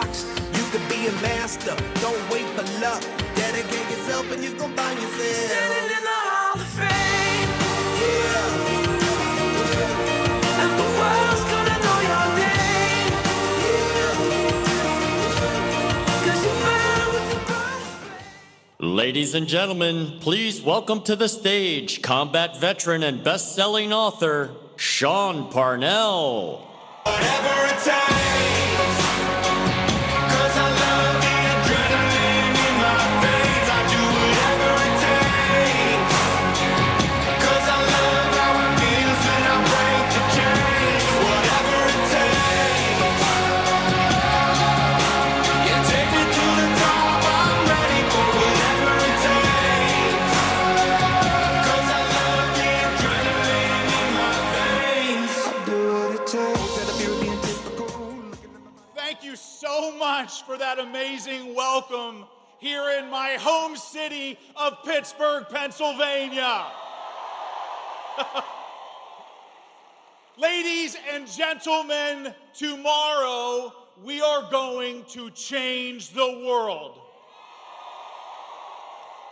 box. You could be a master, don't wait for luck. Dedicate yourself and you gon' find yourself standing in the Hall of Fame. Yeah. And the world's gonna know your name. Yeah. 'Cause you burn with the bright flame. Ladies and gentlemen, please welcome to the stage combat veteran and best-selling author, Sean Parnell. Whatever it takes, 'cause I love the adrenaline in my veins. I do whatever it takes, 'cause I love how it feels when I break the chains. Whatever it takes, you take me to the top. I'm ready for whatever it takes, 'cause I love the adrenaline in my veins. I'll do what it takes. Thank you so much for that amazing welcome here in my home city of Pittsburgh, Pennsylvania. Ladies and gentlemen, tomorrow we are going to change the world.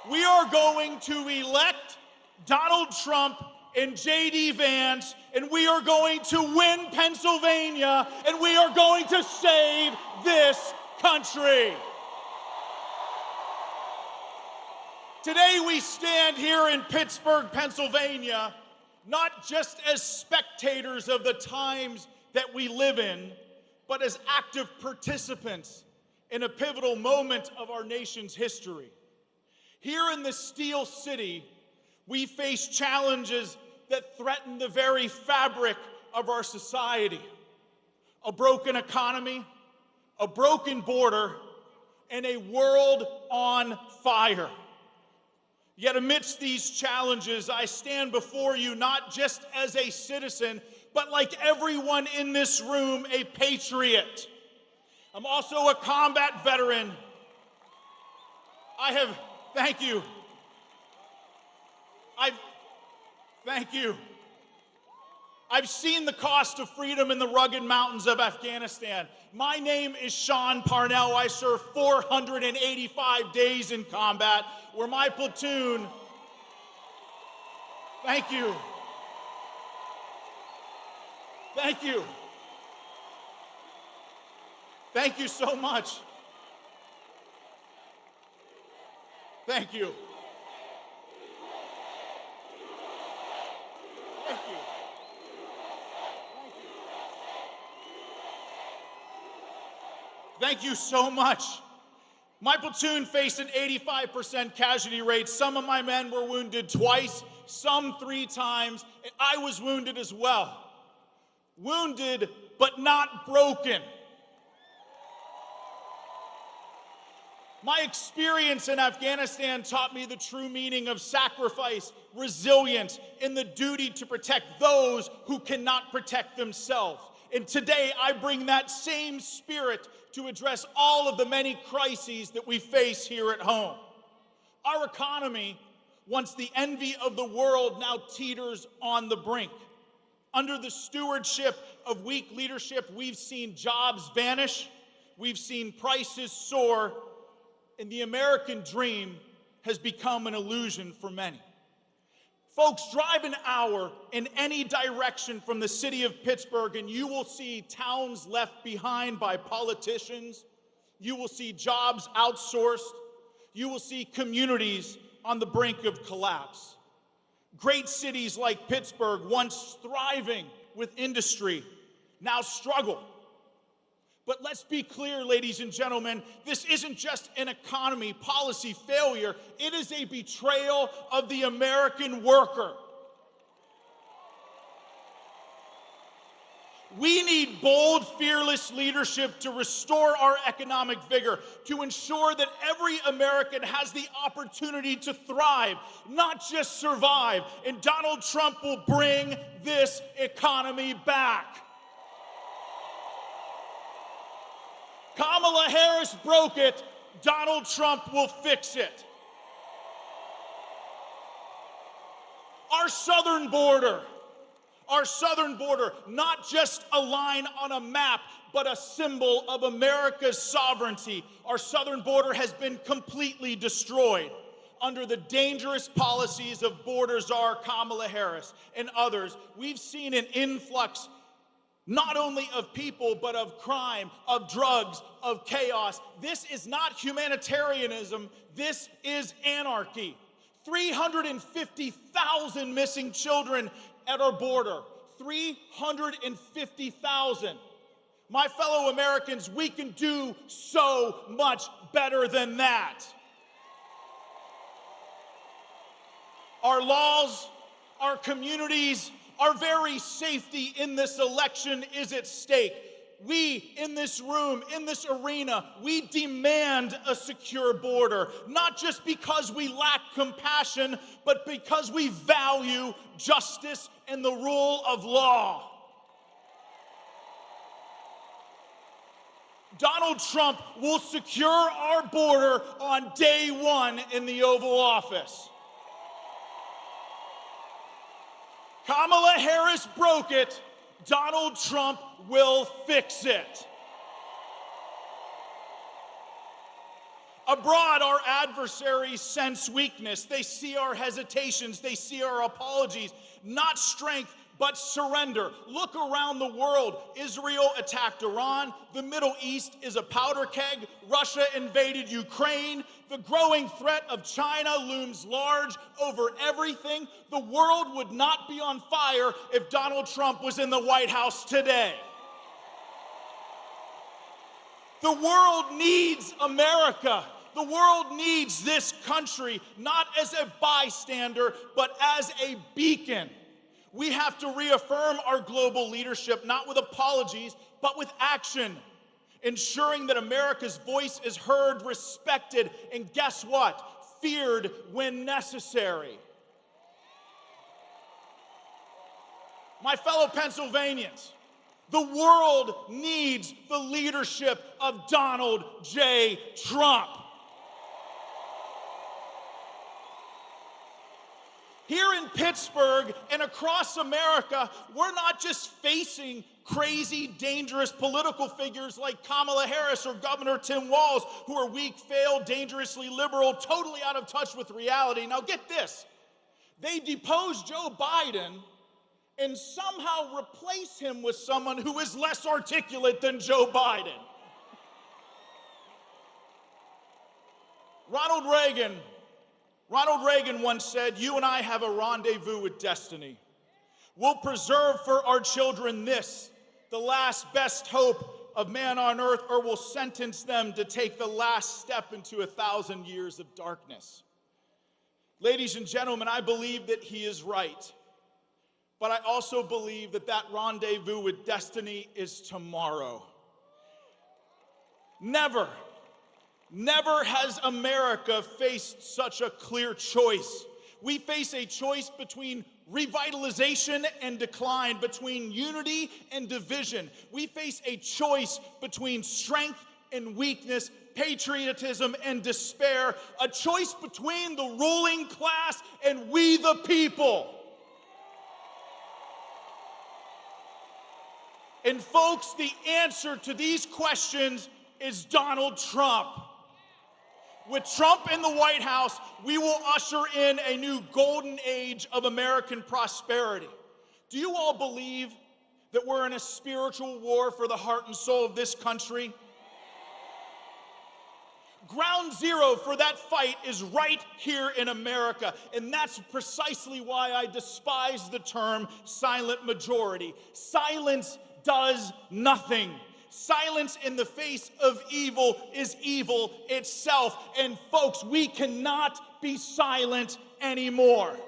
We are going to elect Donald Trump and J.D. Vance, and we are going to win Pennsylvania, and we are going to save this country. Today we stand here in Pittsburgh, Pennsylvania, not just as spectators of the times that we live in, but as active participants in a pivotal moment of our nation's history. Here in the Steel City, we face challenges that threaten the very fabric of our society. A broken economy, a broken border, and a world on fire. Yet amidst these challenges, I stand before you not just as a citizen, but like everyone in this room, a patriot. I'm also a combat veteran. Thank you. Thank you. I've seen the cost of freedom in the rugged mountains of Afghanistan. My name is Sean Parnell. I served 485 days in combat, where my platoon, thank you. Thank you. Thank you so much. Thank you. Thank you. Thank you so much. My platoon faced an 85% casualty rate. Some of my men were wounded twice, some 3 times, and I was wounded as well. Wounded, but not broken. My experience in Afghanistan taught me the true meaning of sacrifice, resilience, and the duty to protect those who cannot protect themselves. And today, I bring that same spirit to address all of the many crises that we face here at home. Our economy, once the envy of the world, now teeters on the brink. Under the stewardship of weak leadership, we've seen jobs vanish, we've seen prices soar, and the American dream has become an illusion for many. Folks, drive an hour in any direction from the city of Pittsburgh and you will see towns left behind by politicians. You will see jobs outsourced. You will see communities on the brink of collapse. Great cities like Pittsburgh, once thriving with industry, now struggle. But let's be clear, ladies and gentlemen, this isn't just an economy policy failure. It is a betrayal of the American worker. We need bold, fearless leadership to restore our economic vigor, to ensure that every American has the opportunity to thrive, not just survive. And Donald Trump will bring this economy back. Kamala Harris broke it. Donald Trump will fix it. Our southern border, Our southern border, not just a line on a map, but a symbol of America's sovereignty. Our southern border has been completely destroyed under the dangerous policies of border czar Kamala Harris and others. We've seen an influx not only of people, but of crime, of drugs, of chaos. This is not humanitarianism. This is anarchy. 350,000 missing children at our border. 350,000. My fellow Americans, we can do so much better than that. Our laws, our communities, our very safety in this election is at stake. We, in this room, in this arena, we demand a secure border, not just because we lack compassion, but because we value justice and the rule of law. Donald Trump will secure our border on day one in the Oval Office. Kamala Harris broke it. Donald Trump will fix it. Abroad, our adversaries sense weakness. They see our hesitations. They see our apologies. Not strength, but surrender. Look around the world. Israel attacked Iran. The Middle East is a powder keg. Russia invaded Ukraine. The growing threat of China looms large over everything. The world would not be on fire if Donald Trump was in the White House today. The world needs America. The world needs this country, not as a bystander, but as a beacon. We have to reaffirm our global leadership, not with apologies, but with action, ensuring that America's voice is heard, respected, and guess what? Feared when necessary. My fellow Pennsylvanians, the world needs the leadership of Donald J. Trump. Here in Pittsburgh and across America, we're not just facing crazy, dangerous political figures like Kamala Harris or Governor Tim Walz, who are weak, failed, dangerously liberal, totally out of touch with reality. Now get this, they depose Joe Biden and somehow replace him with someone who is less articulate than Joe Biden. Ronald Reagan once said, "You and I have a rendezvous with destiny. We'll preserve for our children this, the last best hope of man on earth, or we'll sentence them to take the last step into 1,000 years of darkness." Ladies and gentlemen, I believe that he is right. But I also believe that that rendezvous with destiny is tomorrow. Never has America faced such a clear choice. We face a choice between revitalization and decline, between unity and division. We face a choice between strength and weakness, patriotism and despair, a choice between the ruling class and we the people. And folks, the answer to these questions is Donald Trump. With Trump in the White House, we will usher in a new golden age of American prosperity. Do you all believe that we're in a spiritual war for the heart and soul of this country? Ground zero for that fight is right here in America, and that's precisely why I despise the term silent majority. Silence does nothing. Silence in the face of evil is evil itself. And folks, we cannot be silent anymore.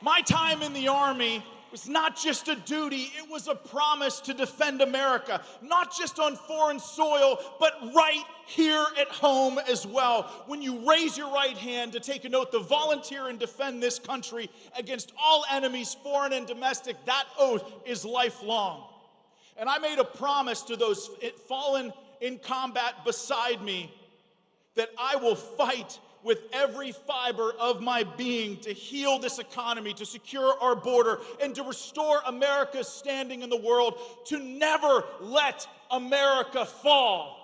My time in the Army was not just a duty, it was a promise to defend America, not just on foreign soil, but right here at home as well. When you raise your right hand to take an oath to volunteer and defend this country against all enemies, foreign and domestic, that oath is lifelong. And I made a promise to those fallen in combat beside me that I will fight with every fiber of my being to heal this economy, to secure our border, and to restore America's standing in the world, to never let America fall.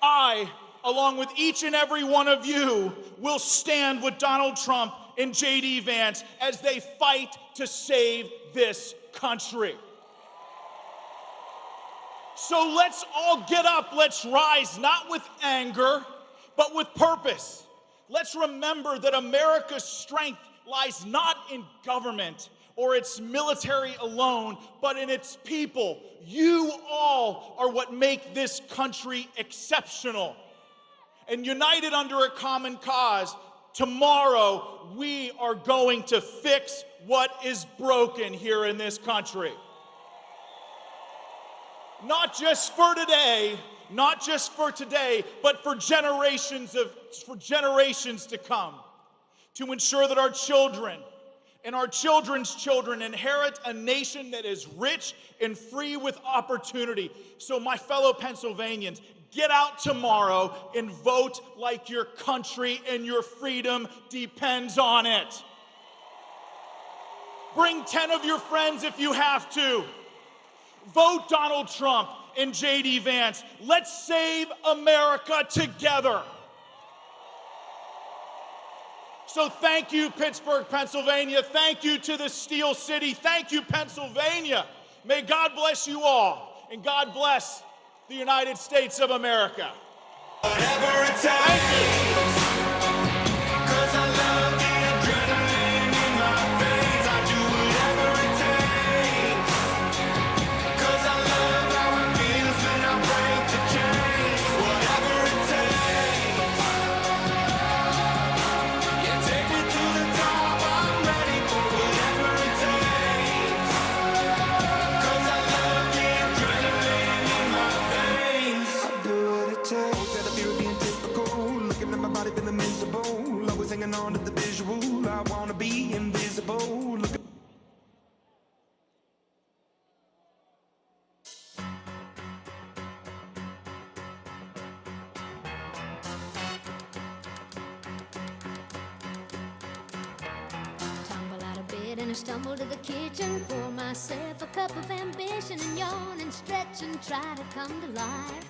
I, along with each and every one of you, will stand with Donald Trump and J.D. Vance as they fight to save this country. So let's all get up, let's rise, not with anger, but with purpose. Let's remember that America's strength lies not in government or its military alone, but in its people. You all are what make this country exceptional. And united under a common cause, tomorrow we are going to fix what is broken here in this country. Not just for today, but for generations to come, to ensure that our children and our children's children inherit a nation that is rich and free with opportunity. So my fellow Pennsylvanians, get out tomorrow and vote like your country and your freedom depends on it. Bring 10 of your friends if you have to. Vote Donald Trump and J.D. Vance. Let's save America together. So thank you, Pittsburgh, Pennsylvania. Thank you to the Steel City. Thank you, Pennsylvania. May God bless you all, and God bless the United States of America. Whatever it takes. 'Cause I love the adrenaline in my veins. I do whatever it takes. 'Cause I love how it feels when I break the chains. Whatever it takes. You take me to the top. I'm ready for whatever it takes. 'Cause I love the adrenaline in my veins. I do what it takes. That I feel being typical. Looking at my body feeling miserable. Always hanging on to the visual. I wanna be invisible. Look. Tumble out of bed and I stumble to the kitchen. Pour myself a cup of ambition and yawn and stretch and try to come to life.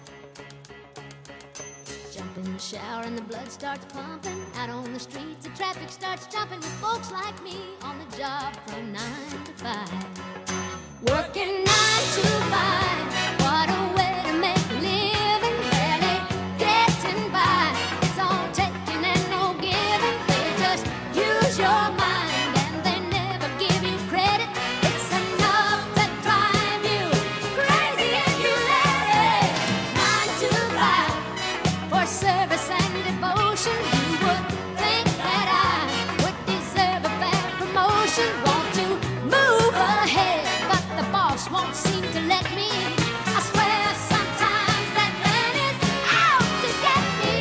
Jump in the shower and the blood starts pumping. Out on the streets, the traffic starts jumping with folks like me on the job from 9 to 5. Working 9 to 5. What a way to make a living. Barely getting by. It's all taking and no giving. They just use your mind and they never give you credit. It's enough to drive you crazy if you let it. 9 to 5 for service and devotion. You would think that I would deserve a fair promotion. Want to move ahead, but the boss won't seem to let me. I swear sometimes that man is out to get me.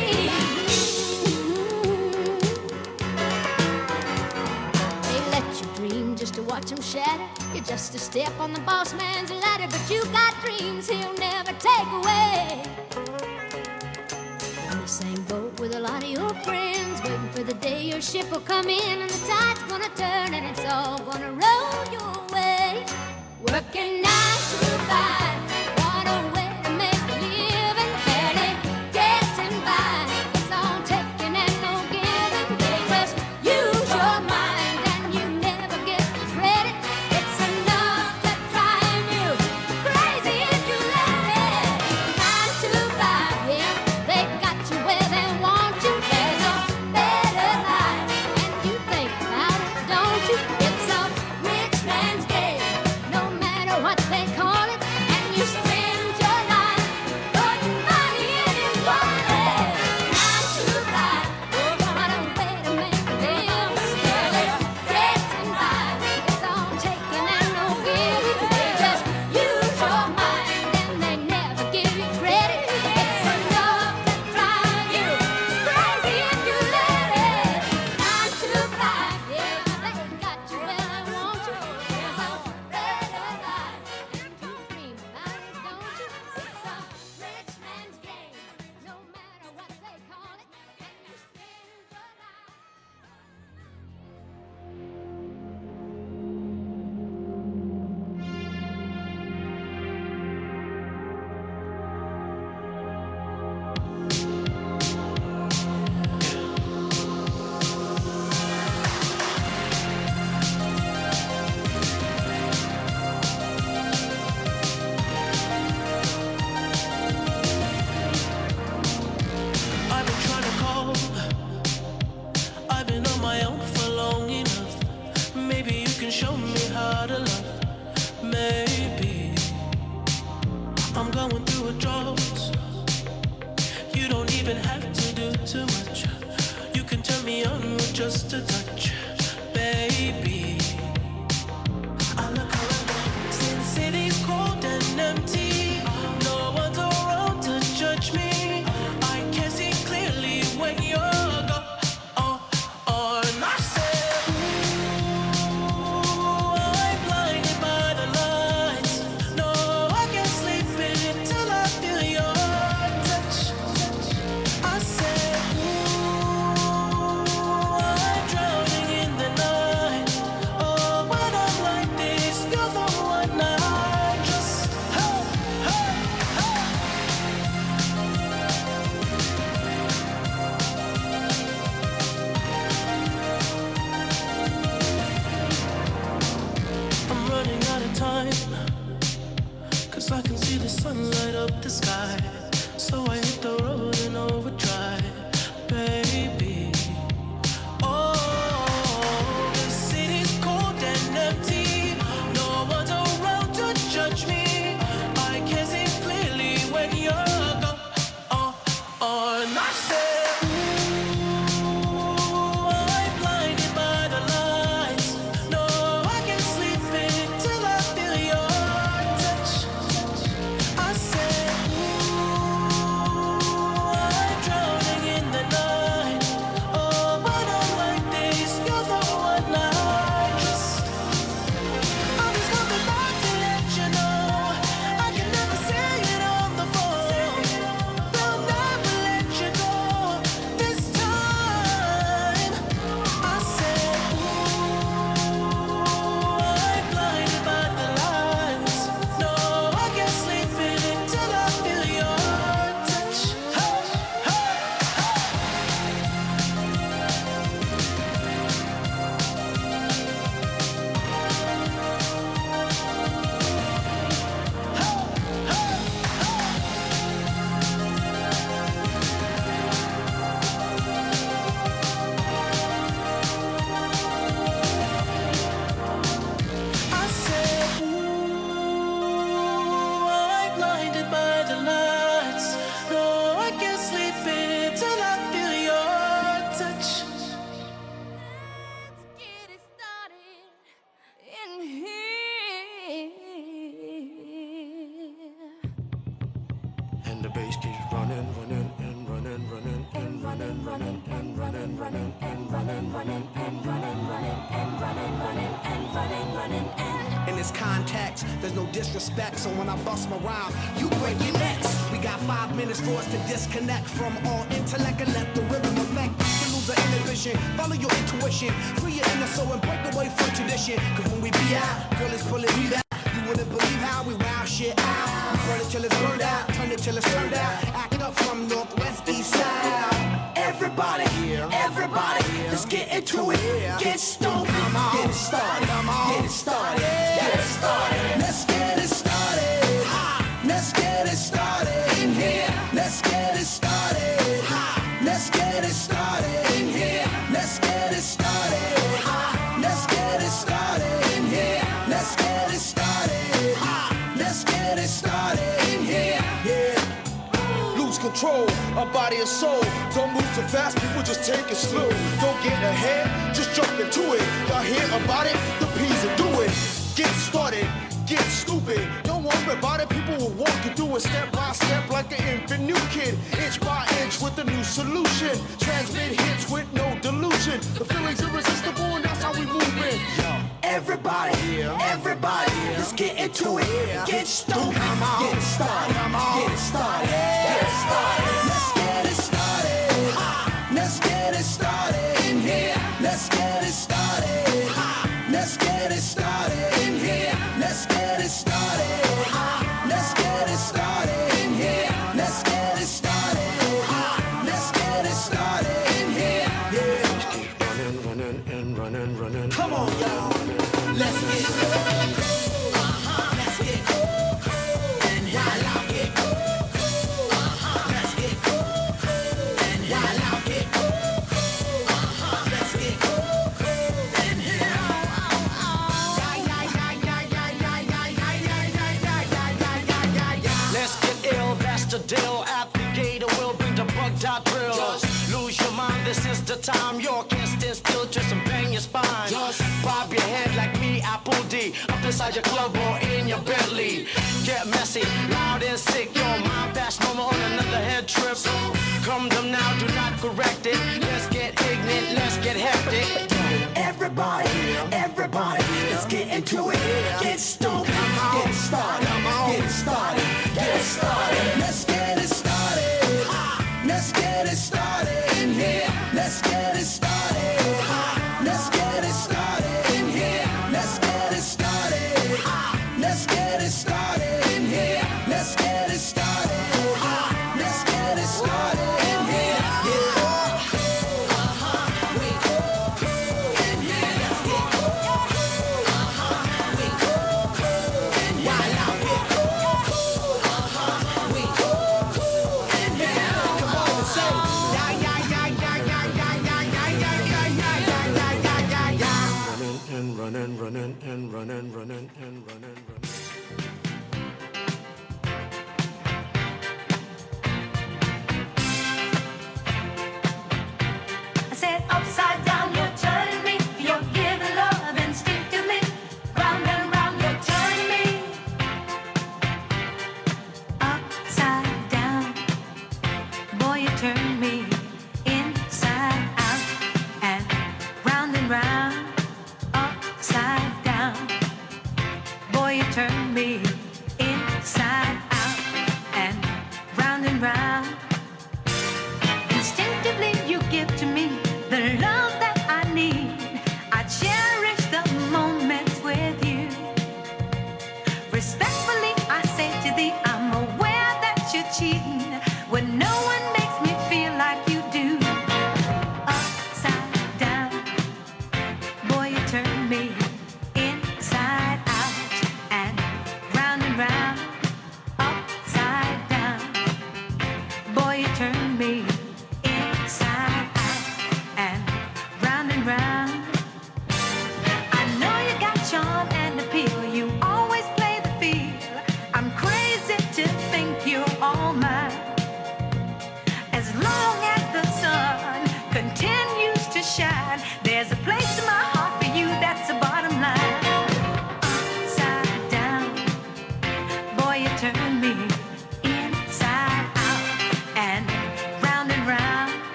They let you dream just to watch him shatter. You're just a step on the boss man's ladder, but you got dreams he'll never take away. In the same boat with a lot of your friends, waiting for the day your ship will come in and the tide's gonna turn and it's all gonna roll your way. Working 9 to 5, what a way to make a living. Barely getting by, it's all taking and no giving. They just use your mind and you never get the credit. It's enough to drive you crazy if you let it. 9 to 5, yeah, they got you where they want you. There's a better life, and you think about it, don't the bass keeps running, running, and running, running, and running, running, and running, running, and running, running, and running, running, and running, running, and running, running, and in this context, there's no disrespect, so when I bust my rhyme, you break your necks. We got 5 minutes for us to disconnect from all intellect and let the rhythm affect. To lose the inhibition, follow your intuition, free your inner soul and break away from tradition. Cause when we be out, girl is pulling me back. You wouldn't believe how we wow shit out. We burn it till it's burned out, turn it till it's turned out. Act up from northwest, east side. Everybody, everybody, let's get into it. Get stoked, get it started, get it started, get it started. Let's get it started. Let's get it started in here. Let's get it started. Let's get it started in here. Let's get it started. Let's get it started in here. Let's get it started. Let's get it started in here. Yeah. Lose control of body and soul. Don't move too fast, people just take it slow. Don't get ahead, just jump into it. Y'all hear about it? The P's will do it. Get started, get stupid. Don't worry about it, people will walk you through it step by step like an infant new kid. Inch by inch with a new solution. Transmit hits with no delusion. The feeling's irresistible and that's how we move in. Everybody, everybody, let's get into it. Get stoked, get it started, get it started, get it started. Let's get it started. Let's get it started in here. Let's get it started. Let's get it started in here. Let's get it started. Let's get it started in here. Let's get it started. Let's get it started in here. Yeah. Just keep running, running, and running, running. Come on, y'all. Let's get it. Let's get it. And I like it. Let's get it. And I like it. Let's get it. And here. Let's get ill, that's the deal. At the gate, we'll bring the bugged out drill. Lose your mind, this is the time. You can't stand still, just bang your spine. Bob your head like me, Apple D. Up inside your club or in your Bentley. Get messy, loud and sick. Your mind fast, mama on another head trip. So come them now, do not correct it. Let's get ignorant, let's get hectic. Everybody, everybody, let's get into it. Get stoked, get it started, get it started, get it started. Let's get it started. Let's get it started in here. Let's get it started. Let's get it started in here. Let's get it started. Let's get it started in here. Let's get it started. Let's get it started in here. Running, running, and running, running, and running, running. I said upside down, you're turning me. You're giving love instinctively. Round and round, you're turning me. Upside down, boy, you turn me inside out and round and round. Upside down, boy, you turn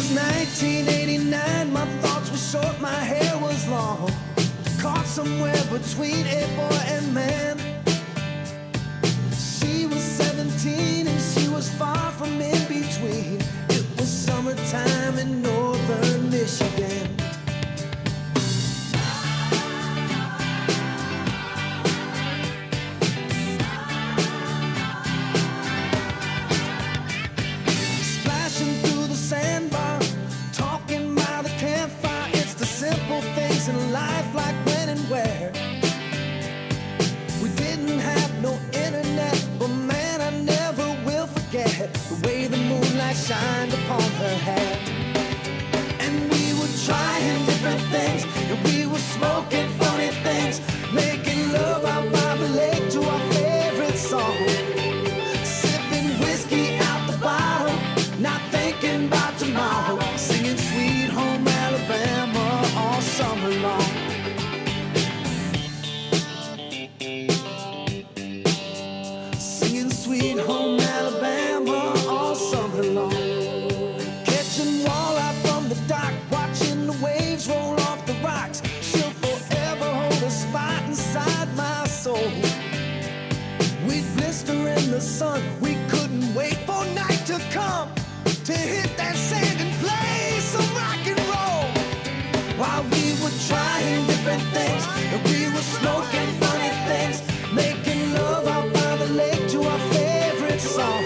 was 1989, my thoughts were short, my hair was long, caught somewhere between a boy and man. She was 17 and she was far from in between. It was summertime in northern Michigan. Splashing through the sandbar, talking by the campfire. It's the simple things in life, like when and where. We didn't have no internet, but man, I never will forget the way the moonlight shined upon her hair. And we were trying different things, and we were smoking funny things, making love out by the lake to our favorite song, sipping whiskey out the bottle, not thinking about tomorrow, singing Sweet Home Alabama all summer long. Singing Sweet Home Alabama all summer long. Catching walleye from the dock, watching the waves roll off the rocks. She'll forever hold a spot inside my soul. We'd blister in the sun, we couldn't wait for night to come to hit that sand and play some rock and roll. While we were trying different things, and we were smoking funny things, making love out by the lake to our favorite song,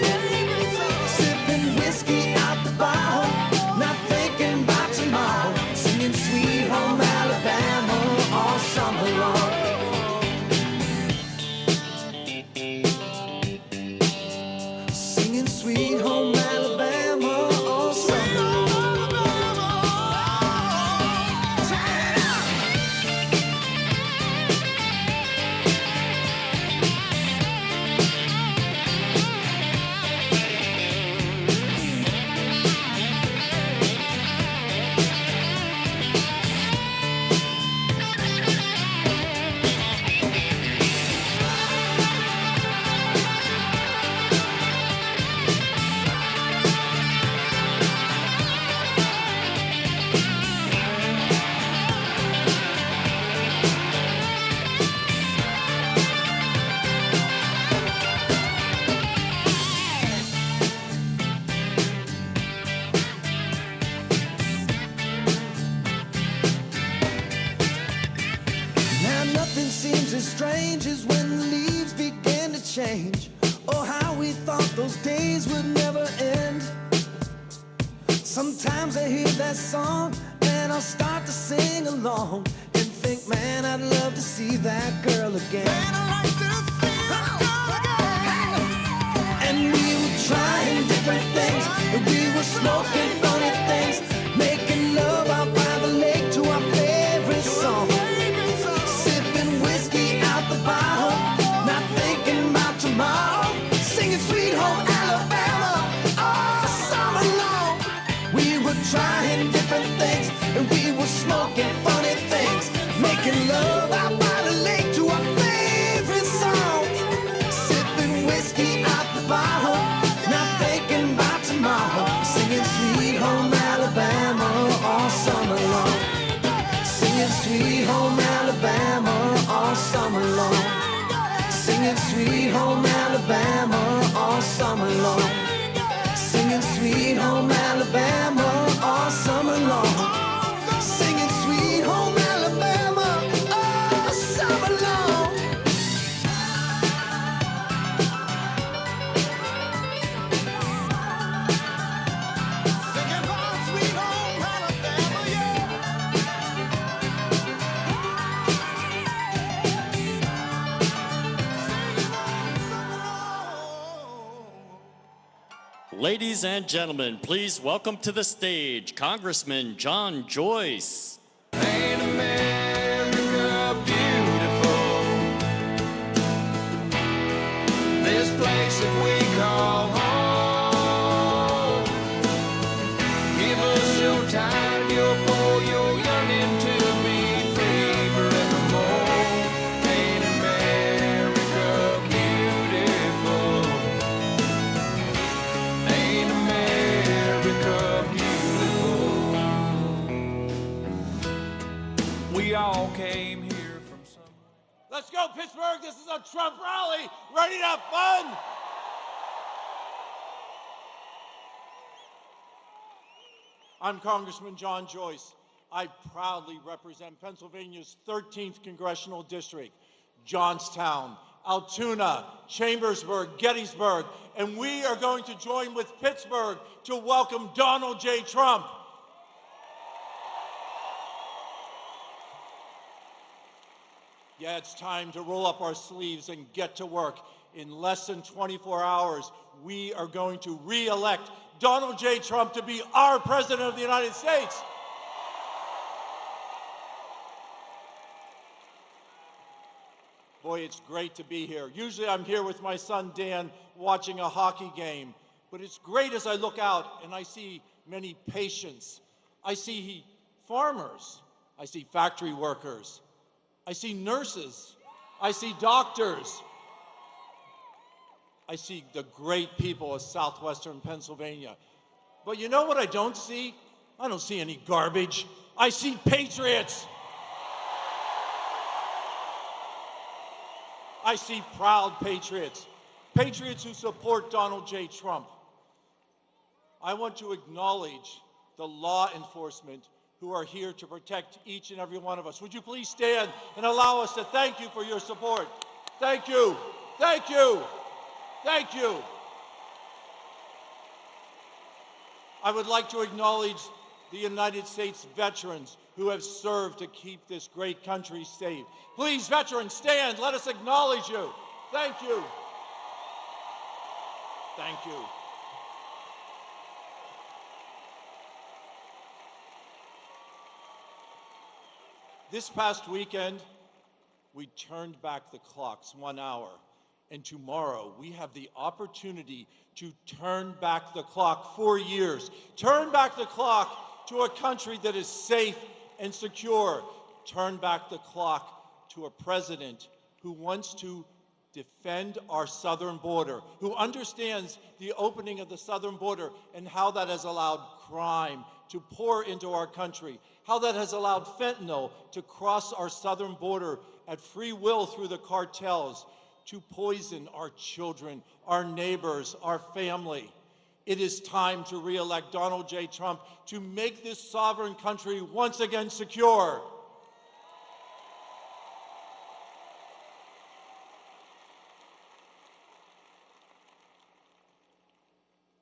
sipping whiskey out the bottle, not thinking about tomorrow, singing Sweet Home Alabama all summer long. Singing Sweet Home Alabama all summer long. Now nothing seems as strange as when the leaves begin to change. Oh, how we thought those days would never end. Sometimes I hear that song and I'll start to sing along and think, man, I'd love to see that girl again. Man, I'd like to see that girl again. And we were trying different things, and we were smoking funny things, making love out by the lake to our favorite song, sipping whiskey out the bottle, not thinking about tomorrow, singing Sweet Home Alabama all summer long. We were trying different things, and we were smoking funny things, making love out by the lake to our favorite song, sipping whiskey out the bottle, not thinking about tomorrow, singing Sweet Home Alabama all summer long. Singing Sweet Home Alabama all summer long. Singing Sweet Home Alabama all summer long. Singing Sweet Home Alabama all summer long. Singing Sweet Home Alabama all summer long. Singing about Sweet Home Alabama, yeah. Ladies and gentlemen, please welcome to the stage Congressman John Joyce. Ain't America beautiful? This place that we call home. Give us your time, your poor, your yearning to be free forevermore. Ain't America beautiful? Ain't America beautiful? all came here from somewhere. Let's go, Pittsburgh. This is a Trump rally. Ready to have fun? I'm Congressman John Joyce. I proudly represent Pennsylvania's 13th Congressional District, Johnstown, Altoona, Chambersburg, Gettysburg, and we are going to join with Pittsburgh to welcome Donald J. Trump. Yeah, it's time to roll up our sleeves and get to work. In less than 24 hours, we are going to re-elect Donald J. Trump to be our President of the United States. Boy, it's great to be here. Usually I'm here with my son Dan watching a hockey game, but it's great as I look out and I see many patients. I see farmers. I see factory workers. I see nurses. I see doctors. I see the great people of southwestern Pennsylvania. But you know what I don't see? I don't see any garbage. I see patriots. I see proud patriots. Patriots who support Donald J. Trump. I want to acknowledge the law enforcement who are here to protect each and every one of us. Would you please stand and allow us to thank you for your support? Thank you. Thank you. Thank you. I would like to acknowledge the United States veterans who have served to keep this great country safe. Please, veterans, stand. Let us acknowledge you. Thank you. Thank you. This past weekend, we turned back the clocks 1 hour. And tomorrow, we have the opportunity to turn back the clock 4 years. Turn back the clock to a country that is safe and secure. Turn back the clock to a president who wants to defend our southern border, who understands the opening of the southern border and how that has allowed crime to pour into our country, how that has allowed fentanyl to cross our southern border at free will through the cartels, to poison our children, our neighbors, our family. It is time to re-elect Donald J. Trump to make this sovereign country once again secure.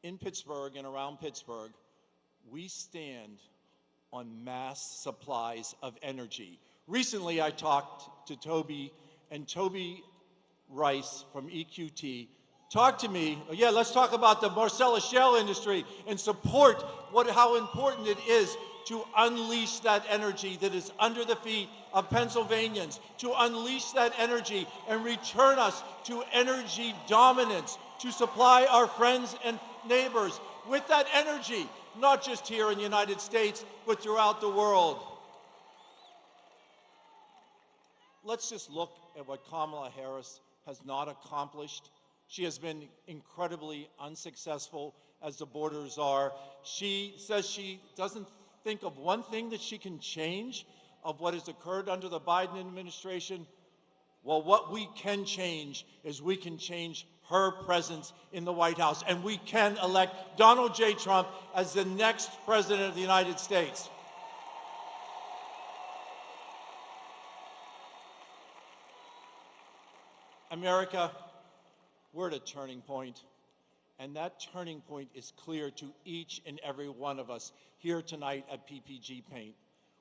In Pittsburgh and around Pittsburgh, we stand on mass supplies of energy. Recently, I talked to Toby, and Toby Rice from EQT talked to me. Yeah, let's talk about the Marcellus shale industry and support how important it is to unleash that energy that is under the feet of Pennsylvanians, to unleash that energy and return us to energy dominance, to supply our friends and neighbors with that energy, not just here in the United States, but throughout the world. Let's just look at what Kamala Harris has not accomplished. She has been incredibly unsuccessful as the border czar. She says she doesn't think of one thing that she can change of what has occurred under the Biden administration. Well, what we can change is we can change her presence in the White House, and we can elect Donald J. Trump as the next president of the United States. America, we're at a turning point, and that turning point is clear to each and every one of us here tonight at PPG Paint.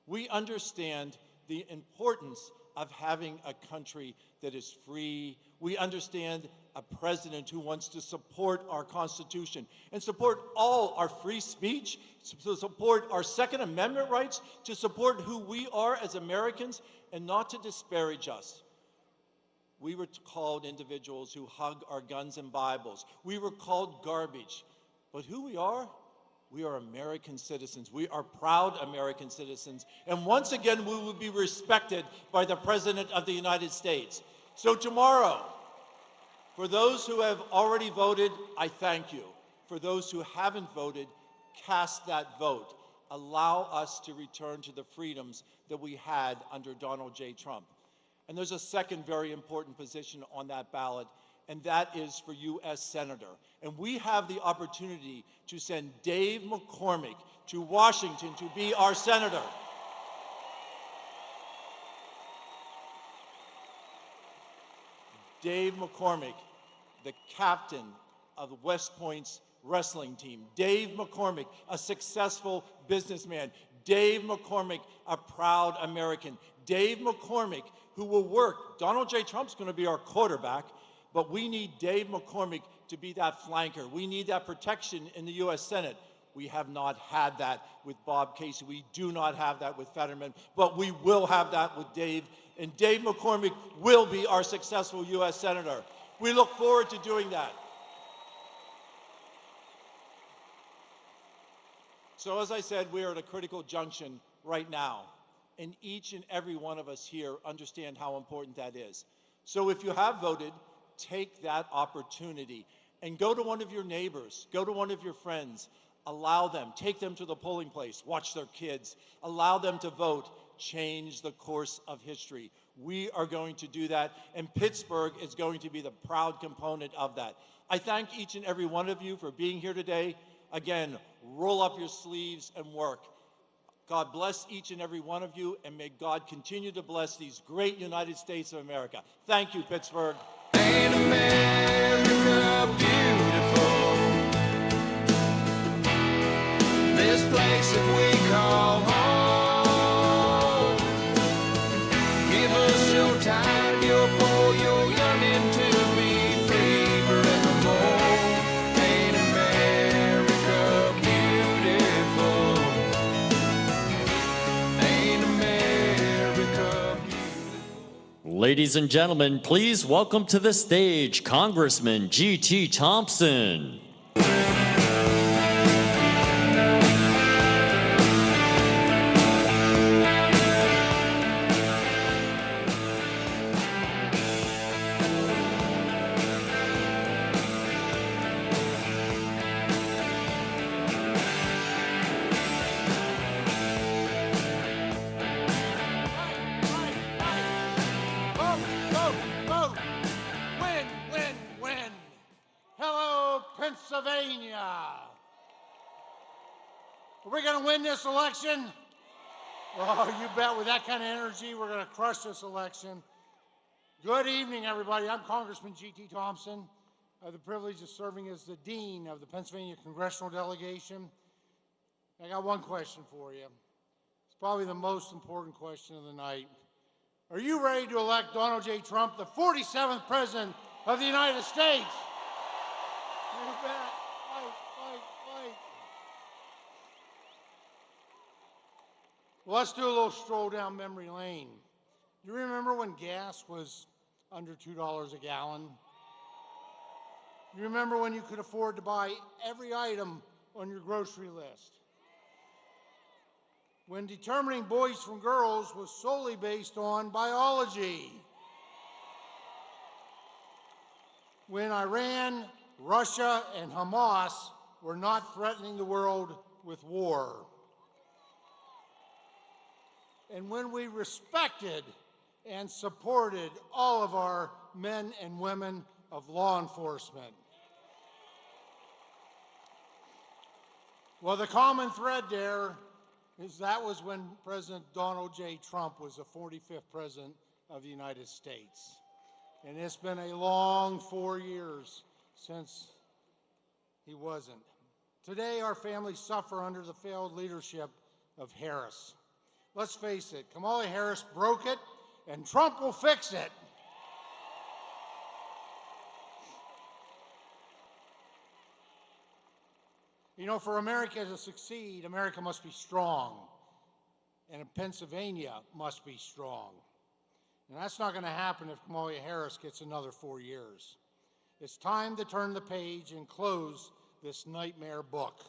We understand the importance of having a country that is free. We understand a president who wants to support our Constitution and support all our free speech, to support our Second Amendment rights, to support who we are as Americans, and not to disparage us. We were called individuals who hug our guns and Bibles. We were called garbage. But who we are American citizens. We are proud American citizens. And once again, we will be respected by the President of the United States. So tomorrow, for those who have already voted, I thank you. For those who haven't voted, cast that vote. allow us to return to the freedoms that we had under Donald J. Trump. And there's a second very important position on that ballot, and that is for U.S. Senator. And we have the opportunity to send Dave McCormick to Washington to be our senator. Dave McCormick, the captain of West Point's wrestling team. Dave McCormick, a successful businessman. Dave McCormick, a proud American. Dave McCormick, who will work. Donald J. Trump's going to be our quarterback, but we need Dave McCormick to be that flanker. We need that protection in the U.S. Senate. We have not had that with Bob Casey. We do not have that with Fetterman, but we will have that with Dave. And Dave McCormick will be our successful U.S. Senator. We look forward to doing that. So as I said, we are at a critical junction right now, and each and every one of us here understand how important that is. So if you have voted, take that opportunity and go to one of your neighbors, go to one of your friends, allow them, take them to the polling place, watch their kids, allow them to vote, change the course of history. We are going to do that, and Pittsburgh is going to be the proud component of that. I thank each and every one of you for being here today. Again, roll up your sleeves and work. God bless each and every one of you, and may God continue to bless these great United States of America. Thank you, Pittsburgh. Ain't America beautiful? This place that we call home. Give us your time, your boy, your yearning to be free forevermore. Ain't America beautiful? Ain't America beautiful? Ladies and gentlemen, please welcome to the stage Congressman G.T. Thompson. Vote! Win! Hello, Pennsylvania! Are we going to win this election? Oh, you bet. With that kind of energy, we're going to crush this election. Good evening, everybody. I'm Congressman G.T. Thompson. I have the privilege of serving as the Dean of the Pennsylvania Congressional Delegation. I got one question for you. It's probably the most important question of the night. Are you ready to elect Donald J. Trump, the 47th President of the United States? You bet. Fight. Well, let's do a little stroll down memory lane. You remember when gas was under $2 a gallon? You remember when you could afford to buy every item on your grocery list? When determining boys from girls was solely based on biology? When Iran, Russia, and Hamas were not threatening the world with war? And when we respected and supported all of our men and women of law enforcement? Well, the common thread there is that was when President Donald J. Trump was the 45th President of the United States. And it's been a long 4 years since he wasn't. Today, our families suffer under the failed leadership of Harris. Let's face it, Kamala Harris broke it, and Trump will fix it. You know, for America to succeed, America must be strong, and Pennsylvania must be strong. And that's not going to happen if Kamala Harris gets another 4 years. It's time to turn the page and close this nightmare book.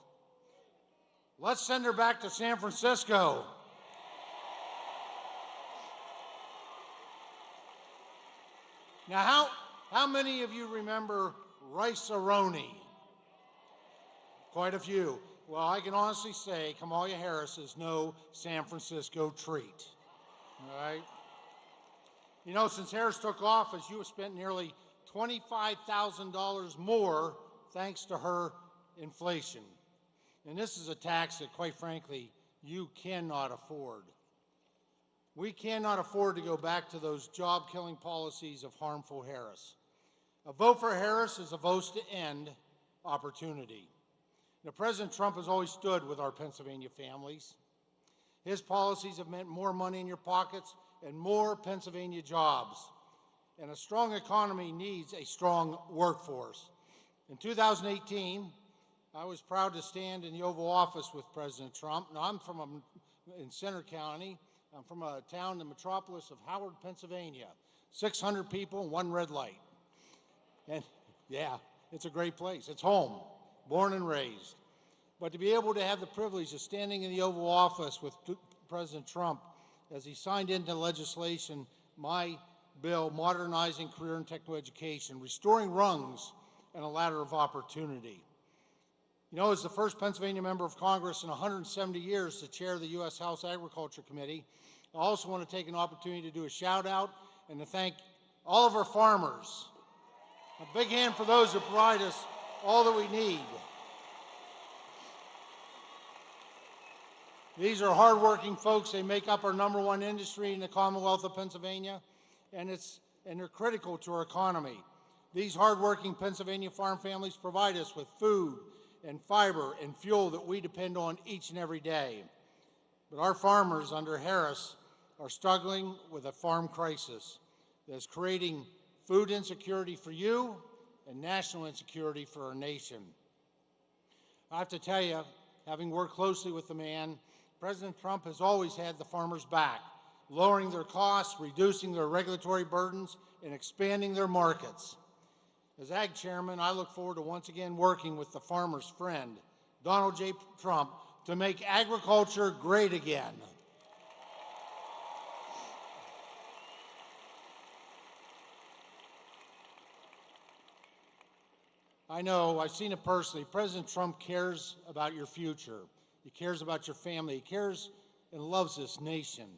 Let's send her back to San Francisco. Now, how many of you remember Rice-A-Roni? Quite a few. Well, I can honestly say Kamala Harris is no San Francisco treat. All right? You know, since Harris took office, you have spent nearly $25,000 more thanks to her inflation. And this is a tax that, quite frankly, you cannot afford. We cannot afford to go back to those job-killing policies of harmful Harris. A vote for Harris is a vote to end opportunity. Now, President Trump has always stood with our Pennsylvania families. His policies have meant more money in your pockets and more Pennsylvania jobs. And a strong economy needs a strong workforce. In 2018, I was proud to stand in the Oval Office with President Trump. Now, I'm from in Center County. I'm from a town, the metropolis of Howard, Pennsylvania. 600 people and one red light. And yeah, it's a great place. It's home, born and raised. But to be able to have the privilege of standing in the Oval Office with President Trump as he signed into legislation my bill modernizing career and technical education, restoring rungs and a ladder of opportunity. You know, as the first Pennsylvania member of Congress in 170 years to chair the U.S. House Agriculture Committee, I also want to take an opportunity to do a shout out and to thank all of our farmers. A big hand for those who provide us all that we need. These are hardworking folks. They make up our #1 industry in the Commonwealth of Pennsylvania, and they're critical to our economy. These hardworking Pennsylvania farm families provide us with food and fiber and fuel that we depend on each and every day. But our farmers under Harris are struggling with a farm crisis that is creating food insecurity for you and national insecurity for our nation. I have to tell you, having worked closely with the man, President Trump has always had the farmers' back, lowering their costs, reducing their regulatory burdens, and expanding their markets. As Ag Chairman, I look forward to once again working with the farmer's friend, Donald J. Trump, to make agriculture great again. I know, I've seen it personally. President Trump cares about your future. He cares about your family. He cares and loves this nation.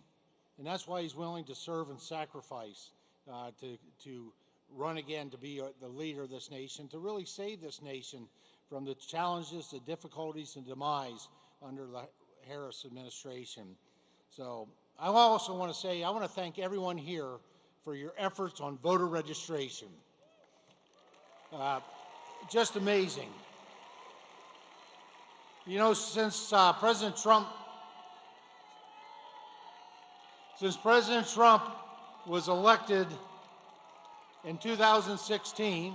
And that's why he's willing to serve and sacrifice to run again to be the leader of this nation, to really save this nation from the challenges, the difficulties, and demise under the Harris administration. So I also want to say, I want to thank everyone here for your efforts on voter registration. Just amazing. You know, since President Trump was elected in 2016,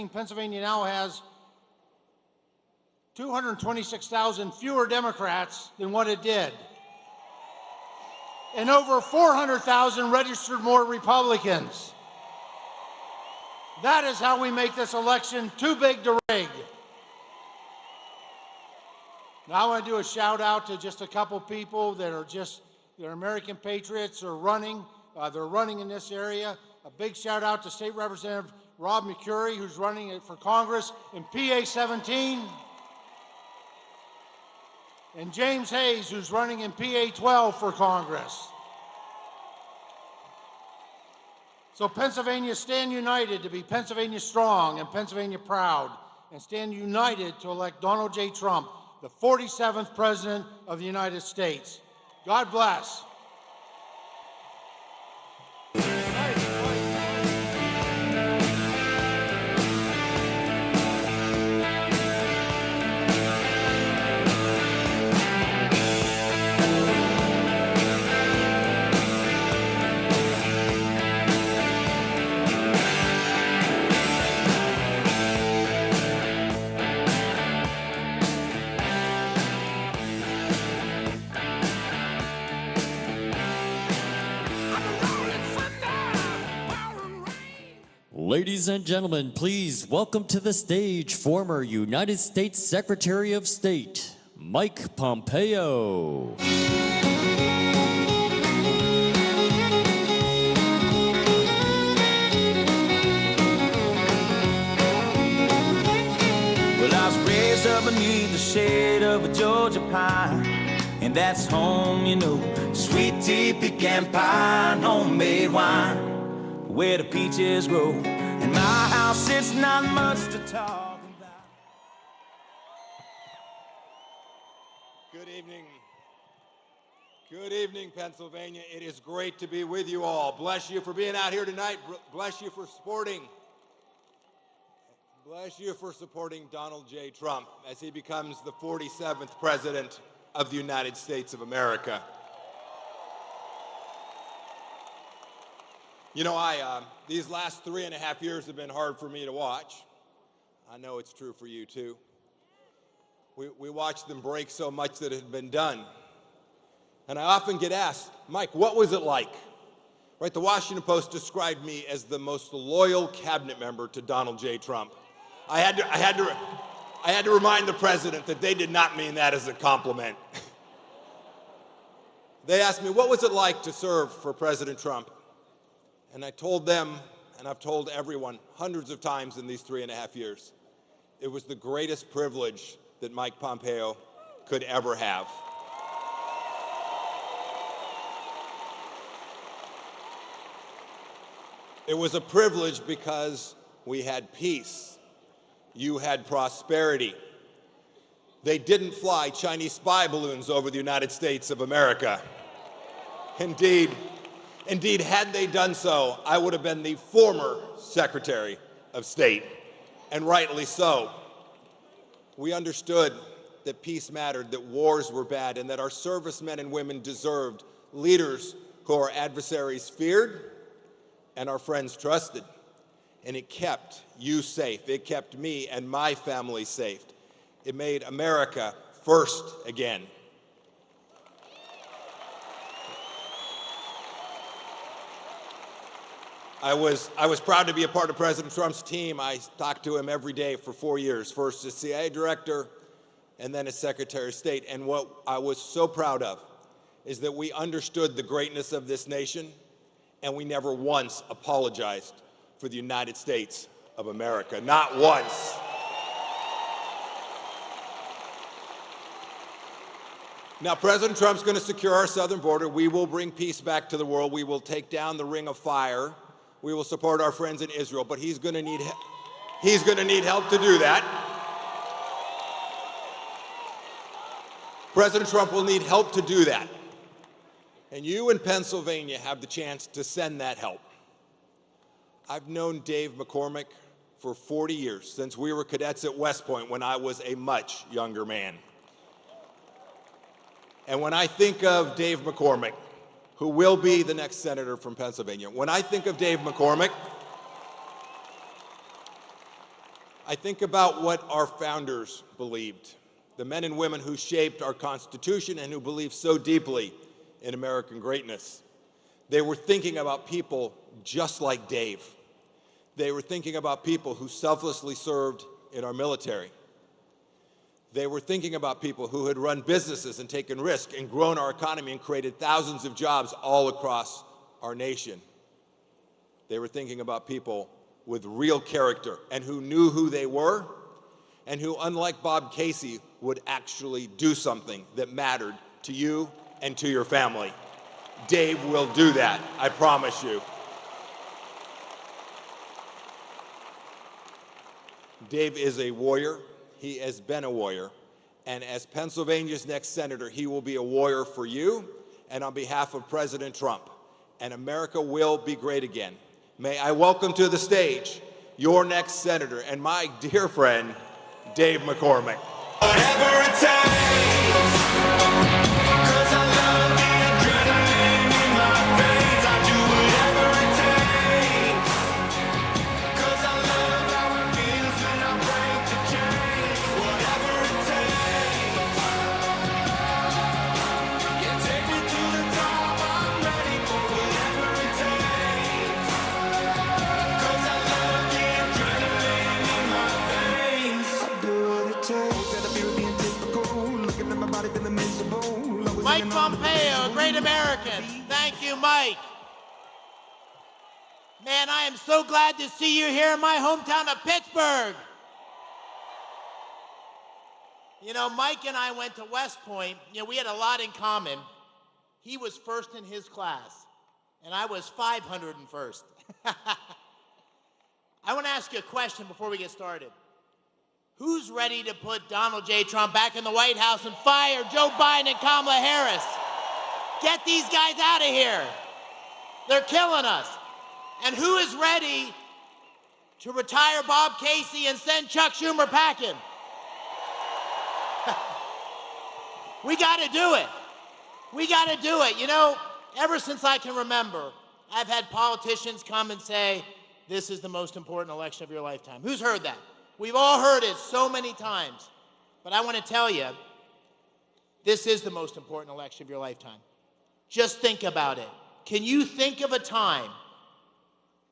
Pennsylvania now has 226,000 fewer Democrats than what it did, and over 400,000 registered more Republicans. That is how we make this election too big to rig. Now I want to do a shout out to just a couple people that are American patriots or running. They're running in this area. A big shout out to State Representative Rob McCurry, who's running for Congress in PA 17. And James Hayes, who's running in PA 12 for Congress. So Pennsylvania, stand united to be Pennsylvania strong and Pennsylvania proud, and stand united to elect Donald J. Trump, the 47th President of the United States. God bless. Ladies and gentlemen, please welcome to the stage former United States Secretary of State, Mike Pompeo. Well, I was raised up beneath the shade of a Georgia pine, and that's home, you know. Sweet tea, pecan pie, and homemade wine, where the peaches grow. In my house, it's not much to talk about. Good evening. Good evening, Pennsylvania. It is great to be with you all. Bless you for being out here tonight. Bless you for supporting. Bless you for supporting Donald J. Trump as he becomes the 47th President of the United States of America. You know, these last 3.5 years have been hard for me to watch. I know it's true for you too. We watched them break so much that had been done. And I often get asked, Mike, what was it like? Right, the Washington Post described me as the most loyal cabinet member to Donald J. Trump. I had to remind the president that they did not mean that as a compliment. They asked me, what was it like to serve for President Trump? And I told them, and I've told everyone hundreds of times in these 3.5 years, it was the greatest privilege that Mike Pompeo could ever have. It was a privilege because we had peace. You had prosperity. They didn't fly Chinese spy balloons over the United States of America. Indeed, had they done so, I would have been the former Secretary of State, and rightly so. We understood that peace mattered, that wars were bad, and that our servicemen and women deserved leaders who our adversaries feared and our friends trusted. And it kept you safe. It kept me and my family safe. It made America first again. I was proud to be a part of President Trump's team. I talked to him every day for 4 years, first as CIA director and then as Secretary of State. And what I was so proud of is that we understood the greatness of this nation, and we never once apologized for the United States of America. Not once. Now, President Trump's going to secure our southern border. We will bring peace back to the world. We will take down the ring of fire. We will support our friends in Israel, but he's going to need help to do that. President Trump will need help to do that. And you in Pennsylvania have the chance to send that help. I've known Dave McCormick for 40 years, since we were cadets at West Point when I was a much younger man. And when I think of Dave McCormick, who will be the next senator from Pennsylvania, when I think of Dave McCormick, I think about what our founders believed, the men and women who shaped our Constitution and who believed so deeply in American greatness. They were thinking about people just like Dave. They were thinking about people who selflessly served in our military. They were thinking about people who had run businesses and taken risks and grown our economy and created thousands of jobs all across our nation. They were thinking about people with real character and who knew who they were and who, unlike Bob Casey, would actually do something that mattered to you and to your family. Dave will do that, I promise you. Dave is a warrior. He has been a warrior. And as Pennsylvania's next senator, he will be a warrior for you and on behalf of President Trump. And America will be great again. May I welcome to the stage your next senator and my dear friend, Dave McCormick. Whatever it takes, 'cause I love the adrenaline in my veins. I do whatever it takes, 'cause I love how it feels when I break the chains. Whatever it takes, yeah, take me to the top. I'm ready for whatever it takes, 'cause I love the adrenaline in my veins. I do what it takes. Instead of you being typical, looking at my Pompeo, a great American. Thank you, Mike. Man, I am so glad to see you here in my hometown of Pittsburgh. You know, Mike and I went to West Point. You know, we had a lot in common. He was first in his class, and I was 501st. I want to ask you a question before we get started. Who's ready to put Donald J. Trump back in the White House and fire Joe Biden and Kamala Harris? Get these guys out of here. They're killing us. And who is ready to retire Bob Casey and send Chuck Schumer packing? We got to do it. We got to do it. You know, ever since I can remember, I've had politicians come and say, this is the most important election of your lifetime. Who's heard that? We've all heard it so many times. But I want to tell you, this is the most important election of your lifetime. Just think about it. Can you think of a time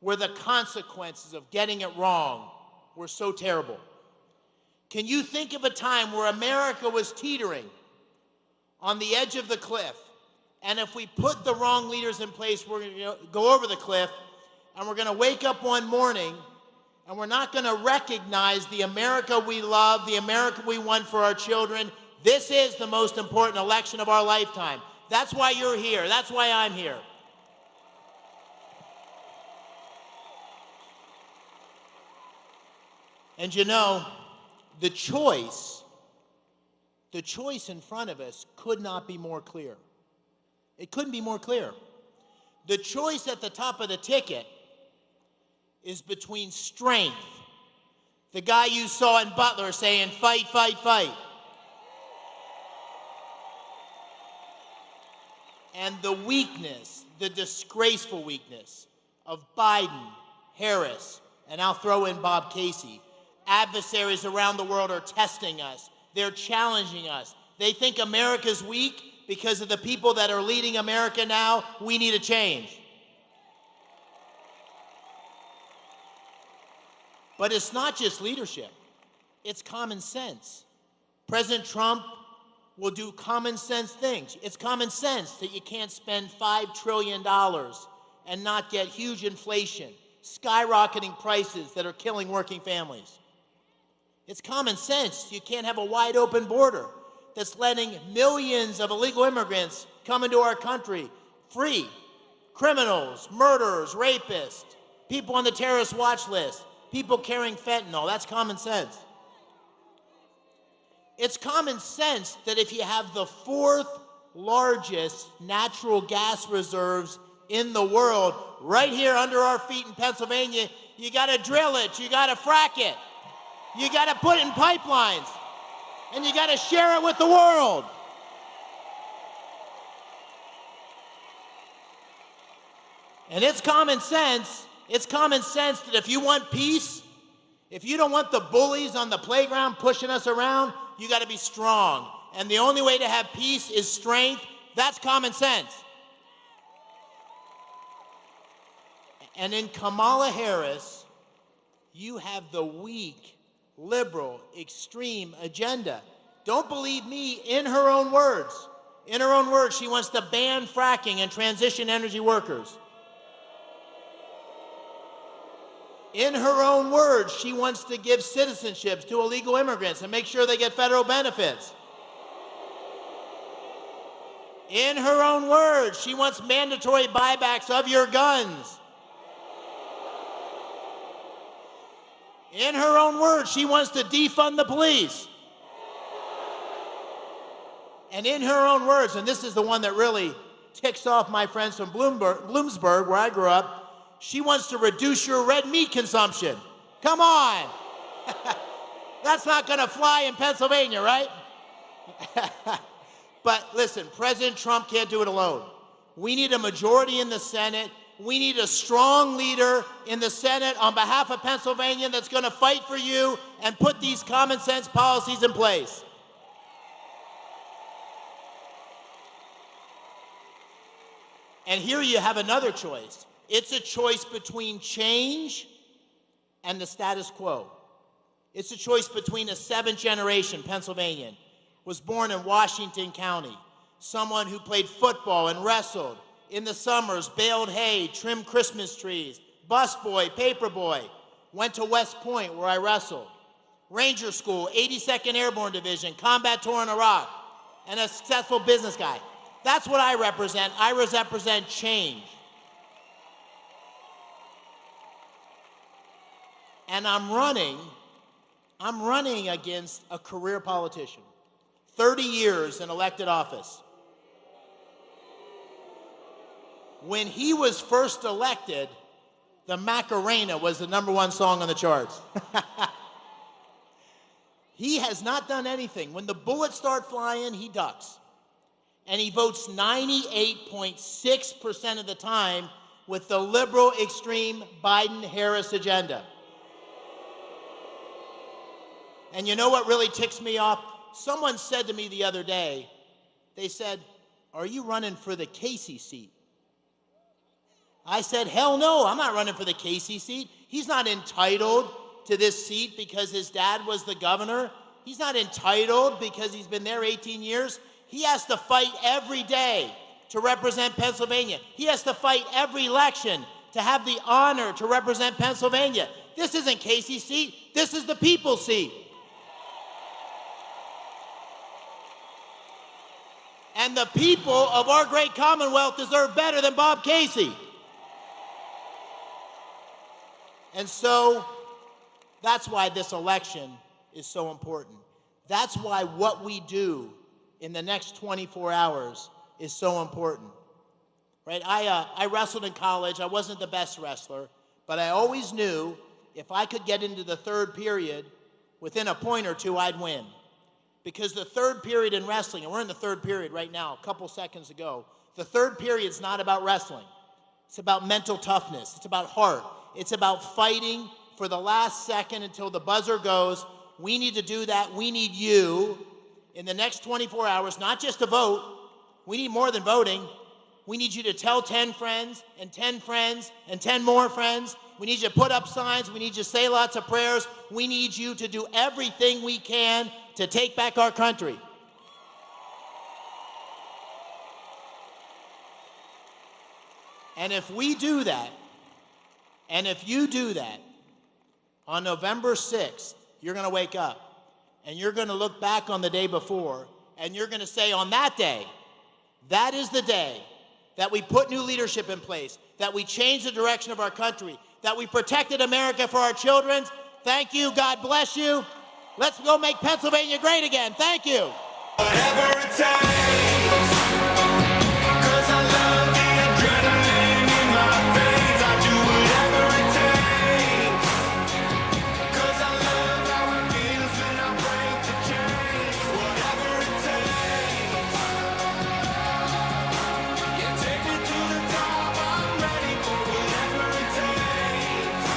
where the consequences of getting it wrong were so terrible? Can you think of a time where America was teetering on the edge of the cliff, and if we put the wrong leaders in place, we're going to go over the cliff, and we're going to wake up one morning, and we're not going to recognize the America we love, the America we want for our children? This is the most important election of our lifetime. That's why you're here. That's why I'm here. And you know, the choice in front of us could not be more clear. It couldn't be more clear. The choice at the top of the ticket is between strength, the guy you saw in Butler saying, fight, fight, fight, and the weakness, the disgraceful weakness of Biden, Harris, and I'll throw in Bob Casey. Adversaries around the world are testing us. They're challenging us. They think America's weak because of the people that are leading America now. We need a change. But it's not just leadership. It's common sense. President Trump will do common sense things. It's common sense that you can't spend $5 trillion and not get huge inflation, skyrocketing prices that are killing working families. It's common sense you can't have a wide open border that's letting millions of illegal immigrants come into our country free. Criminals, murderers, rapists, people on the terrorist watch list, people carrying fentanyl. That's common sense. It's common sense that if you have the 4th largest natural gas reserves in the world right here under our feet in Pennsylvania, you got to drill it, you got to frack it. You got to put it in pipelines, and you got to share it with the world. And it's common sense that if you want peace, if you don't want the bullies on the playground pushing us around, you got to be strong. And the only way to have peace is strength. That's common sense. And in Kamala Harris, you have the weak, liberal, extreme agenda. Don't believe me, in her own words. In her own words, she wants to ban fracking and transition energy workers. In her own words, she wants to give citizenships to illegal immigrants and make sure they get federal benefits. In her own words, she wants mandatory buybacks of your guns. In her own words, she wants to defund the police. And in her own words, and this is the one that really ticks off my friends from Bloomsburg, where I grew up, she wants to reduce your red meat consumption. Come on. That's not going to fly in Pennsylvania, right? But listen, President Trump can't do it alone. We need a majority in the Senate. We need a strong leader in the Senate on behalf of Pennsylvania that's going to fight for you and put these common sense policies in place. And here you have another choice. It's a choice between change and the status quo. It's a choice between a 7th generation Pennsylvanian, was born in Washington County, someone who played football and wrestled, in the summers baled hay, trimmed Christmas trees, busboy, paperboy, went to West Point where I wrestled, Ranger School, 82nd Airborne Division, combat tour in Iraq, and a successful business guy. That's what I represent. I represent change. And I'm running against a career politician, 30 years in elected office. When he was first elected, the Macarena was the #1 song on the charts. He has not done anything. When the bullets start flying, he ducks. And he votes 98.6% of the time with the liberal extreme Biden-Harris agenda. And you know what really ticks me off? Someone said to me the other day, they said, "Are you running for the Casey seat?" I said, hell no, I'm not running for the Casey seat. He's not entitled to this seat because his dad was the governor. He's not entitled because he's been there 18 years. He has to fight every day to represent Pennsylvania. He has to fight every election to have the honor to represent Pennsylvania. This isn't Casey's seat. This is the people's seat. And the people of our great Commonwealth deserve better than Bob Casey. And so that's why this election is so important. That's why what we do in the next 24 hours is so important. Right? I wrestled in college. I wasn't the best wrestler, but I always knew if I could get into the third period, within a point or two, I'd win. Because the third period in wrestling, and we're in the third period right now, a couple seconds ago, the third period's not about wrestling. It's about mental toughness. It's about heart. It's about fighting for the last second until the buzzer goes. We need to do that. We need you in the next 24 hours, not just to vote. We need more than voting. We need you to tell 10 friends and 10 friends and 10 more friends. We need you to put up signs. We need you to say lots of prayers. We need you to do everything we can to take back our country. And if we do that, and if you do that, on November 6th, you're going to wake up, and you're going to look back on the day before, and you're going to say, on that day, that is the day that we put new leadership in place, that we changed the direction of our country, that we protected America for our children. Thank you. God bless you. Let's go make Pennsylvania great again. Thank you. Whatever it takes, 'cause I love the adrenaline in my veins. I do whatever it takes, 'cause I love how it feels when I break the chains. Whatever it takes, yeah, take me to the top. I'm ready for whatever it takes,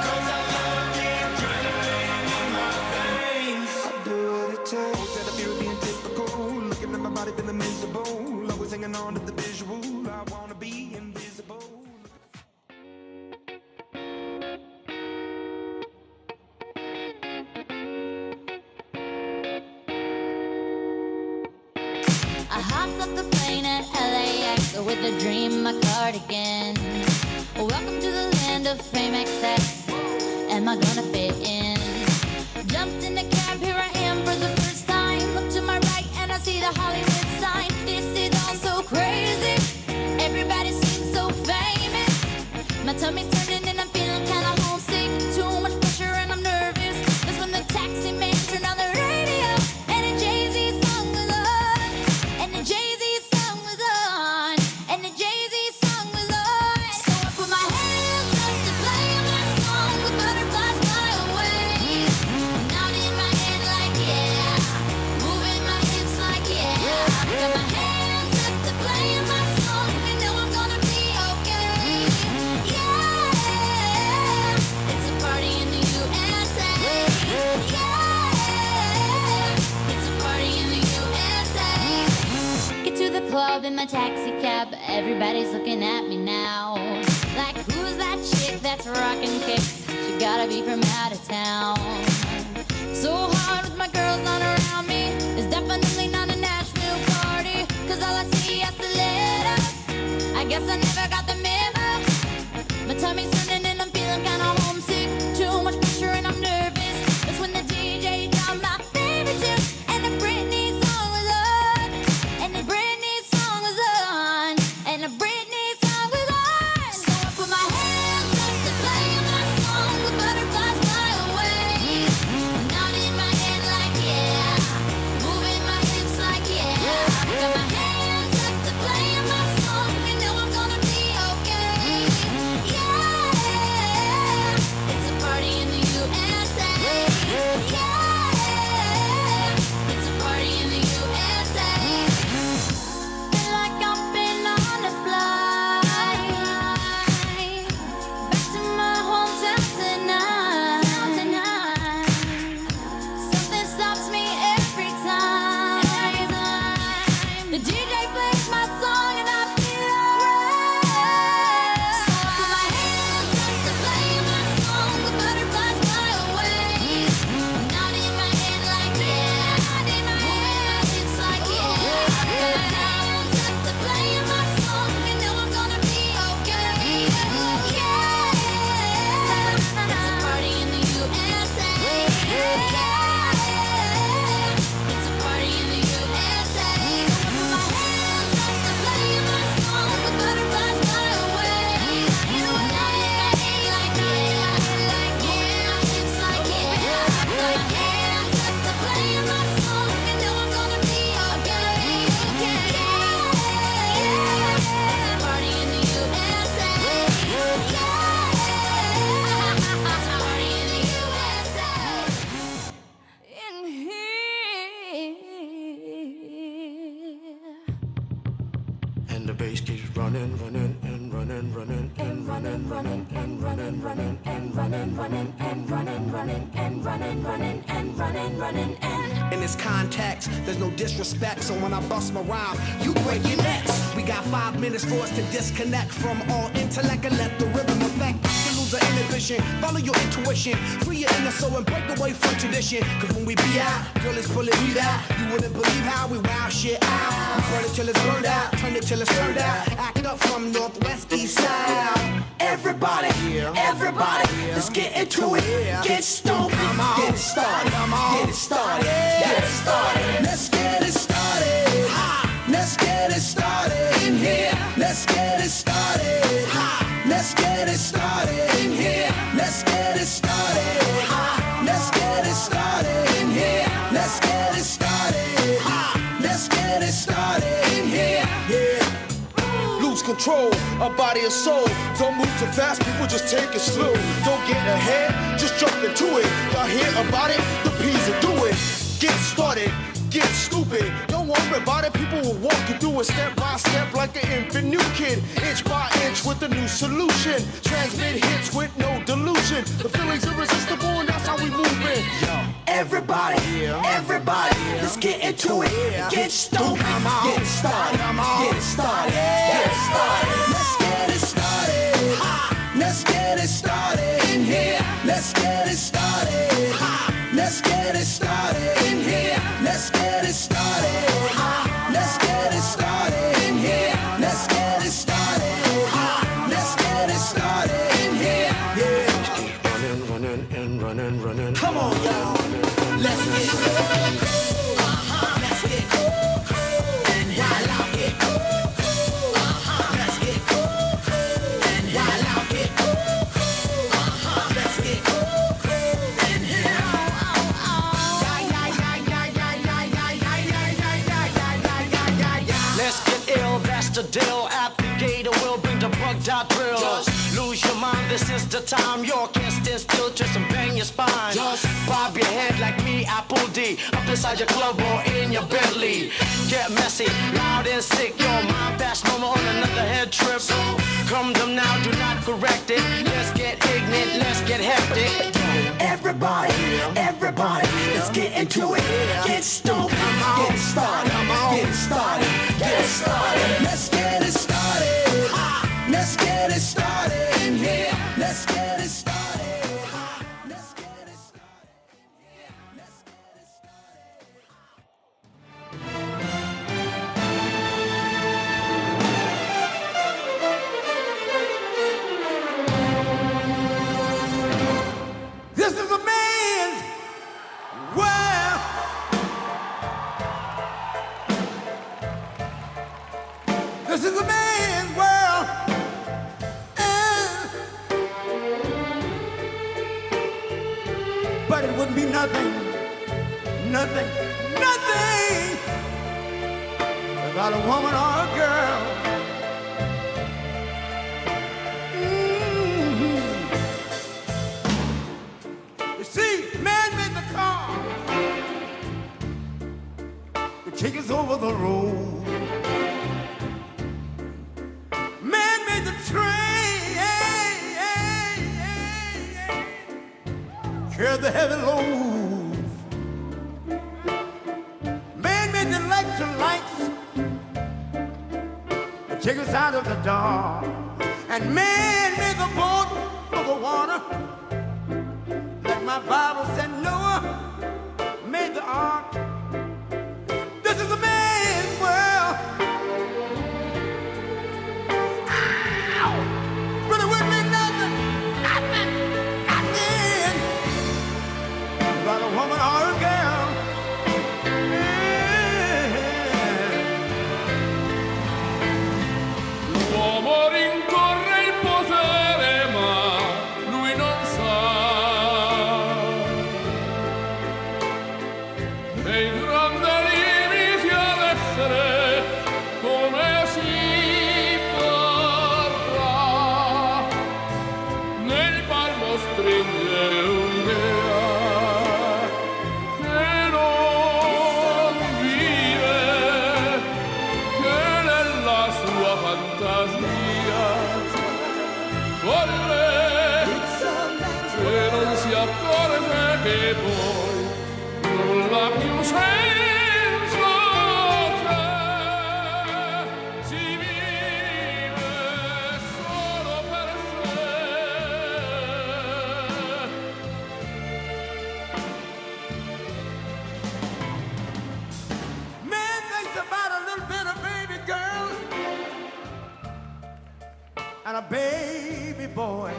'cause I love the adrenaline in my veins. I do what it takes. That I'm being typical. Looking at my body feeling miserable. Always hanging on to the visual. I wanna be invisible. I hopped off the plane at LAX with a dream in my cardigan. Welcome to the land of fame excess. Am I gonna fit in? Jumped in the cab, here I am for the first time. Look to my right and I see the Hollywood sign. This is all so crazy. Everybody seems so famous. My tummy turning and I'm feeling kinda homesick. Too much pressure and I'm nervous. That's when the taxi man turned on the radio and a Jay-Z song was on. And the Jay-Z song was on. And the Jay-Z song was on. So I put my hands up to play my song with butterflies fly away. Nodding my head like yeah, moving my hips like yeah. Got my hands up to play my song and know I'm gonna be okay. Yeah, it's a party in the USA. Yeah, it's a party in the USA. Get to the club in my taxi cab. Everybody's looking at me now. Like, who's that chick that's rocking kicks? She gotta be from out of town. So hard with my girls not around me. It's definitely not a Nashville party. 'cause all I see is the letters. I guess I never got the memo. My tummy's turning and I'm feeling kinda homesick. Too much pressure and I'm nervous. That's when the DJ dropped my favorite tune, and the Britney song was on. And the Britney song was on. And the Britney song was on. So I put my hands up to play my song. The butterflies fly away. Nodding my head like yeah. Moving my hips like yeah. Got my hands up to play my song. You know I'm gonna be okay. Yeah. It's a party in the USA. Yeah. It's a party in the USA. Feel like I've been on a flight back to my hometown tonight. Something stops me every time. The DJ plays my song and I feel alright. So I put my hands up to play my song. The butterflies fly away. Nodding my head like yeah. Moving my hips like yeah. Got my hands up to play my song. You know I'm gonna be okay. Yeah. It's a party in the USA. Yeah. It's a party in the USA. I put my hands up to play my song. The butterflies fly away. You know I'm nodding my head like yeah. Moving my hips like yeah. Got my hands up to play my song. You know I'm gonna be okay. Yeah. It's a party in the USA. Yeah. It's a party in the USA. In here. And the bass keeps running, running, and running, running, and running, running, and running, running, and running, running, and running, running, and running, running, and running, running, and. In this context, there's no disrespect, so when I bust my rhyme, you break your necks. We got 5 minutes for us to disconnect from all intellect and let the rhythm affect. To lose our inhibition, follow your intuition, free your inner soul and break away from tradition. Cause when we be out, girl, it's pulling me out. You wouldn't believe how we wow shit out. We burn it till it's burned out, turn it till it's turned out. Act up from northwest, east side. Everybody, everybody, let's get into it. Get stoned, get it started, get it started, get it started. Let's get it started. Let's get it started in here. Let's get it started. Let's get it started in here. Let's get it started. Let's get it started in here. Let's get it started. Let's get it started in here. Yeah. Lose control of body and soul. Don't move too fast, people, just take it slow. Don't get ahead, just jump into it. Y'all hear about it? The P's will do it. Get started, get stupid. Don't worry about it, people will walk you through it step by step like an infant new kid. Inch by inch with a new solution. Transmit hits with no delusion. The feeling's irresistible and that's how we move it. Everybody, everybody, let's get into it. Get stoked, get it started, get it started, get it started. Let's get it started. Let's get it started in here. Let's get it started. Let's get it started in here. Let's get it started. Let's get it started in here. Let's get it started. Let's get it started in here. Yeah. Running, running, and running, running. Come on, y'all. Let's get it. Let's get it. And while I get let's get and while I get let's get in here. Let's get ill, that's the deal. Applicator will bring the bugged out drill. Just lose your mind, this is the time. You can't stand still, twist and bang your spine. Just bob your head like me, Apple D. Up inside your club or in your Bentley. Get messy, loud and sick. Your mind fast, mama on another head trip. So come them now, do not correct it. Let's get ignorant, let's get hectic. Everybody, everybody, let's get into it. Get stoked, get it started, get it started, get it started. Let's get it started. Let's get it started in here. Let's get it started. Let's get it started in here. Let's get it started. This is a man's world. But it wouldn't be nothing, nothing, nothing without a woman or a girl. You see, man made the car to take us over the road. Man made the train, carry the heavy loads. Man made the electric lights to take us out of the dark. And man made the boat for the water. Like my Bible said, Noah made the ark. This is a man's world. Ow! But it wouldn't be nothing, nothing, nothing about a woman or a girl. L'uomo rincorre il potere, ma lui non sa che il grande limite ad essere come si parla. Nel palmo stringe un'idea che non vive, che nella sua fantasia corre, e non si accorge che poi nulla più senso c'è, si vive solo per sé. Man thinks about a little bit of baby girl and a baby boy.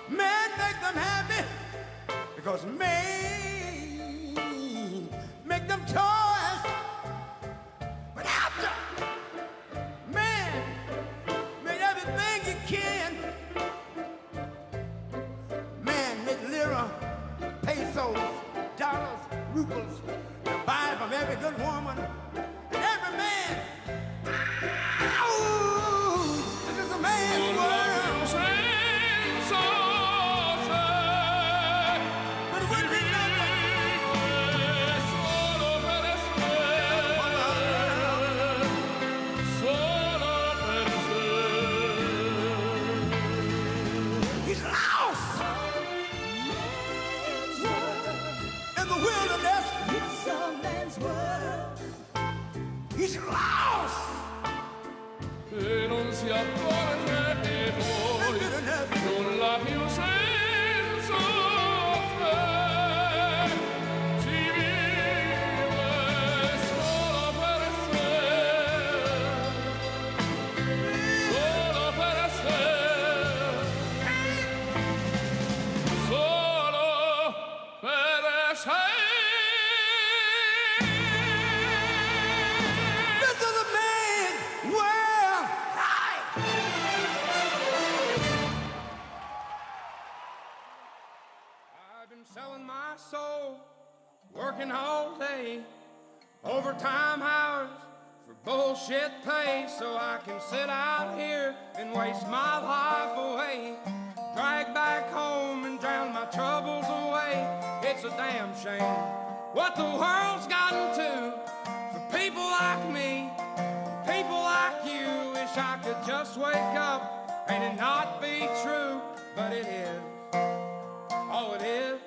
Man make them happy because man make them toys. But after man made everything he can, man make lira, pesos, dollars, rubles, and buy from every good woman and every man. Ow! This is a man's world. But it wouldn't be He's lost in the wilderness. It's a man's world. He's lost. E non si accorge che poi nulla più senso c'è, si vive solo per sé, solo per sé, solo per sé. This is a man's world. I've been selling my soul, working all day, overtime hours for bullshit pay, so I can sit out here and waste my life away, drag back home and drown my troubles away. It's a damn shame what the world's gotten to for people like me, people like you. Wish I could just wake up and it not be true, but it is. Oh, it is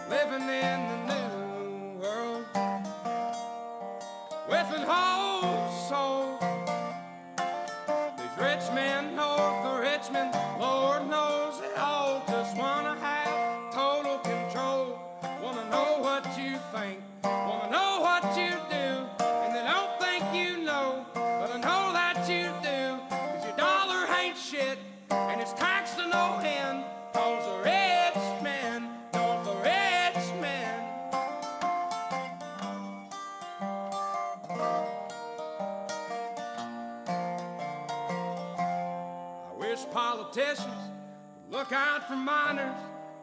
living in the new world with an whole soul. These rich men north of Richmond, Lord knows they all just wanna have total control. Wanna know what you think, wanna know what you do, and they don't think you know, but I know that you do, 'cause your dollar ain't shit and it's taxed to no end. 'Cause the rich men, don't the rich men. politicians look out for minors,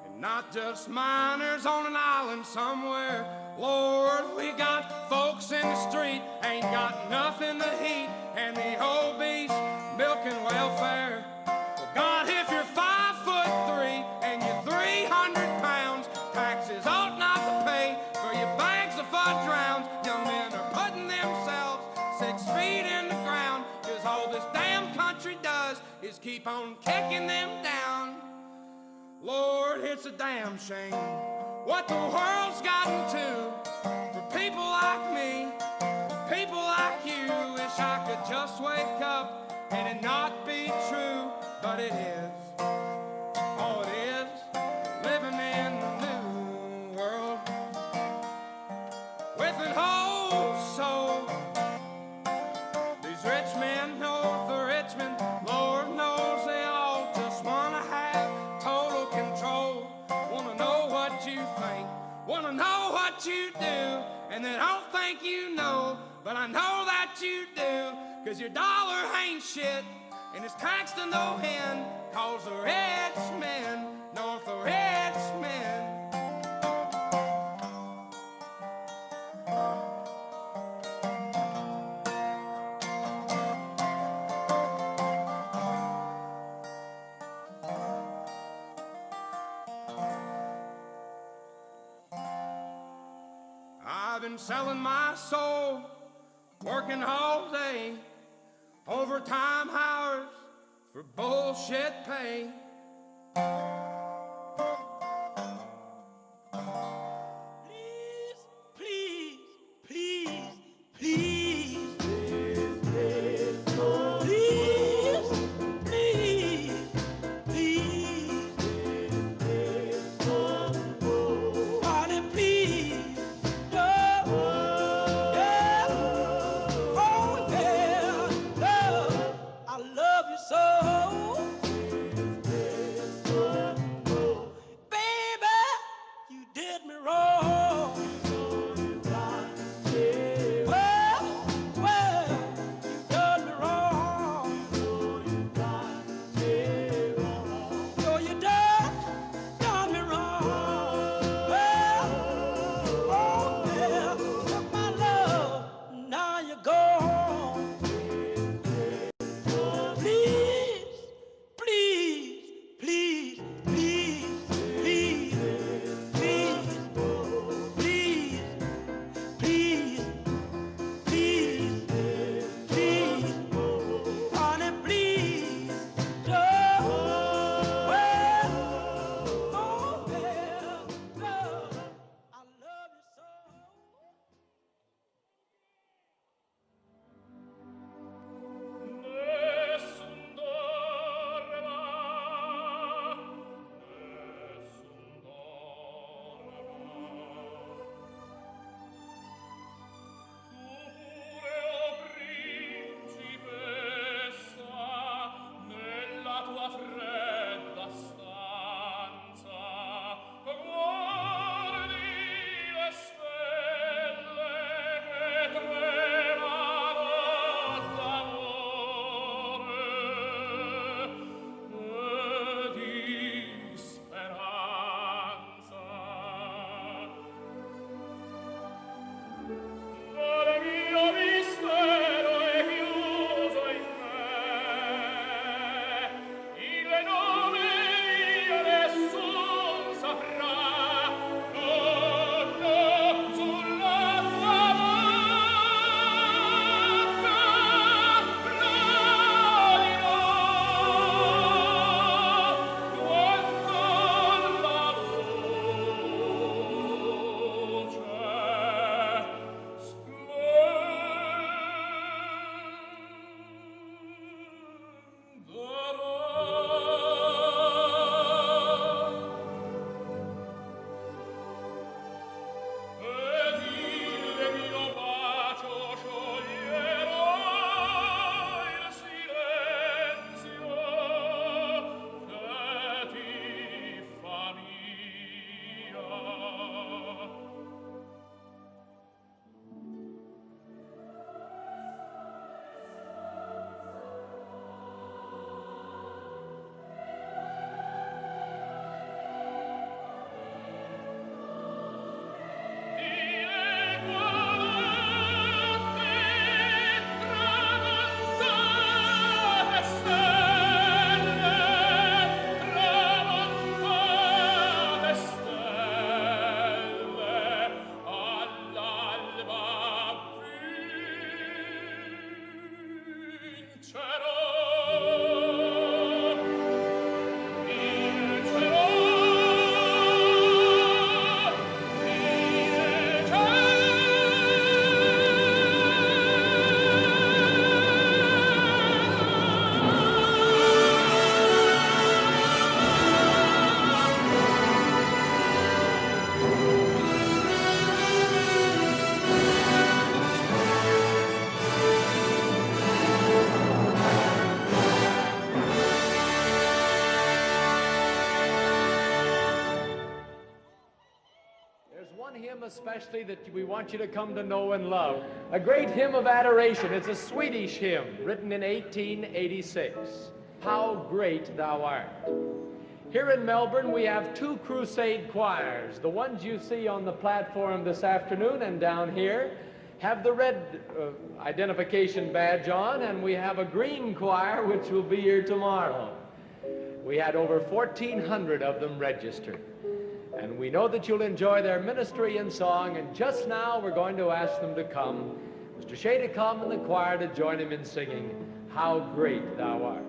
and not just minors on an island somewhere. Lord, we got folks in the street, ain't got nothing to eat, and the obese milking welfare. Well, God, if you're 5'3" and you're 300 pounds, taxes ought not to pay for your bags of fudge rounds. Young men are putting themselves 6 feet in the ground, 'cause all this damn country does is keep on kicking them down. Lord, it's a damn shame what the world's gotten to for people like me, people like you. Wish I could just wake up and it not be true, but it is. Oh, it is living in the new world with an whole soul. These rich men know the rich men, Lord knows they all just wanna have total control. Wanna know what you think, wanna know what you do, and they don't think you know, but I know that you do. 'Cause your dollar ain't shit, and it's taxed to no end, 'cause the rich men know the rich men. I've been selling my soul, working all day, overtime hours for bullshit pay. Please, please, please, Party, please. I love you so. especially that we want you to come to know and love. A great hymn of adoration. It's a Swedish hymn written in 1886. How Great Thou Art. Here in Melbourne, we have two crusade choirs. The ones you see on the platform this afternoon and down here have the red identification badge on, and we have a green choir which will be here tomorrow. We had over 1,400 of them registered. And we know that you'll enjoy their ministry and song, and just now we're going to ask them to come. Mr. Shea to come and the choir to join him in singing, How Great Thou Art.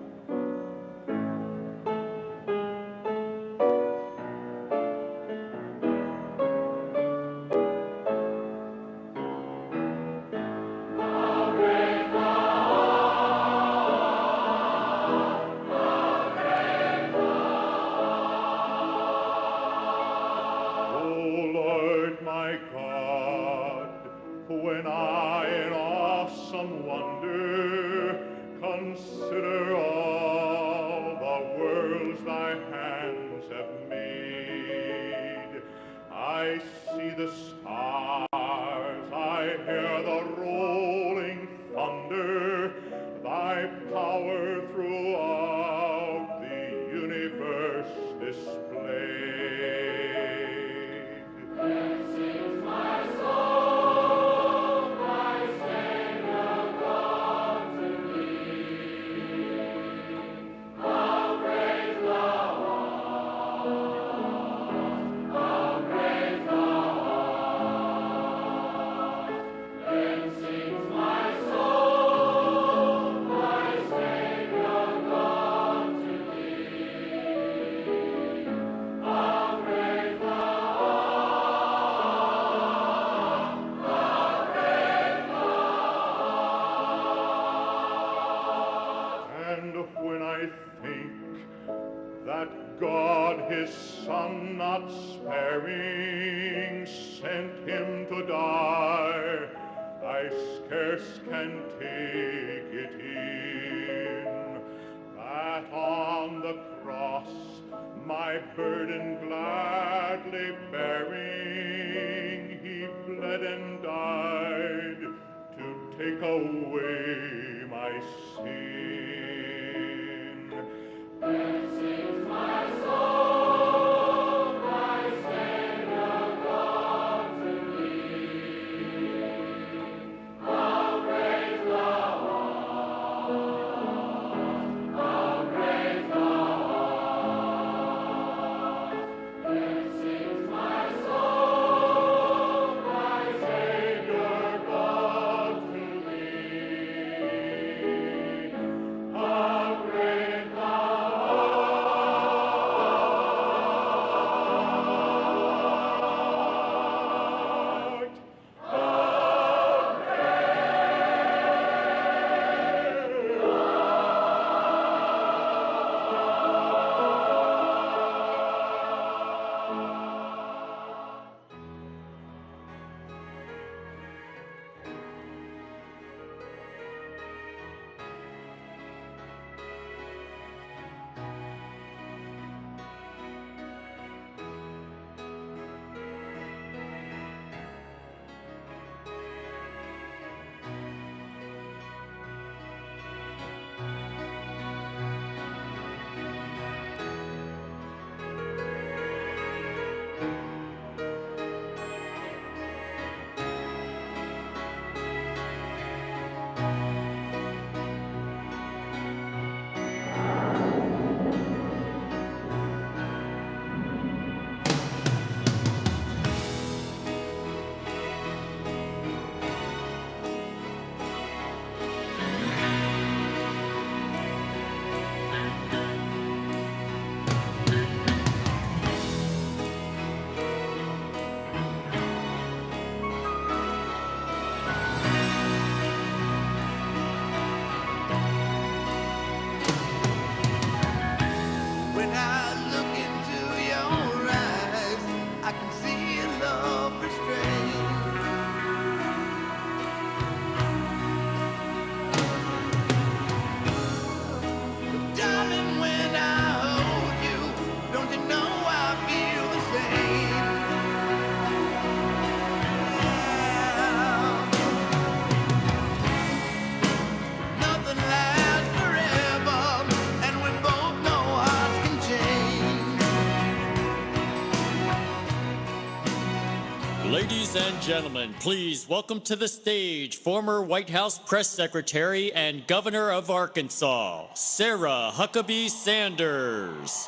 and gentlemen, please welcome to the stage former White House Press Secretary and Governor of Arkansas, Sarah Huckabee Sanders.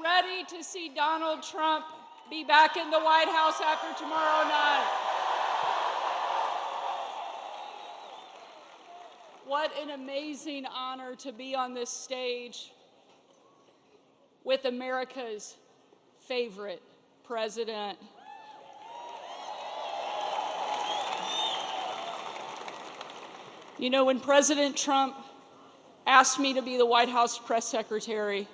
Ready to see Donald Trump be back in the White House after tomorrow night? What an amazing honor to be on this stage with America's favorite president. You know, when President Trump asked me to be the White House press secretary,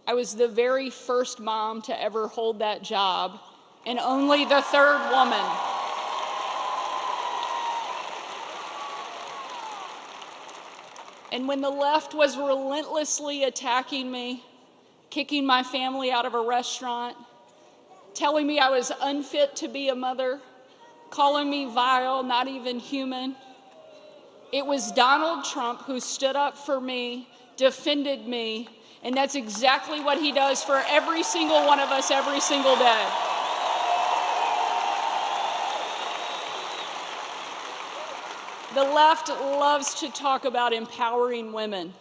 I was the very first mom to ever hold that job, and only the third woman. And when the left was relentlessly attacking me, kicking my family out of a restaurant, telling me I was unfit to be a mother, calling me vile, not even human, it was Donald Trump who stood up for me, defended me, and that's exactly what he does for every single one of us every single day. The left loves to talk about empowering women,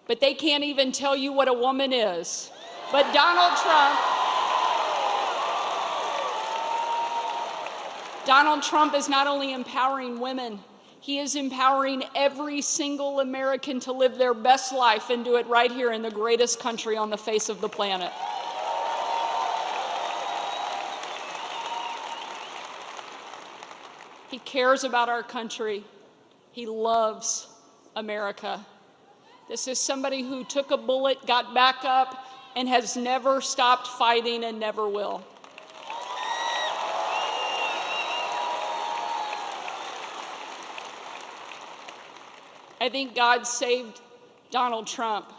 but they can't even tell you what a woman is. But Donald Trump is not only empowering women, he is empowering every single American to live their best life and do it right here in the greatest country on the face of the planet. He cares about our country. He loves America. This is somebody who took a bullet, got back up, and has never stopped fighting and never will. I think God saved Donald Trump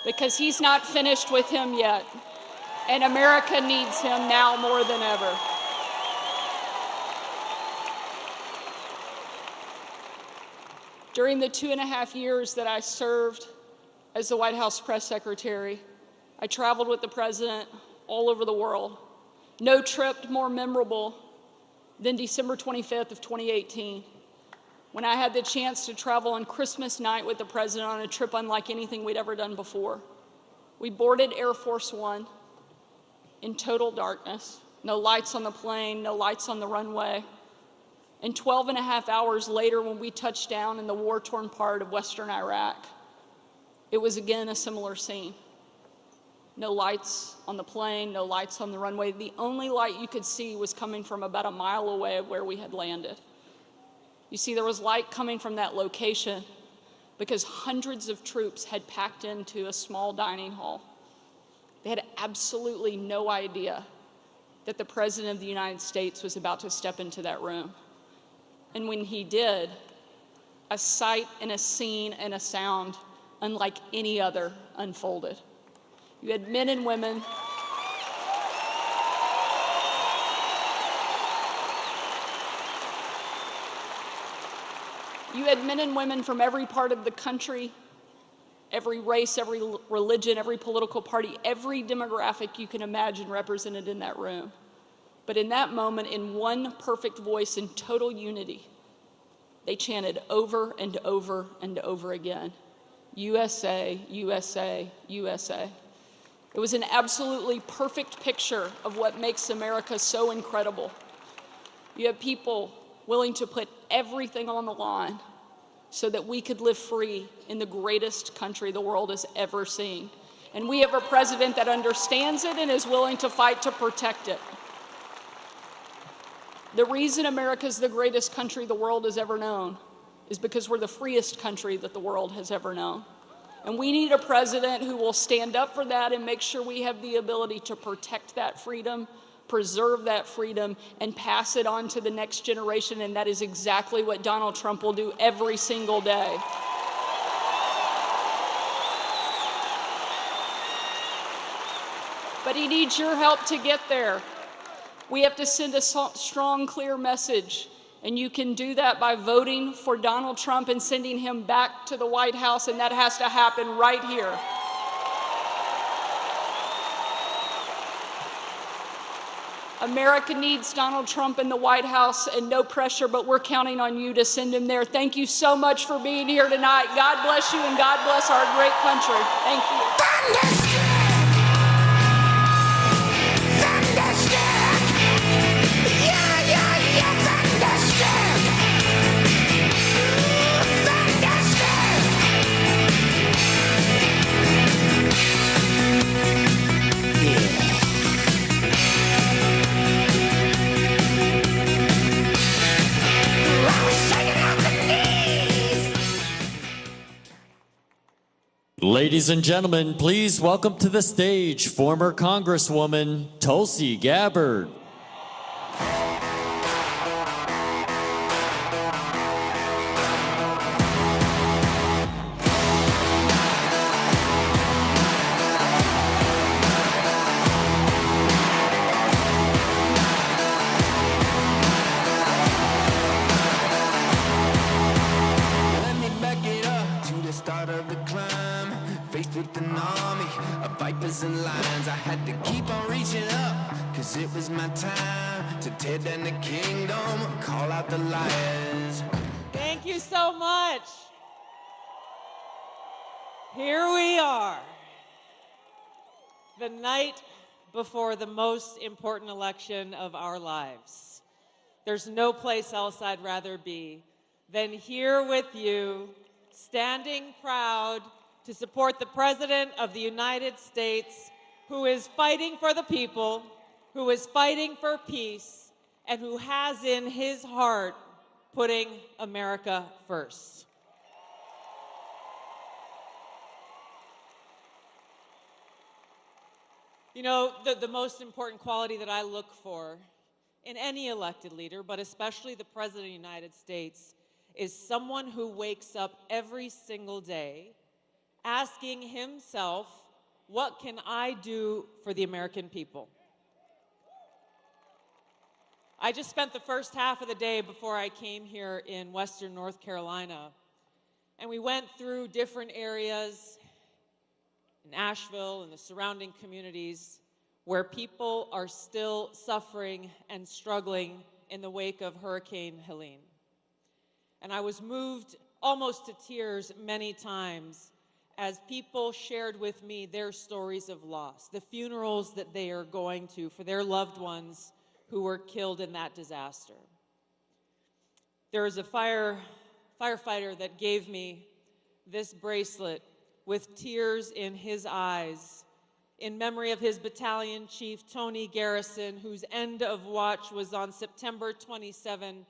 because he's not finished with him yet, and America needs him now more than ever. During the 2.5 years that I served as the White House press secretary, I traveled with the president all over the world. No trip more memorable than December 25th of 2018. When I had the chance to travel on Christmas night with the president on a trip unlike anything we'd ever done before. We boarded Air Force One in total darkness, no lights on the plane, no lights on the runway. And 12.5 hours later, when we touched down in the war-torn part of Western Iraq, it was again a similar scene. No lights on the plane, no lights on the runway. The only light you could see was coming from about a mile away of where we had landed. You see, there was light coming from that location because hundreds of troops had packed into a small dining hall. They had absolutely no idea that the President of the United States was about to step into that room. And when he did, a sight and a scene and a sound unlike any other unfolded. You had men and women from every part of the country, every race, every religion, every political party, every demographic you can imagine represented in that room. But in that moment, in one perfect voice, in total unity, they chanted over and over and over again, USA, USA, USA. It was an absolutely perfect picture of what makes America so incredible. You have people willing to put everything on the line so that we could live free in the greatest country the world has ever seen. And we have a president that understands it and is willing to fight to protect it. The reason America is the greatest country the world has ever known is because we're the freest country that the world has ever known. And we need a president who will stand up for that and make sure we have the ability to protect that freedom, preserve that freedom, and pass it on to the next generation. And that is exactly what Donald Trump will do every single day. but he needs your help to get there. We have to send a strong, clear message, and you can do that by voting for Donald Trump and sending him back to the White House, and that has to happen right here. America needs Donald Trump in the White House, and no pressure, but we're counting on you to send him there. Thank you so much for being here tonight. God bless you, and God bless our great country. Thank you. Ladies and gentlemen, please welcome to the stage former Congresswoman Tulsi Gabbard. Let me back it up to the start of the climb. Faced with an army of vipers and lions, I had to keep on reaching up, cause it was my time to tear down the kingdom, call out the liars. Thank you so much. Here we are, the night before the most important election of our lives. There's no place else I'd rather be than here with you, standing proud to support the President of the United States, who is fighting for the people, who is fighting for peace, and who has in his heart putting America first. You know, the most important quality that I look for in any elected leader, but especially the President of the United States, is someone who wakes up every single day asking himself, what can I do for the American people? I just spent the first half of the day before I came here in Western North Carolina, and we went through different areas in Asheville and the surrounding communities where people are still suffering and struggling in the wake of Hurricane Helene. And I was moved almost to tears many times as people shared with me their stories of loss, the funerals that they are going to for their loved ones who were killed in that disaster. There was a firefighter that gave me this bracelet with tears in his eyes in memory of his battalion chief, Tony Garrison, whose end of watch was on September 27,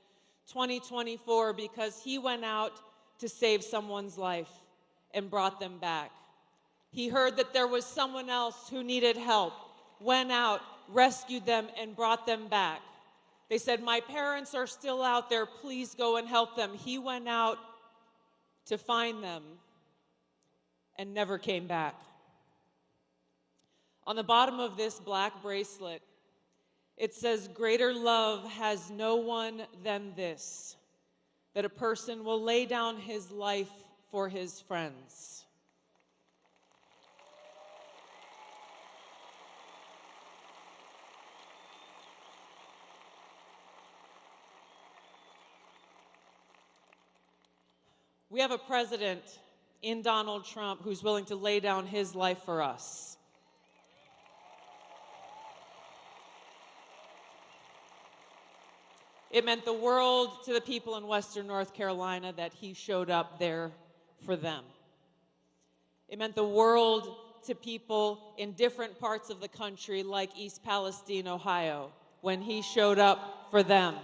2024, because he went out to save someone's life and brought them back. He heard that there was someone else who needed help, went out, rescued them, and brought them back. They said, my parents are still out there, please go and help them. He went out to find them and never came back. On the bottom of this black bracelet, it says, greater love has no one than this, that a person will lay down his life for his friends. We have a president in Donald Trump who's willing to lay down his life for us. It meant the world to the people in Western North Carolina that he showed up there for them. It meant the world to people in different parts of the country, like East Palestine, Ohio, when he showed up for them.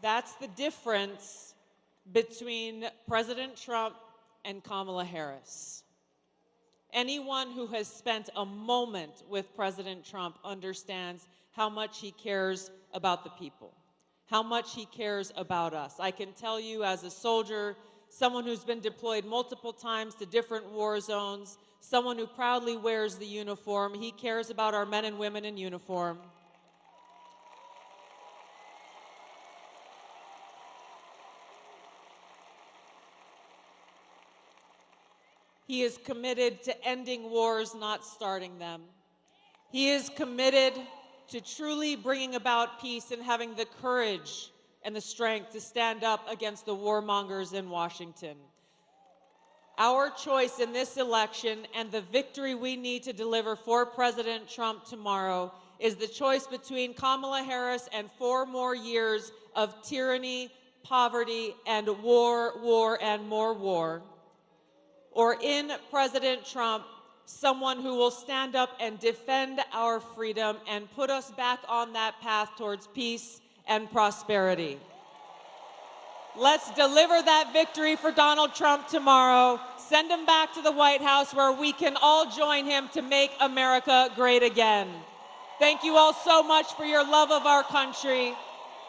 That's the difference between President Trump and Kamala Harris. Anyone who has spent a moment with President Trump understands how much he cares about the people, how much he cares about us. I can tell you as a soldier someone who's been deployed multiple times to different war zones, someone who proudly wears the uniform. He cares about our men and women in uniform. He is committed to ending wars, not starting them. He is committed to truly bringing about peace and having the courage and the strength to stand up against the warmongers in Washington. Our choice in this election and the victory we need to deliver for President Trump tomorrow is the choice between Kamala Harris and 4 more years of tyranny, poverty, and war, and more war, or in President Trump, someone who will stand up and defend our freedom and put us back on that path towards peace and prosperity. Let's deliver that victory for Donald Trump tomorrow. Send him back to the White House where we can all join him to make America great again. Thank you all so much for your love of our country.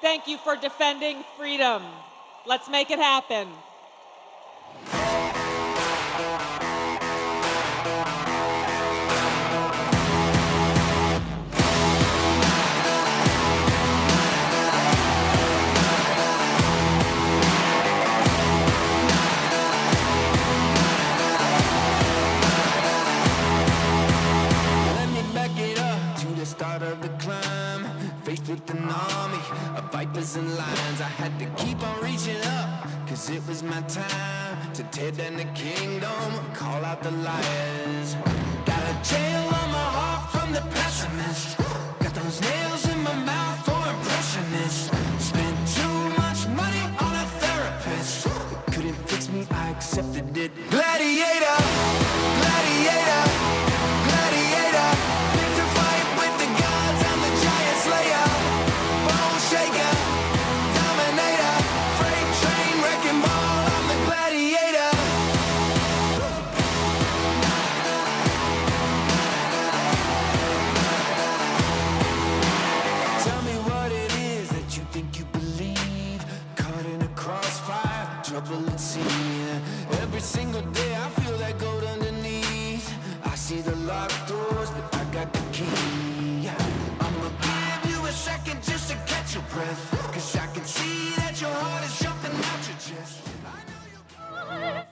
Thank you for defending freedom. Let's make it happen. Start of the climb, faced with an army of vipers and lions. I had to keep on reaching up, cause it was my time to tear down the kingdom, call out the liars. Got a jail on my heart from the pessimist, got those nails in my mouth for impressionists. Spent too much money on a therapist, it couldn't fix me, I accepted it. Gladiator, gladiator, gladiator, picked a fight with the gods, I'm the giant slayer, bone shaker, dominator, freight train, wrecking ball, I'm the gladiator. Tell me what it is that you think you believe, caught in a crossfire, trouble at sea. Every single day I feel that gold underneath, I see the locked doors, but I got the key. I'ma give you a second just to catch your breath, cause I can see that your heart is jumping out your chest. Ave Maria.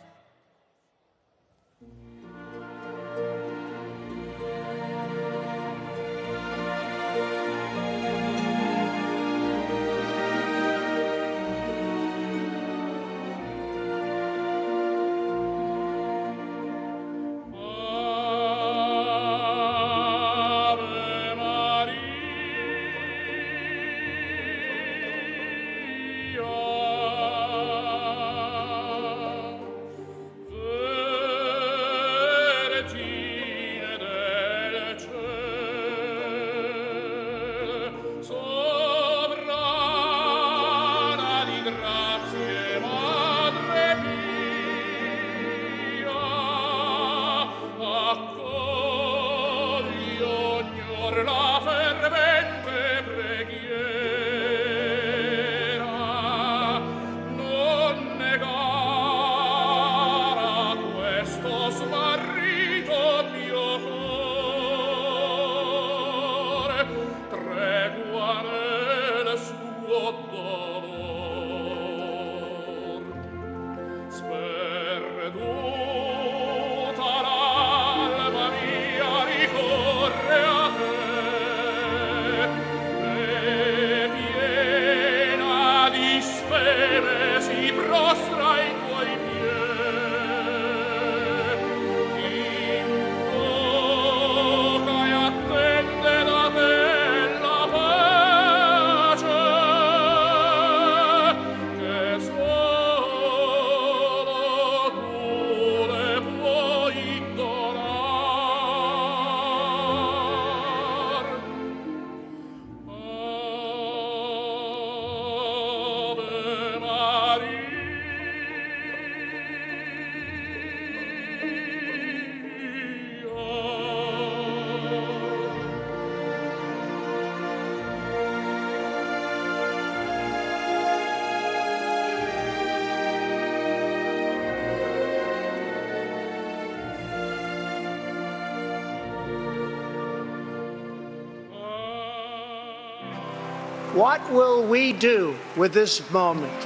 What will we do with this moment?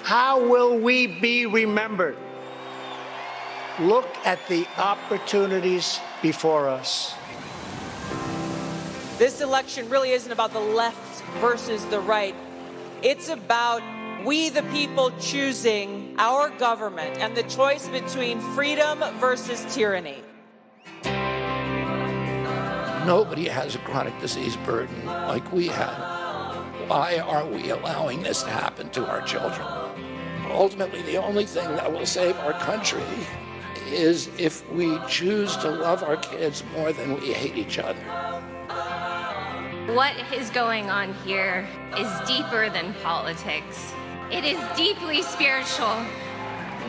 How will we be remembered? Look at the opportunities before us. This election really isn't about the left versus the right. It's about we the people choosing our government and the choice between freedom versus tyranny. Nobody has a chronic disease burden like we have. Why are we allowing this to happen to our children? Ultimately, the only thing that will save our country is if we choose to love our kids more than we hate each other. What is going on here is deeper than politics. It is deeply spiritual.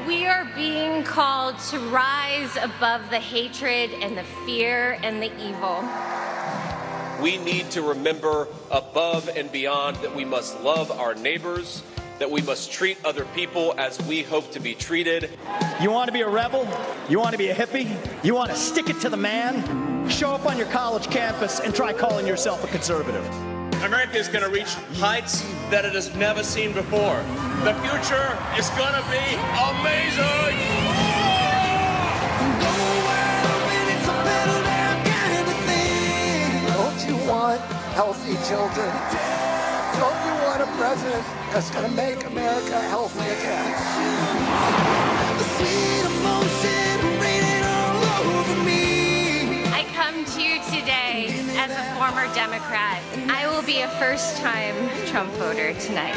We are being called to rise above the hatred and the fear and the evil. We need to remember above and beyond that we must love our neighbors, that we must treat other people as we hope to be treated. You want to be a rebel? You want to be a hippie? You want to stick it to the man? Show up on your college campus and try calling yourself a conservative. America is going to reach heights that it has never seen before. The future is going to be amazing. Don't you want healthy children? Don't you want a president that's going to make America healthy again? The sweet emotion raining all over me. I come to you today as a former Democrat. I will be a first-time Trump voter tonight.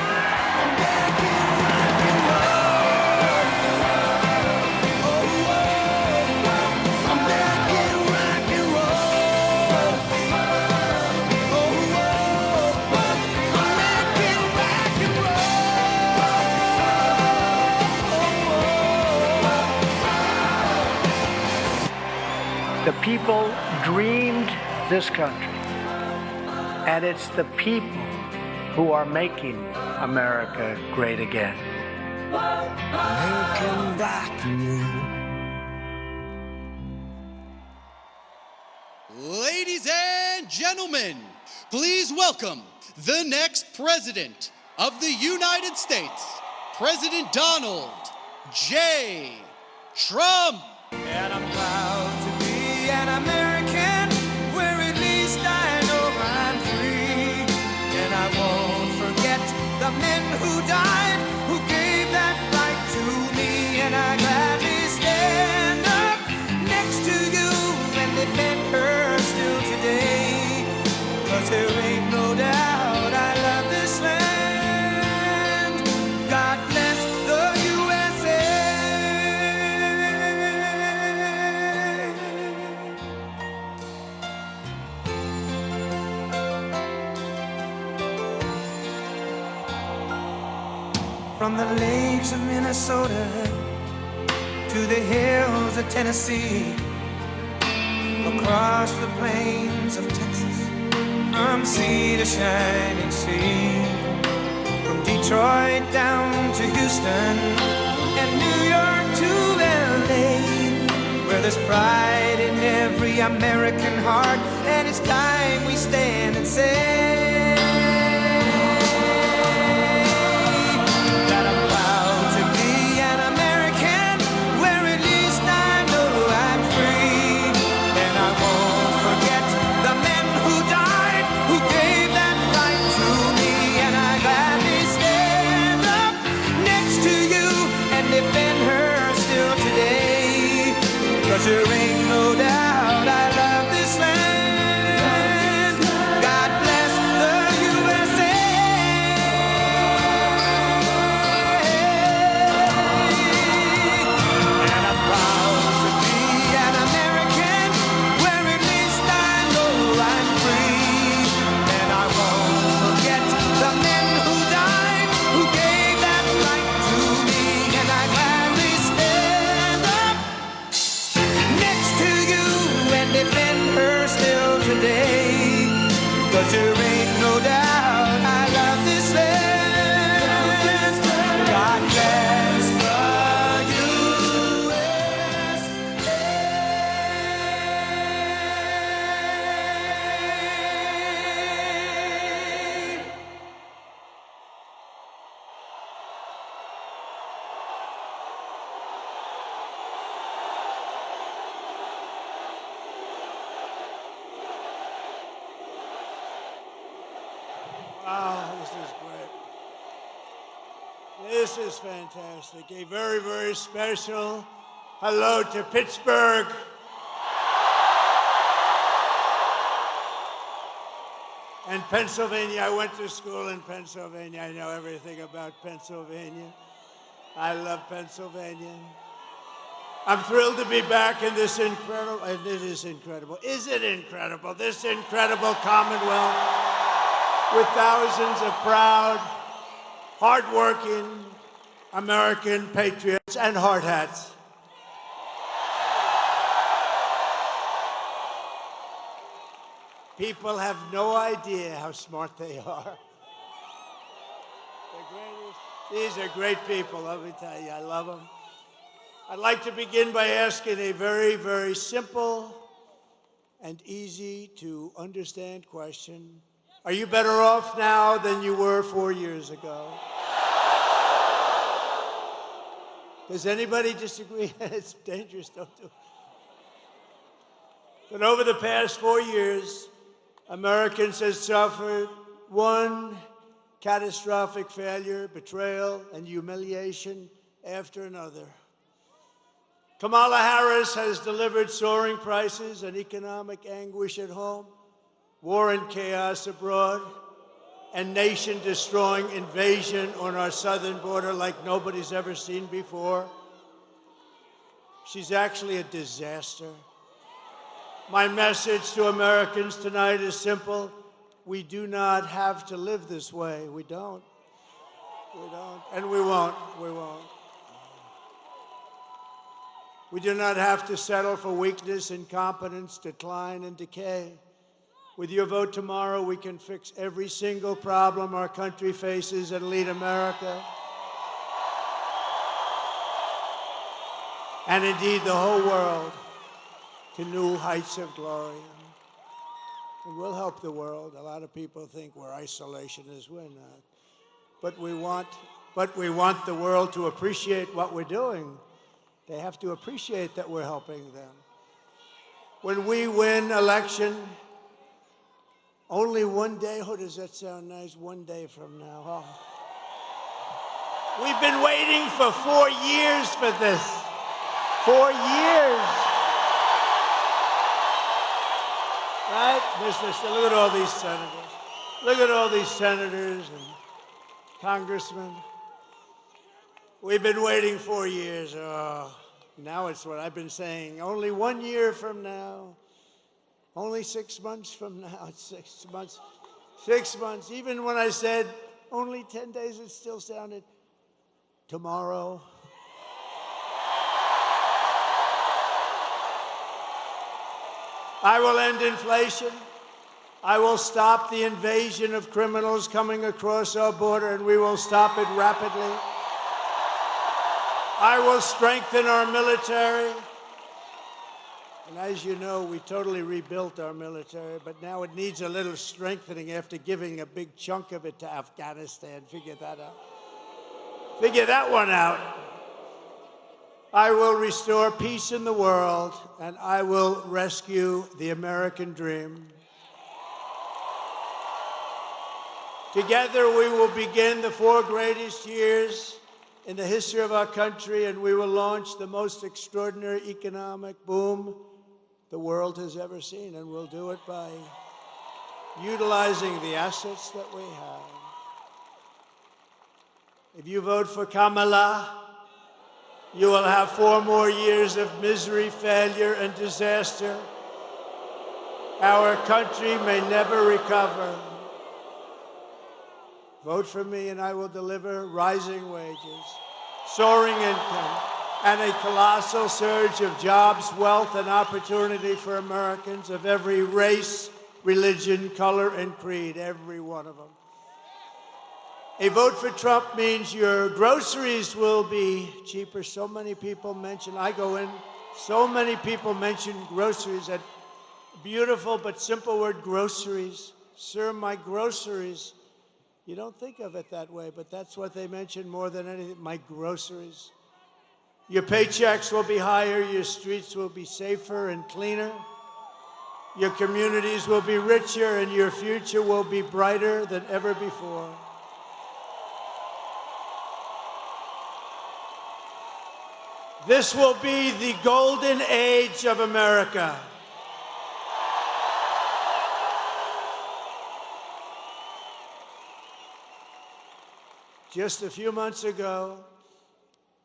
The people dreamed this country, and it's the people who are making America great again. Making black and blue. Ladies and gentlemen, please welcome the next president of the United States, President Donald J. Trump. And I'm proud to be an American, where at least I know I'm free. And I won't forget the men who died, who gave that right to me. And I gladly stand up next to you and defend her still today. 'Cause there ain't no doubt I love this land. God bless the USA. From the lakes of Minnesota to the hills of Tennessee, across the plains of Texas, from sea to shining sea, from Detroit down to Houston and New York to LA, where there's pride in every American heart, and it's time we stand and say that I'm proud to be an American, where at least I know I'm free. And I won't forget the men who died, who gave that right to me. And I gladly stand up next to you and defend her still today. 'Cause there ain't no doubt I love this land. God bless the USA. And I'm proud to be an American, where at least I know I'm free. And I won't forget the men who died, who gave that right to me. And I gladly stand up next to you and defend her still this is fantastic. A very, very special hello to Pittsburgh. And Pennsylvania. I went to school in Pennsylvania. I know everything about Pennsylvania. I love Pennsylvania. I'm thrilled to be back in this incredible, and it is incredible. Is it incredible? This incredible Commonwealth with thousands of proud, hardworking American patriots and hard hats. People have no idea how smart they are. These are great people, let me tell you. I love them. I'd like to begin by asking a very, very simple and easy to understand question. Are you better off now than you were 4 years ago? Does anybody disagree? It's dangerous, don't do it. But over the past 4 years, Americans have suffered one catastrophic failure, betrayal, and humiliation after another. Kamala Harris has delivered soaring prices and economic anguish at home, war and chaos abroad, and nation-destroying invasion on our southern border like nobody's ever seen before. She's actually a disaster. My message to Americans tonight is simple. We do not have to live this way. We don't. We don't. And we won't. We won't. We do not have to settle for weakness, incompetence, decline, and decay. With your vote tomorrow, we can fix every single problem our country faces and lead America, and indeed the whole world, to new heights of glory. And we'll help the world. A lot of people think we're isolationists. We're not. But we want the world to appreciate what we're doing. They have to appreciate that we're helping them. When we win election, only one day, oh, does that sound nice? One day from now. Oh. We've been waiting for 4 years for this. 4 years. Right? Look at all these senators. Look at all these senators and congressmen. We've been waiting 4 years. Oh, now it's what I've been saying. Only 1 year from now. Only 6 months from now. It's 6 months. 6 months. Even when I said only 10 days, it still sounded tomorrow. I will end inflation. I will stop the invasion of criminals coming across our border, and we will stop it rapidly. I will strengthen our military. And as you know, we totally rebuilt our military, but now it needs a little strengthening after giving a big chunk of it to Afghanistan. Figure that out. Figure that one out. I will restore peace in the world, and I will rescue the American dream. Together, we will begin the 4 greatest years in the history of our country, and we will launch the most extraordinary economic boom the world has ever seen, and we'll do it by utilizing the assets that we have. If you vote for Kamala, you will have 4 more years of misery, failure, and disaster. Our country may never recover. Vote for me, and I will deliver rising wages, soaring income, and a colossal surge of jobs, wealth, and opportunity for Americans of every race, religion, color, and creed, every one of them. A vote for Trump means your groceries will be cheaper. So many people mention, I go in, so many people mention groceries, that beautiful but simple word, groceries. Sir, my groceries. You don't think of it that way, but that's what they mention more than anything, my groceries. Your paychecks will be higher, your streets will be safer and cleaner. Your communities will be richer, and your future will be brighter than ever before. This will be the golden age of America. Just a few months ago,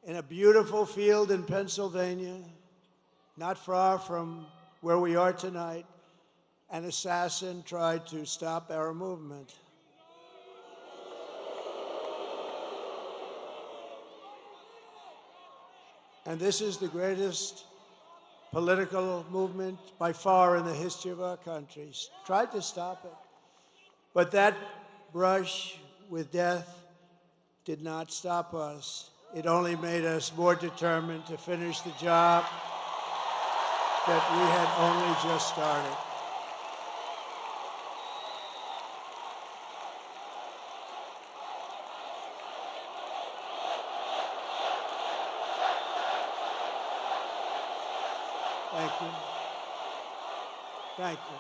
in a beautiful field in Pennsylvania, not far from where we are tonight, an assassin tried to stop our movement. And this is the greatest political movement by far in the history of our country. Tried to stop it. But that brush with death did not stop us. It only made us more determined to finish the job that we had only just started. Thank you. Thank you.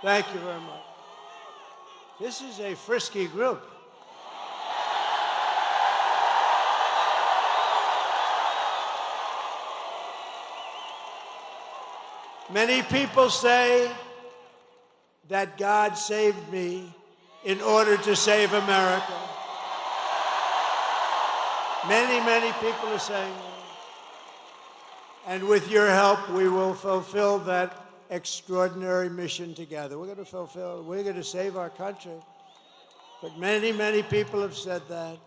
Thank you very much. This is a frisky group. Many people say that God saved me in order to save America. Many, many people are saying that. And with your help, we will fulfill that extraordinary mission together. We're going to save our country. But many, many people have said that.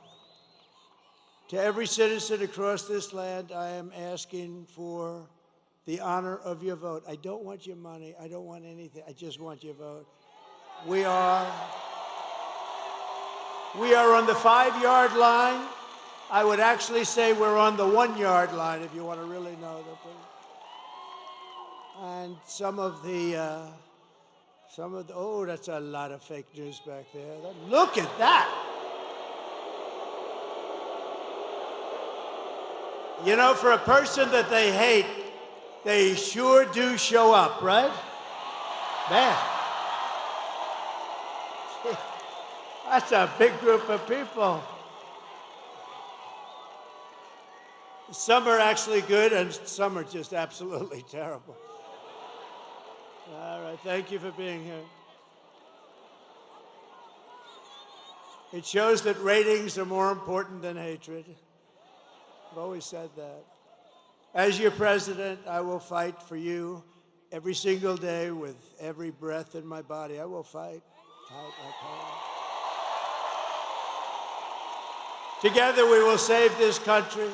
To every citizen across this land, I am asking for the honor of your vote. I don't want your money. I don't want anything. I just want your vote. We are on the 5-yard line. I would actually say we're on the 1-yard line, if you want to really know the thing. And oh, that's a lot of fake news back there. Look at that. You know, for a person that they hate, they sure do show up, right? Man. That's a big group of people. Some are actually good, and some are just absolutely terrible. All right, thank you for being here. It shows that ratings are more important than hatred. I've always said that. As your president, I will fight for you every single day with every breath in my body. I will fight. Together we will save this country.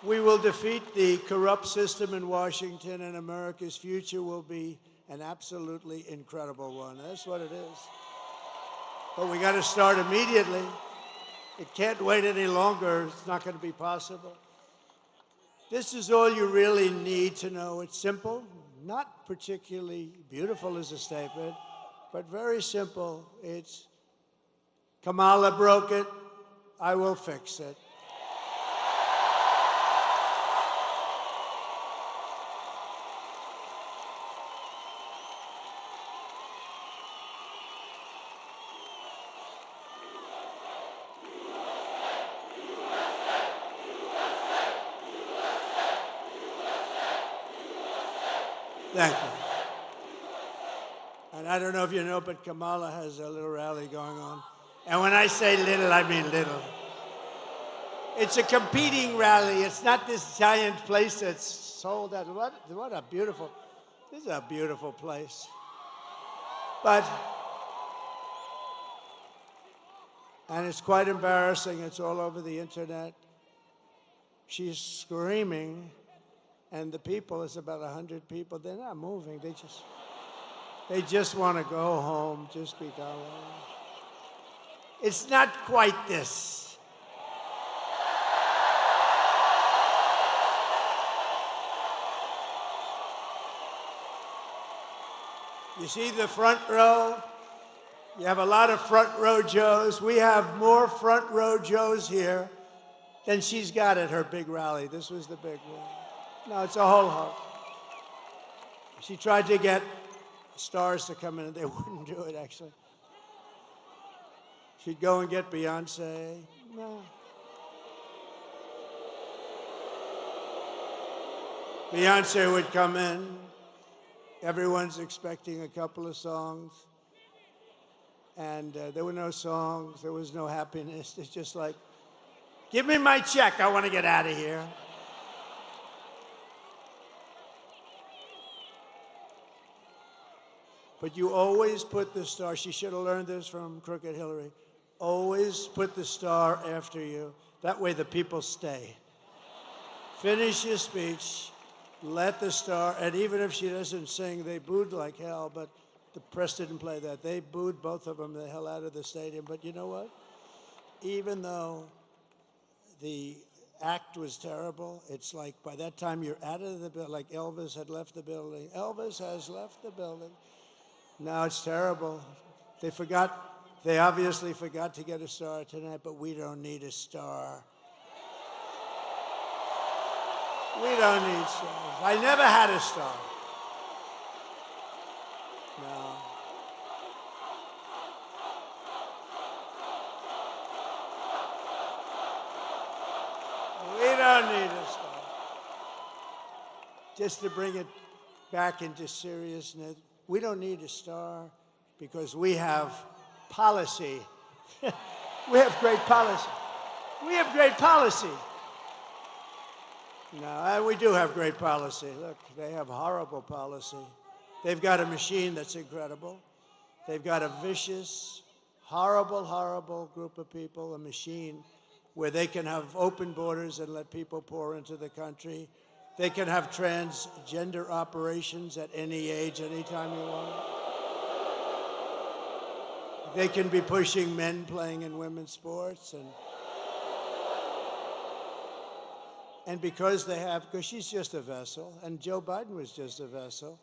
We will defeat the corrupt system in Washington, and America's future will be an absolutely incredible one. That's what it is. But we got to start immediately. It can't wait any longer. It's not going to be possible. This is all you really need to know. It's simple, not particularly beautiful as a statement, but very simple. It's Kamala broke it. I will fix it. Thank you. And I don't know if you know, but Kamala has a little rally going on. And when I say little, I mean little. It's a competing rally. It's not this giant place that's sold out. What a beautiful, this is a beautiful place. And it's quite embarrassing. It's all over the internet. She's screaming. And the people, it's about 100 people, they're not moving. They just want to go home, just be done with it. It's not quite this. You see the front row? You have a lot of front row Joes. We have more front row Joes here than she's got at her big rally. This was the big one. No, it's a whole host. She tried to get stars to come in, and they wouldn't do it, actually. She'd go and get Beyonce. No. Beyonce would come in. Everyone's expecting a couple of songs. And there were no songs. There was no happiness. It's just like, give me my check. I want to get out of here. But you always put the star. She should have learned this from Crooked Hillary. Always put the star after you. That way the people stay. Finish your speech. Let the star, and even if she doesn't sing, they booed like hell, but the press didn't play that. They booed both of them the hell out of the stadium. But you know what? Even though the act was terrible, it's like by that time you're out of the building, like Elvis had left the building. Elvis has left the building. Now it's terrible. They obviously forgot to get a star tonight, but we don't need a star. We don't need stars. I never had a star. No. We don't need a star. Just to bring it back into seriousness, we don't need a star because we have policy. We have great policy. We have great policy. No, we do have great policy. Look, they have horrible policy. They've got a machine that's incredible. They've got a vicious, horrible, horrible group of people, a machine where they can have open borders and let people pour into the country. They can have transgender operations at any age, anytime you want. They can be pushing men playing in women's sports. And because she's just a vessel, and Joe Biden was just a vessel,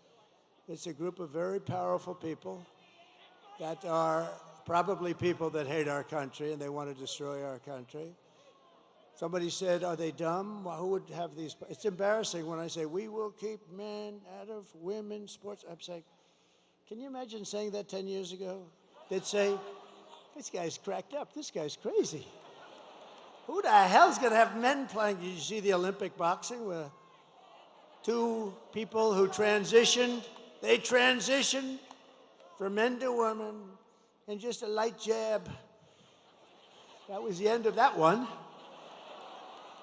it's a group of very powerful people that are probably people that hate our country and they want to destroy our country. Somebody said, are they dumb? Well, who would have these? It's embarrassing when I say, we will keep men out of women's sports. I'm saying, can you imagine saying that 10 years ago? They'd say, this guy's cracked up. This guy's crazy. Who the hell's going to have men playing? Did you see the Olympic boxing where two people who transitioned, they transitioned from men to women and just a light jab. That was the end of that one.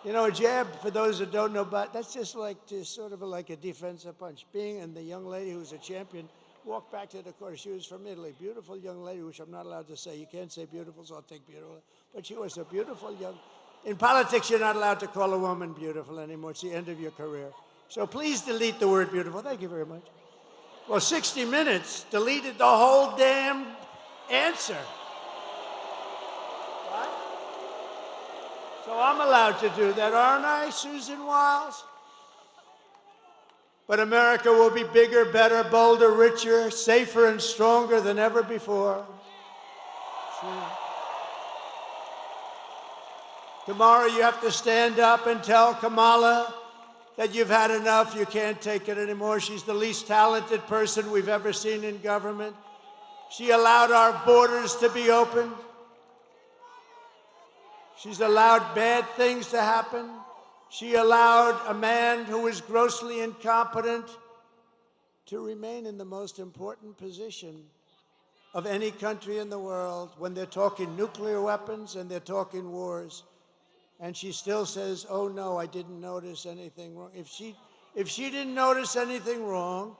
You know, a jab, for those that don't know, but that's just sort of like a defensive punch. And the young lady who's a champion walked back to the court. She was from Italy, beautiful young lady, which I'm not allowed to say. You can't say beautiful, so I'll take beautiful. But she was a beautiful young. In politics, you're not allowed to call a woman beautiful anymore. It's the end of your career. So please delete the word beautiful. Thank you very much. Well, 60 Minutes deleted the whole damn answer. What? So I'm allowed to do that, aren't I, Susan Wiles? But America will be bigger, better, bolder, richer, safer, and stronger than ever before. Sure. Tomorrow you have to stand up and tell Kamala that you've had enough, you can't take it anymore. She's the least talented person we've ever seen in government. She allowed our borders to be opened. She's allowed bad things to happen. She allowed a man who was grossly incompetent to remain in the most important position of any country in the world when they're talking nuclear weapons and they're talking wars. And she still says, oh no, I didn't notice anything wrong. If she didn't notice anything wrong,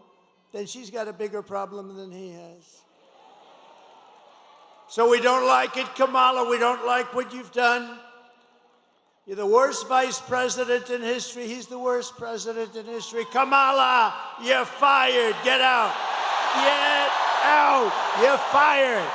then she's got a bigger problem than he has. So we don't like it, Kamala. We don't like what you've done. You're the worst vice president in history. He's the worst president in history. Kamala, you're fired. Get out. Get out. You're fired.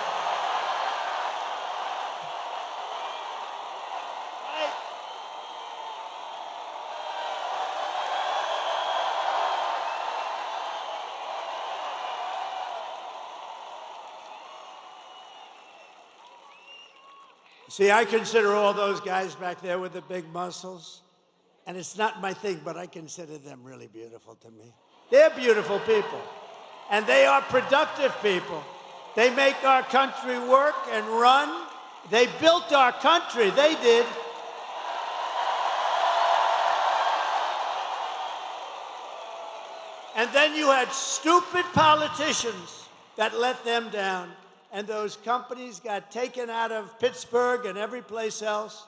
See, I consider all those guys back there with the big muscles, and it's not my thing, but I consider them really beautiful to me. They're beautiful people, and they are productive people. They make our country work and run. They built our country. They did. And then you had stupid politicians that let them down. And those companies got taken out of Pittsburgh and every place else,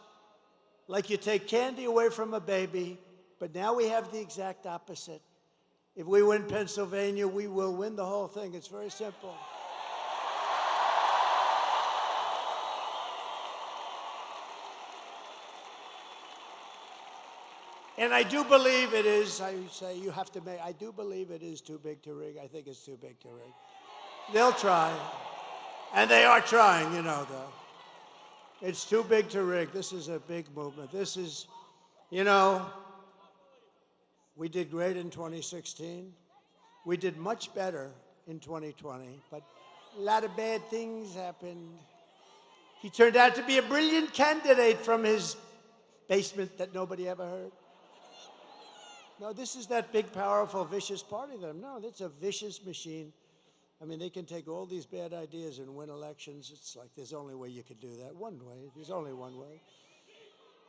like you take candy away from a baby. But now we have the exact opposite. If we win Pennsylvania, we will win the whole thing. It's very simple. And I do believe it is, I say you have to make, I do believe it is too big to rig. I think it's too big to rig. They'll try. And they are trying, you know, though. It's too big to rig. This is a big movement. This is, you know, we did great in 2016. We did much better in 2020, but a lot of bad things happened. He turned out to be a brilliant candidate from his basement that nobody ever heard. No, this is that big, powerful, vicious party. No, it's a vicious machine. I mean, they can take all these bad ideas and win elections. It's like there's only way you could do that. One way. There's only one way.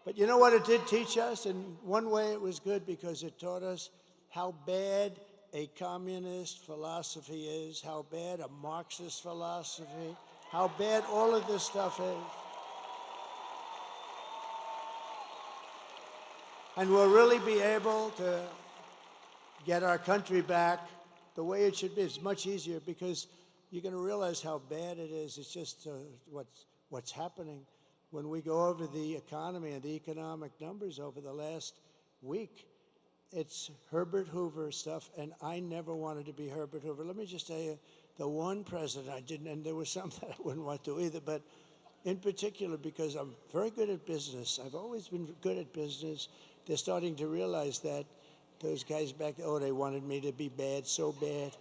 But you know what it did teach us? In one way, it was good because it taught us how bad a communist philosophy is, how bad a Marxist philosophy, how bad all of this stuff is. And we'll really be able to get our country back the way it should be. It's much easier because you're going to realize how bad it is. It's just what's happening. When we go over the economy and the economic numbers over the last week, it's Herbert Hoover stuff, and I never wanted to be Herbert Hoover. Let me just tell you, the one president I didn't, and there was some that I wouldn't want to either, but in particular because I'm very good at business. I've always been good at business. They're starting to realize that those guys back there, oh, they wanted me to be bad, so bad.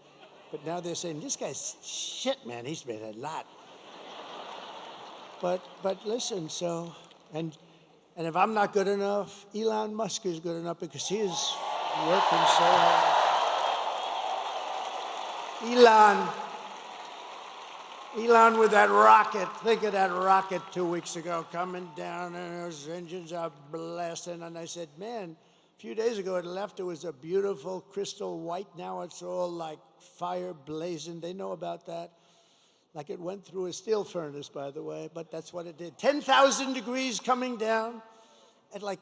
But now they're saying, this guy's shit, man. He's made a lot. But listen, so, and if I'm not good enough, Elon Musk is good enough because he is working so hard. Elon with that rocket, think of that rocket 2 weeks ago coming down and those engines are blasting. And I said, man, a few days ago it left, it was a beautiful crystal white. Now it's all like fire blazing. They know about that. Like it went through a steel furnace, by the way, but that's what it did. 10,000 degrees coming down at like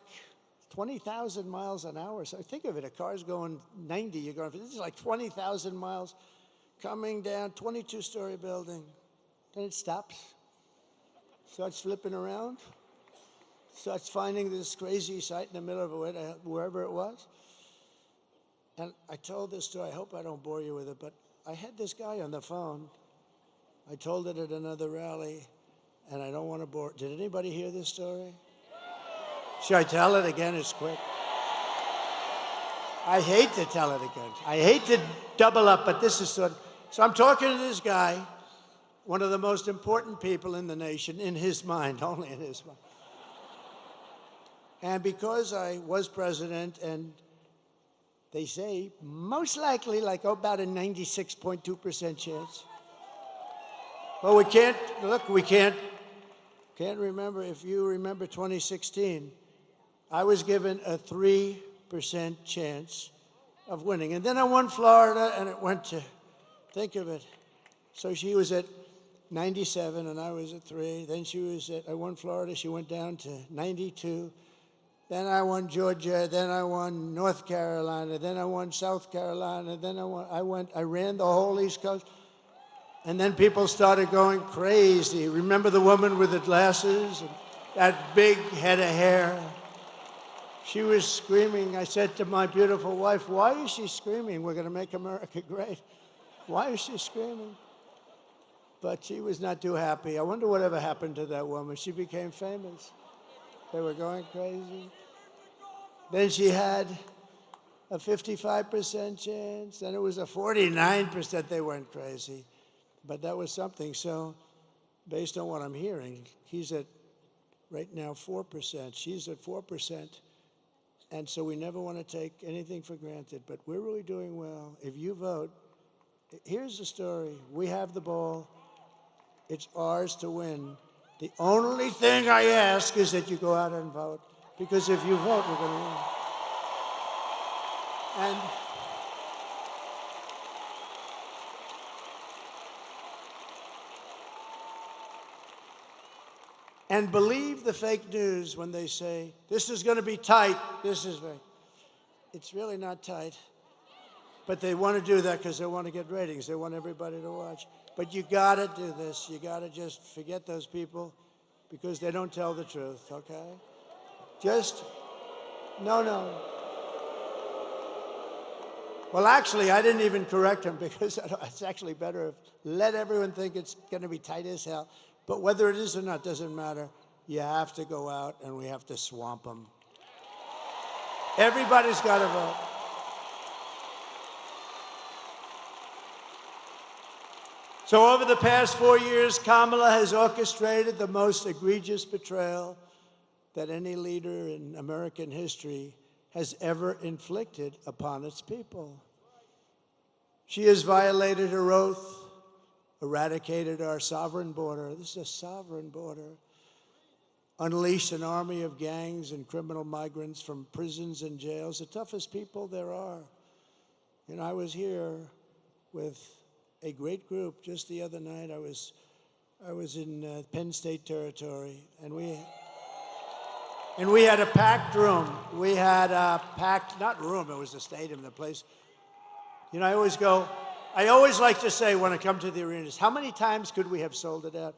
20,000 miles an hour. So think of it, a car's going 90, you're going, this is like 20,000 miles coming down, 22-story building. Then it stops, starts flipping around, starts finding this crazy site in the middle of it, wherever it was. And I told this story, I hope I don't bore you with it, but I had this guy on the phone. I told it at another rally, and I don't want to bore. Did anybody hear this story? Should I tell it again? It's quick. I hate to tell it again. I hate to double up, but this is sort of. So I'm talking to this guy, one of the most important people in the nation, in his mind, only in his mind. And because I was president, and they say most likely like about a 96.2% chance. Well, we can't, look, we can't remember, if you remember 2016, I was given a 3% chance of winning. And then I won Florida, and it went to, think of it. So she was at 97, and I was at 3. Then she was at, I won Florida, she went down to 92. Then I won Georgia, then I won North Carolina, then I won South Carolina, then I ran the whole East Coast. And then people started going crazy. Remember the woman with the glasses and that big head of hair? She was screaming. I said to my beautiful wife, why is she screaming? We're going to make America great. Why is she screaming? But she was not too happy. I wonder whatever happened to that woman. She became famous. They were going crazy. Then she had a 55% chance. Then it was a 49%. They weren't crazy. But that was something. So based on what I'm hearing, he's at right now 4%. She's at 4%. And so we never want to take anything for granted. But we're really doing well. If you vote, here's the story. We have the ball. It's ours to win. The only thing I ask is that you go out and vote. Because if you vote, we're going to win. and believe the fake news when they say, this is going to be tight, this is very... It's really not tight. But they want to do that because they want to get ratings. They want everybody to watch. But you got to do this. You got to just forget those people because they don't tell the truth, okay? Just, no. Well, actually, I didn't even correct him because it's actually better if let everyone think it's going to be tight as hell. But whether it is or not doesn't matter. You have to go out and we have to swamp them. Everybody's got to vote. So over the past 4 years, Kamala has orchestrated the most egregious betrayal that any leader in American history has ever inflicted upon its people. She has violated her oath, eradicated our sovereign border. This is a sovereign border. Unleashed an army of gangs and criminal migrants from prisons and jails, the toughest people there are. And I was here with a great group just the other night. I was in Penn State territory, and we had a packed room. We had a packed, not room, it was a stadium, the place. You know, I always like to say when I come to the arenas, how many times could we have sold it out?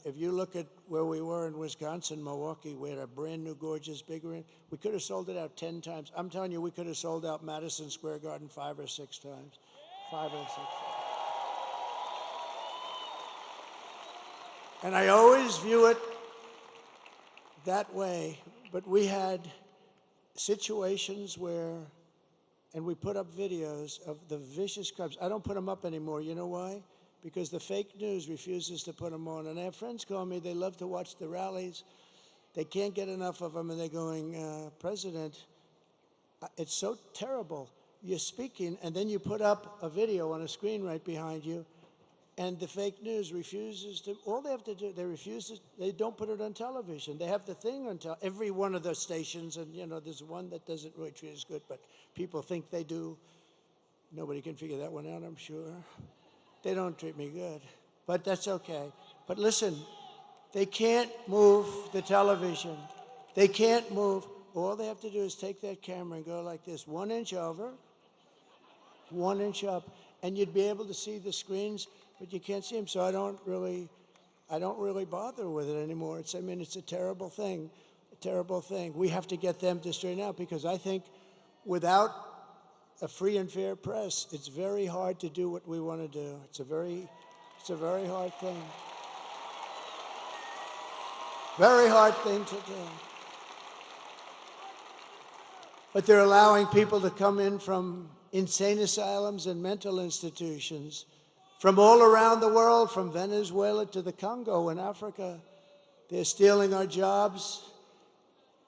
If you look at where we were in Wisconsin, Milwaukee, we had a brand new, gorgeous, big arena. We could have sold it out 10 times. I'm telling you, we could have sold out Madison Square Garden 5 or 6 times. 5 or 6 times. And I always view it that way. But we had situations where, and we put up videos of the vicious crimes. I don't put them up anymore. You know why? Because the fake news refuses to put them on. And I have friends call me, they love to watch the rallies. They can't get enough of them, and they're going, President, it's so terrible. You're speaking, and then you put up a video on a screen right behind you, and the fake news refuses to, all they have to do, they don't put it on television. They have the thing on every one of the stations, and you know, there's one that doesn't really treat us good, but people think they do. Nobody can figure that one out, I'm sure. They don't treat me good, but that's okay. But listen, they can't move the television. They can't move. All they have to do is take that camera and go like this, 1 inch over, 1 inch up, and you'd be able to see the screens, but you can't see them. So I don't really bother with it anymore. It's a terrible thing, We have to get them to straighten out because I think without a free and fair press, it's very hard to do what we want to do. It's a very hard thing. Very hard thing to do. But they're allowing people to come in from insane asylums and mental institutions from all around the world, from Venezuela to the Congo in Africa. They're stealing our jobs,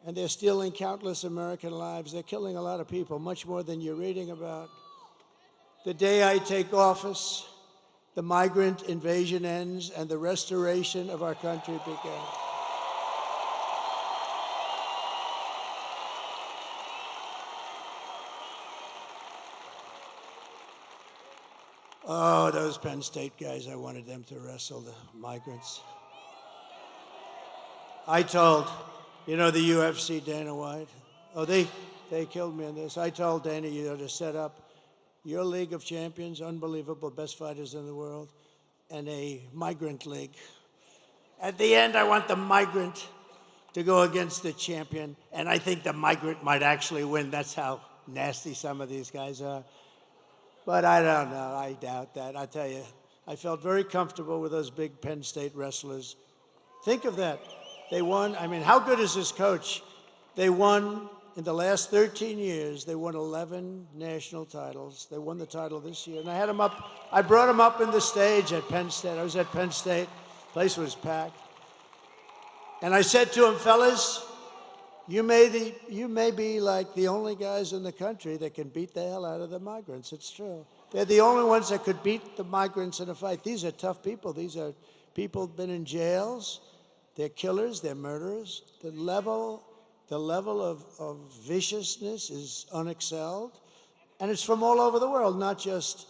and they're stealing countless American lives. They're killing a lot of people, much more than you're reading about. The day I take office, the migrant invasion ends and the restoration of our country begins. Oh, those Penn State guys, I wanted them to wrestle the migrants. I told, you know, the UFC, Dana White, oh, they killed me in this. I told Dana, you know, to set up your League of Champions, unbelievable, best fighters in the world, and a migrant league. At the end, I want the migrant to go against the champion, and I think the migrant might actually win. That's how nasty some of these guys are. But I don't know. I doubt that. I tell you, I felt very comfortable with those big Penn State wrestlers. Think of that. They won. I mean, how good is this coach? They won, in the last 13 years, they won 11 national titles. They won the title this year. And I had them up. I brought them up in the stage at Penn State. I was at Penn State. The place was packed. And I said to them, fellas, you may be like the only guys in the country that can beat the hell out of the migrants. It's true. They're the only ones that could beat the migrants in a fight. These are tough people. These are people who've been in jails. They're killers. They're murderers. The level of viciousness is unexcelled. And it's from all over the world, not just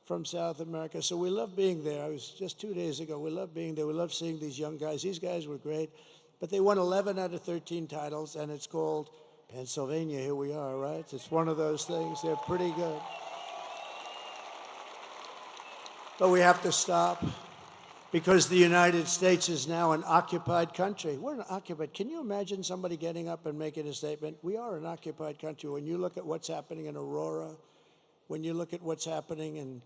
from South America. So we love being there. I was just 2 days ago. We love being there. We love seeing these young guys. These guys were great. But they won 11 out of 13 titles, and it's called Pennsylvania. Here we are, right? It's one of those things. They're pretty good. But we have to stop because the United States is now an occupied country. We're an occupied. Can you imagine somebody getting up and making a statement? We are an occupied country. When you look at what's happening in Aurora, when you look at what's happening in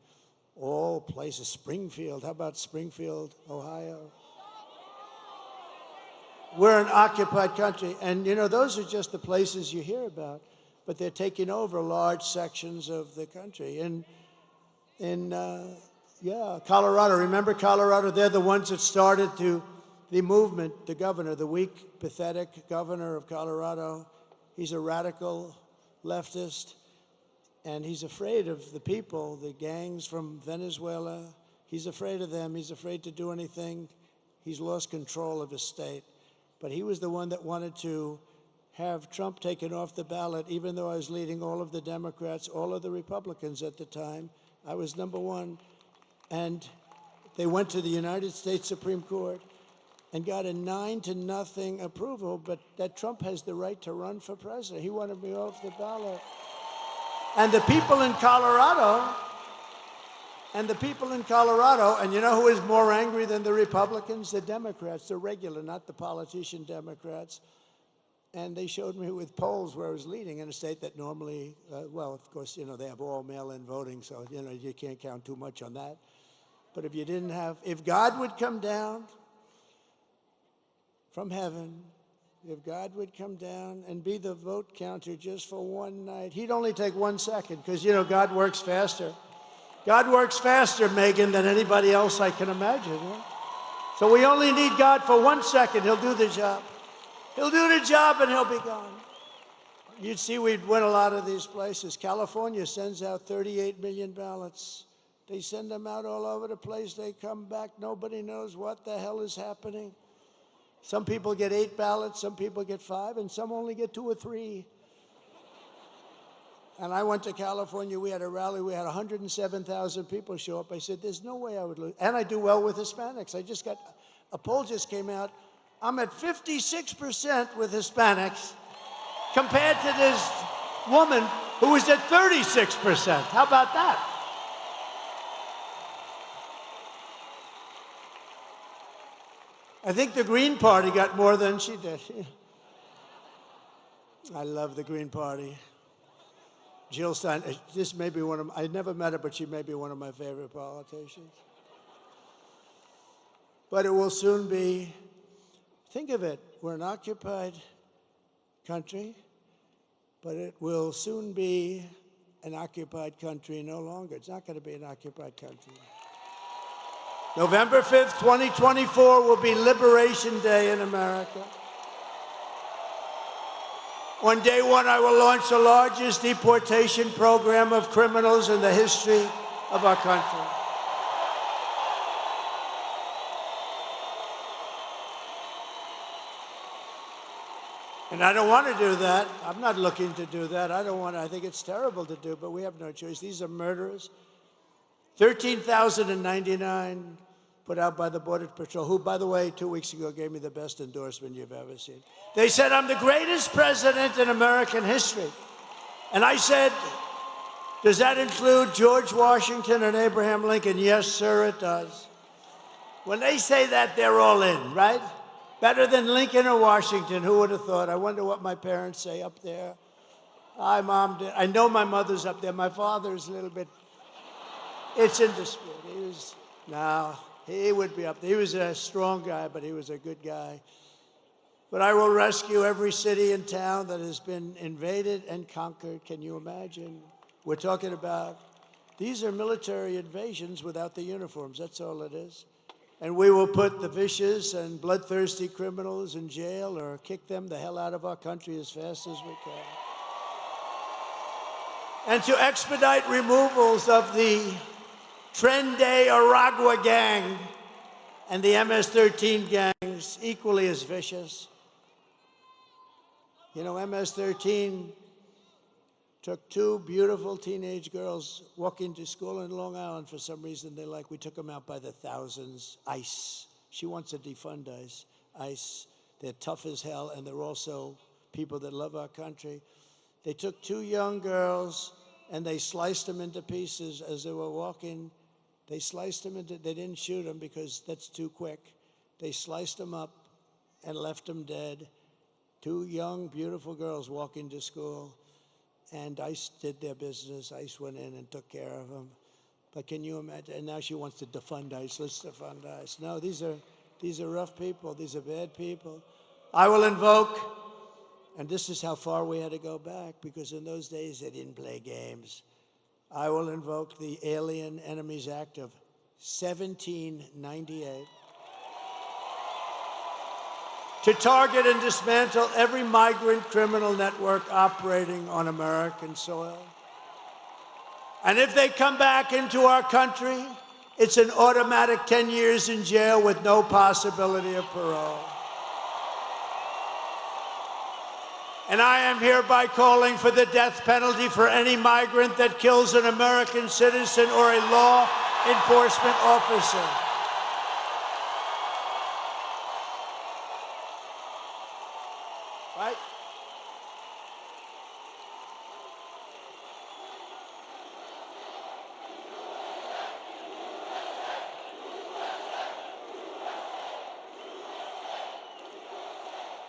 all places, Springfield, how about Springfield, Ohio? We're an occupied country. And, you know, those are just the places you hear about. But they're taking over large sections of the country. Yeah, Colorado. Remember Colorado? They're the ones that started the movement, the governor, the weak, pathetic governor of Colorado. He's a radical leftist, and he's afraid of the people, the gangs from Venezuela. He's afraid of them. He's afraid to do anything. He's lost control of his state. But he was the one that wanted to have Trump taken off the ballot, even though I was leading all of the Democrats, all of the Republicans at the time. I was number one. And they went to the United States Supreme Court and got a 9-0 approval, but that Trump has the right to run for president. He wanted me off the ballot. And the people in Colorado, and you know who is more angry than the Republicans? The Democrats, the regular, not the politician Democrats. And they showed me with polls where I was leading in a state that normally, well, of course, you know, they have all mail-in voting, so, you know, you can't count too much on that. But if you didn't have, if God would come down from heaven, if God would come down and be the vote counter just for one night, he'd only take 1 second, because, you know, God works faster. God works faster, Megan, than anybody else I can imagine. Right? So we only need God for 1 second. He'll do the job. He'll do the job and he'll be gone. You'd see we'd win a lot of these places. California sends out 38 million ballots. They send them out all over the place. They come back. Nobody knows what the hell is happening. Some people get 8 ballots, some people get 5, and some only get 2 or 3. And I went to California. We had a rally. We had 107,000 people show up. I said, there's no way I would lose. And I do well with Hispanics. I just got, a poll just came out. I'm at 56% with Hispanics compared to this woman who was at 36%. How about that? I think the Green Party got more than she did. I love the Green Party. Jill Stein, this may be one of, I never met her, but she may be one of my favorite politicians. But it will soon be, think of it, we're an occupied country, but it will soon be an occupied country no longer. It's not going to be an occupied country. November 5th, 2024 will be Liberation Day in America. On day one, I will launch the largest deportation program of criminals in the history of our country. And I don't want to do that. I'm not looking to do that. I don't want to. I think it's terrible to do, but we have no choice. These are murderers. 13,099 put out by the Border Patrol, who, by the way, 2 weeks ago gave me the best endorsement you've ever seen. They said, I'm the greatest president in American history. And I said, does that include George Washington and Abraham Lincoln? Yes, sir, it does. When they say that, they're all in, right? Better than Lincoln or Washington, who would have thought? I wonder what my parents say up there. Hi, Mom. I know my mother's up there. My father's a little bit, it's in dispute. He would be up there. He was a strong guy, but he was a good guy. But I will rescue every city and town that has been invaded and conquered. Can you imagine? We're talking about, these are military invasions without the uniforms. That's all it is. And we will put the vicious and bloodthirsty criminals in jail or kick them the hell out of our country as fast as we can. And to expedite removals of the Tren de Aragua gang and the MS-13 gangs, equally as vicious. You know, MS-13 Took two beautiful teenage girls walking to school in Long Island. For some reason, we took them out by the thousands. ICE. She wants to defund ICE. ICE, they're tough as hell, and they're also people that love our country. They took two young girls, and they sliced them into pieces as they were walking. They sliced them into, they didn't shoot them because that's too quick. They sliced them up and left them dead. Two young, beautiful girls walking to school. And ICE did their business. ICE went in and took care of them. But can you imagine? And now she wants to defund ICE. Let's defund ICE. No, these are rough people. These are bad people. I will invoke, and this is how far we had to go back, because in those days they didn't play games. I will invoke the Alien Enemies Act of 1798 to target and dismantle every migrant criminal network operating on American soil. And if they come back into our country, it's an automatic 10 years in jail with no possibility of parole. And I am hereby calling for the death penalty for any migrant that kills an American citizen or a law enforcement officer. Right?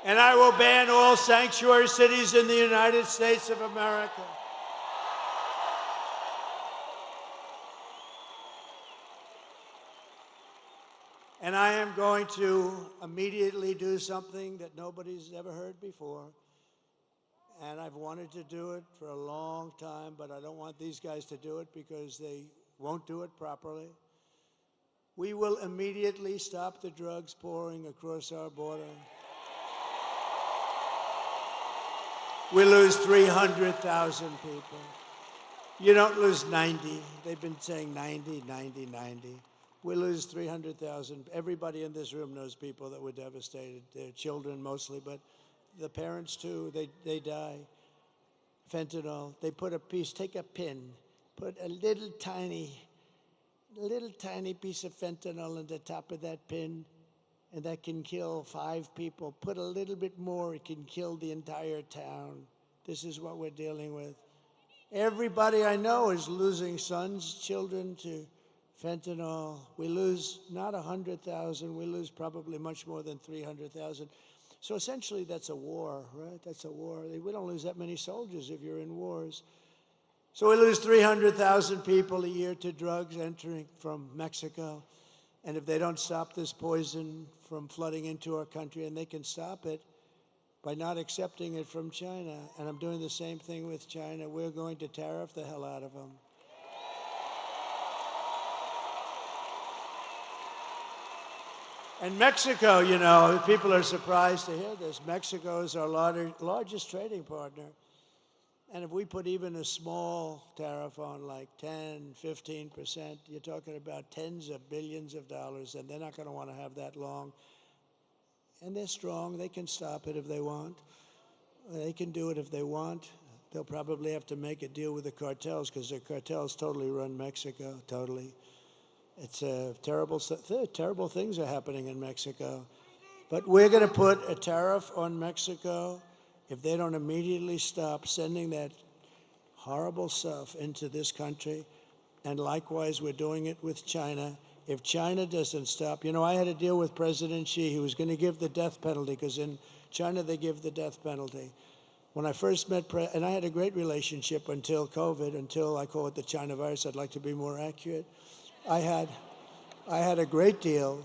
And I will ban all sanctuary cities in the United States of America. And I am going to immediately do something that nobody's ever heard before. And I've wanted to do it for a long time, but I don't want these guys to do it because they won't do it properly. We will immediately stop the drugs pouring across our border. We lose 300,000 people. You don't lose 90. They've been saying 90, 90, 90. We lose 300,000. Everybody in this room knows people that were devastated. Their children mostly, but the parents too, they die. Fentanyl, they put a piece, take a pin, put a little tiny piece of fentanyl on the top of that pin, and that can kill 5 people. Put a little bit more, it can kill the entire town. This is what we're dealing with. Everybody I know is losing sons, children to fentanyl. We lose not 100,000, we lose probably much more than 300,000. So essentially that's a war, right? That's a war. We don't lose that many soldiers if you're in wars. So we lose 300,000 people a year to drugs entering from Mexico. And if they don't stop this poison from flooding into our country, and they can stop it by not accepting it from China, and I'm doing the same thing with China, we're going to tariff the hell out of them. And Mexico, you know, people are surprised to hear this. Mexico is our largest trading partner. And if we put even a small tariff on, like 10, 15%, you're talking about tens of billions of dollars, and they're not going to want to have that long. And they're strong. They can stop it if they want. They can do it if they want. They'll probably have to make a deal with the cartels, because the cartels totally run Mexico, totally. It's terrible things are happening in Mexico. But we're going to put a tariff on Mexico if they don't immediately stop sending that horrible stuff into this country. And likewise, we're doing it with China. If China doesn't stop, you know, I had a deal with President Xi. He was going to give the death penalty, because in China they give the death penalty. When I first met, and I had a great relationship until COVID, until I call it the China virus. I'd like to be more accurate. I had a great deal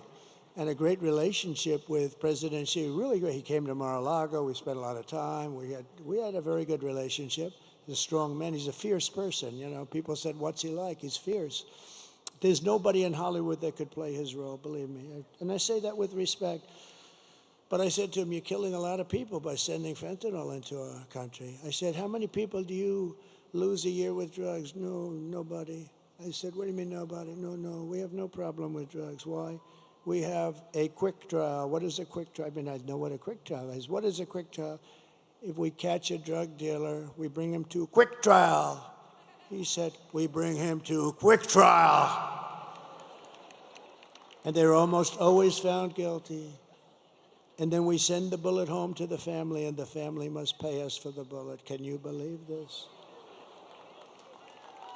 and a great relationship with President Xi, really great. He came to Mar-a-Lago. We spent a lot of time. We had a very good relationship. He's a strong man. He's a fierce person. You know, people said, "What's he like?" He's fierce. There's nobody in Hollywood that could play his role, believe me. And I say that with respect. But I said to him, "You're killing a lot of people by sending fentanyl into our country." I said, "How many people do you lose a year with drugs?" "No, nobody." I said, "What do you mean nobody?" "No, we have no problem with drugs." "Why?" "We have a quick trial." "What is a quick trial?" I mean, I know what a quick trial is. "What is a quick trial?" if we catch a drug dealer, we bring him to a quick trial. He said, we bring him to a quick trial. And they're almost always found guilty. And then we send the bullet home to the family, and the family must pay us for the bullet. Can you believe this?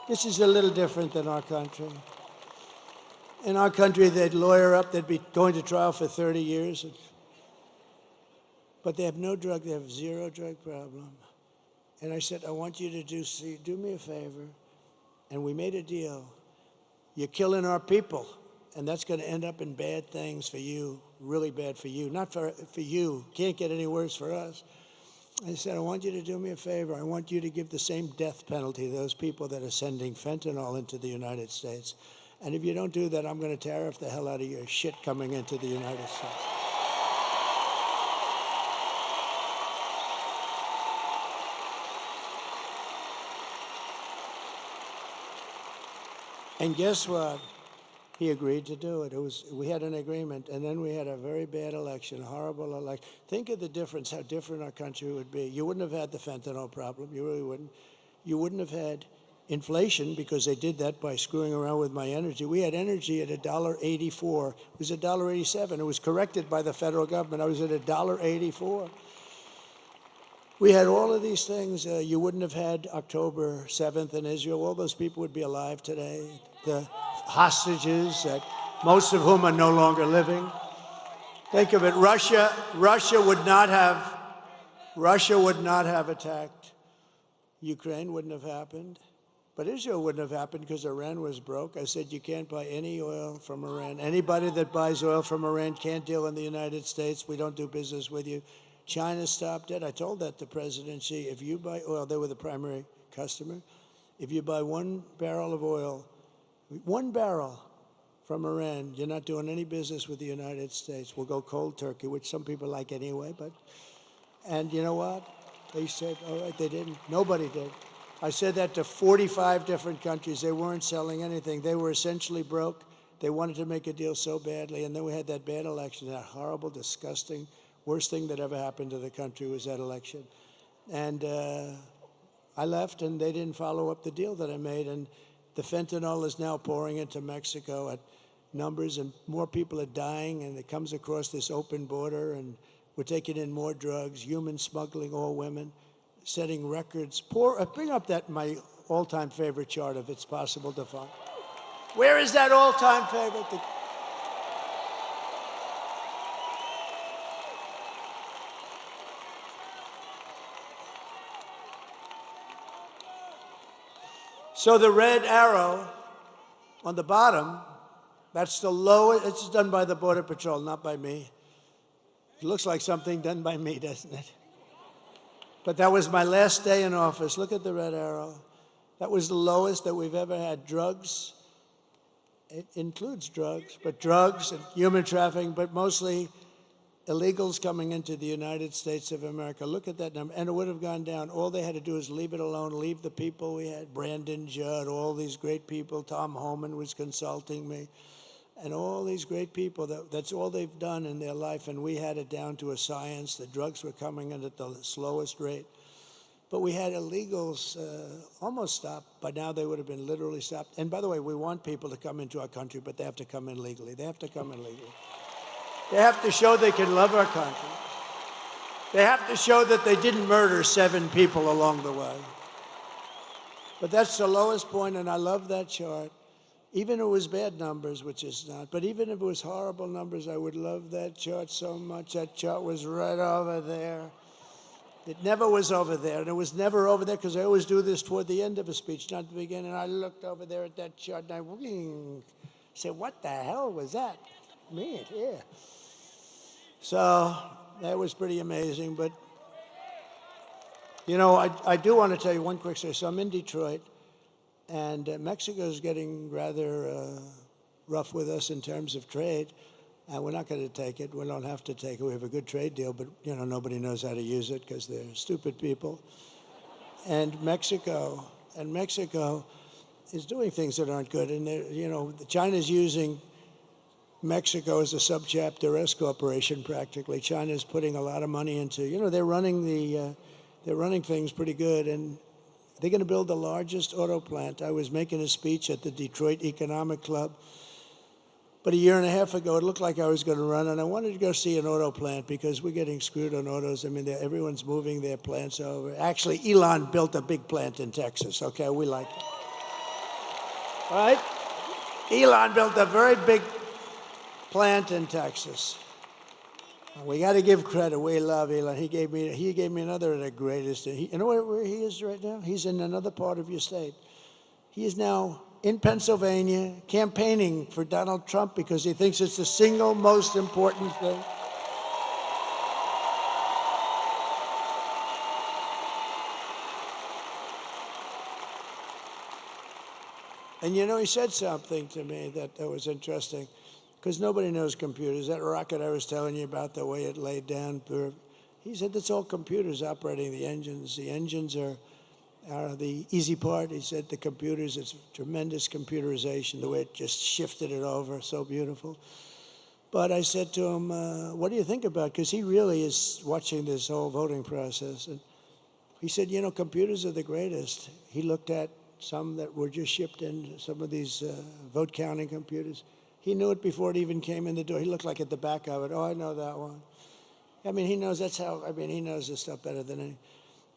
This is a little different than our country. In our country, they'd lawyer up, they'd be going to trial for 30 years. But they have no drug, they have zero drug problem. And I said, I want you to do me a favor. And we made a deal. You're killing our people. And that's going to end up in bad things for you, really bad for you. Not for you. Can't get any worse for us. I said, I want you to do me a favor. I want you to give the same death penalty to those people that are sending fentanyl into the United States. And if you don't do that, I'm going to tariff the hell out of your shit coming into the United States. And guess what? He agreed to do it. We had an agreement, and then we had a very bad election, a horrible election. Think of the difference, how different our country would be. You wouldn't have had the fentanyl problem. You really wouldn't. You wouldn't have had inflation, because they did that by screwing around with my energy. We had energy at $1.84. It was $1.87. It was corrected by the federal government. I was at $1.84. We had all of these things. You wouldn't have had October 7th in Israel. All those people would be alive today. The hostages, most of whom are no longer living. Think of it. Russia would not have attacked. Ukraine wouldn't have happened. But Israel wouldn't have happened because Iran was broke. I said, you can't buy any oil from Iran. Anybody that buys oil from Iran can't deal in the United States. We don't do business with you. China stopped it. I told that to President Xi. If you buy oil, they were the primary customer. If you buy 1 barrel of oil, 1 barrel from Iran, you're not doing any business with the United States. We'll go cold turkey, which some people like anyway. And you know what? They said, all right, they didn't. Nobody did. I said that to 45 different countries. They weren't selling anything. They were essentially broke. They wanted to make a deal so badly. And then we had that bad election, that horrible, disgusting, worst thing that ever happened to the country was that election. And I left, and they didn't follow up the deal that I made. And the fentanyl is now pouring into Mexico at numbers, and more people are dying, and it comes across this open border, and we're taking in more drugs, human smuggling, all women, setting records. Bring up my all-time favorite chart, if it's possible to find. Where is that all-time favorite? So the red arrow on the bottom, that's the lowest. It's done by the Border Patrol, not by me. It looks like something done by me, doesn't it? But that was my last day in office. Look at the red arrow. That was the lowest that we've ever had. Drugs, it includes drugs, but drugs and human trafficking, but mostly illegals coming into the United States of America. Look at that number. And it would have gone down. All they had to do is leave it alone, leave the people we had, Brandon Judd, all these great people. Tom Homan was consulting me. And all these great people, that's all they've done in their life. And we had it down to a science. The drugs were coming in at the slowest rate. But we had illegals almost stopped. By now, they would have been literally stopped. And by the way, we want people to come into our country, but they have to come in legally. They have to come in legally. They have to show they can love our country. They have to show that they didn't murder 7 people along the way. But that's the lowest point, and I love that chart. Even if it was bad numbers, which is not, but even if it was horrible numbers, I would love that chart so much. That chart was right over there. It never was over there, and it was never over there, because I always do this toward the end of a speech, not the beginning. I looked over there at that chart, and I said, what the hell was that? Me, yeah. So that was pretty amazing. But, you know, I do want to tell you one quick story. So I'm in Detroit, and Mexico is getting rather rough with us in terms of trade. And we're not going to take it. We don't have to take it. We have a good trade deal, but, you know, nobody knows how to use it because they're stupid people. And Mexico is doing things that aren't good. And, you know, China's using Mexico is a subchapter S corporation practically. China's putting a lot of money into, you know, they're running things pretty good, and they're going to build the largest auto plant. I was making a speech at the Detroit Economic Club. But a year and a half ago, it looked like I was going to run, and I wanted to go see an auto plant because we're getting screwed on autos. I mean, everyone's moving their plants over. Actually, Elon built a big plant in Texas, okay? We like it. All right? Elon built a very big plant in Texas. We got to give credit. We love Elon. He gave me another of the greatest. You know where he is right now? He's in another part of your state. He is now in Pennsylvania campaigning for Donald Trump because he thinks it's the single most important thing. And you know, he said something to me that was interesting, because nobody knows computers. That rocket I was telling you about, the way it laid down, he said that's all computers operating the engines. The engines are the easy part. He said the computers, it's tremendous computerization, the way it just shifted it over, so beautiful. But I said to him, what do you think about, because he really is watching this whole voting process. And he said, you know, computers are the greatest. He looked at some that were just shipped in, some of these vote counting computers. He knew it before it even came in the door. He looked like at the back of it. Oh, I know that one. I mean, he knows he knows this stuff better than any.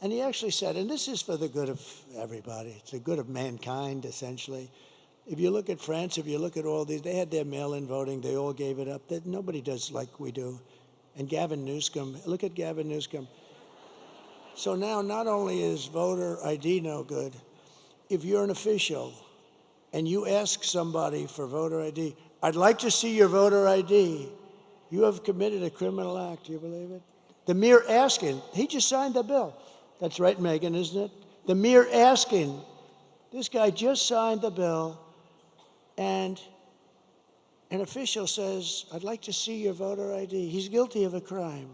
And he actually said, and this is for the good of everybody, it's the good of mankind, essentially. If you look at France, if you look at all these, they had their mail-in voting, they all gave it up. Nobody does like we do. And Gavin Newsom, look at Gavin Newsom. So now, not only is voter ID no good, if you're an official and you ask somebody for voter ID, I'd like to see your voter ID, you have committed a criminal act. Do you believe it? The mere asking, he just signed the bill. That's right, Megan, isn't it? The mere asking. This guy just signed the bill, and an official says, I'd like to see your voter ID. He's guilty of a crime.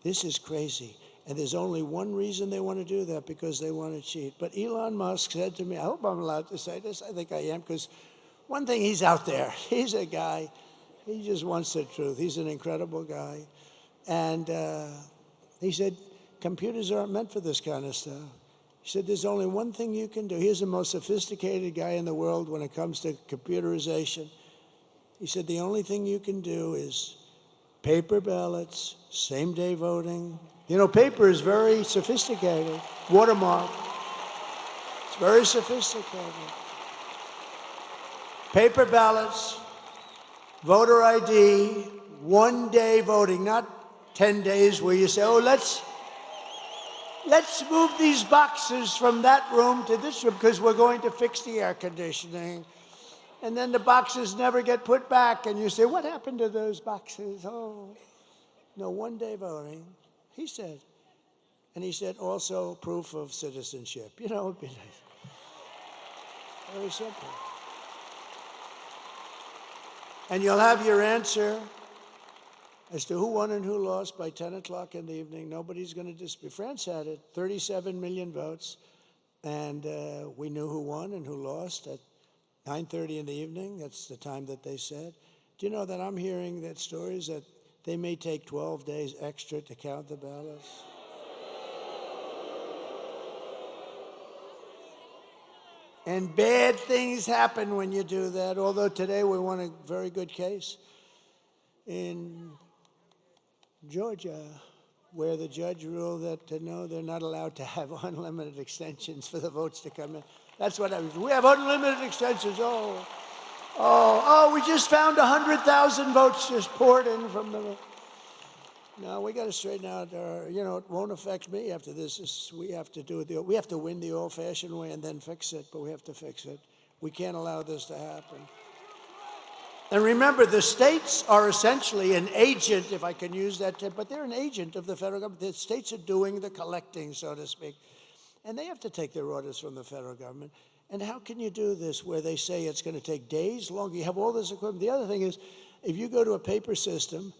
This is crazy. And there's only one reason they want to do that, because they want to cheat. But Elon Musk said to me, I hope I'm allowed to say this. I think I am, because one thing, he's out there. He's a guy, he just wants the truth. He's an incredible guy. And he said, computers aren't meant for this kind of stuff. He said, there's only one thing you can do. He's the most sophisticated guy in the world when it comes to computerization. He said, the only thing you can do is paper ballots, same-day voting. You know, paper is very sophisticated. Watermark. It's very sophisticated. Paper ballots, voter ID, one-day voting, not 10 days where you say, oh, let's move these boxes from that room to this room because we're going to fix the air conditioning. And then the boxes never get put back, and you say, what happened to those boxes? Oh, no, one-day voting, he said. And he said also proof of citizenship. You know, it'd be nice. Very simple. And you'll have your answer as to who won and who lost by 10 o'clock in the evening. Nobody's going to dispute. France had it, 37 million votes, and we knew who won and who lost at 9:30 in the evening. That's the time that they said. Do you know that I'm hearing that stories that they may take 12 days extra to count the ballots? And bad things happen when you do that, although today we won a very good case in Georgia, where the judge ruled that, no, they're not allowed to have unlimited extensions for the votes to come in. That's what I was. We have unlimited extensions. We just found 100,000 votes just poured in from the... No, we got to straighten out our, you know, it won't affect me after this. We have to do it. We have to win the old-fashioned way and then fix it, but we have to fix it. We can't allow this to happen. And remember, the states are essentially an agent, if I can use that term, but they're an agent of the federal government. The states are doing the collecting, so to speak. And they have to take their orders from the federal government. And how can you do this where they say it's going to take days longer? You have all this equipment. The other thing is, if you go to a paper system,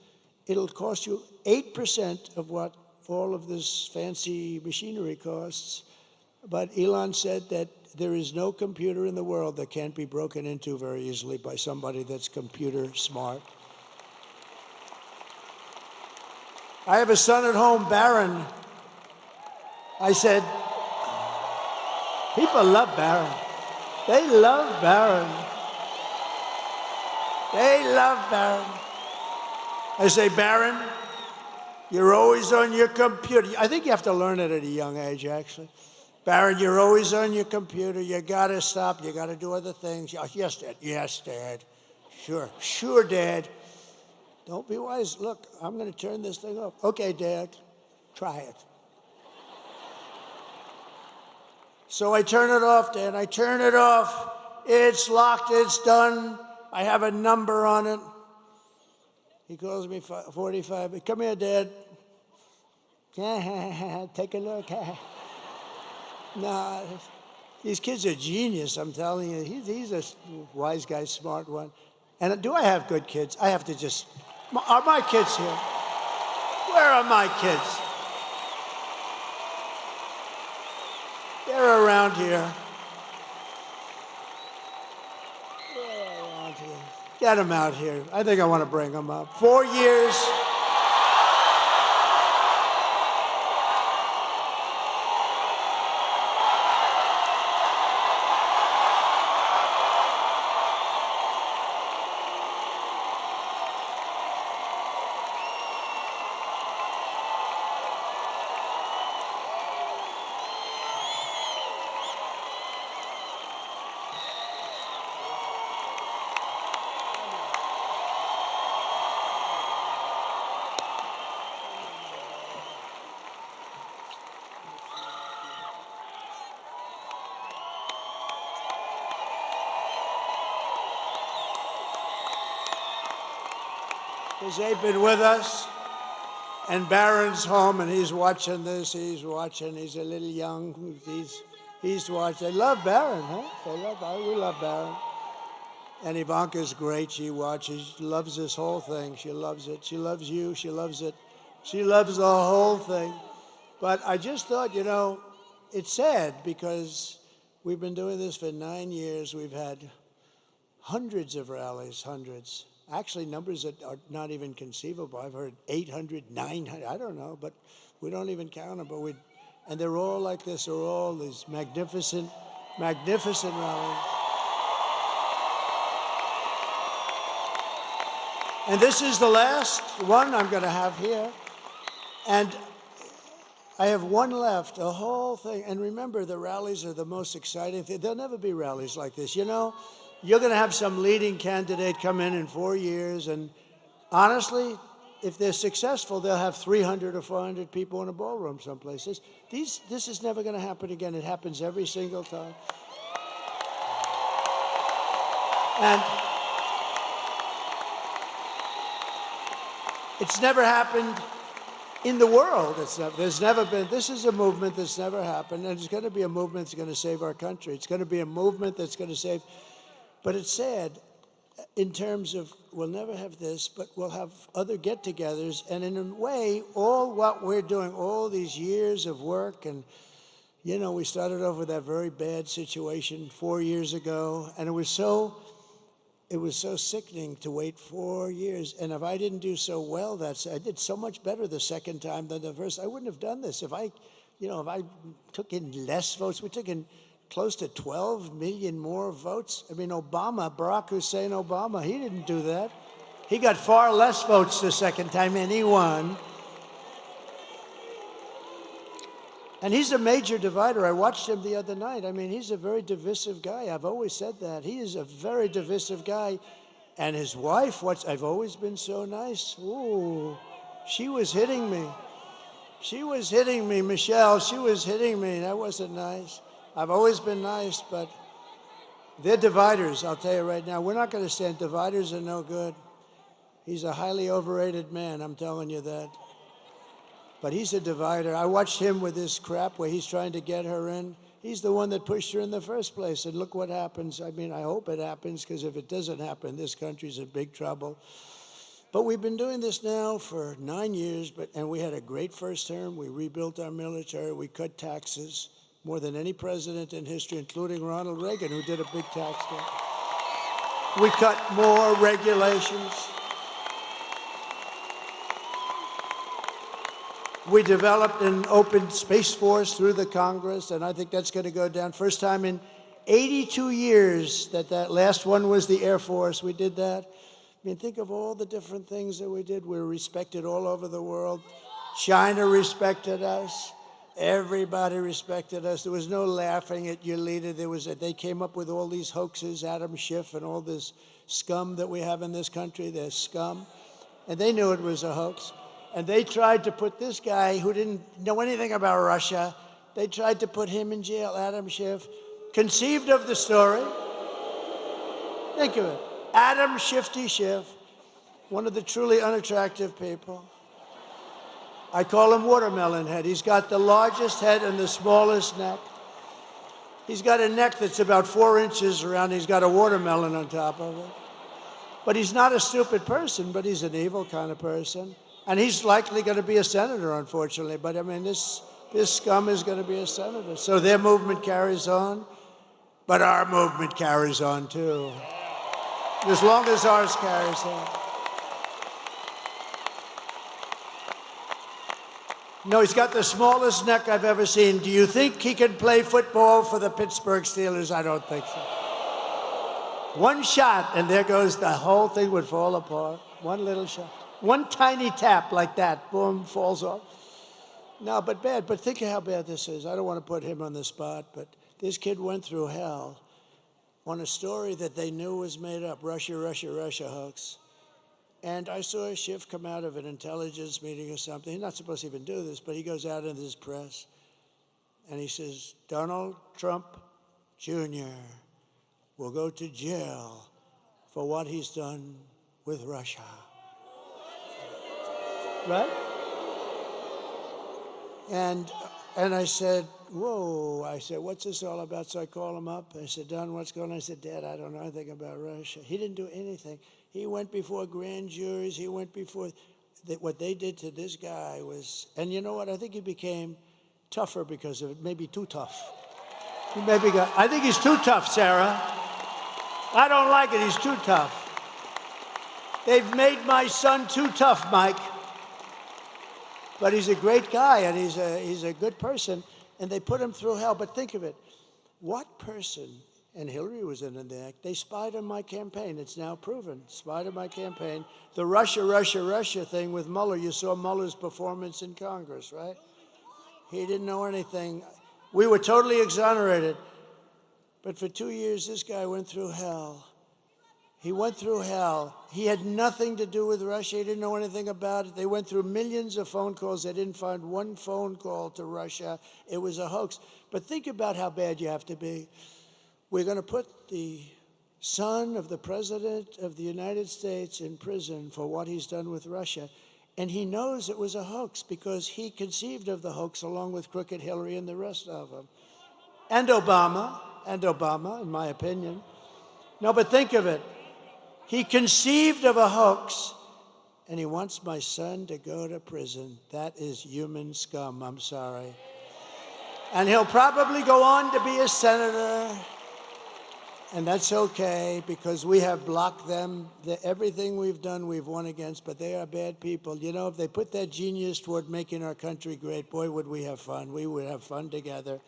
it'll cost you 8% of what all of this fancy machinery costs. But Elon said that there is no computer in the world that can't be broken into very easily by somebody that's computer smart. I have a son at home, Barron. I said, people love Barron. They love Barron. They love Barron. I say, Barron, you're always on your computer. I think you have to learn it at a young age, actually. Barron, you're always on your computer. You got to stop. You got to do other things. Yes, Dad. Yes, Dad. Sure. Sure, Dad. Don't be wise. Look, I'm going to turn this thing off. Okay, Dad. Try it. So I turn it off, Dad. I turn it off. It's locked. It's done. I have a number on it. He calls me 45. Come here, Dad. Take a look. No, these kids are genius, I'm telling you. He's a wise guy, smart one. And do I have good kids? I have to just... Are my kids here? Where are my kids? They're around here. They're around here. Get them out here. I think I want to bring them up. 4 years. Because they've been with us, and Barron's home, and he's watching this. He's watching. He's a little young. He's watching. They love Barron, huh? We love Barron. And Ivanka's great. She watches. She loves this whole thing. She loves it. She loves you. She loves it. She loves the whole thing. But I just thought, you know, it's sad because we've been doing this for 9 years. We've had hundreds of rallies, hundreds. Actually, numbers that are not even conceivable. I've heard 800, 900, I don't know, but we don't even count them. But and they're all like this. They're all these magnificent, magnificent rallies. And this is the last one I'm going to have here. And I have one left, the whole thing. And remember, the rallies are the most exciting thing. There'll never be rallies like this. You know, you're going to have some leading candidate come in 4 years. And honestly, if they're successful, they'll have 300 or 400 people in a ballroom someplace. This is never going to happen again. It happens every single time. And it's never happened in the world. There's never been. This is a movement that's never happened, and it's going to be a movement that's going to save our country. It's going to be a movement that's going to save. But it's sad in terms of we'll never have this, but we'll have other get-togethers. And in a way, all what we're doing, all these years of work, and, you know, we started off with that very bad situation 4 years ago, and it was so sickening to wait 4 years. And if I didn't do so well, I did so much better the second time than the first. I wouldn't have done this. If I took in less votes, we took in close to 12 million more votes. I mean, Barack Hussein Obama, he didn't do that. He got far less votes the second time, and he won. And he's a major divider. I watched him the other night. I mean, he's a very divisive guy. I've always said that. He is a very divisive guy. And his wife, I've always been so nice. Ooh, she was hitting me. She was hitting me, Michelle. She was hitting me. That wasn't nice. I've always been nice, but they're dividers, I'll tell you right now. We're not going to stand. Dividers are no good. He's a highly overrated man, I'm telling you that. But he's a divider. I watched him with this crap where he's trying to get her in. He's the one that pushed her in the first place, and look what happens. I mean, I hope it happens, because if it doesn't happen, this country's in big trouble. But we've been doing this now for 9 years, and we had a great first term. We rebuilt our military. We cut taxes. more than any president in history, including Ronald Reagan, who did a big tax cut. We cut more regulations. We developed an open space force through the Congress, and I think that's going to go down. First time in 82 years that last one was the Air Force. We did that. I mean, think of all the different things that we did. We were respected all over the world. China respected us. Everybody respected us. There was no laughing at your leader. They came up with all these hoaxes, Adam Schiff and all this scum that we have in this country. They're scum. And they knew it was a hoax. And they tried to put this guy who didn't know anything about Russia, they tried to put him in jail, Adam Schiff, conceived of the story. Think of it. Adam Shifty Schiff, one of the truly unattractive people. I call him Watermelon Head. He's got the largest head and the smallest neck. He's got a neck that's about 4 inches around. He's got a watermelon on top of it. But he's not a stupid person, but he's an evil kind of person. And he's likely going to be a senator, unfortunately. But I mean, this scum is going to be a senator. So their movement carries on, but our movement carries on too. As long as ours carries on. No, he's got the smallest neck I've ever seen. Do you think he can play football for the Pittsburgh Steelers? I don't think so. One shot, and there goes the whole thing would fall apart. One little shot. One tiny tap like that, boom, falls off. No, but bad. But think of how bad this is. I don't want to put him on the spot, but this kid went through hell on a story that they knew was made up, Russia, Russia, Russia hoax. And I saw Schiff come out of an intelligence meeting or something. He's not supposed to even do this, but he goes out into his press, and he says, Donald Trump Jr. will go to jail for what he's done with Russia. Right? And I said, whoa. I said, what's this all about? So I call him up. I said, Don, what's going on? I said, Dad, I don't know anything about Russia. He didn't do anything. He went before grand juries. He went before what they did to this guy was, and you know what? I think he became tougher because of it, maybe too tough. He maybe got, I think he's too tough, Sarah. I don't like it. He's too tough. They've made my son too tough, Mike. But he's a great guy, and he's a good person, and they put him through hell. But think of it. What person, and Hillary was in the act, they spied on my campaign. It's now proven. Spied on my campaign. The Russia, Russia, Russia thing with Mueller, you saw Mueller's performance in Congress, right? He didn't know anything. We were totally exonerated. But for 2 years, this guy went through hell. He went through hell. He had nothing to do with Russia. He didn't know anything about it. They went through millions of phone calls. They didn't find one phone call to Russia. It was a hoax. But think about how bad you have to be. We're going to put the son of the President of the United States in prison for what he's done with Russia. And he knows it was a hoax because he conceived of the hoax along with crooked Hillary and the rest of them. And Obama, in my opinion. No, but think of it. He conceived of a hoax, and he wants my son to go to prison. That is human scum, I'm sorry. And he'll probably go on to be a senator, and that's okay, because we have blocked them. Everything we've done, we've won against, but they are bad people. You know, if they put that genius toward making our country great, boy, would we have fun. We would have fun together.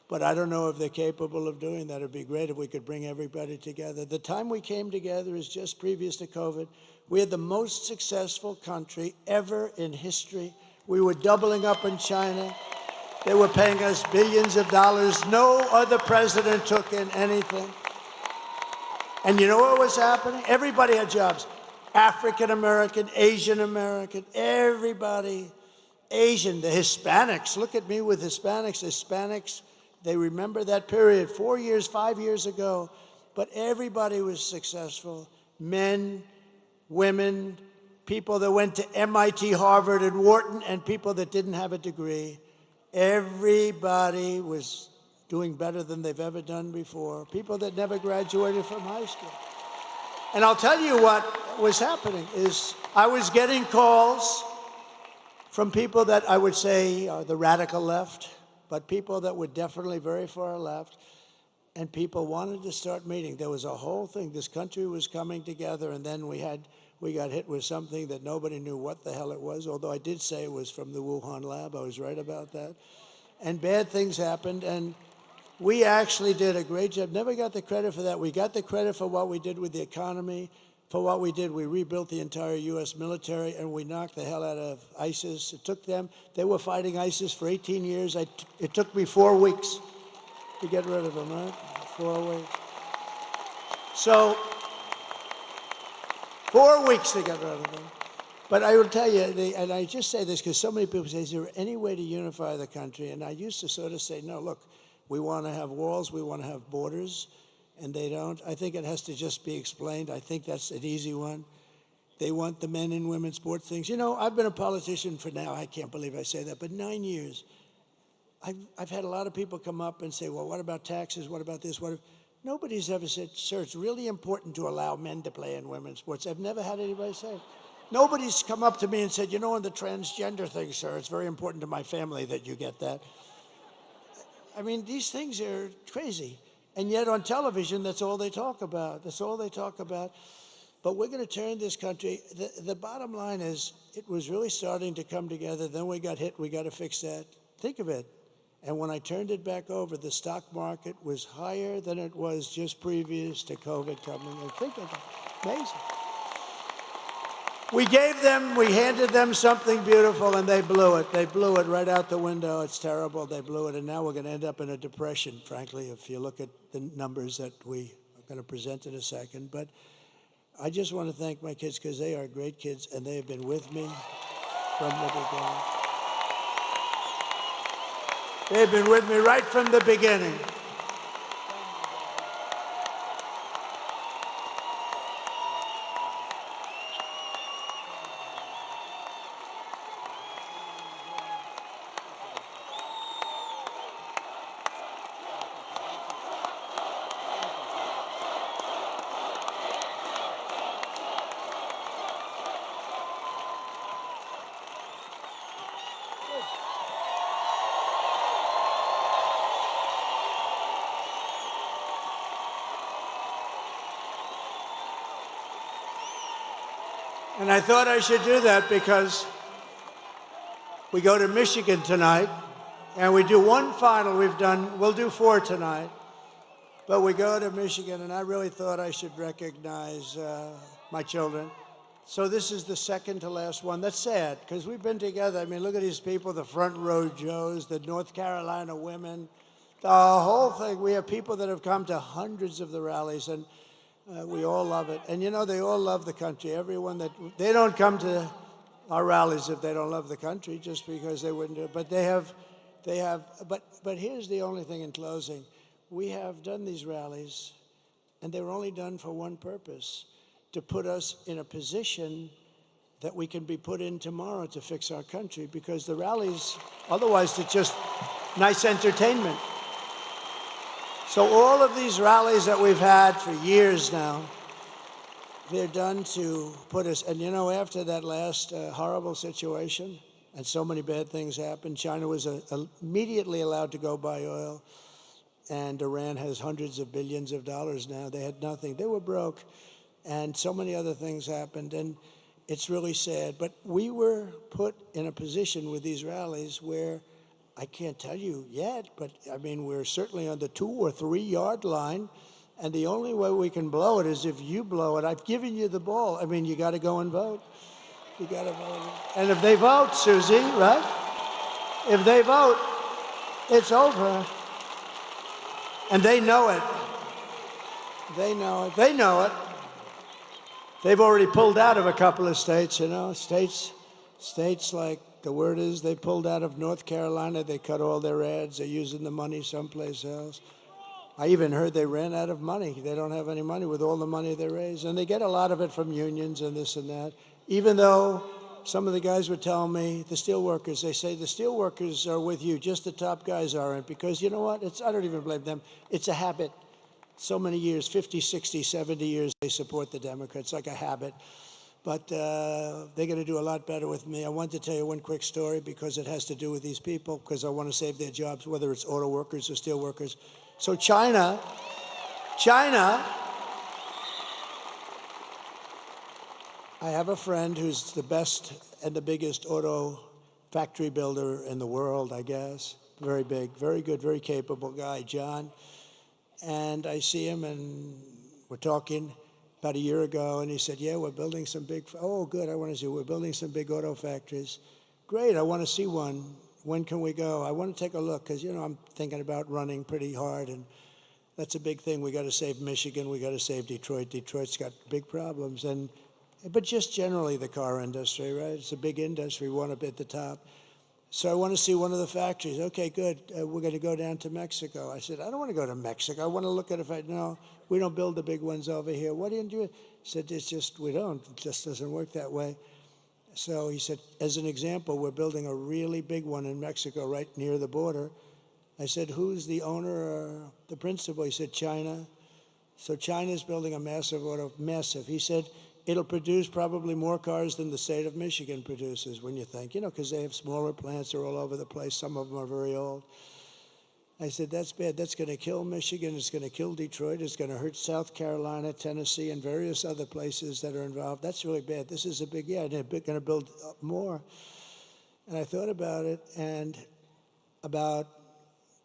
But I don't know if they're capable of doing that. It'd be great if we could bring everybody together. The time we came together is just previous to COVID. We had the most successful country ever in history. We were doubling up in China. They were paying us billions of dollars. No other president took in anything. And you know what was happening? Everybody had jobs. African American, Asian American, everybody. Asian, the Hispanics. Look at me with Hispanics. Hispanics. They remember that period 4 years, 5 years ago, but everybody was successful. Men, women, people that went to MIT, Harvard, and Wharton, and people that didn't have a degree. Everybody was doing better than they've ever done before. People that never graduated from high school. And I'll tell you what was happening is I was getting calls from people that I would say are the radical left. but people that were definitely very far left, and people wanted to start meeting. There was a whole thing. This country was coming together, and then we got hit with something that nobody knew what the hell it was, although I did say it was from the Wuhan lab. I was right about that. And bad things happened, and we actually did a great job. Never got the credit for that. We got the credit for what we did with the economy. For what we did, we rebuilt the entire U.S. military, and we knocked the hell out of ISIS. It took them, they were fighting ISIS for 18 years. It took me 4 weeks to get rid of them, right? 4 weeks. So, 4 weeks to get rid of them. But I will tell you, and I just say this because so many people say, is there any way to unify the country? And I used to sort of say, no, look, we want to have walls, we want to have borders, and they don't. I think it has to just be explained. I think that's an easy one. They want the men and women sports things. You know, I've been a politician for now, I can't believe I say that, but 9 years. I've had a lot of people come up and say, well, what about taxes? What about this? Nobody's ever said, sir, it's really important to allow men to play in women's sports. I've never had anybody say it. Nobody's come up to me and said, you know, on the transgender thing, sir, it's very important to my family that you get that. I mean, these things are crazy. And yet on television, that's all they talk about. That's all they talk about. But we're going to turn this country. The bottom line is it was really starting to come together. Then we got hit. We got to fix that. Think of it. And when I turned it back over, the stock market was higher than it was just previous to COVID coming. And think of it. Amazing. We handed them something beautiful, and they blew it. They blew it right out the window. It's terrible. They blew it, and now we're going to end up in a depression, frankly, if you look at the numbers that we are going to present in a second. But I just want to thank my kids because they are great kids, and they have been with me from the beginning. They've been with me right from the beginning. And I thought I should do that because we go to Michigan tonight, and we do one final. We'll do 4 tonight, but we go to Michigan, and I really thought I should recognize my children. So this is the second to last one. That's sad, because we've been together. I mean, look at these people, the front row Joes, the North Carolina women, the whole thing. We have people that have come to hundreds of the rallies, and we all love it. And you know, they all love the country. Everyone they don't come to our rallies if they don't love the country, just because they wouldn't do it. But but here's the only thing in closing. We have done these rallies, and they were only done for one purpose, to put us in a position that we can be put in tomorrow to fix our country, because the rallies, otherwise it's just nice entertainment. So all of these rallies that we've had for years now, they're done to put us, and you know, after that last horrible situation, and so many bad things happened, China was immediately allowed to go buy oil, and Iran has hundreds of billions of dollars now. They had nothing. They were broke, and so many other things happened, and it's really sad. But we were put in a position with these rallies where, I can't tell you yet, but I mean, we're certainly on the 2 or 3 yard line, and the only way we can blow it is if you blow it. I've given you the ball. I mean, you got to go and vote. You got to vote. And if they vote, Susie, right? If they vote, it's over. And they know it. They know it. They know it. They've already pulled out of a couple of states, you know, states like, the word is they pulled out of North Carolina. They cut all their ads. They're using the money someplace else. I even heard they ran out of money. They don't have any money with all the money they raise. And they get a lot of it from unions and this and that. Even though some of the guys were telling me, the steelworkers, they say the steelworkers are with you, just the top guys aren't. Because you know what? I don't even blame them. It's a habit. So many years, 50, 60, 70 years, they support the Democrats, like a habit. But they're going to do a lot better with me. I want to tell you one quick story because it has to do with these people, because I want to save their jobs, whether it's auto workers or steel workers. So China, I have a friend who's the best and the biggest auto factory builder in the world, I guess. Very big, very good, very capable guy, John. And I see him, and we're talking about a year ago, and he said, yeah, we're building some big, oh, good, I want to see, we're building some big auto factories. Great, I want to see one. When can we go? I want to take a look, because, you know, I'm thinking about running pretty hard, and that's a big thing. We got to save Michigan. We got to save Detroit. Detroit's got big problems. But just generally the car industry, right? It's a big industry. We want to be at the top. So I want to see one of the factories. Okay, good. We're going to go down to Mexico. I said, I don't want to go to Mexico. I want to look at it. No, we don't build the big ones over here. What do you do? He said, it's just, we don't. It just doesn't work that way. So he said, as an example, we're building a really big one in Mexico right near the border. I said, who's the owner or the principal? He said, China. So China's building a massive auto, massive. He said, it'll produce probably more cars than the state of Michigan produces, when you think, you know, because they have smaller plants, they're all over the place. Some of them are very old. I said, that's bad. That's going to kill Michigan. It's going to kill Detroit. It's going to hurt South Carolina, Tennessee, and various other places that are involved. That's really bad. This is a big, yeah, they're going to build more. And I thought about it, and about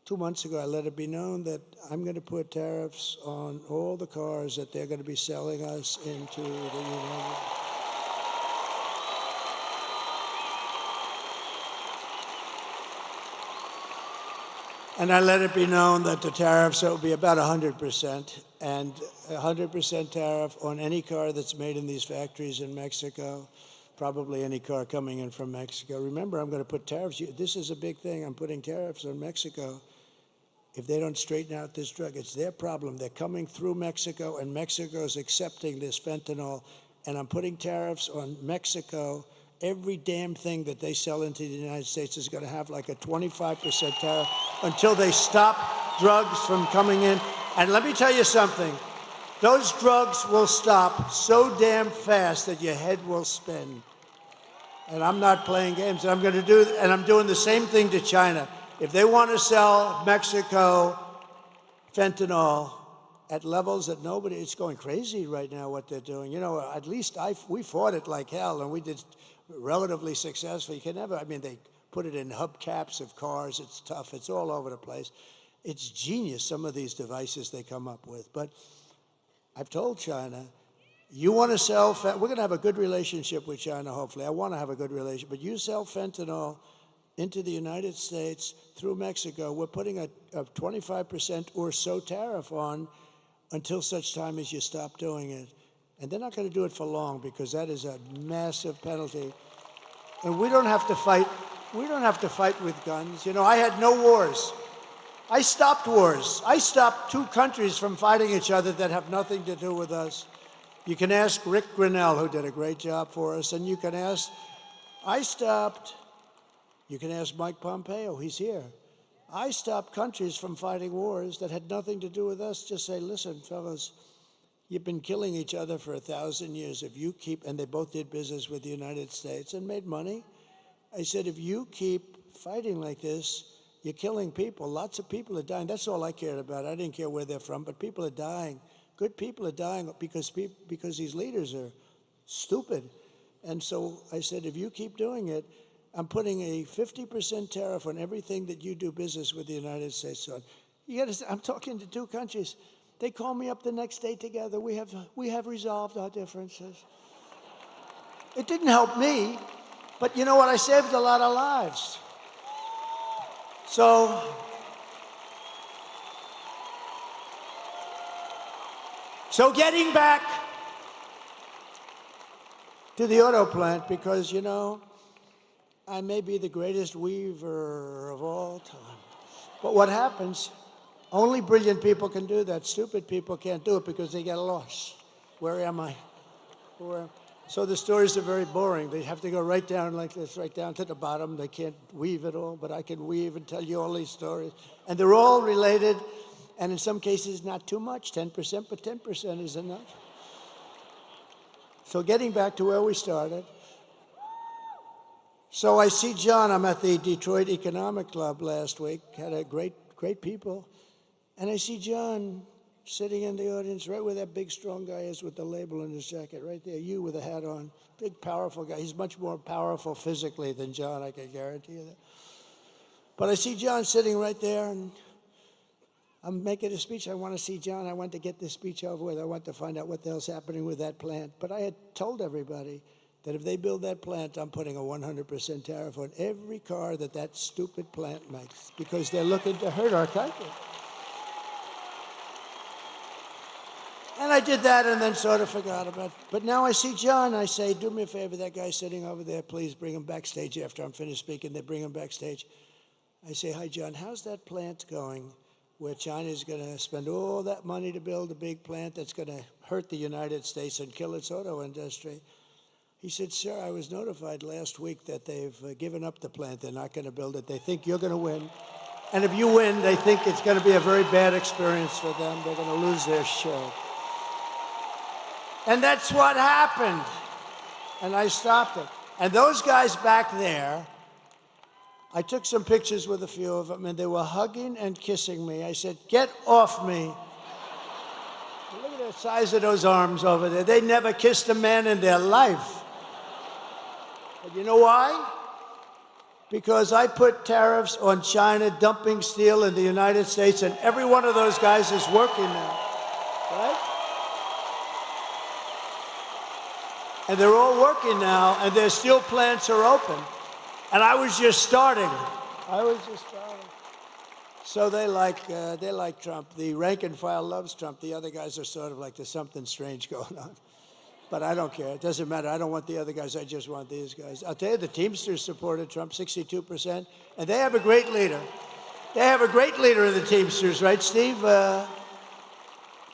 2 months ago, I let it be known that I'm going to put tariffs on all the cars that they're going to be selling us into the United States. And I let it be known that the tariffs will be about 100%, and 100% tariff on any car that's made in these factories in Mexico, probably any car coming in from Mexico. Remember, I'm going to put tariffs. This is a big thing. I'm putting tariffs on Mexico. If they don't straighten out this drug, it's their problem. They're coming through Mexico, and Mexico's accepting this fentanyl, and I'm putting tariffs on Mexico. Every damn thing that they sell into the United States is going to have like a 25% tariff until they stop drugs from coming in. And let me tell you something. Those drugs will stop so damn fast that your head will spin. And I'm not playing games. And I'm doing the same thing to China. If they want to sell Mexico fentanyl at levels that nobody, it's going crazy right now what they're doing. You know, at least we fought it like hell, and we did relatively successfully. You can never, I mean, they put it in hubcaps of cars. It's tough. It's all over the place. It's genius, some of these devices they come up with. But I've told China, you want to sell, we're going to have a good relationship with China, hopefully. I want to have a good relationship. But you sell fentanyl into the United States through Mexico, we're putting a 25% or so tariff on until such time as you stop doing it. And they're not going to do it for long, because that is a massive penalty. And we don't have to fight. We don't have to fight with guns. You know, I had no wars. I stopped wars. I stopped 2 countries from fighting each other that have nothing to do with us. You can ask Rick Grinnell, who did a great job for us, and you can ask, you can ask Mike Pompeo, he's here. I stopped countries from fighting wars that had nothing to do with us. Just say, listen, fellas, you've been killing each other for 1,000 years. If you keep, and they both did business with the United States and made money. I said, if you keep fighting like this, you're killing people. Lots of people are dying. That's all I cared about. I didn't care where they're from, but people are dying. Good people are dying because these leaders are stupid. And so I said, if you keep doing it, I'm putting a 50% tariff on everything that you do business with the United States on. I'm talking to 2 countries. They call me up the next day together. We have resolved our differences. It didn't help me, but you know what? I saved a lot of lives. So getting back to the auto plant, because, you know, I may be the greatest weaver of all time. But what happens, only brilliant people can do that. Stupid people can't do it because they get lost. Where am I? So the stories are very boring. They have to go right down like this, right down to the bottom. They can't weave it all, but I can weave and tell you all these stories. And they're all related, and in some cases not too much, 10%, but 10% is enough. So getting back to where we started. So I see John. I'm at the Detroit Economic Club last week. Had a great people. And I see John sitting in the audience right where that big, strong guy is with the label in his jacket, right there. You with a hat on. Big, powerful guy. He's much more powerful physically than John, I can guarantee you that. But I see John sitting right there, and I'm making a speech. I want to see John. I want to get this speech over with. I want to find out what the hell's happening with that plant. But I had told everybody that if they build that plant, I'm putting a 100% tariff on every car that stupid plant makes, because they're looking to hurt our country. And I did that and then sort of forgot about it. But now I see John. I say, do me a favor, that guy sitting over there, please bring him backstage after I'm finished speaking. They bring him backstage. I say, hi, John, how's that plant going where China's going to spend all that money to build a big plant that's going to hurt the United States and kill its auto industry? He said, sir, I was notified last week that they've given up the plant. They're not going to build it. They think you're going to win. And if you win, they think it's going to be a very bad experience for them. They're going to lose their show. And that's what happened. And I stopped it. And those guys back there, I took some pictures with a few of them, and they were hugging and kissing me. I said, get off me. Look at the size of those arms over there. They never kissed a man in their life. But you know why? Because I put tariffs on China dumping steel in the United States, and every one of those guys is working now, right? And they're all working now, and their steel plants are open. And I was just starting. So they like Trump. The rank and file loves Trump. The other guys are sort of like, there's something strange going on. But I don't care. It doesn't matter. I don't want the other guys. I just want these guys. I'll tell you, the Teamsters supported Trump, 62%. And they have a great leader. They have a great leader in the Teamsters, right, Steve?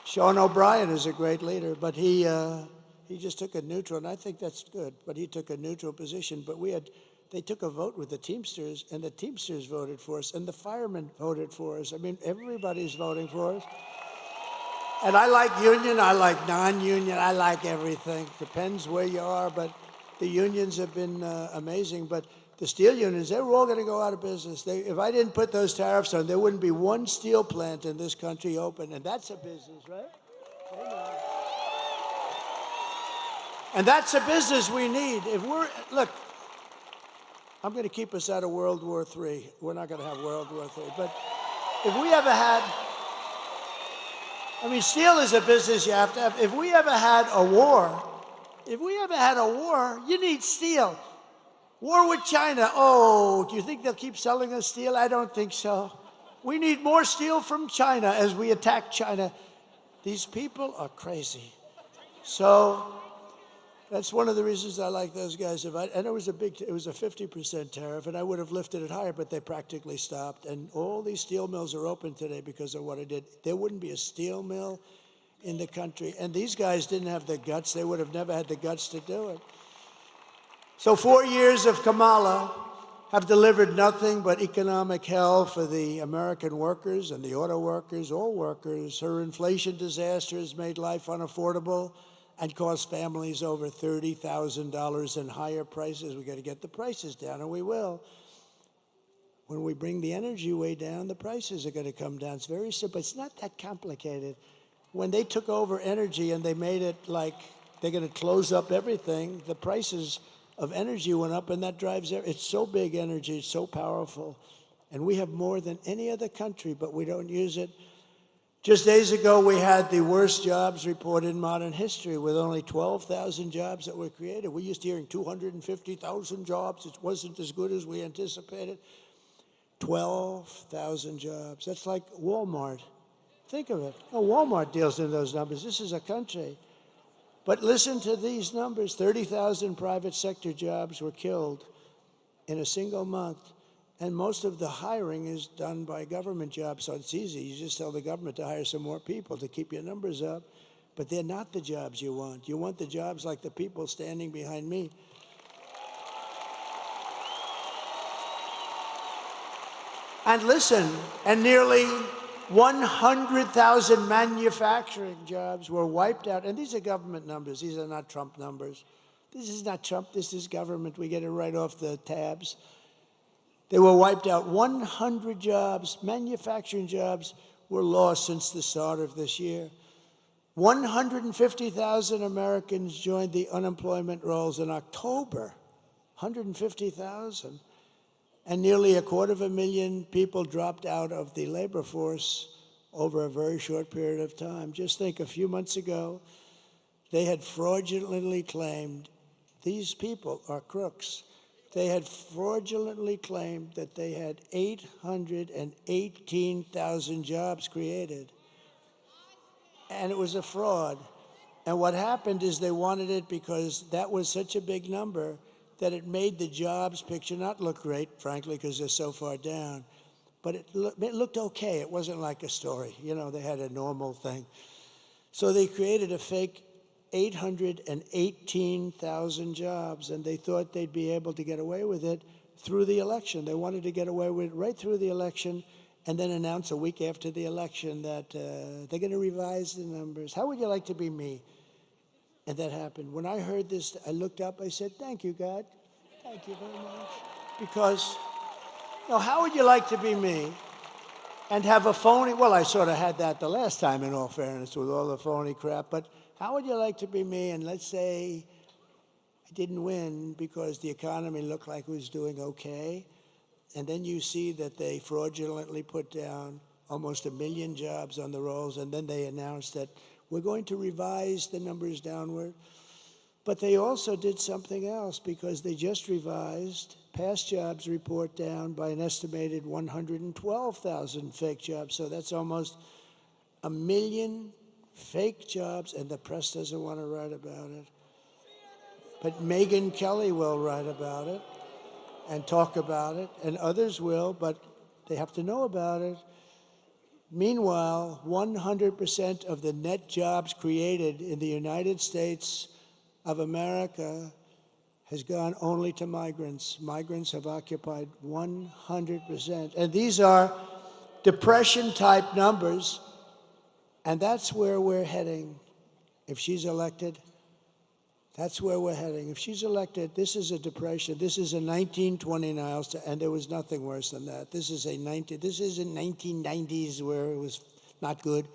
Sean O'Brien is a great leader, but he just took a neutral, and I think that's good. But he took a neutral position. But they took a vote with the Teamsters, and the Teamsters voted for us, and the firemen voted for us. I mean, everybody's voting for us. And I like union, I like non-union, I like everything. Depends where you are, but the unions have been amazing. But the steel unions, they were all going to go out of business. If I didn't put those tariffs on, there wouldn't be one steel plant in this country open, and that's a business, right? And that's a business we need. Look, I'm going to keep us out of World War III. We're not going to have World War III. But if we ever had, steel is a business you have to have. If we ever had a war, you need steel. War with China. Oh, do you think they'll keep selling us steel? I don't think so. We need more steel from China as we attack China. These people are crazy. So that's one of the reasons I like those guys. And it was a 50% tariff, and I would have lifted it higher, but they practically stopped. And all these steel mills are open today because of what I did. There wouldn't be a steel mill in the country. And these guys didn't have the guts. They would have never had the guts to do it. So 4 years of Kamala have delivered nothing but economic hell for the American workers and the auto workers, all workers. Her inflation disaster has made life unaffordable and cost families over $30,000 in higher prices. We got to get the prices down, and we will. When we bring the energy way down, the prices are going to come down. It's very simple. It's not that complicated. When they took over energy and they made it like they're going to close up everything, the prices of energy went up, and that drives it. It's so big, energy, it's so powerful. And we have more than any other country, but we don't use it. Just days ago, we had the worst jobs report in modern history with only 12,000 jobs that were created. We used to hearing 250,000 jobs. It wasn't as good as we anticipated. 12,000 jobs. That's like Walmart. Think of it. No, Walmart deals in those numbers. This is a country. But listen to these numbers. 30,000 private sector jobs were killed in a single month. And most of the hiring is done by government jobs, so it's easy. You just tell the government to hire some more people to keep your numbers up. But they're not the jobs you want. You want the jobs like the people standing behind me. And listen, and nearly 100,000 manufacturing jobs were wiped out. And these are government numbers. These are not Trump numbers. This is not Trump. This is government. We get it right off the tabs. They were wiped out. 100 jobs, manufacturing jobs, were lost since the start of this year. 150,000 Americans joined the unemployment rolls in October. 150,000. And nearly 250,000 people dropped out of the labor force over a very short period of time. Just think, a few months ago, they had fraudulently claimed, these people are crooks, they had fraudulently claimed that they had 818,000 jobs created. And it was a fraud. And what happened is they wanted it because that was such a big number that it made the jobs picture not look great, frankly, because they're so far down. But it looked okay. It wasn't like a story. You know, they had a normal thing. So they created a fake 818,000 jobs, and they thought they'd be able to get away with it through the election. They wanted to get away with it right through the election and then announce a week after the election that they're going to revise the numbers. How would you like to be me? And that happened. When I heard this, I looked up, I said, thank you, God. Thank you very much. Because, you know, how would you like to be me and have a phony, well, I sort of had that the last time, in all fairness, with all the phony crap, but how would you like to be me and let's say I didn't win because the economy looked like it was doing okay, and then you see that they fraudulently put down almost 1 million jobs on the rolls, and then they announced that we're going to revise the numbers downward. But they also did something else because they just revised past jobs report down by an estimated 112,000 fake jobs. So that's almost 1 million fake jobs, and the press doesn't want to write about it. But Megyn Kelly will write about it and talk about it, and others will, but they have to know about it. Meanwhile, 100% of the net jobs created in the United States of America has gone only to migrants. Migrants have occupied 100%. And these are depression-type numbers, and that's where we're heading. If she's elected, that's where we're heading. If she's elected, this is a depression. This is a 1929, and there was nothing worse than that. This is isn't 1990s where it was not good,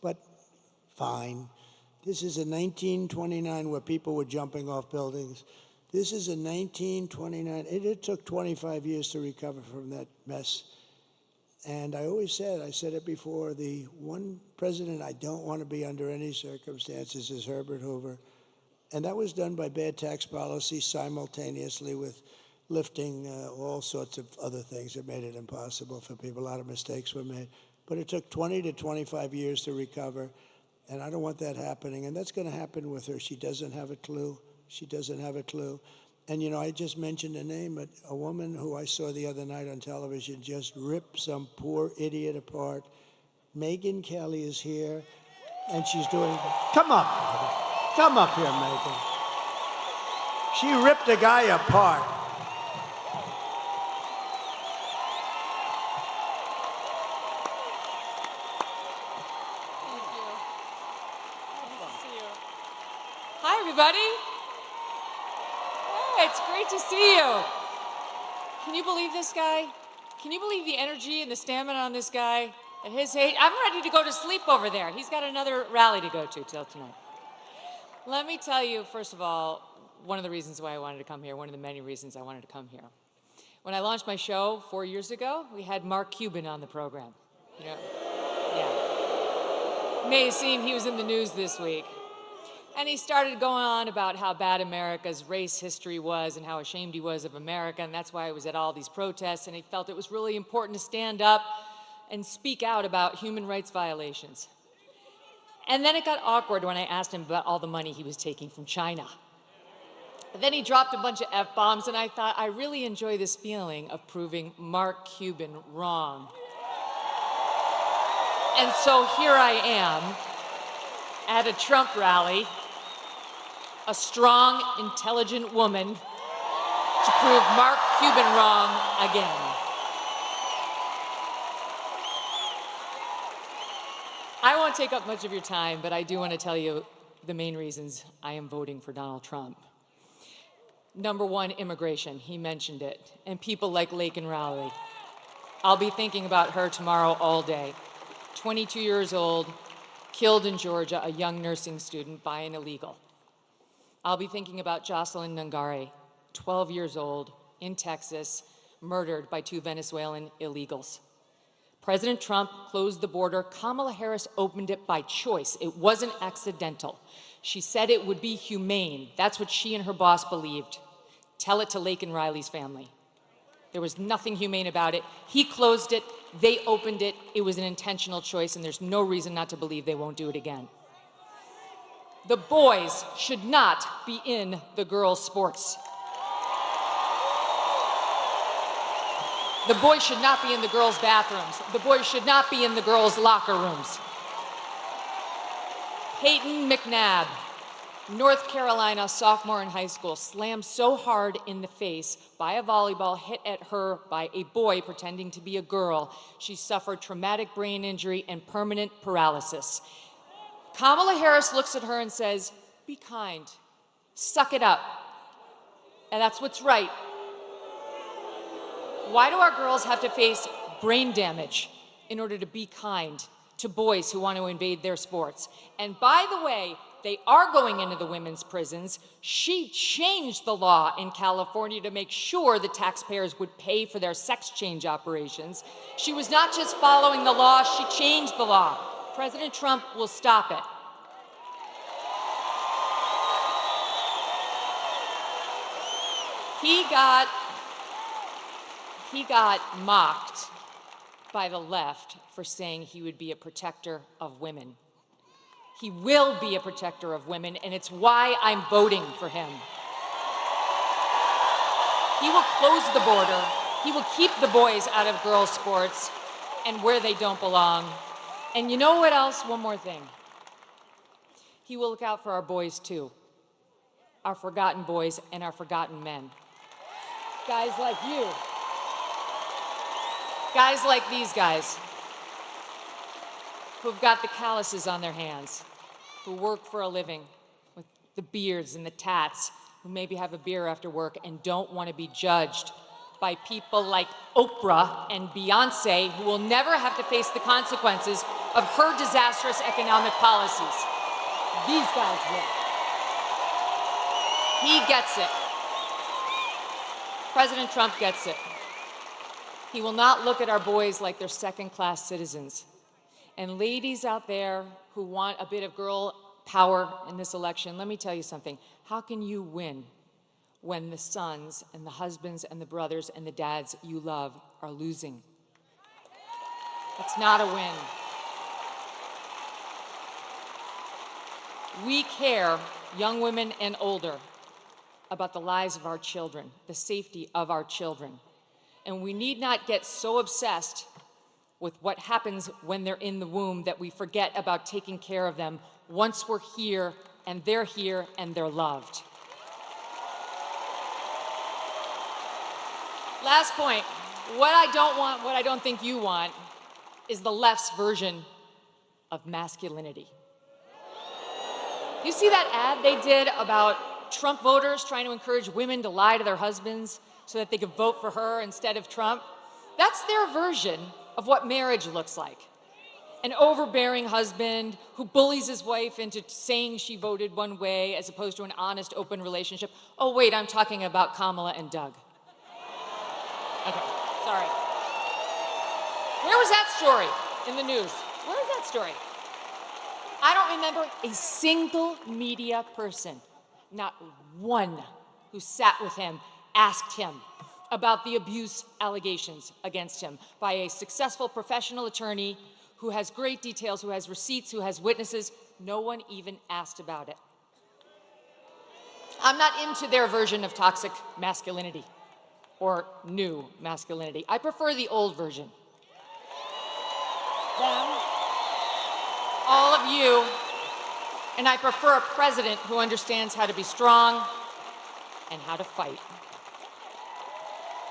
but fine. This is a 1929 where people were jumping off buildings. This is a 1929. It took 25 years to recover from that mess. And I always said, I said it before, the one president I don't want to be under any circumstances is Herbert Hoover. And that was done by bad tax policy simultaneously with lifting all sorts of other things that made it impossible for people. A lot of mistakes were made. But it took 20 to 25 years to recover. And I don't want that happening. And that's going to happen with her. She doesn't have a clue. She doesn't have a clue. And, you know, I just mentioned a name, but a woman who I saw the other night on television just ripped some poor idiot apart. Megyn Kelly is here, and she's doing, come up here, Megyn. She ripped a guy apart. Hi, everybody. Hey, it's great to see you. Can you believe this guy? Can you believe the energy and the stamina on this guy? At his age, I'm ready to go to sleep over there. He's got another rally to go to till tonight. Let me tell you, first of all, one of the reasons why I wanted to come here, one of the many reasons I wanted to come here. When I launched my show 4 years ago, we had Mark Cuban on the program. You know, yeah. May seem he was in the news this week. And he started going on about how bad America's race history was and how ashamed he was of America, and that's why he was at all these protests, and he felt it was really important to stand up and speak out about human rights violations. And then it got awkward when I asked him about all the money he was taking from China. But then he dropped a bunch of F-bombs, and I thought, I really enjoy this feeling of proving Mark Cuban wrong. And so here I am at a Trump rally, a strong, intelligent woman to prove Mark Cuban wrong again. I won't take up much of your time, but I do want to tell you the main reasons I am voting for Donald Trump. Number one, immigration. He mentioned it. And people like Laken Riley. I'll be thinking about her tomorrow all day. 22 years old, killed in Georgia, a young nursing student by an illegal. I'll be thinking about Jocelyn Nungare, 12 years old, in Texas, murdered by 2 Venezuelan illegals. President Trump closed the border. Kamala Harris opened it by choice. It wasn't accidental. She said it would be humane. That's what she and her boss believed. Tell it to Laken Riley's family. There was nothing humane about it. He closed it. They opened it. It was an intentional choice, and there's no reason not to believe they won't do it again. The boys should not be in the girls' sports. The boys should not be in the girls' bathrooms. The boys should not be in the girls' locker rooms. Peyton McNabb, North Carolina sophomore in high school, slammed so hard in the face by a volleyball hit at her by a boy pretending to be a girl, she suffered traumatic brain injury and permanent paralysis. Kamala Harris looks at her and says, "Be kind, suck it up." And that's what's right. Why do our girls have to face brain damage in order to be kind to boys who want to invade their sports? And by the way, they are going into the women's prisons. She changed the law in California to make sure the taxpayers would pay for their sex change operations. She was not just following the law, she changed the law. President Trump will stop it. He got mocked by the left for saying he would be a protector of women. He will be a protector of women, and it's why I'm voting for him. He will close the border. He will keep the boys out of girls' sports and where they don't belong. And you know what else? One more thing. He will look out for our boys, too. Our forgotten boys and our forgotten men. Guys like you. Guys like these guys, who've got the calluses on their hands, who work for a living with the beards and the tats, who maybe have a beer after work and don't want to be judged by people like Oprah and Beyonce, who will never have to face the consequences of her disastrous economic policies. These guys will. He gets it. President Trump gets it. He will not look at our boys like they're second-class citizens. And ladies out there who want a bit of girl power in this election, let me tell you something. How can you win when the sons and the husbands and the brothers and the dads you love are losing? It's not a win. We care, young women and older, about the lives of our children, the safety of our children. And we need not get so obsessed with what happens when they're in the womb that we forget about taking care of them once we're here and they're loved. Last point, what I don't want, what I don't think you want, is the left's version of masculinity. You see that ad they did about Trump voters trying to encourage women to lie to their husbands so that they could vote for her instead of Trump? That's their version of what marriage looks like. An overbearing husband who bullies his wife into saying she voted one way as opposed to an honest, open relationship. Oh, wait, I'm talking about Kamala and Doug. Okay, sorry. Where was that story in the news? Where was that story? I don't remember a single media person, not one, who sat with him, asked him about the abuse allegations against him by a successful professional attorney who has great details, who has receipts, who has witnesses. No one even asked about it. I'm not into their version of toxic masculinity or new masculinity. I prefer the old version. Them, all of you, and I prefer a president who understands how to be strong and how to fight.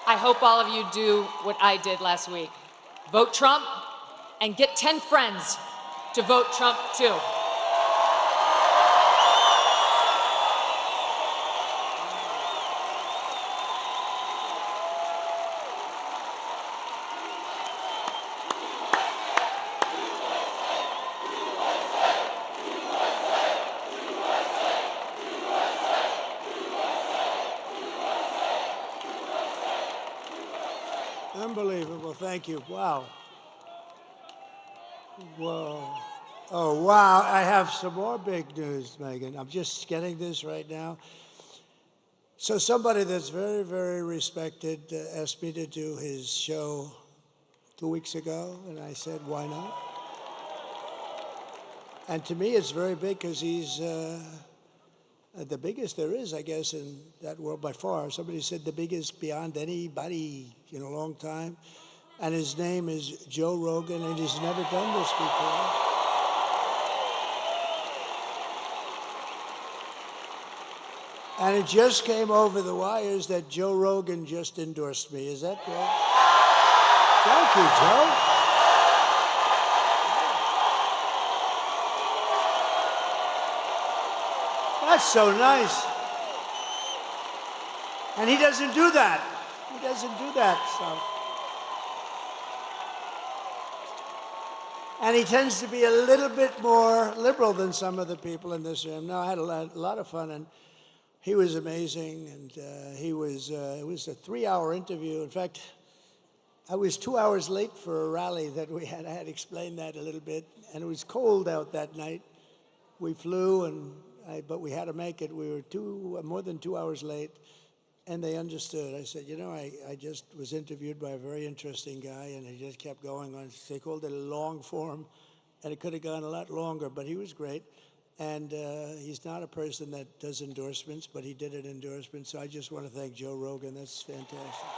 I hope all of you do what I did last week. Vote Trump and get 10 friends to vote Trump too. Unbelievable. Thank you. Wow. Whoa. Oh, wow. I have some more big news, Megan. I'm just getting this right now. So somebody that's very, very respected asked me to do his show 2 weeks ago, and I said, why not? And to me, it's very big because he's the biggest there is, I guess, in that world by far. Somebody said the biggest beyond anybody in a long time. And his name is Joe Rogan, and he's never done this before. And it just came over the wires that Joe Rogan just endorsed me. Is that good? Thank you, Joe. That's so nice. And he doesn't do that. He doesn't do that stuff. And he tends to be a little bit more liberal than some of the people in this room. No, I had a lot of fun, and he was amazing, and it was a 3-hour interview. In fact, I was 2 hours late for a rally that we had. I had explained that a little bit, and it was cold out that night. We flew, but we had to make it. We were more than 2 hours late, and they understood. I said, you know, I just was interviewed by a very interesting guy, and he just kept going on. They called it a long form, and it could have gone a lot longer, but he was great. And he's not a person that does endorsements, but he did an endorsement. So I just want to thank Joe Rogan. That's fantastic.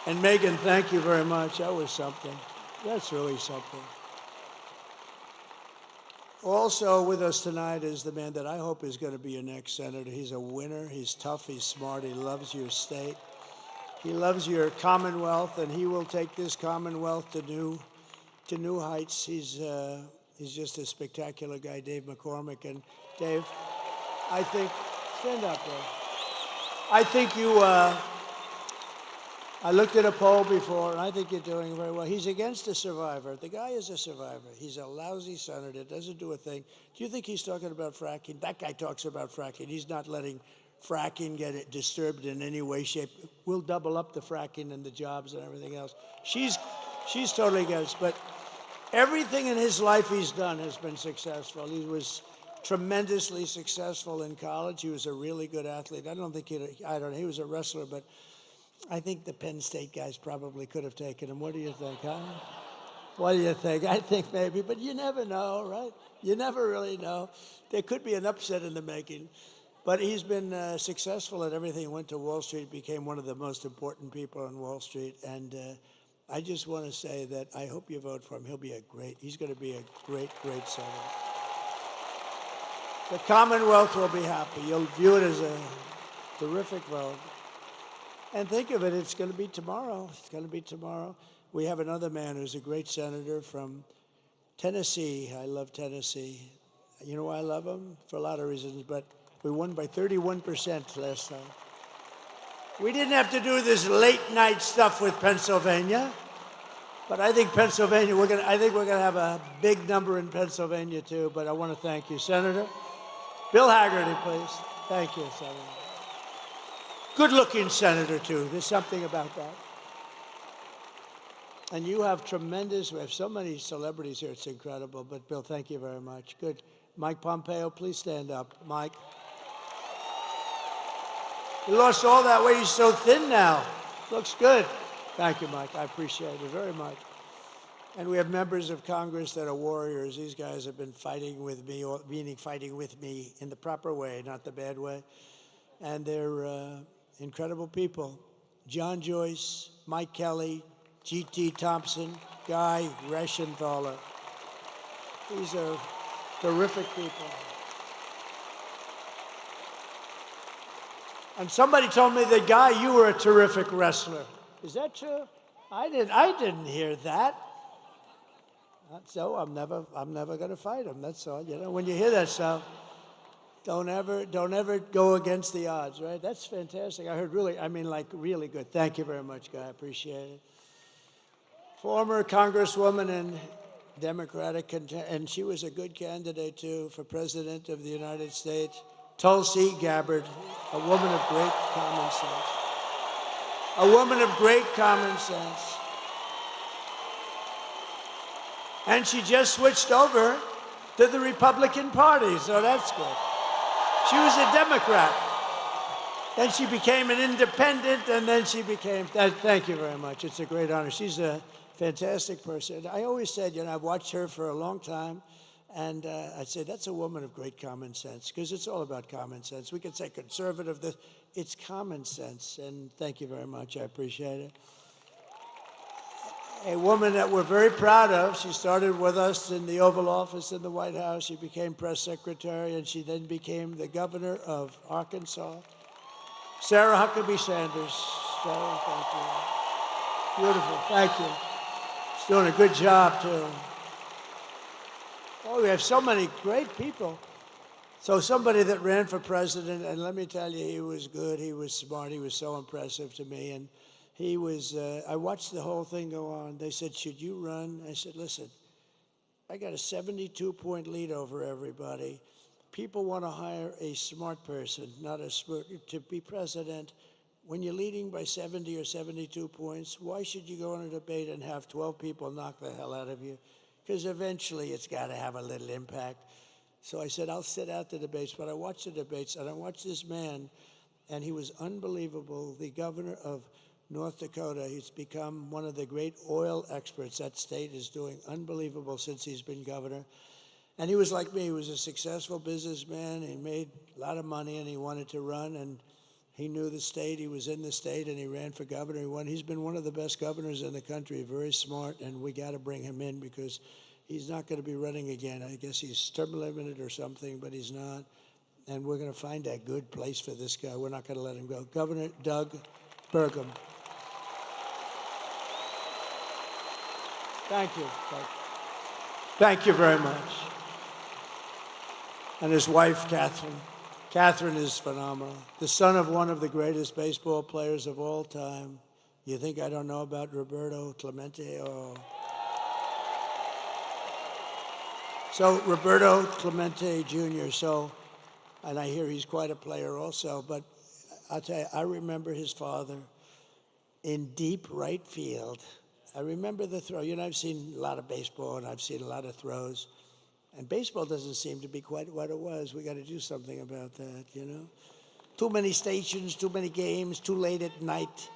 And Megan, thank you very much. That was something. That's really something. Also with us tonight is the man that I hope is going to be your next senator. He's a winner. He's tough. He's smart. He loves your state. He loves your Commonwealth, and he will take this Commonwealth to new heights. He's just a spectacular guy, Dave McCormick. And Dave, I think, stand up, Dave. I think you, I looked at a poll before, and I think you're doing very well. He's against a survivor. The guy is a survivor. He's a lousy senator, doesn't do a thing. Do you think he's talking about fracking? That guy talks about fracking. He's not letting fracking get it disturbed in any way, shape. We'll double up the fracking and the jobs and everything else. She's totally against, but everything in his life he's done has been successful. He was tremendously successful in college. He was a really good athlete. I don't know, he was a wrestler, but I think the Penn State guys probably could have taken him. What do you think, huh? What do you think? I think maybe, but you never know, right? You never really know. There could be an upset in the making. But he's been successful at everything. He went to Wall Street, became one of the most important people on Wall Street. And I just want to say that I hope you vote for him. He's going to be a great, great senator. The Commonwealth will be happy. You'll view it as a terrific vote. And think of it, it's going to be tomorrow. It's going to be tomorrow. We have another man who's a great senator from Tennessee. I love Tennessee. You know why I love him? For a lot of reasons, but we won by 31% last time. We didn't have to do this late night stuff with Pennsylvania, but I think Pennsylvania, I think we're gonna have a big number in Pennsylvania too, but I want to thank you, Senator. Bill Haggerty, please. Thank you, Senator. Good-looking senator, too. There's something about that. And you have we have so many celebrities here, it's incredible. But Bill, thank you very much. Good. Mike Pompeo, please stand up. Mike. He lost all that weight. He's so thin now. Looks good. Thank you, Mike. I appreciate it very much. And we have members of Congress that are warriors. These guys have been fighting with me, meaning fighting with me in the proper way, not the bad way. And they're incredible people. John Joyce, Mike Kelly, G.T. Thompson, Guy Reschenthaler. These are terrific people. And somebody told me that, Guy, you were a terrific wrestler. Is that true? I didn't hear that. So I'm never going to fight him. That's all. You know, when you hear that stuff, don't ever go against the odds, right? That's fantastic. I heard really good. Thank you very much, Guy. I appreciate it. Former Congresswoman and Democratic, and she was a good candidate too for President of the United States, Tulsi Gabbard, a woman of great common sense. A woman of great common sense. And she just switched over to the Republican Party, so that's good. She was a Democrat. Then she became an independent, and then she became, thank you very much. It's a great honor. She's a fantastic person. I always said, you know, I've watched her for a long time, and I'd say that's a woman of great common sense, because it's all about common sense. We could say conservative, it's common sense, and thank you very much. I appreciate it. A woman that we're very proud of. She started with us in the Oval Office in the White House. She became press secretary, and she then became the governor of Arkansas. Sarah Huckabee Sanders. Sarah, thank you. Beautiful, thank you. She's doing a good job, too. Oh, we have so many great people. So somebody that ran for president, and let me tell you, he was good, he was smart, he was so impressive to me, and he was, I watched the whole thing go on. They said, should you run? I said, listen, I got a 72-point lead over everybody. People want to hire a smart person, not a smart, to be president. When you're leading by 70 or 72 points, why should you go on a debate and have 12 people knock the hell out of you? Because eventually it's got to have a little impact. So I said, I'll sit out the debates, but I watched the debates, and I watched this man, and he was unbelievable, the governor of North Dakota. He's become one of the great oil experts. That state is doing unbelievable since he's been governor. And he was like me. He was a successful businessman. He made a lot of money, and he wanted to run, and he knew the state. He was in the state, and he ran for governor. He won. He's been one of the best governors in the country, very smart, and we got to bring him in because he's not going to be running again. I guess he's term limited or something, but he's not. And we're going to find a good place for this guy. We're not going to let him go. Governor Doug Burgum. Thank you. Thank you very much. And his wife, Catherine. Catherine is phenomenal. The son of one of the greatest baseball players of all time. You think I don't know about Roberto Clemente? Oh. So Roberto Clemente Jr., and I hear he's quite a player also, but I'll tell you, I remember his father in deep right field. I remember the throw. You know, I've seen a lot of baseball, and I've seen a lot of throws. And baseball doesn't seem to be quite what it was. We got to do something about that, you know? Too many stations, too many games, too late at night.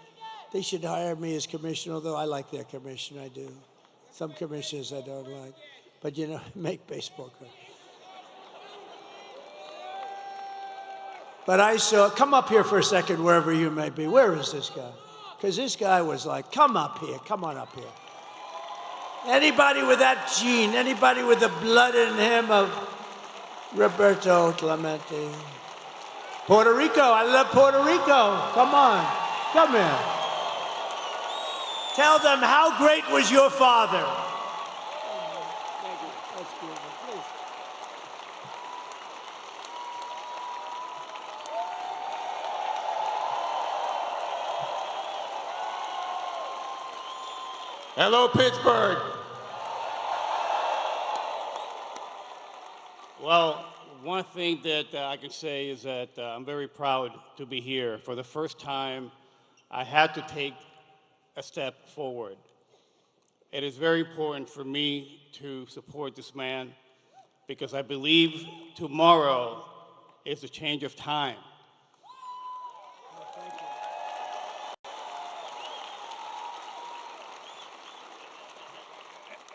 They should hire me as commissioner, although I like their commission, I do. Some commissioners I don't like. But, you know, make baseball good. But I saw, come up here for a second, wherever you may be. Where is this guy? Because this guy was like, come up here, come on up here. Anybody with that gene, anybody with the blood in him of Roberto Clemente. Puerto Rico, I love Puerto Rico. Come on, come here. Tell them how great was your father. Thank you, that's beautiful, please. Hello, Pittsburgh. Well, one thing that I can say is that I'm very proud to be here. For the first time, I had to take a step forward. It is very important for me to support this man because I believe tomorrow is a change of time.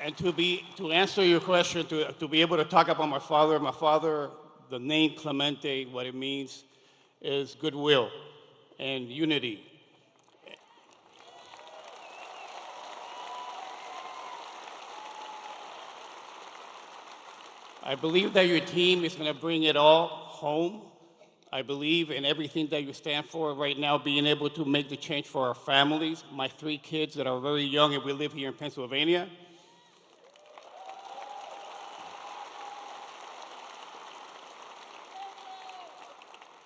And to answer your question, to be able to talk about my father, the name Clemente, what it means is goodwill and unity. I believe that your team is going to bring it all home. I believe in everything that you stand for right now, being able to make the change for our families. My 3 kids that are very young, and we live here in Pennsylvania.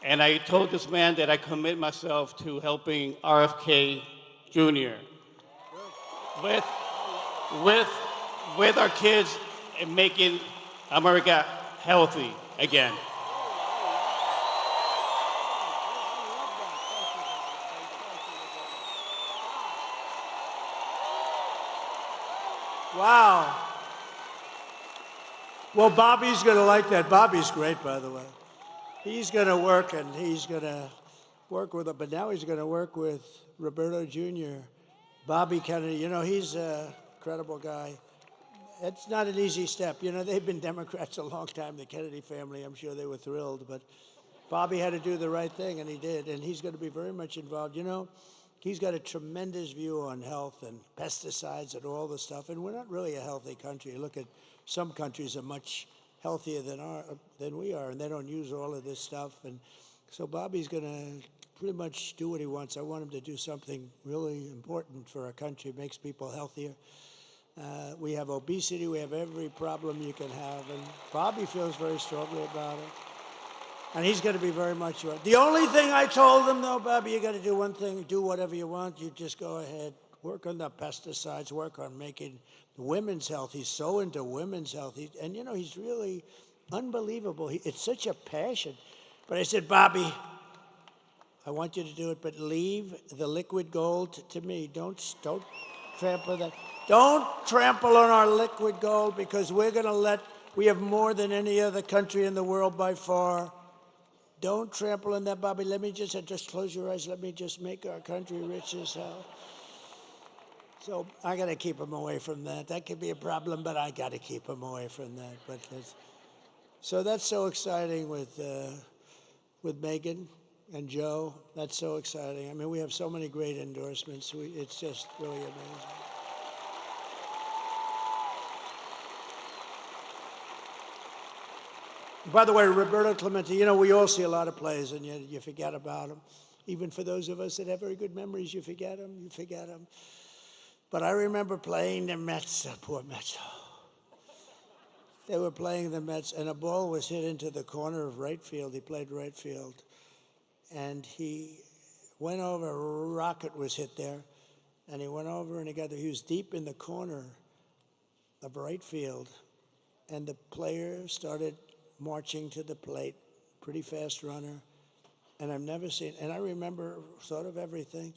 And I told this man that I commit myself to helping RFK Jr. with our kids and making America healthy again. Wow. Well, Bobby's going to like that. Bobby's great, by the way. He's going to work, and he's going to work with it, but now he's going to work with Roberto Jr., Bobby Kennedy. You know, he's a credible guy. It's not an easy step. You know, they've been Democrats a long time, the Kennedy family. I'm sure they were thrilled, but Bobby had to do the right thing, and he did, and he's going to be very much involved. You know, he's got a tremendous view on health and pesticides and all the stuff, and we're not really a healthy country. Look at some countries are much healthier than we are, and they don't use all of this stuff. And so Bobby's going to pretty much do what he wants. I want him to do something really important for our country. It makes people healthier. We have obesity. We have every problem you can have, and Bobby feels very strongly about it. And he's going to be very much right. The only thing I told him, though, Bobby, you got to do one thing, do whatever you want. You just go ahead, work on the pesticides, work on making women's health. He's so into women's health. And, you know, he's really unbelievable. It's such a passion. But I said, Bobby, I want you to do it, but leave the liquid gold to me. Don't trample that. Don't trample on our liquid gold, because we're going to we have more than any other country in the world by far. Don't trample on that, Bobby. Let me just close your eyes. Let me just make our country rich as hell. So I got to keep him away from that. That could be a problem, but I got to keep him away from that. But so that's so exciting with Megan and Joe. That's so exciting. I mean, we have so many great endorsements. It's just really amazing. By the way, Roberto Clemente, you know, we all see a lot of plays, and you forget about them. Even for those of us that have very good memories, you forget them. But I remember playing the Mets, the poor Mets. They were playing the Mets, and a ball was hit into the corner of right field. He played right field. And he went over, a rocket was hit there, and he went over and he was deep in the corner of right field, and the player started marching to the plate, pretty fast runner, and I've never seen, and I remember sort of everything.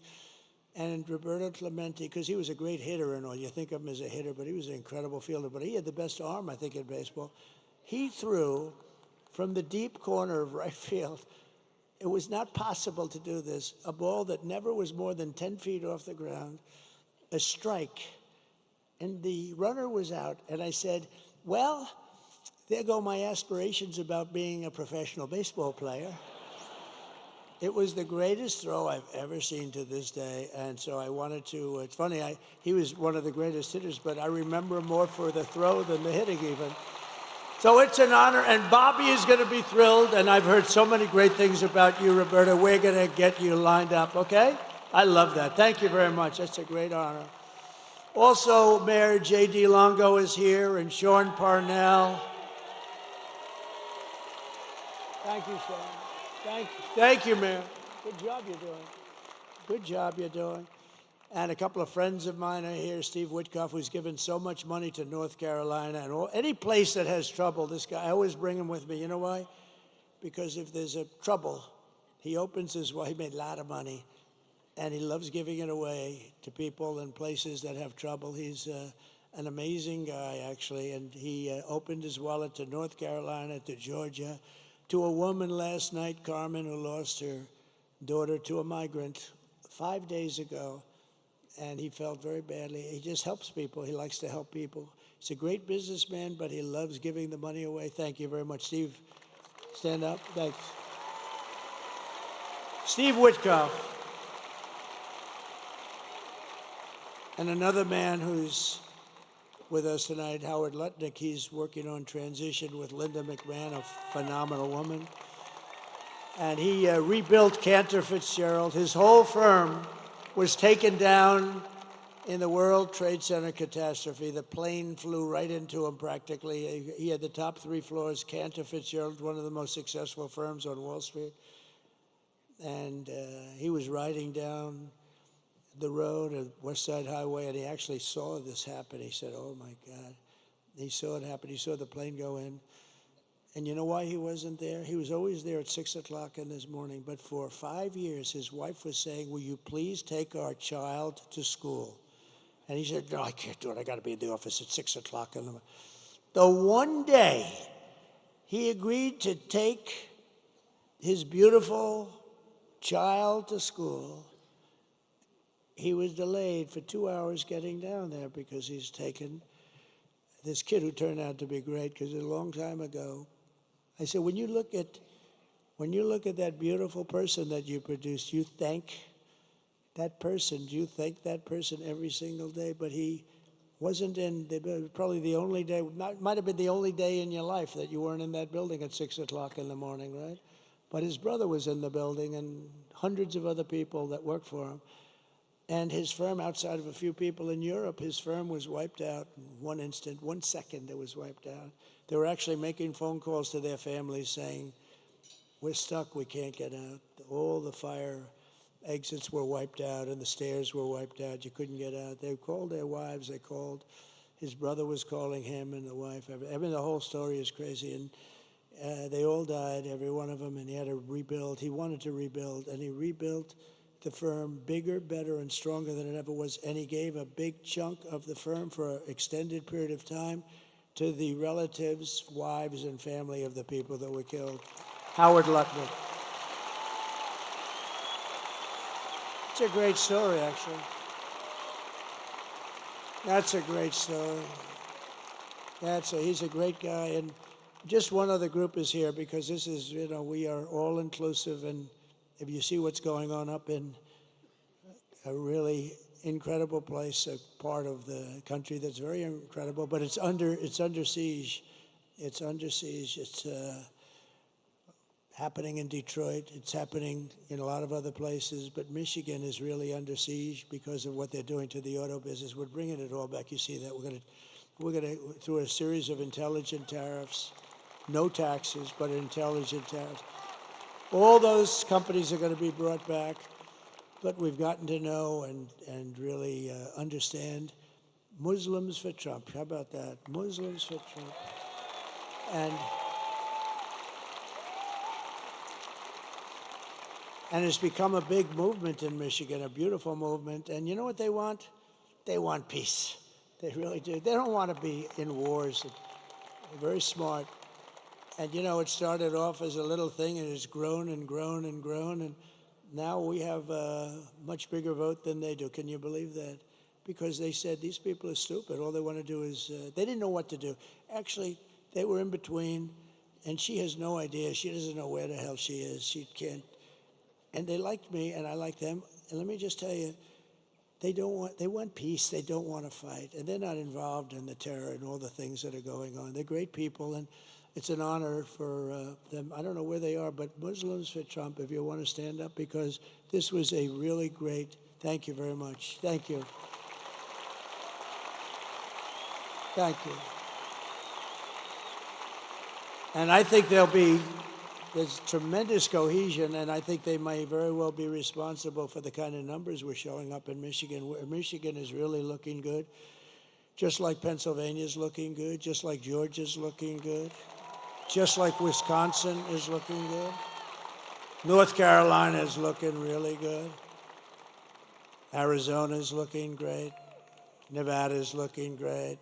And Roberto Clemente, because he was a great hitter and all, you think of him as a hitter, but he was an incredible fielder, but he had the best arm, I think, in baseball. He threw from the deep corner of right field. It was not possible to do this. A ball that never was more than 10 feet off the ground, a strike, and the runner was out, and I said, well, there go my aspirations about being a professional baseball player. It was the greatest throw I've ever seen to this day, and so I wanted to, it's funny, he was one of the greatest hitters, but I remember him more for the throw than the hitting even. So it's an honor, and Bobby is going to be thrilled, and I've heard so many great things about you, Roberta. We're going to get you lined up, okay? I love that. Thank you very much. That's a great honor. Also, Mayor J.D. Longo is here, and Sean Parnell. Thank you, Sean. Thank you. Thank you, Mayor. Good job you're doing. Good job you're doing. And a couple of friends of mine are here. Steve Witkoff, who's given so much money to North Carolina and any place that has trouble. This guy, I always bring him with me. You know why? Because if there's a trouble, he opens his well. He made a lot of money, and he loves giving it away to people in places that have trouble. He's an amazing guy, actually, and he opened his wallet to North Carolina, to Georgia, to a woman last night, Carmen, who lost her daughter to a migrant 5 days ago, and he felt very badly. He just helps people. He likes to help people. He's a great businessman, but he loves giving the money away. Thank you very much. Steve, stand up. Thanks. Steve Witkoff. And another man who's with us tonight, Howard Lutnick. He's working on transition with Linda McMahon, a phenomenal woman. and he rebuilt Cantor Fitzgerald. His whole firm was taken down in the World Trade Center catastrophe. The plane flew right into him practically. He had the top 3 floors. Cantor Fitzgerald, one of the most successful firms on Wall Street. And he was riding down the road at West Side Highway, and he actually saw this happen. He said, oh my God. He saw it happen. He saw the plane go in. And you know why he wasn't there? He was always there at 6 o'clock in this morning. But for 5 years, his wife was saying, will you please take our child to school? And he said, no, I can't do it. I got to be in the office at 6 o'clock in the morning. The one day he agreed to take his beautiful child to school, he was delayed for 2 hours getting down there because he's taken this kid who turned out to be great, because a long time ago, I said, when you look at that beautiful person that you produced, you thank that person. You thank that person every single day. But he wasn't in, probably the only day, might have been the only day in your life that you weren't in that building at 6 o'clock in the morning, right? But his brother was in the building and hundreds of other people that worked for him. And his firm, outside of a few people in Europe, his firm was wiped out in 1 instant, 1 second it was wiped out. They were actually making phone calls to their families saying, we're stuck, we can't get out. All the fire exits were wiped out and the stairs were wiped out. You couldn't get out. They called their wives, they called, his brother was calling him and the wife. I mean, the whole story is crazy. And they all died, every one of them, and he had to rebuild. He wanted to rebuild, and he rebuilt the firm bigger, better, and stronger than it ever was. And he gave a big chunk of the firm for an extended period of time to the relatives, wives, and family of the people that were killed. Howard Lutnick. It's a great story, actually. That's a great story. He's a great guy. And just one other group is here because this is, we are all inclusive. And if you see what's going on up in a really incredible place, a part of the country that's very incredible, but it's under siege. It's under siege. It's happening in Detroit. It's happening in a lot of other places, but Michigan is really under siege because of what they're doing to the auto business. We're bringing it all back. You see that we're going to through a series of intelligent tariffs, no taxes, but intelligent tariffs. All those companies are going to be brought back, but we've gotten to know and really understand Muslims for Trump. How about that? Muslims for Trump. And it's become a big movement in Michigan, a beautiful movement. And you know what they want? They want peace. They really do. They don't want to be in wars. They're very smart. And, it started off as a little thing, and it's grown and grown and grown. And now we have a much bigger vote than they do. Can you believe that? Because they said these people are stupid. All they want to do is, they didn't know what to do. Actually, they were in between, and she has no idea. She doesn't know where the hell she is. She can't. And they liked me, and I like them. And let me just tell you, they want peace. They don't want to fight. And they're not involved in the terror and all the things that are going on. They're great people, and it's an honor for them. I don't know where they are, but Muslims for Trump, if you want to stand up, because this was a really great, thank you very much. Thank you. Thank you. And I think there's tremendous cohesion, and I think they may very well be responsible for the kind of numbers we're showing up in Michigan. Michigan is really looking good, just like Pennsylvania's looking good, just like Georgia's looking good, just like Wisconsin is looking good. North Carolina is looking really good. Arizona's looking great. Nevada's looking great.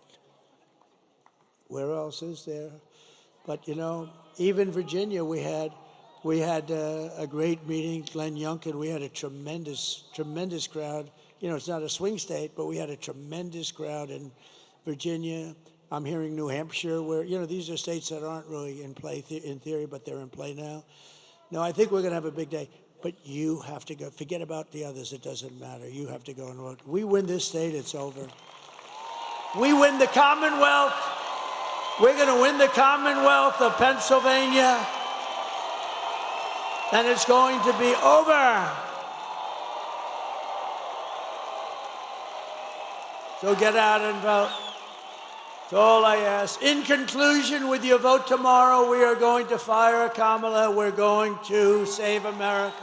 Where else is there? But, even Virginia, we had a great meeting, Glenn Youngkin. We had a tremendous crowd. It's not a swing state, but we had a tremendous crowd in Virginia. I'm hearing New Hampshire, where, these are states that aren't really in play in theory, but they're in play now. No, I think we're going to have a big day. But you have to go. Forget about the others. It doesn't matter. You have to go and vote. We win this state, it's over. We win the Commonwealth. We're going to win the Commonwealth of Pennsylvania. then it's going to be over. So get out and vote. That's all I ask. In conclusion, with your vote tomorrow, we are going to fire Kamala. We're going to save America.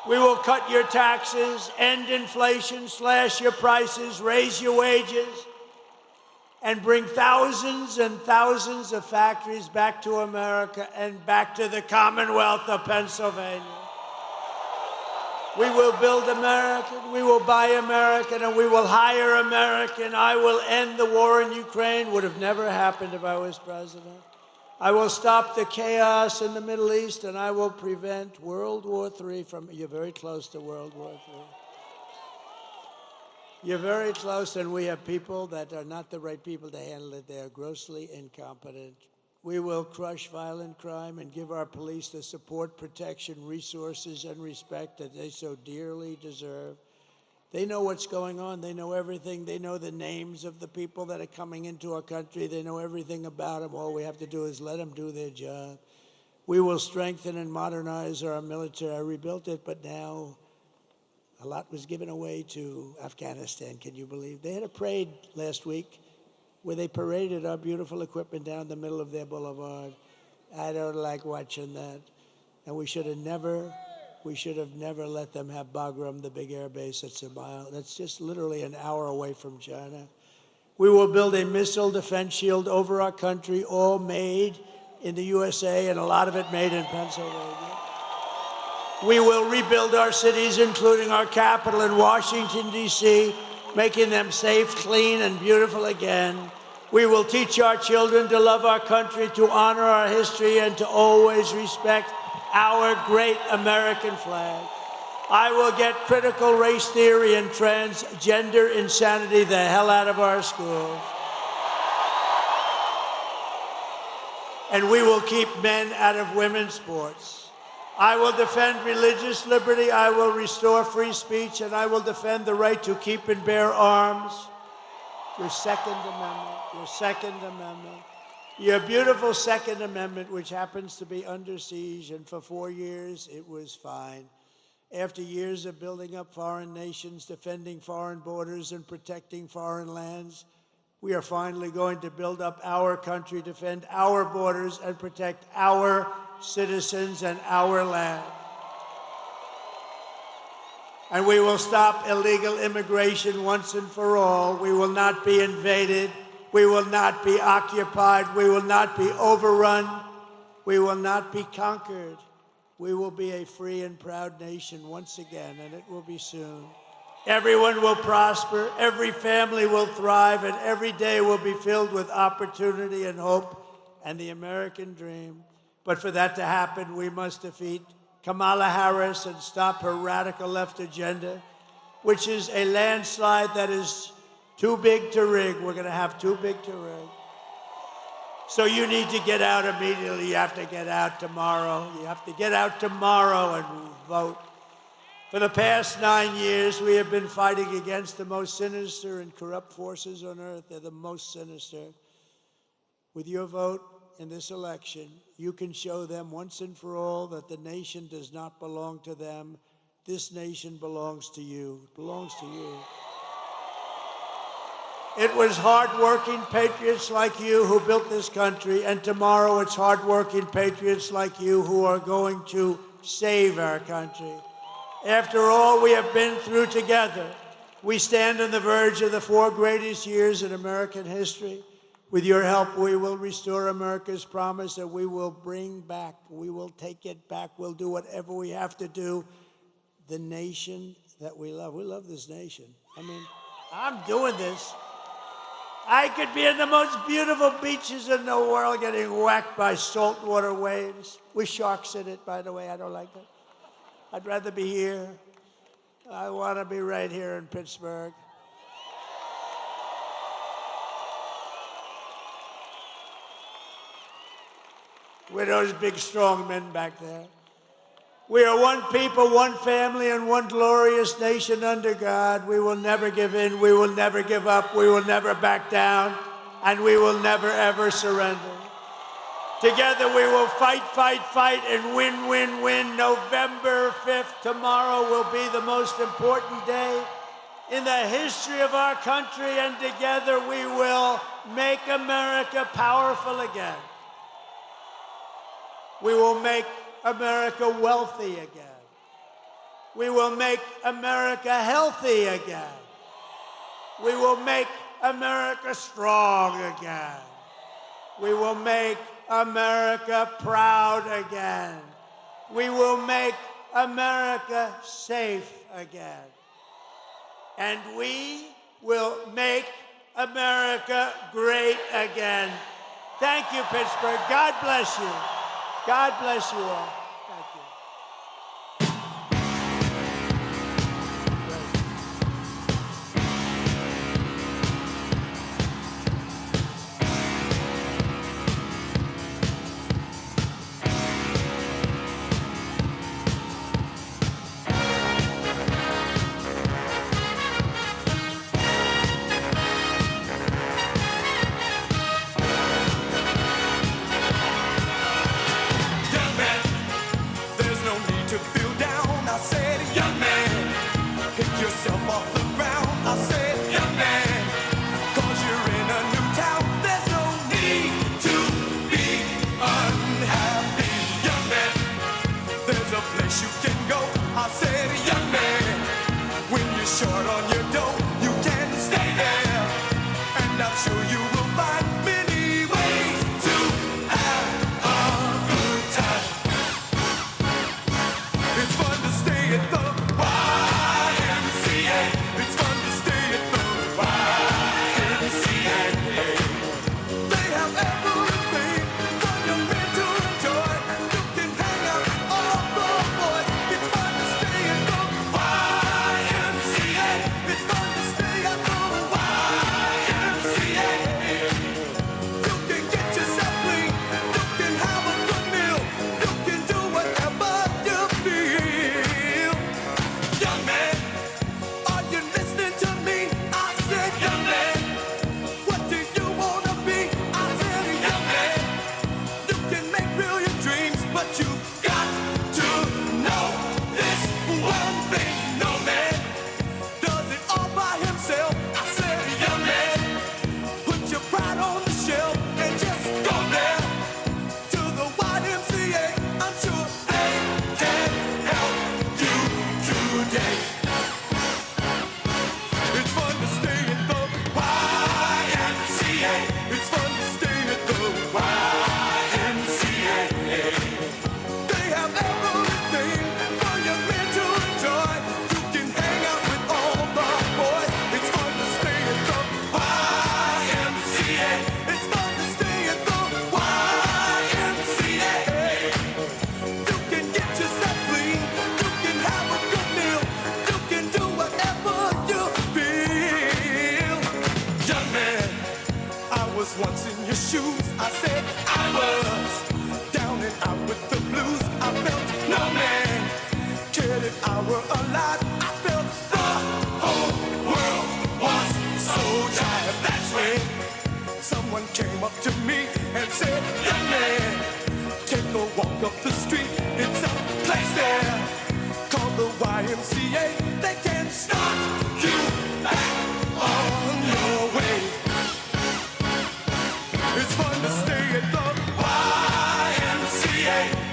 We will cut your taxes, end inflation, slash your prices, raise your wages, and bring thousands and thousands of factories back to America and back to the Commonwealth of Pennsylvania. We will build American, we will buy American, and we will hire American. I will end the war in Ukraine. Would have never happened if I was president. I will stop the chaos in the Middle East, and I will prevent World War III from... You're very close to World War III. You're very close, and we have people that are not the right people to handle it. They are grossly incompetent. We will crush violent crime and give our police the support, protection, resources, and respect that they so dearly deserve. They know what's going on. They know everything. They know the names of the people that are coming into our country. They know everything about them. All we have to do is let them do their job. We will strengthen and modernize our military. I rebuilt it, but now a lot was given away to Afghanistan. Can you believe? They had a parade last week where they paraded our beautiful equipment down the middle of their boulevard. I don't like watching that. And we should have never let them have Bagram, the big air base that's a mile. That's just literally an hour away from China. We will build a missile defense shield over our country, all made in the USA, and a lot of it made in Pennsylvania. We will rebuild our cities, including our capital in Washington, D.C., making them safe, clean, and beautiful again. We will teach our children to love our country, to honor our history, and to always respect our great American flag. I will get critical race theory and transgender insanity the hell out of our schools. And we will keep men out of women's sports. I will defend religious liberty, I will restore free speech, and I will defend the right to keep and bear arms. Your Second Amendment, your Second Amendment. Your beautiful Second Amendment, which happens to be under siege, and for 4 years it was fine. After years of building up foreign nations, defending foreign borders, and protecting foreign lands, we are finally going to build up our country, defend our borders, and protect our citizens and our land. And we will stop illegal immigration once and for all. We will not be invaded. We will not be occupied. We will not be overrun. We will not be conquered. We will be a free and proud nation once again, and it will be soon. Everyone will prosper, every family will thrive, and every day will be filled with opportunity and hope and the American dream. But for that to happen, we must defeat Kamala Harris and stop her radical left agenda, which is a landslide that is too big to rig. We're going to have too big to rig. So you need to get out immediately. You have to get out tomorrow. You have to get out tomorrow and vote. For the past 9 years, we have been fighting against the most sinister and corrupt forces on earth. They're the most sinister. With your vote in this election, you can show them once and for all that the nation does not belong to them. This nation belongs to you. It belongs to you. It was hard-working patriots like you who built this country, and tomorrow it's hard-working patriots like you who are going to save our country. After all we have been through together, we stand on the verge of the 4 greatest years in American history. With your help, we will restore America's promise that we will bring back, we will take it back, we'll do whatever we have to do, the nation that we love. We love this nation. I mean, I'm doing this. I could be in the most beautiful beaches in the world getting whacked by saltwater waves with sharks in it, by the way. I don't like that. I'd rather be here. I want to be right here in Pittsburgh. With those big, strong men back there. We are one people, one family, and one glorious nation under God. We will never give in. We will never give up. We will never back down. And we will never, ever surrender. Together we will fight, fight, fight, and win, win, win. November 5th, tomorrow, will be the most important day in the history of our country, and together we will make America powerful again. We will make America wealthy again. We will make America healthy again. We will make America strong again. We will make America proud again. We will make America safe again. And we will make America great again. Thank you, Pittsburgh. God bless you. God bless you all. Thank you.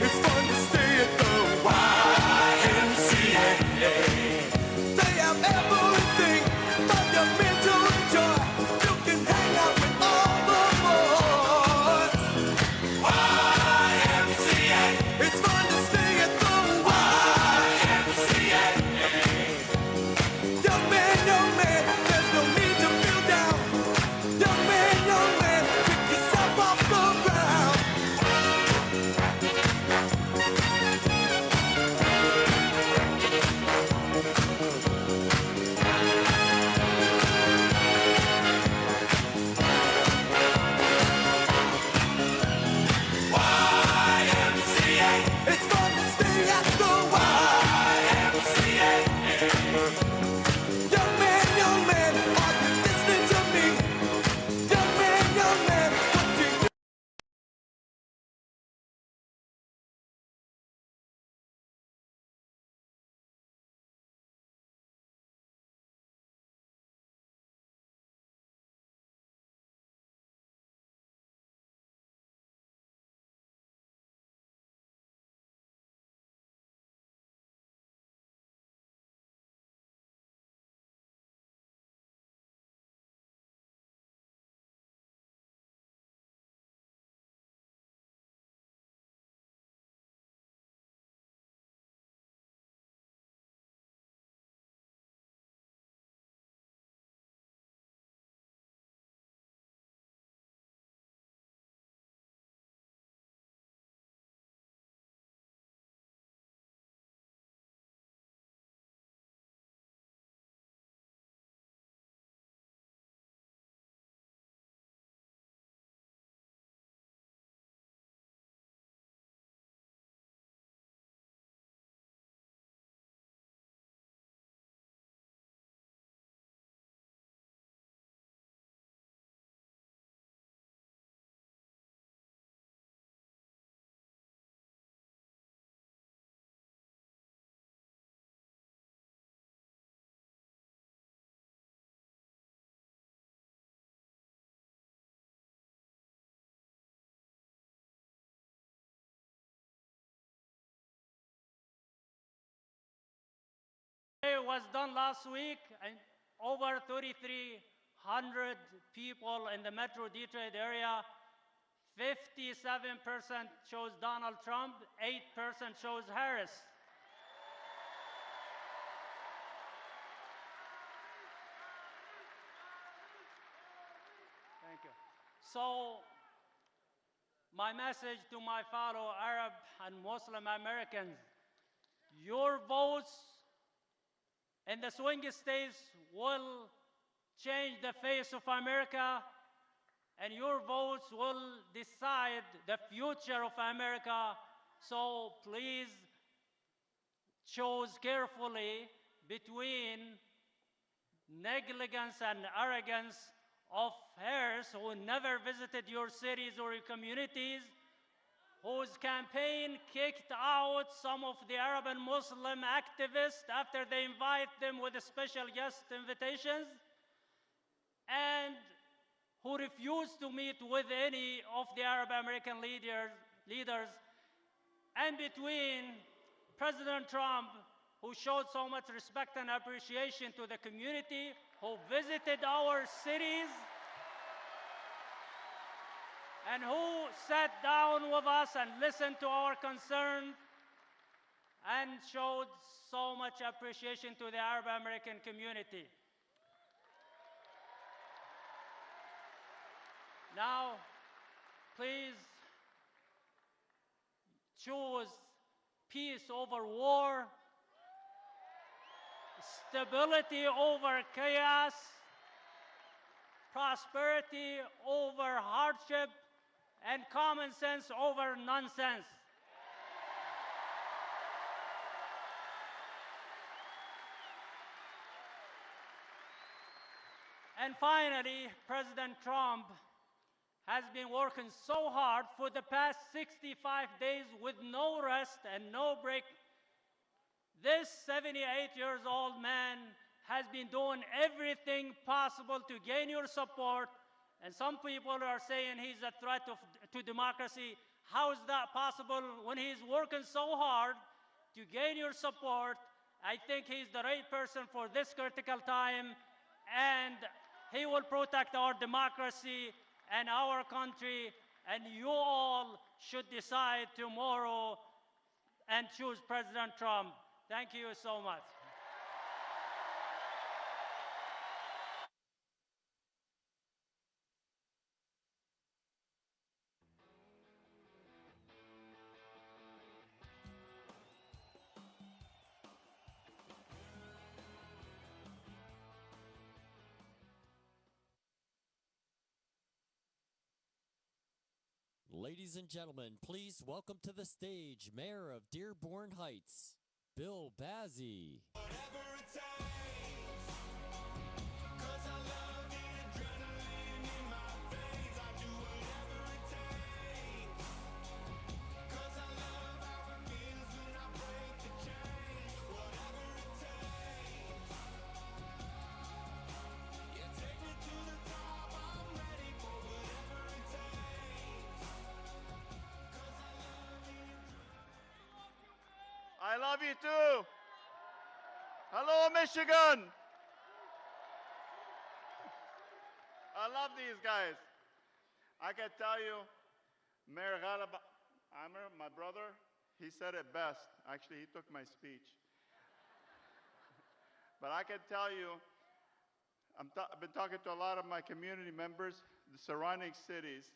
It's fun to stay at the YMCA. It was done last week, and over 3,300 people in the Metro Detroit area. 57% chose Donald Trump, 8% chose Harris. Thank you. So, my message to my fellow Arab and Muslim Americans, your votes in the swing states will change the face of America, and your votes will decide the future of America. So please choose carefully between negligence and arrogance of Harris, who never visited your cities or your communities, whose campaign kicked out some of the Arab and Muslim activists after they invite them with special guest invitations, and who refused to meet with any of the Arab American leaders, and between President Trump, who showed so much respect and appreciation to the community, who visited our cities, and who sat down with us and listened to our concerns, and showed so much appreciation to the Arab American community. Now, please choose peace over war, stability over chaos, prosperity over hardship, and common sense over nonsense. And finally, President Trump has been working so hard for the past 65 days with no rest and no break. This 78-year-old man has been doing everything possible to gain your support, and some people are saying he's a threat to democracy. How is that possible when he's working so hard to gain your support? I think he's the right person for this critical time, and he will protect our democracy and our country, and you all should decide tomorrow and choose President Trump. Thank you so much. Ladies and gentlemen, please welcome to the stage Mayor of Dearborn Heights, Bill Bazzi. I love you too. Hello, Michigan. I love these guys. I can tell you, Mayor Ghalib Amr, my brother, he said it best. Actually, he took my speech. But I can tell you, I've been talking to a lot of my community members, the surrounding cities.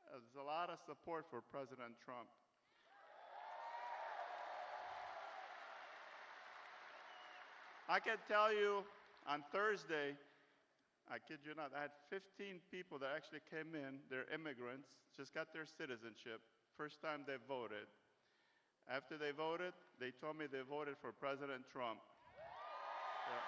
There's a lot of support for President Trump. I can tell you, on Thursday, I kid you not, I had 15 people that actually came in. They're immigrants, just got their citizenship, first time they voted. After they voted, they told me they voted for President Trump. Yeah.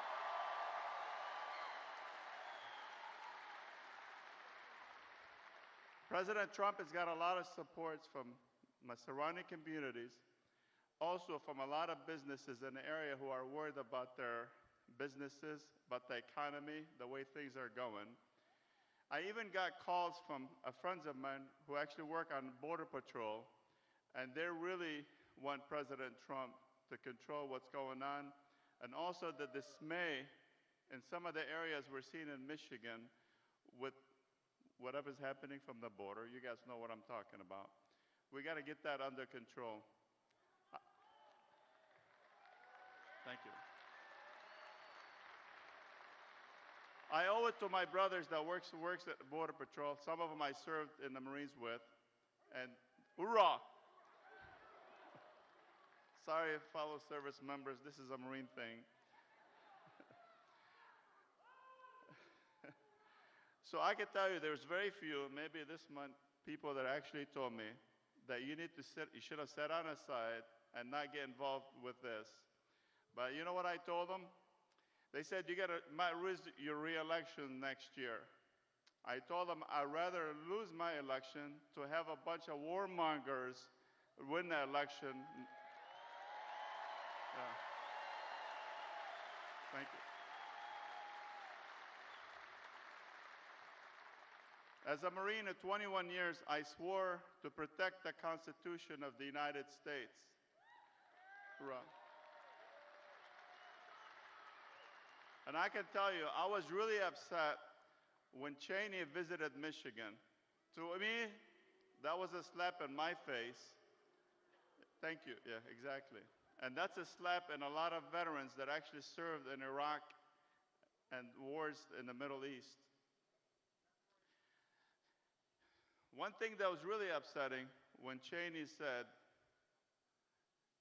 President Trump has got a lot of supports from my surrounding communities, also from a lot of businesses in the area who are worried about their businesses, about the economy, the way things are going. I even got calls from friends of mine who actually work on Border Patrol, and they really want President Trump to control what's going on. and also the dismay in some of the areas we're seeing in Michigan with whatever's happening from the border. You guys know what I'm talking about. We got to get that under control. Thank you. I owe it to my brothers that works at Border Patrol. Some of them I served in the Marines with, and hoorah! Sorry, fellow service members, this is a Marine thing. So I can tell you there's very few, maybe this month, people that actually told me that you should have sat on the side and not get involved with this. But you know what I told them? They said you might lose your re-election next year. I told them I'd rather lose my election to have a bunch of warmongers win the election. Yeah. Thank you. As a Marine of 21 years, I swore to protect the Constitution of the United States. Hurrah. And I can tell you, I was really upset when Cheney visited Michigan. To me, that was a slap in my face. Thank you, yeah, exactly. And that's a slap in a lot of veterans that actually served in Iraq and wars in the Middle East. One thing that was really upsetting when Cheney said,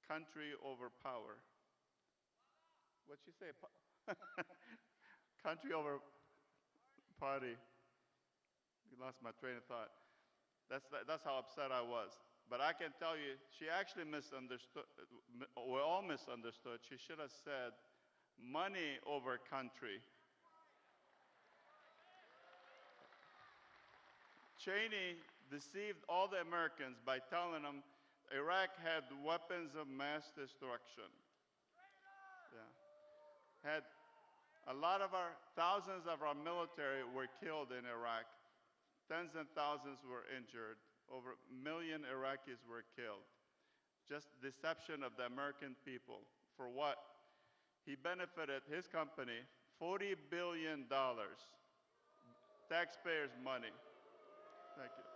country over power. What'd she say? Country over party. You lost my train of thought. That's how upset I was. But I can tell you, she actually misunderstood. We all misunderstood. She should have said, money over country. Cheney deceived all the Americans by telling them Iraq had weapons of mass destruction. Yeah. Had a lot of thousands of our military were killed in Iraq. Tens and thousands were injured. Over 1 million Iraqis were killed. Just deception of the American people. For what? He benefited his company $40 billion. Taxpayers' money. Thank you.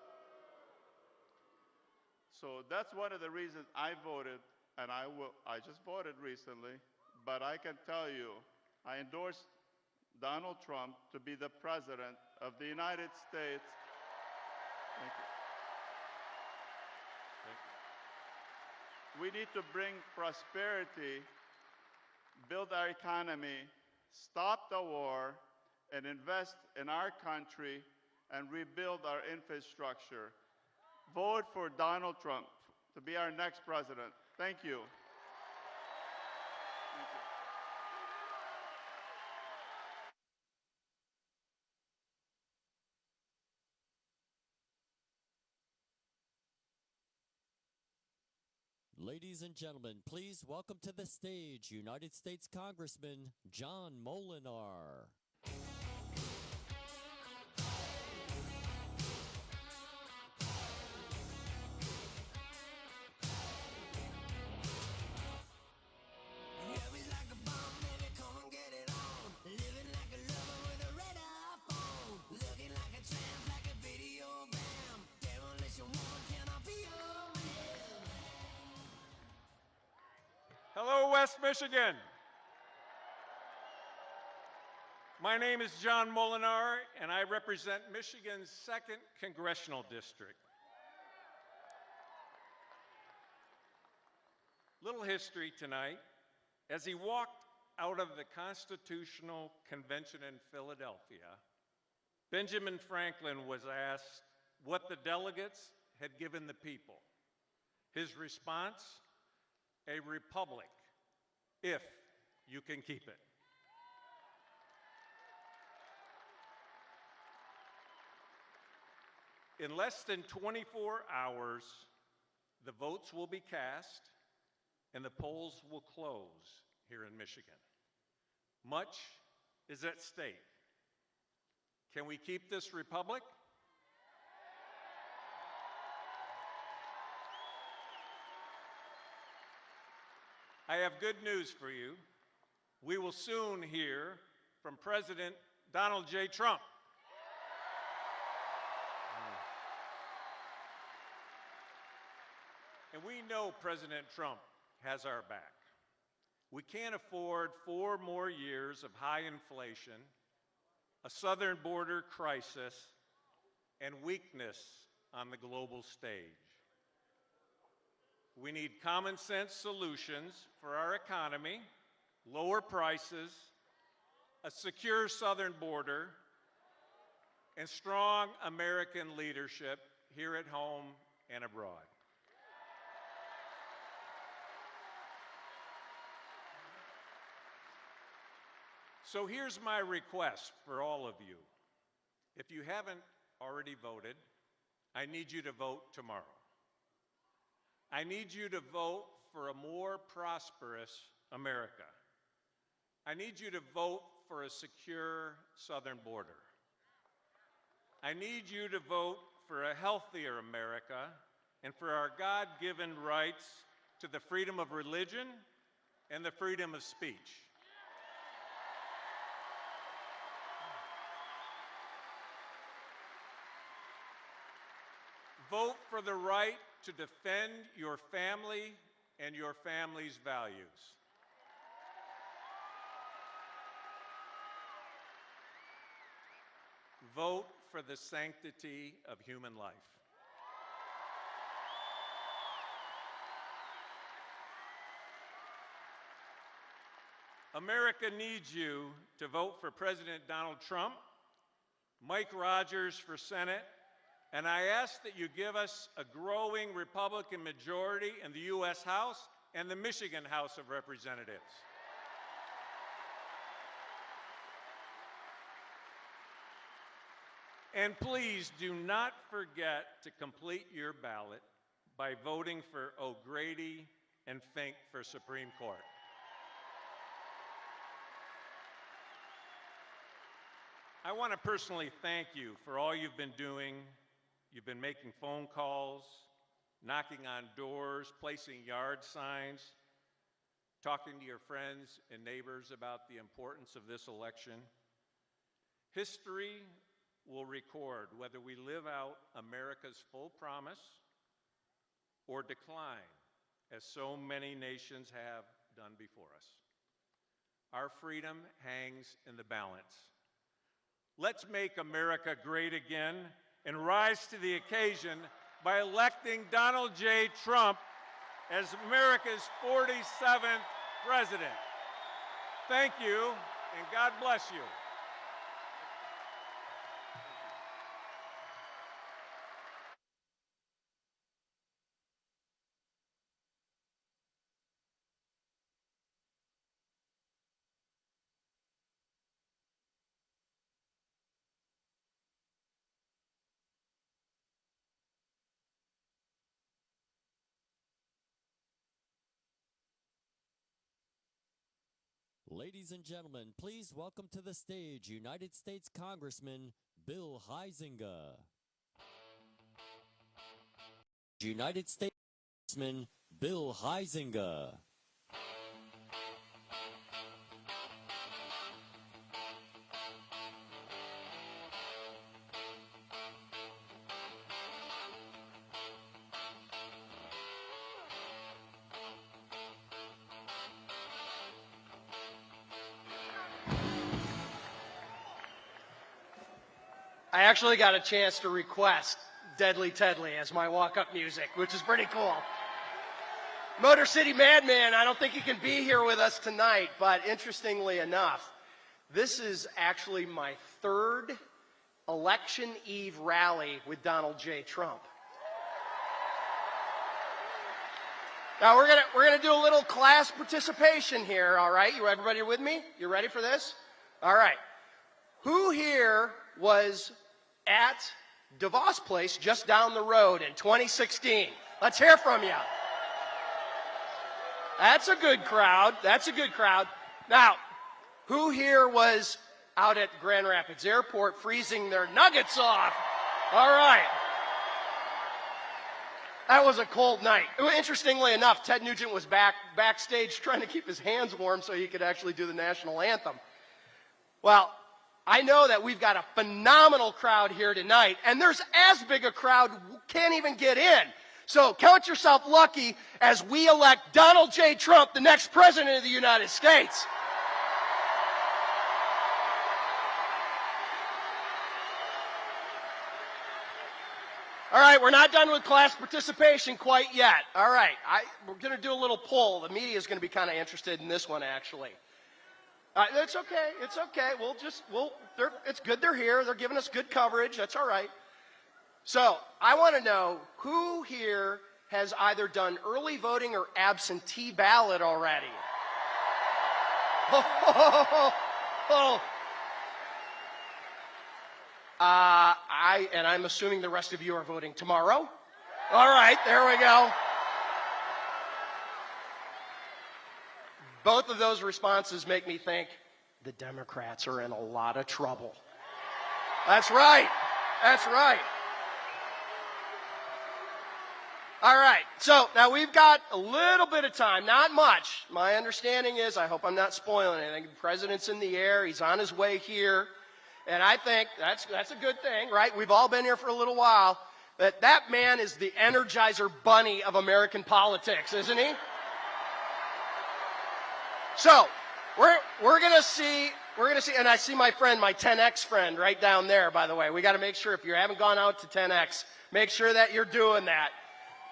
So that's one of the reasons I voted, and I just voted recently, but I can tell you, I endorsed Donald Trump to be the President of the United States. Thank you. Thank you. We need to bring prosperity, build our economy, stop the war, and invest in our country and rebuild our infrastructure. Vote for Donald Trump to be our next president. Thank you. Thank you. Ladies and gentlemen, please welcome to the stage United States Congressman John Molinar. Hello, West Michigan. My name is John Molinar, and I represent Michigan's 2nd Congressional District. Little history tonight. As he walked out of the Constitutional Convention in Philadelphia, Benjamin Franklin was asked what the delegates had given the people. His response, a republic, if you can keep it. In less than 24 hours, the votes will be cast and the polls will close here in Michigan. Much is at stake. Can we keep this republic? I have good news for you. we will soon hear from President Donald J. Trump. And we know President Trump has our back. We can't afford 4 more years of high inflation, a southern border crisis, and weakness on the global stage. We need common sense solutions for our economy, lower prices, a secure southern border, and strong American leadership here at home and abroad. So here's my request for all of you. If you haven't already voted, I need you to vote tomorrow. I need you to vote for a more prosperous America. I need you to vote for a secure southern border. I need you to vote for a healthier America and for our God-given rights to the freedom of religion and the freedom of speech. Vote for the right to defend your family and your family's values. Vote for the sanctity of human life. America needs you to vote for President Donald Trump, Mike Rogers for Senate, and I ask that you give us a growing Republican majority in the U.S. House and the Michigan House of Representatives. And please do not forget to complete your ballot by voting for O'Grady and Fink for Supreme Court. I want to personally thank you for all you've been doing. You've been making phone calls, knocking on doors, placing yard signs, talking to your friends and neighbors about the importance of this election. History will record whether we live out America's full promise or decline, as so many nations have done before us. Our freedom hangs in the balance. Let's make America great again and rise to the occasion by electing Donald J. Trump as America's 47th president. Thank you, and God bless you. Ladies and gentlemen, please welcome to the stage United States Congressman Bill Huizenga. United States Congressman Bill Huizenga. I actually got a chance to request Deadly Tedley as my walk-up music, which is pretty cool. Motor City Madman, I don't think he can be here with us tonight, but interestingly enough, this is actually my 3rd election eve rally with Donald J. Trump. Now we're gonna do a little class participation here, all right? You everybody with me? You ready for this? All right. Who here was at DeVos Place just down the road in 2016? Let's hear from you. That's a good crowd. That's a good crowd. Now, who here was out at Grand Rapids Airport freezing their nuggets off? All right. That was a cold night. Interestingly enough, Ted Nugent was backstage trying to keep his hands warm so he could actually do the national anthem. Well, I know that we've got a phenomenal crowd here tonight, and there's as big a crowd who can't even get in. So count yourself lucky as we elect Donald J. Trump, the next president of the United States. All right, we're not done with class participation quite yet. All right, we're going to do a little poll. The media is going to be kind of interested in this one, actually. It's okay. It's okay. It's good they're here. They're giving us good coverage. That's all right. So I want to know who here has either done early voting or absentee ballot already. I'm assuming the rest of you are voting tomorrow. All right, there we go. Both of those responses make me think the Democrats are in a lot of trouble. That's right. That's right. All right, so now we've got a little bit of time, not much. My understanding is, I hope I'm not spoiling anything, the president's in the air, he's on his way here. And I think that's a good thing, right? We've all been here for a little while. But that man is the Energizer Bunny of American politics, isn't he? So we're gonna see, and I see my friend, my 10X friend, right down there. By the way, we got to make sure if you haven't gone out to 10X, make sure that you're doing that.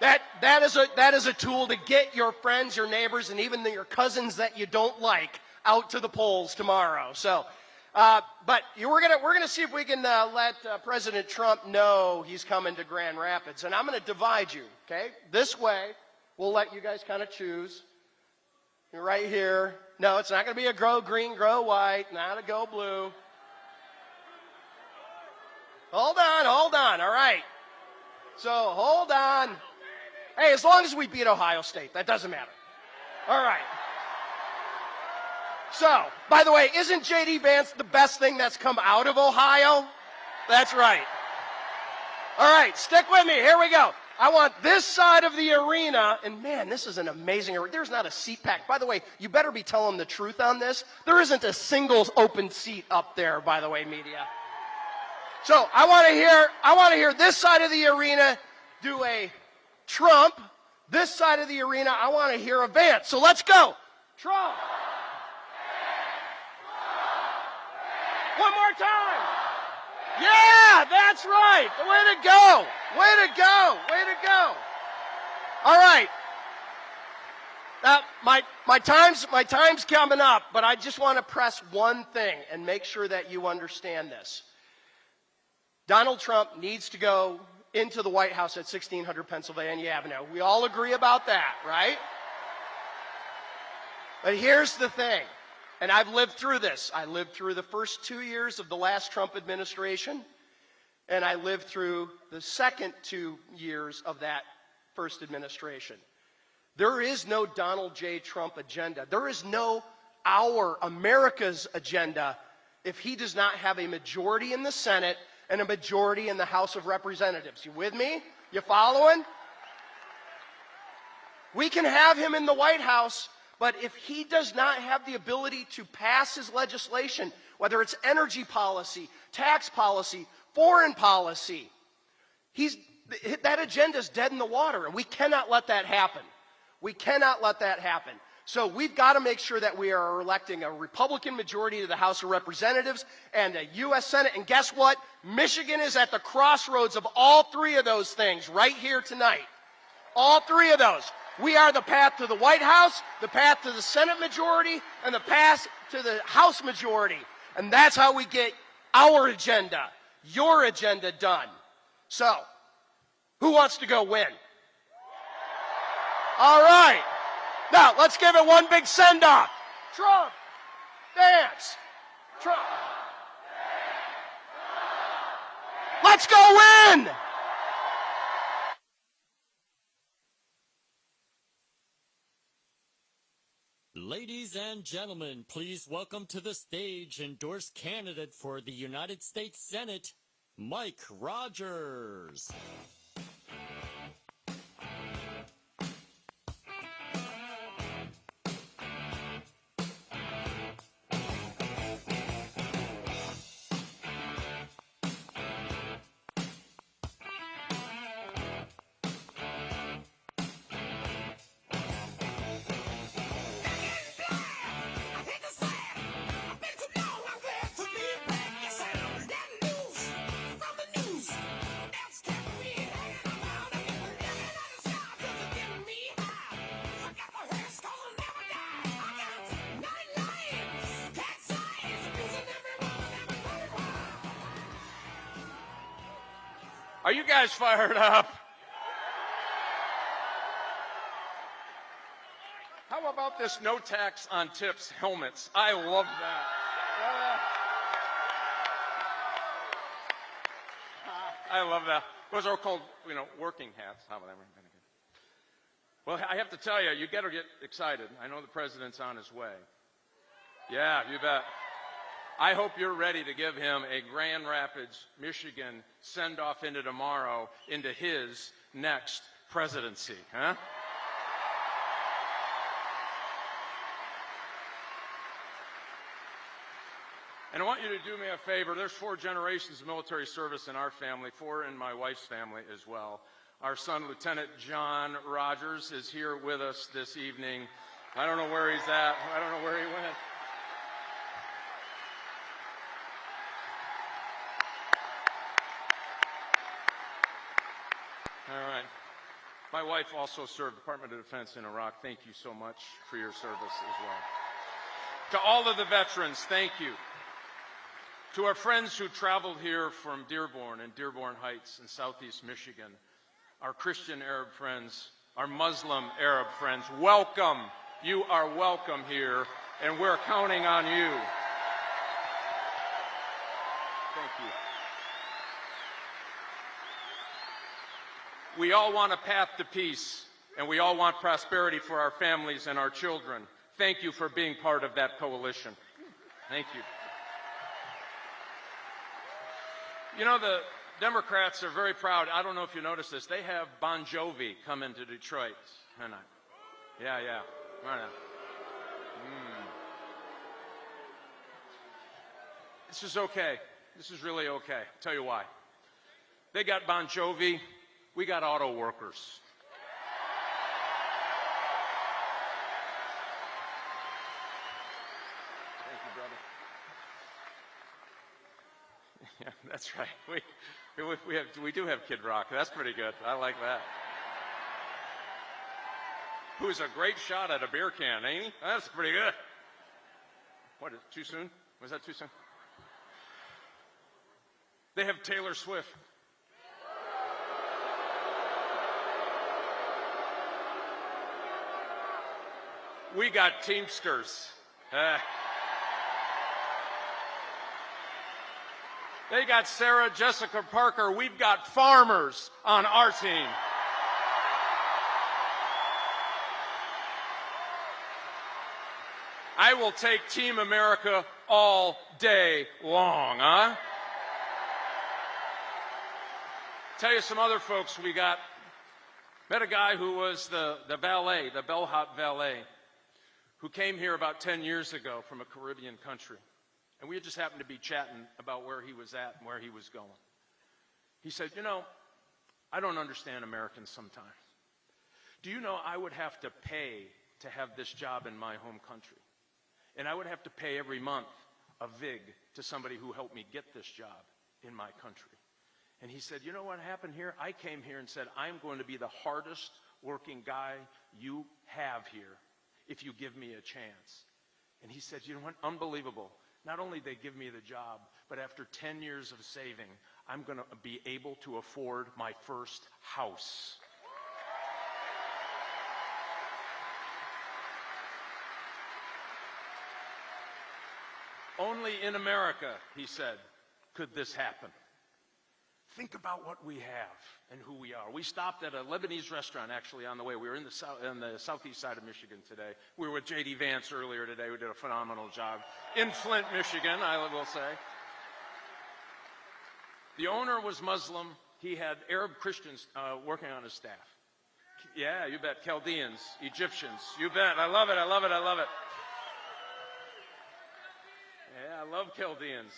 That is a tool to get your friends, your neighbors, and even your cousins that you don't like out to the polls tomorrow. So. But we're gonna see if we can let President Trump know he's coming to Grand Rapids, and I'm gonna divide you. Okay, this way we'll let you guys kind of choose. You're right here. No, it's not gonna be a grow green, grow white, not a go blue. Hold on. All right. So hold on. Hey, as long as we beat Ohio State, that doesn't matter. All right. So, by the way, isn't J.D. Vance the best thing that's come out of Ohio? That's right. All right, stick with me. Here we go. I want this side of the arena, and man, this is an amazing arena. There's not a seat pack. By the way, you better be telling the truth on this. There isn't a single open seat up there, by the way, media. So I want to hear this side of the arena do a Trump. This side of the arena, I want to hear a Vance. So let's go. Trump. One more time. Yeah, that's right. Way to go. Way to go. Way to go. All right. Now, my time's coming up, but I just want to press one thing and make sure that you understand this. Donald Trump needs to go into the White House at 1600 Pennsylvania Avenue. We all agree about that, right? But here's the thing. And I've lived through this. I lived through the first 2 years of the last Trump administration, and I lived through the second 2 years of that first administration. There is no Donald J. Trump agenda. There is no America's agenda if he does not have a majority in the Senate and a majority in the House of Representatives. You with me? You following? We can have him in the White House, but if he does not have the ability to pass his legislation, whether it's energy policy, tax policy, foreign policy, that agenda is dead in the water, and we cannot let that happen. We cannot let that happen. So we've got to make sure that we are electing a Republican majority to the House of Representatives and a U.S. Senate. And guess what? Michigan is at the crossroads of all three of those things right here tonight. All three of those. We are the path to the White House, the path to the Senate majority, and the path to the House majority. And that's how we get our agenda, your agenda done. So, who wants to go win? All right. Now, let's give it one big send-off. Trump, Vance, Trump. Let's go win! Ladies and gentlemen, please welcome to the stage endorsed candidate for the United States Senate, Mike Rogers. Are you guys fired up? How about this no tax on tips helmets? I love that. I love that. Those are called, you know, working hats. Well, I have to tell you, you got to get excited. I know the president's on his way. Yeah, you bet. I hope you're ready to give him a Grand Rapids, Michigan send-off into tomorrow, into his next presidency, huh? And I want you to do me a favor. There's 4 generations of military service in our family, 4 in my wife's family as well. Our son, Lieutenant John Rogers, is here with us this evening. I don't know where he's at. I don't know where he went. All right. My wife also served Department of Defense in Iraq. Thank you so much for your service as well. To all of the veterans, thank you. To our friends who traveled here from Dearborn and Dearborn Heights in southeast Michigan, our Christian Arab friends, our Muslim Arab friends, welcome. You are welcome here, and we're counting on you. Thank you. We all want a path to peace, and we all want prosperity for our families and our children. Thank you for being part of that coalition. Thank you. You know, the Democrats are very proud. I don't know if you noticed this. They have Bon Jovi come into Detroit tonight. Yeah. Right now. This is okay. This is really okay. I'll tell you why. They got Bon Jovi. We got auto workers. Yeah, that's right. We do have Kid Rock. That's pretty good. I like that. Who's a great shot at a beer can, ain't he? That's pretty good. What, too soon? Was that too soon? They have Taylor Swift. We got Teamsters. They got Sarah Jessica Parker. We've got farmers on our team. I will take Team America all day long, huh? Tell you some other folks we got. Met a guy who was the valet, the bellhop valet, who came here about 10 years ago from a Caribbean country. And we just happened to be chatting about where he was at and where he was going. He said, you know, I don't understand Americans sometimes. Do you know I would have to pay to have this job in my home country? And I would have to pay every month a VIG to somebody who helped me get this job in my country. And he said, you know what happened here? I came here and said, I'm going to be the hardest working guy you have here if you give me a chance. And he said, you know what? Unbelievable. Not only they give me the job, but after 10 years of saving, I'm going to be able to afford my first house. Only in America, he said, could this happen. Think about what we have and who we are. We stopped at a Lebanese restaurant, actually, on the way. We were in the southeast side of Michigan today. We were with J.D. Vance earlier today, who did a phenomenal job. In Flint, Michigan, I will say. The owner was Muslim. He had Arab Christians working on his staff. Yeah, you bet. Chaldeans, Egyptians. You bet. I love it. I love it. I love it. Yeah, I love Chaldeans.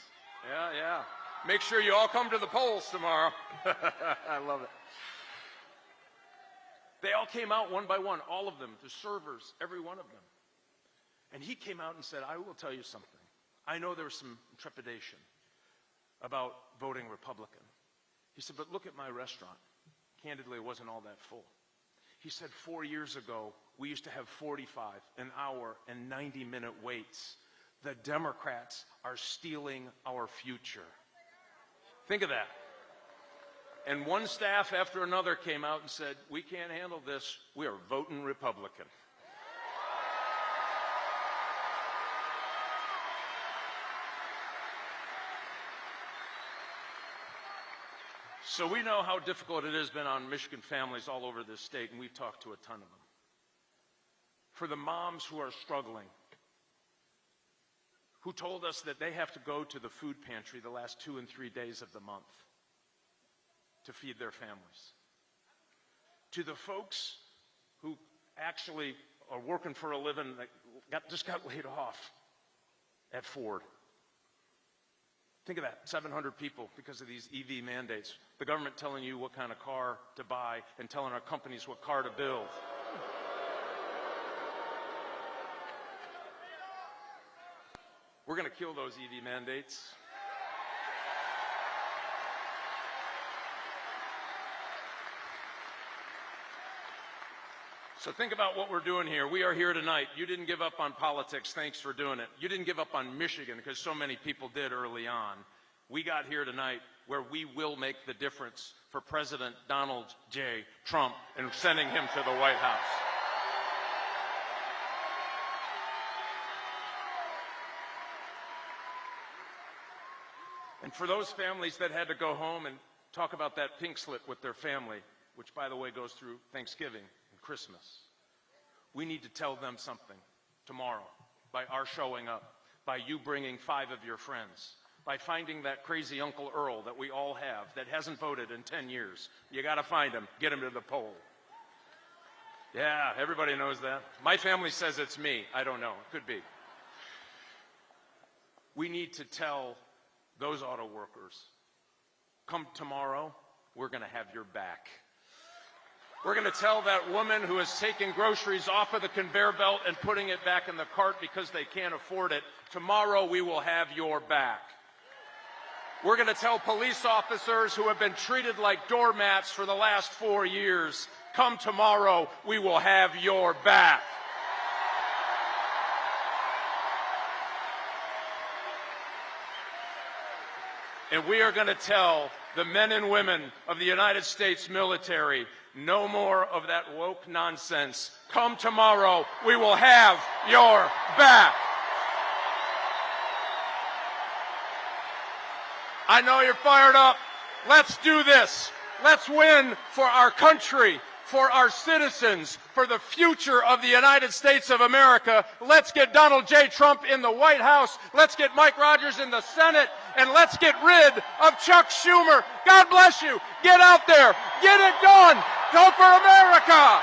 Yeah. Make sure you all come to the polls tomorrow. I love it. They all came out one by one, all of them, the servers, every one of them. And he came out and said, I will tell you something. I know there was some trepidation about voting Republican. He said, but look at my restaurant. Candidly, it wasn't all that full. He said 4 years ago, we used to have 45, an hour, and 90-minute waits. The Democrats are stealing our future. Think of that. And one staff after another came out and said, we can't handle this. We are voting Republican. So we know how difficult it has been on Michigan families all over this state, and we've talked to a ton of them. For the moms who are struggling, who told us that they have to go to the food pantry the last 2 and 3 days of the month to feed their families. To the folks who actually are working for a living that just got laid off at Ford. Think of that, 700 people because of these EV mandates. The government telling you what kind of car to buy and telling our companies what car to build. We're going to kill those EV mandates. So think about what we're doing here. We are here tonight. You didn't give up on politics. Thanks for doing it. You didn't give up on Michigan because so many people did early on. We got here tonight where we will make the difference for President Donald J. Trump and sending him to the White House. And for those families that had to go home and talk about that pink slip with their family, which, by the way, goes through Thanksgiving and Christmas, we need to tell them something tomorrow by our showing up, by you bringing 5 of your friends, by finding that crazy Uncle Earl that we all have that hasn't voted in 10 years. You got to find him, get him to the poll. Yeah, everybody knows that. My family says it's me. I don't know. It could be. We need to tell those auto workers, come tomorrow, we're going to have your back. We're going to tell that woman who is taking groceries off of the conveyor belt and putting it back in the cart because they can't afford it, tomorrow we will have your back. We're going to tell police officers who have been treated like doormats for the last 4 years, come tomorrow, we will have your back. And we are going to tell the men and women of the United States military, no more of that woke nonsense. Come tomorrow, we will have your back. I know you're fired up. Let's do this. Let's win for our country, for our citizens, for the future of the United States of America. Let's get Donald J. Trump in the White House. Let's get Mike Rogers in the Senate. And let's get rid of Chuck Schumer. God bless you. Get out there. Get it done. Go for America.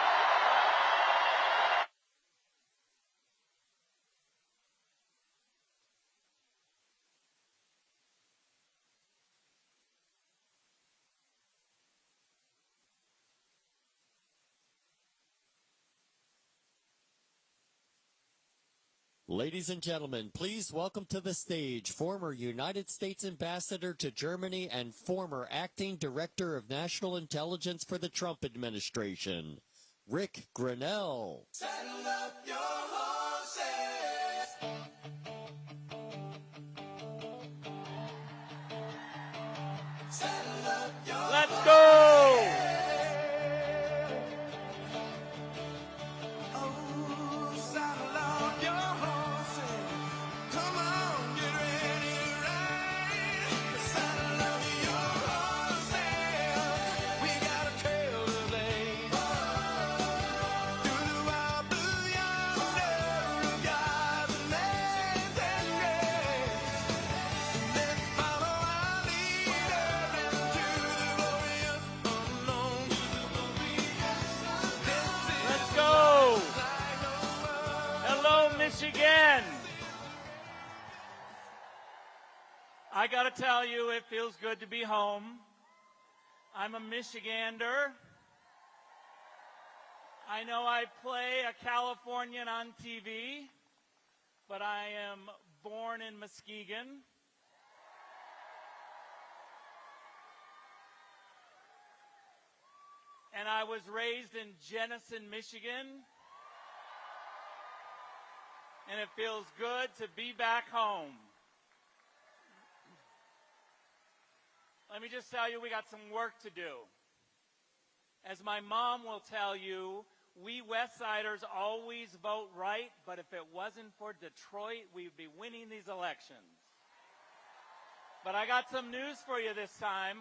Ladies and gentlemen, please welcome to the stage former United States Ambassador to Germany and former Acting Director of National Intelligence for the Trump administration, Rick Grinnell. Saddle up your horses. Saddle up your Let's go! Oh, saddle up your horses. Come on, get ready to ride. Saddle up your horses. We got a trail to lay. Through the wild blue yonder of God's lands and grace. Let's follow our leader into the glorious unknown. Let's go! Hello, Michigan! I gotta tell you, it feels good to be home. I'm a Michigander. I know I play a Californian on TV, but I am born in Muskegon. And I was raised in Jenison, Michigan. And it feels good to be back home. let me just tell you, we got some work to do. As my mom will tell you, we West Siders always vote right, but if it wasn't for Detroit, we'd be winning these elections. But I got some news for you this time.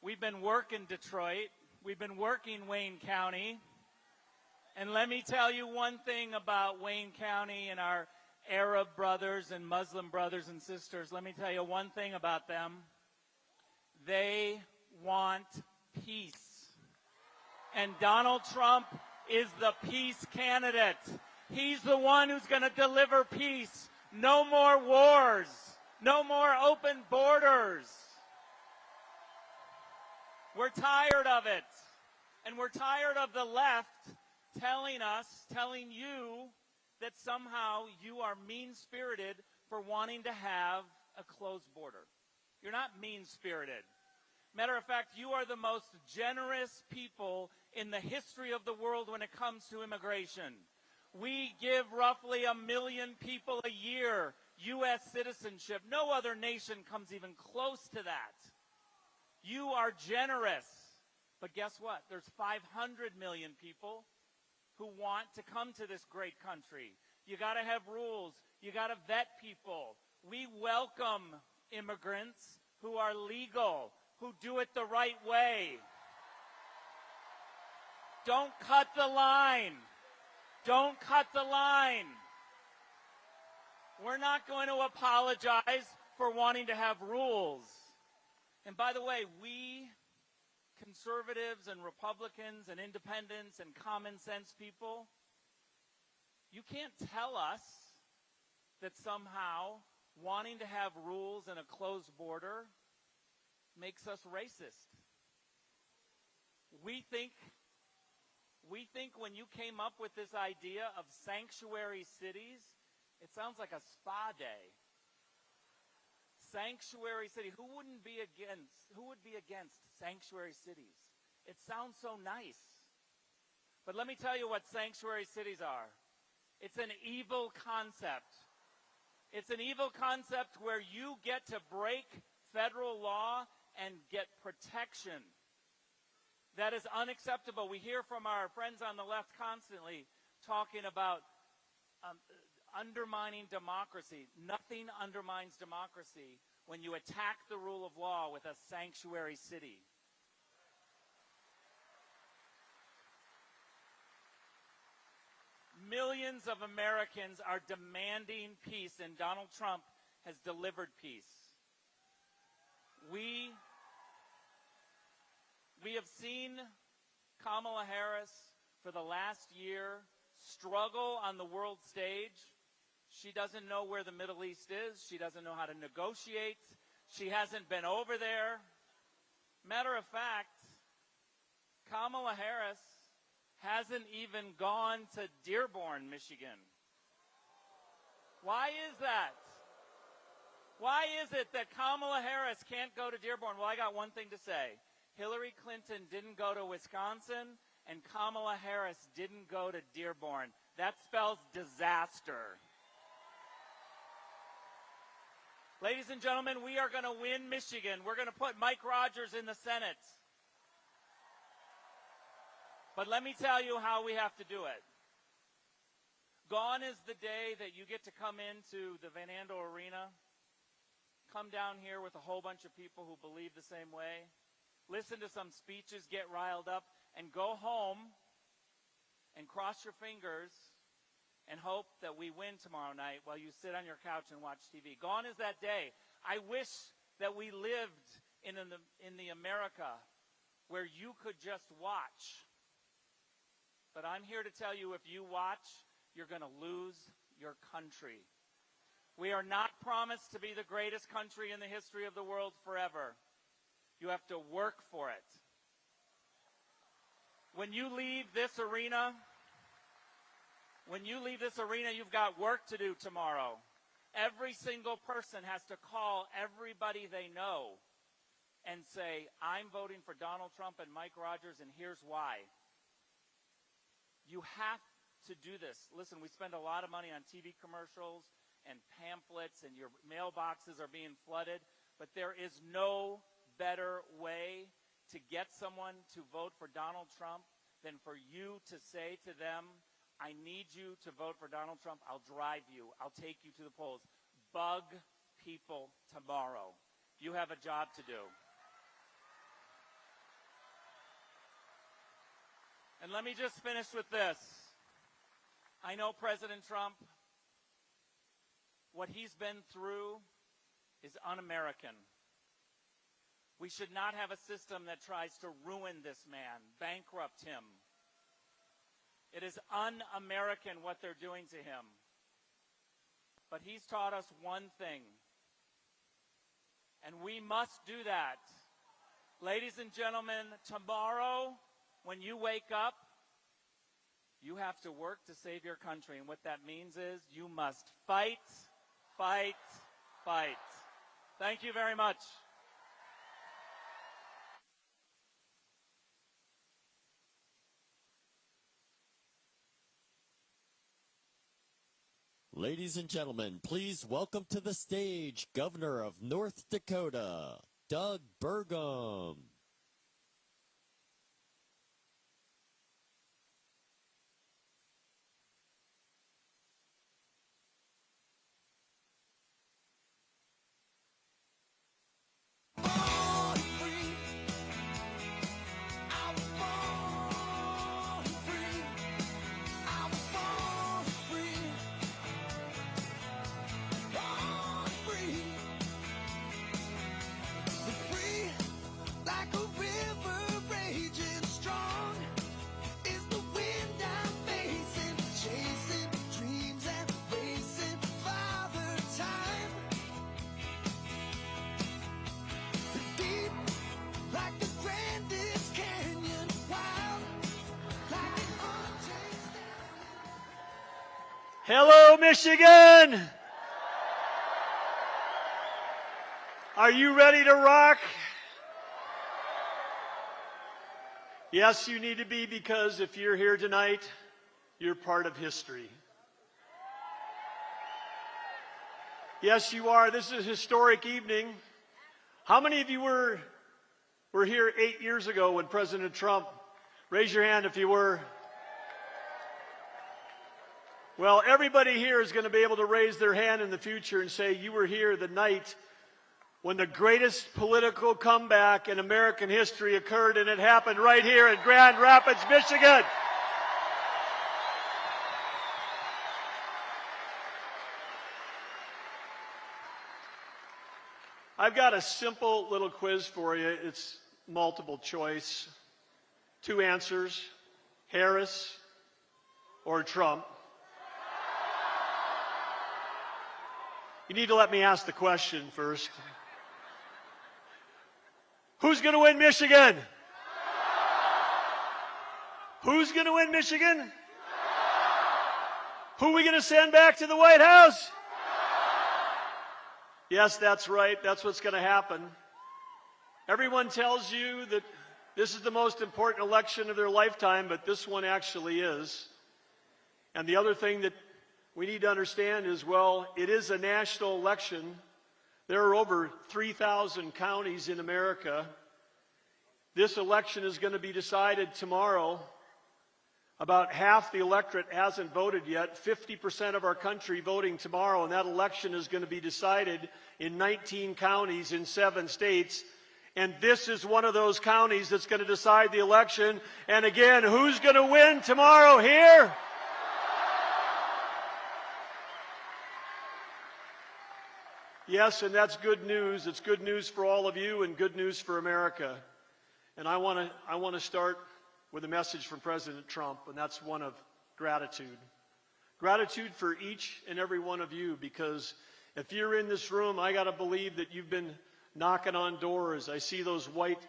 We've been working Detroit. We've been working Wayne County. And let me tell you one thing about Wayne County and our Arab brothers and Muslim brothers and sisters. Let me tell you one thing about them. They want peace. And Donald Trump is the peace candidate. He's the one who's going to deliver peace. No more wars. No more open borders. We're tired of it. And we're tired of the left telling us, telling you, that somehow you are mean-spirited for wanting to have a closed border. You're not mean-spirited. Matter of fact, you are the most generous people in the history of the world when it comes to immigration. We give roughly 1 million people a year U.S. citizenship. No other nation comes even close to that. You are generous. But guess what? There's 500 million people who want to come to this great country. You got to have rules. You got to vet people. We welcome immigrants who are legal, who do it the right way. Don't cut the line. Don't cut the line. We're not going to apologize for wanting to have rules. And by the way, we conservatives and Republicans and independents and common sense people, you can't tell us that somehow wanting to have rules and a closed border makes us racist. We think when you came up with this idea of sanctuary cities, it sounds like a spa day. Sanctuary city. Who would be against sanctuary cities? It sounds so nice. But let me tell you what sanctuary cities are. It's an evil concept. It's an evil concept where you get to break federal law and get protection. That is unacceptable. We hear from our friends on the left constantly talking about undermining democracy. Nothing undermines democracy when you attack the rule of law with a sanctuary city. Millions of Americans are demanding peace, and Donald Trump has delivered peace. We have seen Kamala Harris for the last year struggle on the world stage. She doesn't know where the Middle East is. She doesn't know how to negotiate. She hasn't been over there. Matter of fact, Kamala Harris hasn't even gone to Dearborn, Michigan. Why is that? Why is it that Kamala Harris can't go to Dearborn? Well, I got one thing to say. Hillary Clinton didn't go to Wisconsin, and Kamala Harris didn't go to Dearborn. That spells disaster. Ladies and gentlemen, we are going to win Michigan. We're going to put Mike Rogers in the Senate. But let me tell you how we have to do it. Gone is the day that you get to come into the Van Andel Arena, come down here with a whole bunch of people who believe the same way, listen to some speeches, get riled up, and go home and cross your fingers and hope that we win tomorrow night while you sit on your couch and watch TV. Gone is that day. I wish that we lived in the America where you could just watch. But I'm here to tell you, if you watch, you're going to lose your country. We are not promised to be the greatest country in the history of the world forever. You have to work for it. When you leave this arena, you've got work to do tomorrow. Every single person has to call everybody they know and say, I'm voting for Donald Trump and Mike Rogers, and here's why. You have to do this. Listen, we spend a lot of money on TV commercials and pamphlets, and your mailboxes are being flooded. but there is no better way to get someone to vote for Donald Trump than for you to say to them, I need you to vote for Donald Trump. I'll drive you. I'll take you to the polls. Bug people tomorrow. You have a job to do. And let me just finish with this. I know President Trump, what he's been through is un-American. We should not have a system that tries to ruin this man, bankrupt him. It is un-American what they're doing to him. But he's taught us one thing, and we must do that. Ladies and gentlemen, tomorrow, when you wake up, you have to work to save your country. And what that means is you must fight, fight, fight. Thank you very much. Ladies and gentlemen, please welcome to the stage Governor of North Dakota, Doug Burgum. Hello, Michigan! Are you ready to rock? Yes, you need to be, because if you're here tonight, you're part of history. Yes, you are. This is a historic evening. How many of you were here 8 years ago when President Trump? Raise your hand if you were. Well, everybody here is going to be able to raise their hand in the future and say you were here the night when the greatest political comeback in American history occurred, and it happened right here in Grand Rapids, Michigan. I've got a simple little quiz for you. It's multiple choice. 2 answers, Harris or Trump. You need to let me ask the question first. Who's going to win Michigan? Who's going to win Michigan? Who are we going to send back to the White House? Yes, that's right. That's what's going to happen. Everyone tells you that this is the most important election of their lifetime, but this one actually is. And the other thing that we need to understand is, well, it is a national election. There are over 3,000 counties in America. This election is going to be decided tomorrow. About half the electorate hasn't voted yet, 50% of our country voting tomorrow, and that election is going to be decided in 19 counties in 7 states. And this is one of those counties that's going to decide the election. And again, who's going to win tomorrow here? Yes, and that's good news. It's good news for all of you and good news for America. And I want to start with a message from President Trump, and that's one of gratitude. Gratitude for each and every one of you, because if you're in this room, I got to believe that you've been knocking on doors. I see those white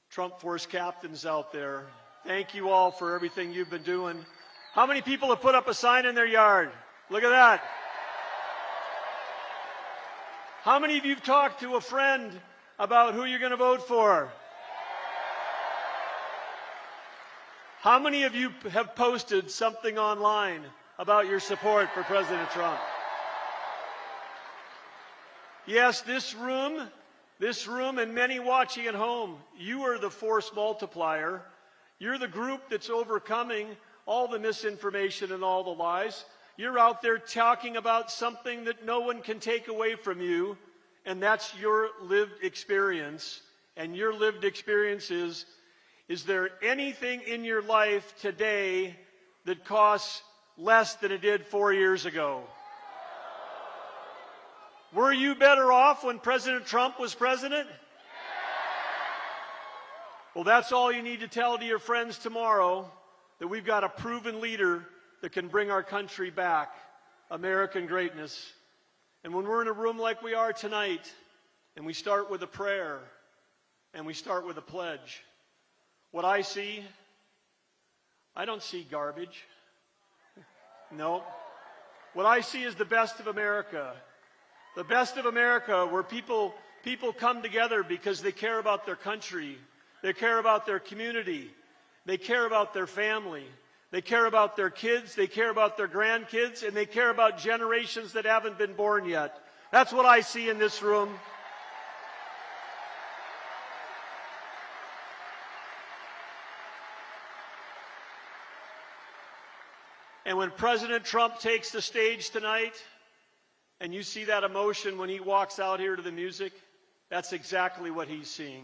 Trump Force captains out there. Thank you all for everything you've been doing. How many people have put up a sign in their yard? Look at that. How many of you have talked to a friend about who you're going to vote for? How many of you have posted something online about your support for President Trump? Yes, this room This room and many watching at home, you are the force multiplier. You're the group that's overcoming all the misinformation and all the lies. You're out there talking about something that no one can take away from you, and that's your lived experience. And your lived experience is there anything in your life today that costs less than it did 4 years ago? Were you better off when President Trump was president? Well, that's all you need to tell to your friends tomorrow, that we've got a proven leader that can bring our country back, American greatness. And when we're in a room like we are tonight, and we start with a prayer, and we start with a pledge, what I see, I don't see garbage. No. What I see is the best of America. The best of America, where people come together because they care about their country, they care about their community, they care about their family, they care about their kids, they care about their grandkids, and they care about generations that haven't been born yet. That's what I see in this room. And when President Trump takes the stage tonight, and you see that emotion when he walks out here to the music, that's exactly what he's seeing.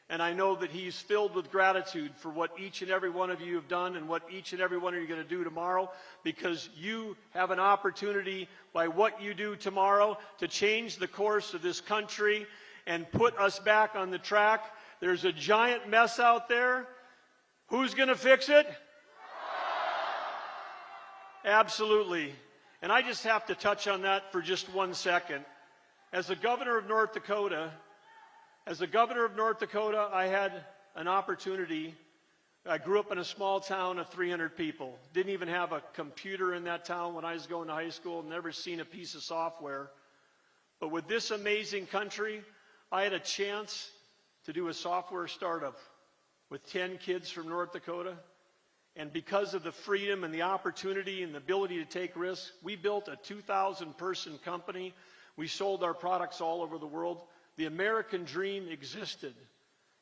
And I know that he's filled with gratitude for what each and every one of you have done and what each and every one of you are going to do tomorrow, because you have an opportunity by what you do tomorrow to change the course of this country and put us back on the track. There's a giant mess out there. Who's going to fix it? Absolutely. And I just have to touch on that for just 1 second. As the governor of North Dakota, I had an opportunity. I grew up in a small town of 300 people. Didn't even have a computer in that town when I was going to high school. Never seen a piece of software. But with this amazing country, I had a chance to do a software startup with 10 kids from North Dakota. And because of the freedom and the opportunity and the ability to take risks, we built a 2,000-person company. We sold our products all over the world. The American dream existed.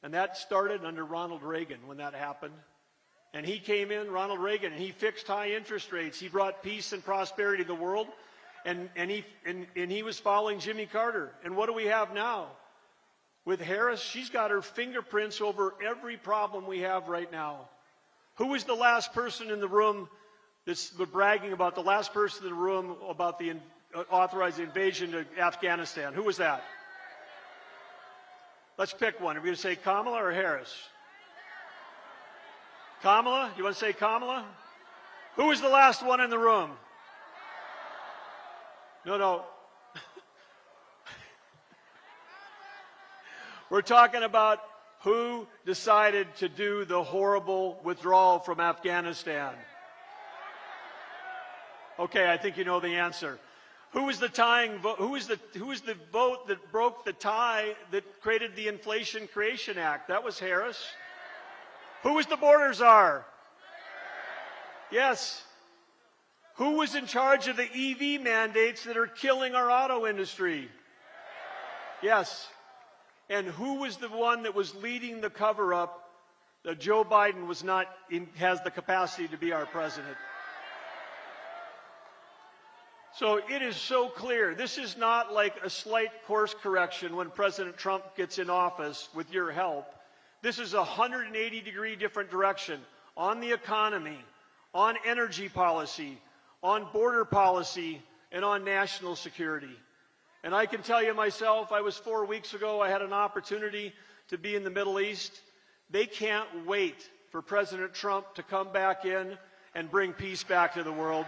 And that started under Ronald Reagan when that happened. And he came in, Ronald Reagan, and he fixed high interest rates. He brought peace and prosperity to the world. And he was following Jimmy Carter. And what do we have now? With Harris, she's got her fingerprints over every problem we have right now. Who was the last person in the room that's bragging about the last person in the room about the authorized invasion to Afghanistan? Who was that? Let's pick one. Are we going to say Kamala or Harris? Kamala? You want to say Kamala? Who was the last one in the room? No. We're talking about who decided to do the horrible withdrawal from Afghanistan. Okay, I think you know the answer. Who was the tying vote? Who was the vote that broke the tie that created the Inflation Creation Act? That was Harris. Who was the border czar? Yes. Who was in charge of the EV mandates that are killing our auto industry? Yes. And who was the one that was leading the cover-up that Joe Biden has the capacity to be our president? So it is so clear. This is not like a slight course correction when President Trump gets in office with your help. This is a 180-degree different direction on the economy, on energy policy, on border policy, and on national security. And I can tell you myself, I was 4 weeks ago, I had an opportunity to be in the Middle East. They can't wait for President Trump to come back in and bring peace back to the world.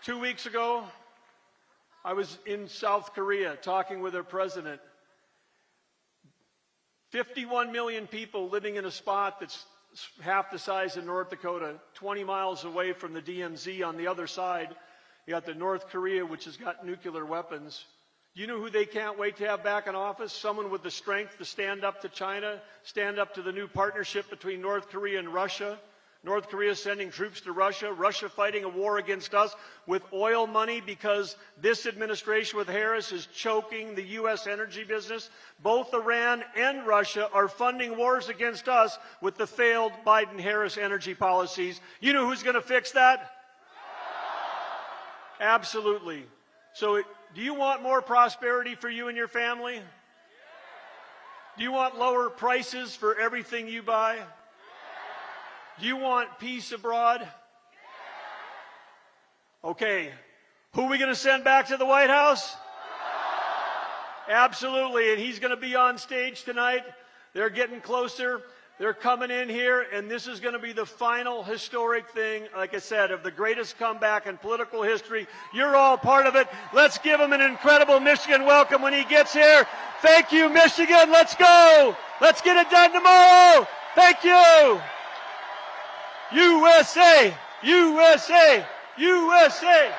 Two weeks ago, I was in South Korea talking with their president. 51 million people living in a spot that's half the size of North Dakota, 20 miles away from the DMZ on the other side. You got the North Korea, which has got nuclear weapons. Do you know who they can't wait to have back in office? Someone with the strength to stand up to China, stand up to the new partnership between North Korea and Russia, North Korea sending troops to Russia, Russia fighting a war against us with oil money because this administration with Harris is choking the U.S. energy business. Both Iran and Russia are funding wars against us with the failed Biden-Harris energy policies. You know who's going to fix that? Absolutely. So do you want more prosperity for you and your family? Do you want lower prices for everything you buy? Do you want peace abroad? Okay. Who are we going to send back to the White House? Absolutely. And he's going to be on stage tonight. They're getting closer. They're coming in here, and this is going to be the final historic thing, like I said, of the greatest comeback in political history. You're all part of it. Let's give him an incredible Michigan welcome when he gets here. Thank you, Michigan. Let's go. Let's get it done tomorrow. Thank you. USA, USA, USA.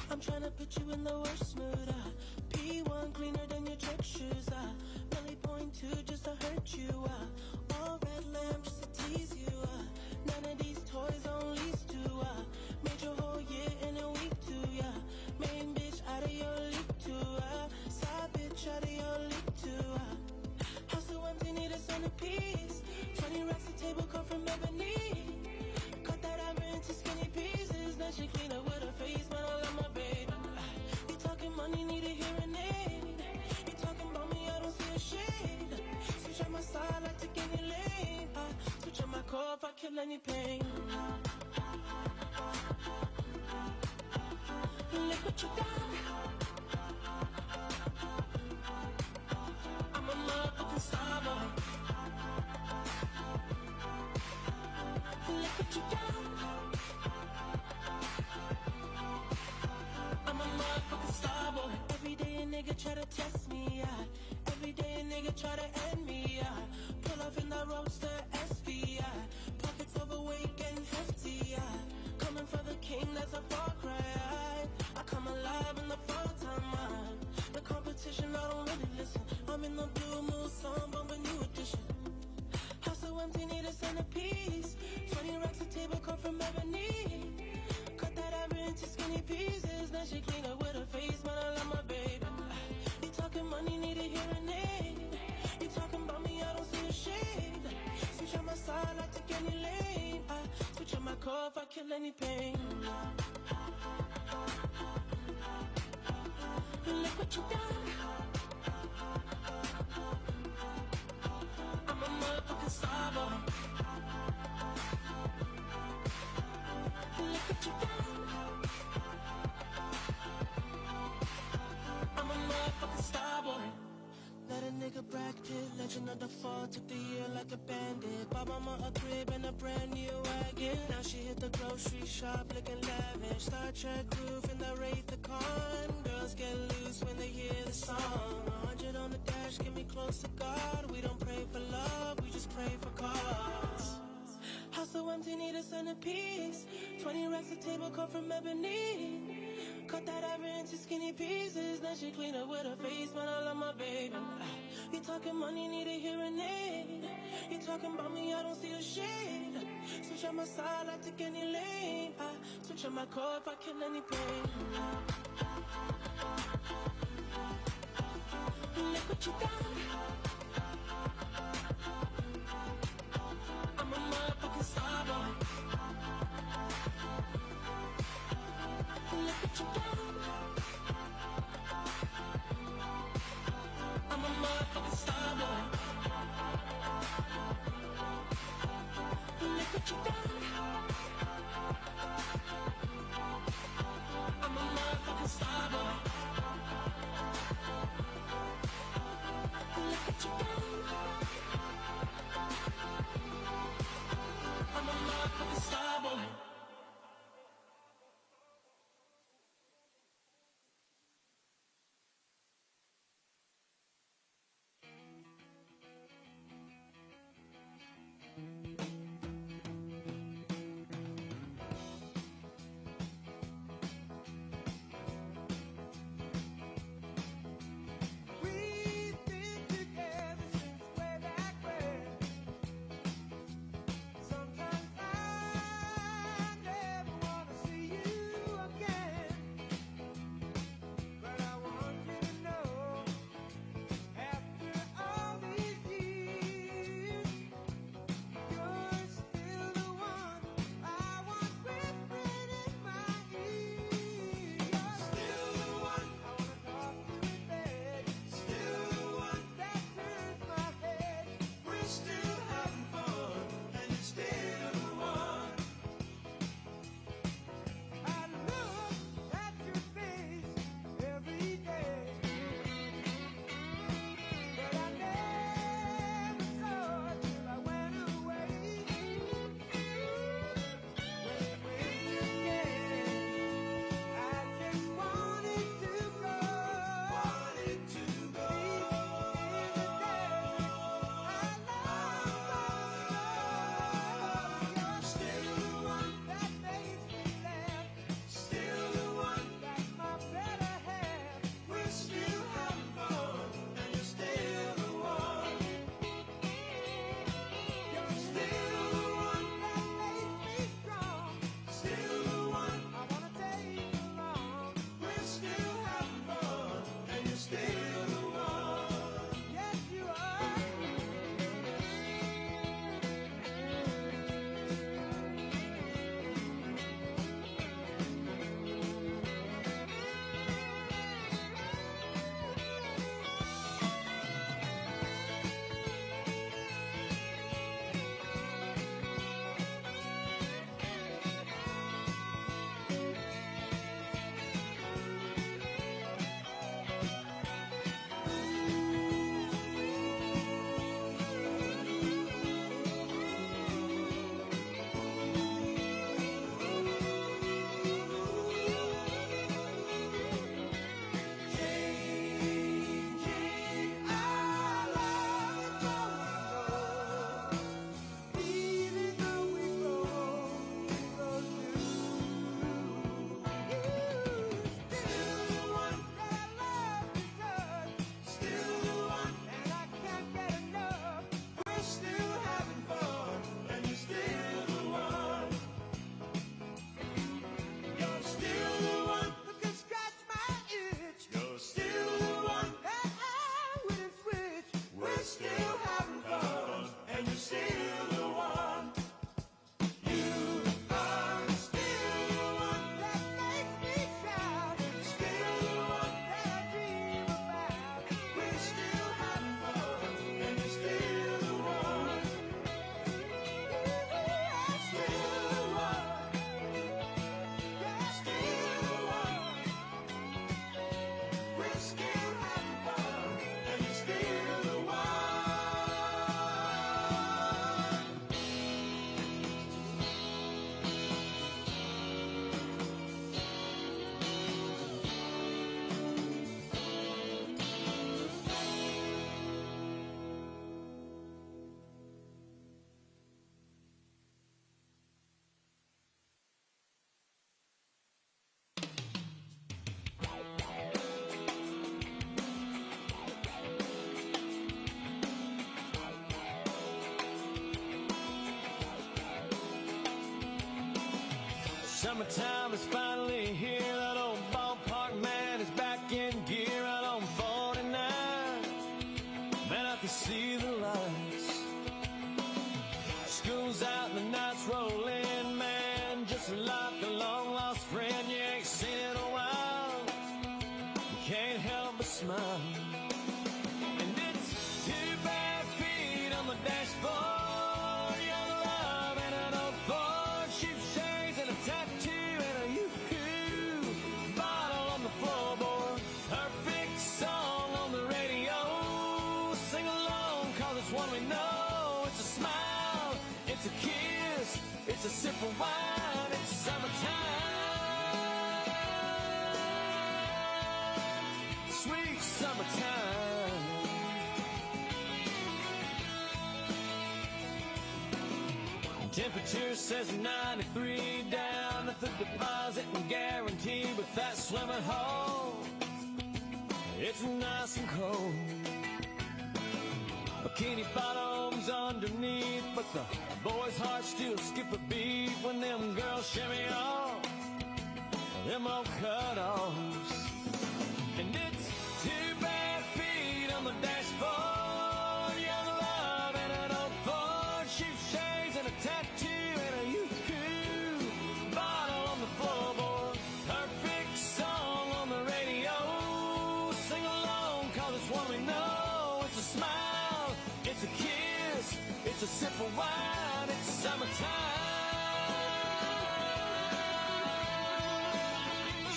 I'm trying to put you in the worst mood. P1 cleaner than your church shoes. Belly point 2 just to hurt you. All red lamp just to tease you. None of these toys on lease to. Made your whole year in a week too. Main bitch out of your league too. Side bitch out of your league too. House so empty, need a centerpiece. 20 racks of table come from ebony. Cut that ivory into skinny pieces. Then she clean up with her face, man, I love my baby. You talking money, need a hearing aid. You talking about me, I don't see a shade. Switch on my side, I take any lane. Switch on my core if I kill any pain. Look what you done. I'm a motherfucking star boy. Look what you done. I'm a motherfucking star boy. Every day a nigga try to test me, Every day a nigga try to end me, Pull off in that roadster SV, Pockets overweight getting hefty, Coming for the king, that's a far cry. I come alive in the fall time, The competition, I don't really listen. I'm in the blue moon song, bumping new edition. House so empty, need a centerpiece. 20 racks of table come from ebony. Cut that ivory into skinny pieces. Then she clean up with her face, man, I love my baby. You talking money, need a hearing aid. You talking about me, I don't see a shade. Switch on my side, I take any lane. Switch on my core if I kill any pain. Look what you done. I'm a motherfucking star boy. Look what you done. I'm a motherfucking star boy. Let a nigga bracket, legend of the fall, took the year like a bandit. Bought mama a crib and a brand new wagon. Now she hit the grocery shop looking lavish. Star Trek roof in the Wraith the Con. Girls get loose when they hear the song. 100 on the dash, get me close to God. We don't pray for love, we just pray for cause. House so empty, need a centerpiece. 20 racks of table come from ebony. Cut that ivory into skinny pieces. Then she clean up with her face, man, I love my baby. You talking money, need a hearing aid. You talking about me, I don't see a shade. Switch on my side, I take any lane. Switch on my core if I kill any pain. Look what you done. I'm a motherfucking star boy. Look what you done. I'm a motherfucking star boy. Look what you done. I'm a motherfucking star boy. Look what you done. I'm a motherfucking star boy. We're still having fun, and you're still the one. You are still the one that makes me shout. Still the one that I dream about. We're still having fun, and you're still the one. You're still the one. You're still the one. We're still having fun, and you're still the one. Summertime is finally here. That old ballpark man is back in gear out on 49. Man, I can see the lights. School's out and the nights roll in, man. Just like a long lost friend you ain't seen in a while. You can't help but smile. And it's 2 bare feet on the dashboard. Young love and an old Ford. Shoe shades and a tattoo and a yoo-hoo. Bottle on the floorboard. Perfect song on the radio. Sing along, cause it's one we know. It's a smile, it's a kiss, it's a sip of wine. It's summertime. Sweet summertime. Temperature says 93 down at the deposit and guarantee with that swimming hole. It's nice and cold. Bikini bottoms underneath, but the boys' hearts still skip a beat when them girls shimmy off them old cutoffs. And it's 2 bare feet on the dashboard. Young love and an old Ford. Shoe shades and a tattoo and a yoo-hoo. Bottle on the floorboard. Perfect song on the radio. Sing along, cause it's one we know. It's a smile, it's a kiss, it's a sip of wine. It's summertime.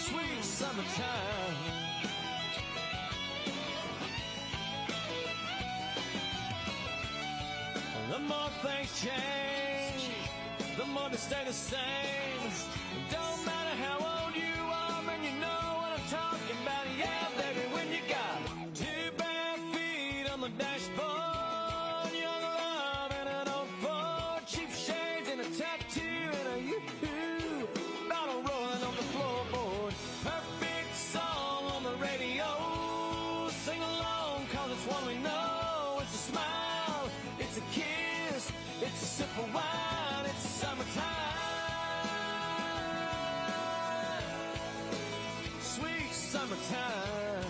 Sweet summertime. The more things change, the more they stay the same. It don't matter how old you are, man, you know what I'm talking about. Yeah, baby, when you got 2 bare feet on the dashboard. Young love and an old Ford. Cheap shades and a tattoo and a yoo-hoo. Bottle rolling on the floorboard. Perfect song on the radio. Sing along, cause it's one we know. It's a smile, it's a kiss, it's a sip of wine. It's summertime. Sweet summertime.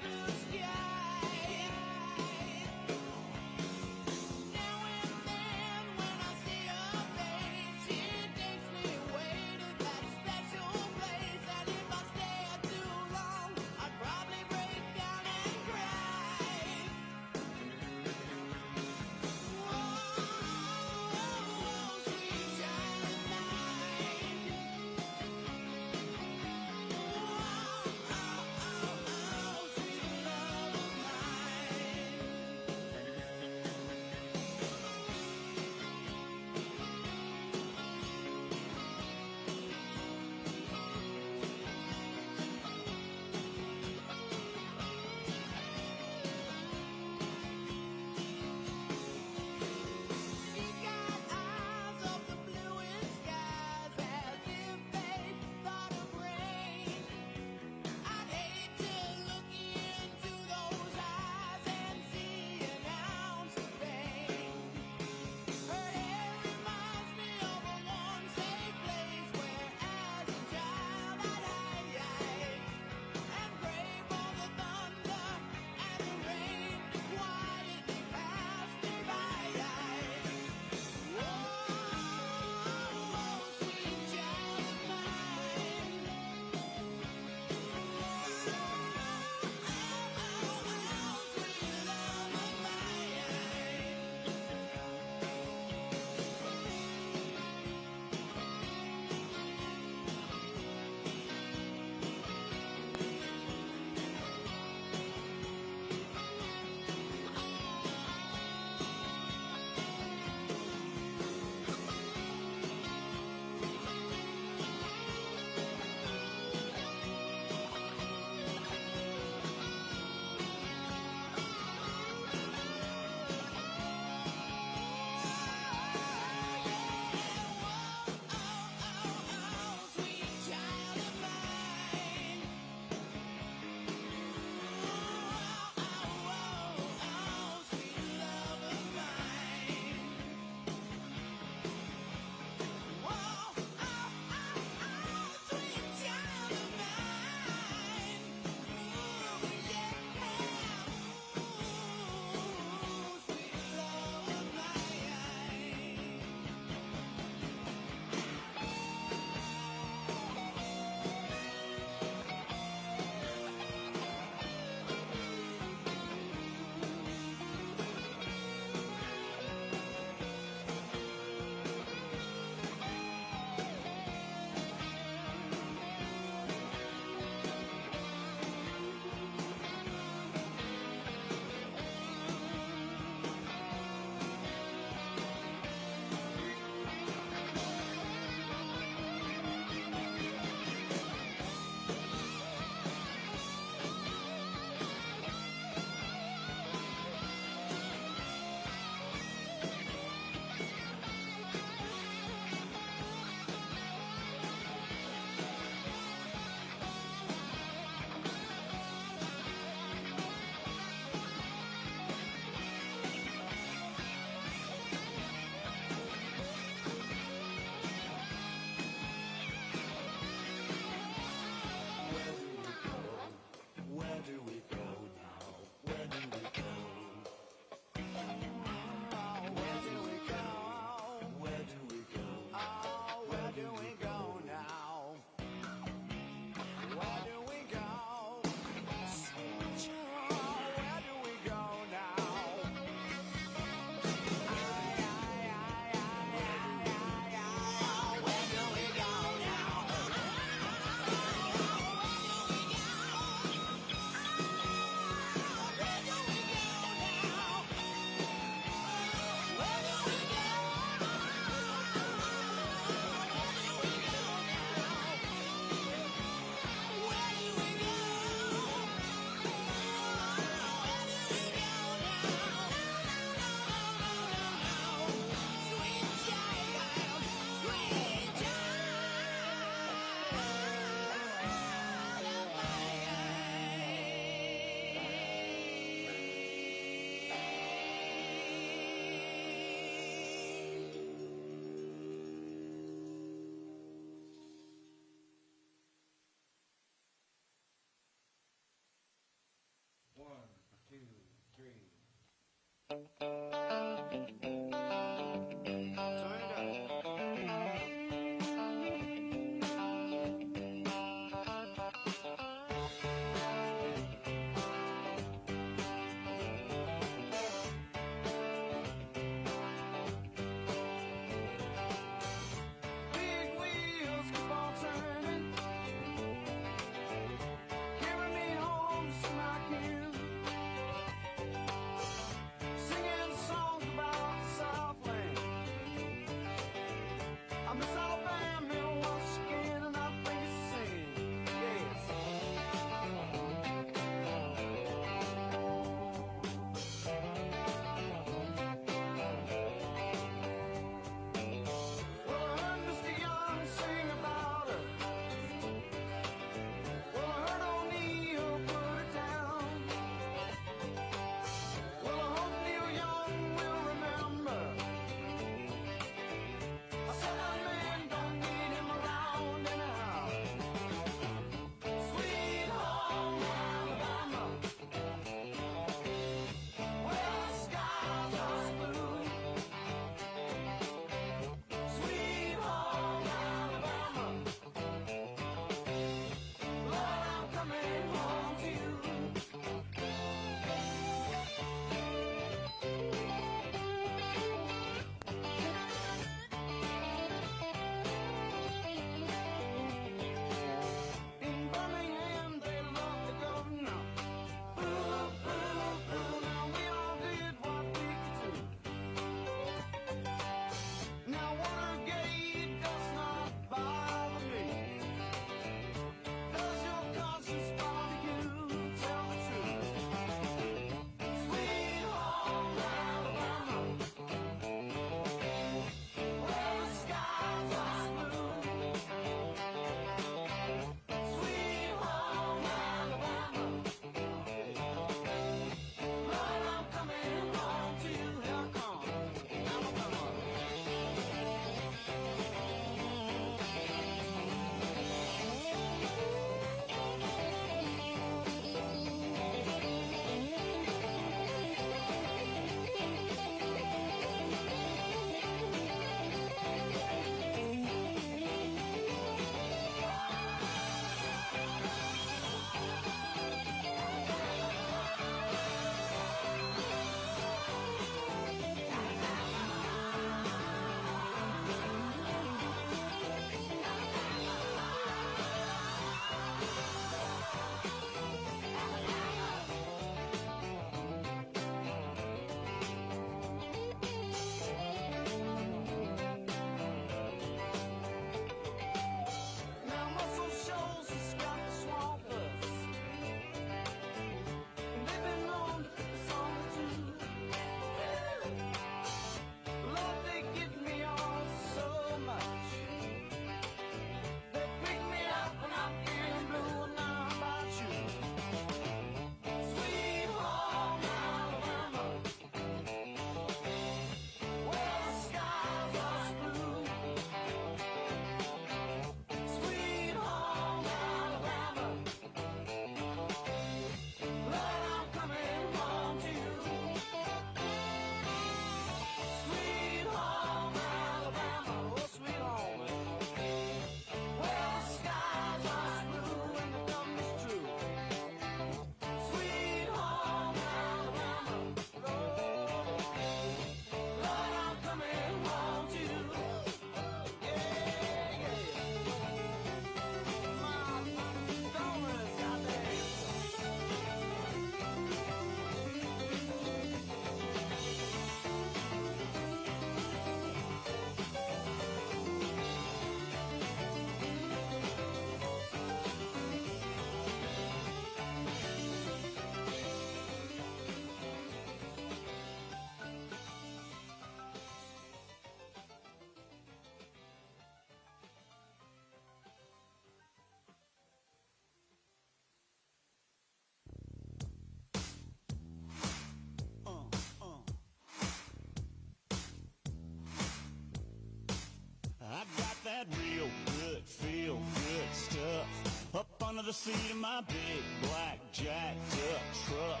the seat of my big black jacked up truck,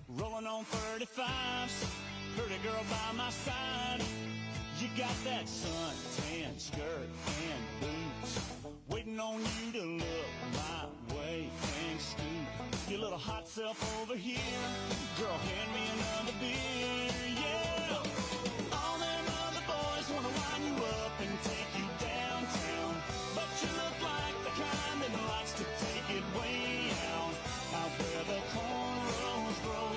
rolling on 35s, pretty girl by my side. You got that suntan skirt and boots, waiting on you to look my way and scoot your little hot self over here. Girl, hand me another beer, yeah. All them other boys wanna line you up and take you downtown, but you look like the kind that likes to take it way out where the cornrows grow.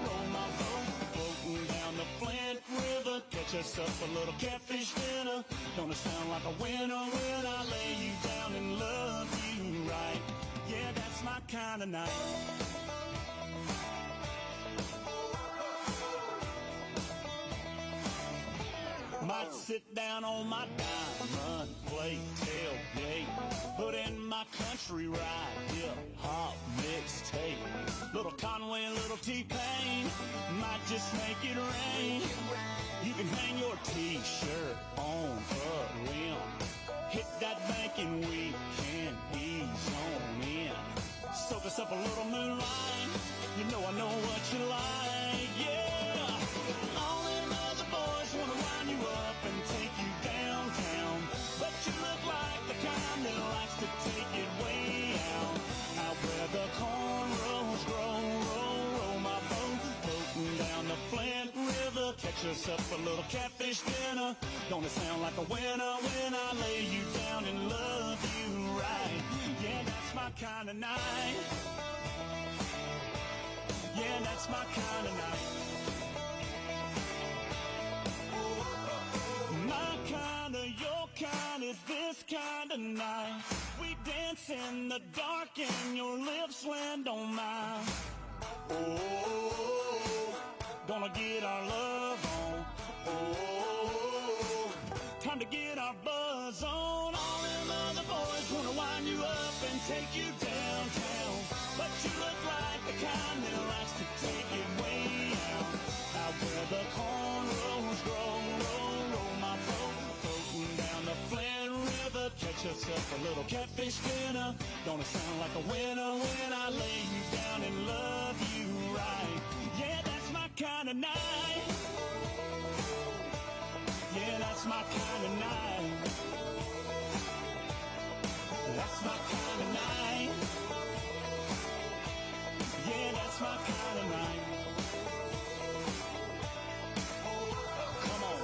Roll my boat, floating down the Flint River, catch us up a little catfish dinner. Gonna sound like a winner when I lay you down and love you right. Yeah, that's my kind of night. Might sit down on my diamond plate tailgate, put in my country ride, hip-hop mixtape. Little Conway, little T-Pain, might just make it rain. You can hang your T-shirt on a limb, hit that bank and we can ease on in. Soak us up a little moonlight, you know I know what you like, yeah. All them other boys wanna line you up and take you downtown, but you look like the kind that likes to take it way out where the cornrows grow. Roll my boat, floating down the Flint River, catch us up a little catfish dinner. Gonna sound like a winner when I lay you down and love you right. Yeah, that's my kind of night. Yeah, that's my kind of night. My kind of, your kind is this kind of night. We dance in the dark and your lips land on mine. Oh, gonna get our love on. Oh, time to get our buzz on. All them other boys wanna wind you up and take you downtown, but you look like the kind that likes to take it way out where the cornrows grow. Roll my boat, floating down the Flint River, catch us up a little catfish dinner. Gonna sound like a winner when I lay you down and love you right. Yeah, that's my kind of night. Yeah, that's my kind of night. That's my kind of night. Yeah, that's my kind of night. Come on.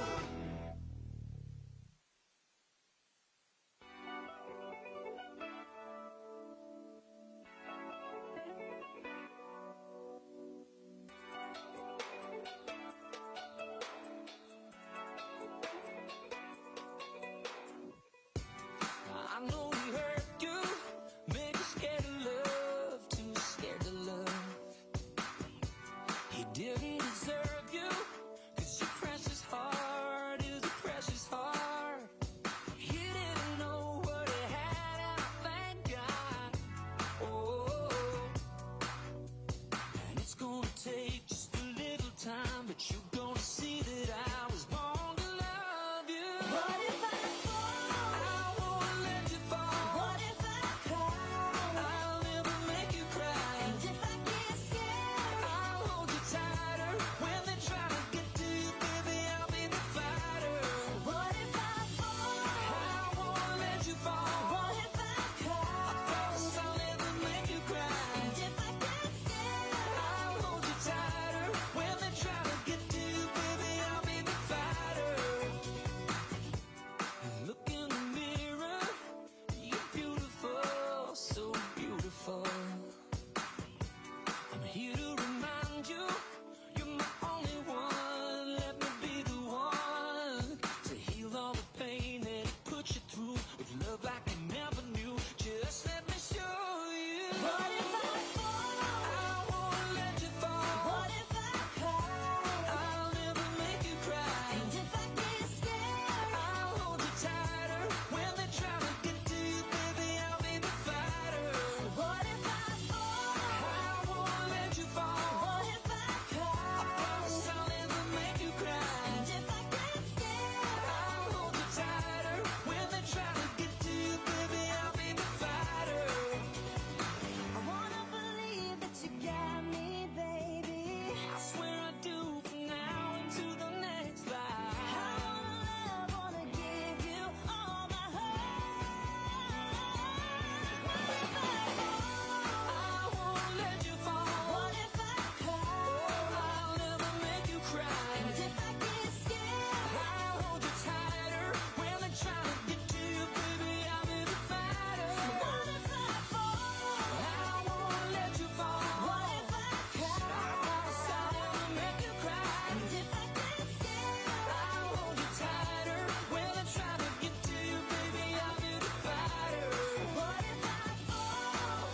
you got me, baby. I swear I do from now into the next life. I wanna give you all my heart. What if I fall? I won't let you fall. What if I cry? I'll never make you cry. And if I get scared, I'll hold you tighter. When they try to get to you, baby, I'll be the fighter. what if I fall? I won't let you fall. What if I cry? I'll never make you cry. And if I get scared, I'll hold you tighter. When they try to get to you, baby, I'll be the fighter. what if I fall?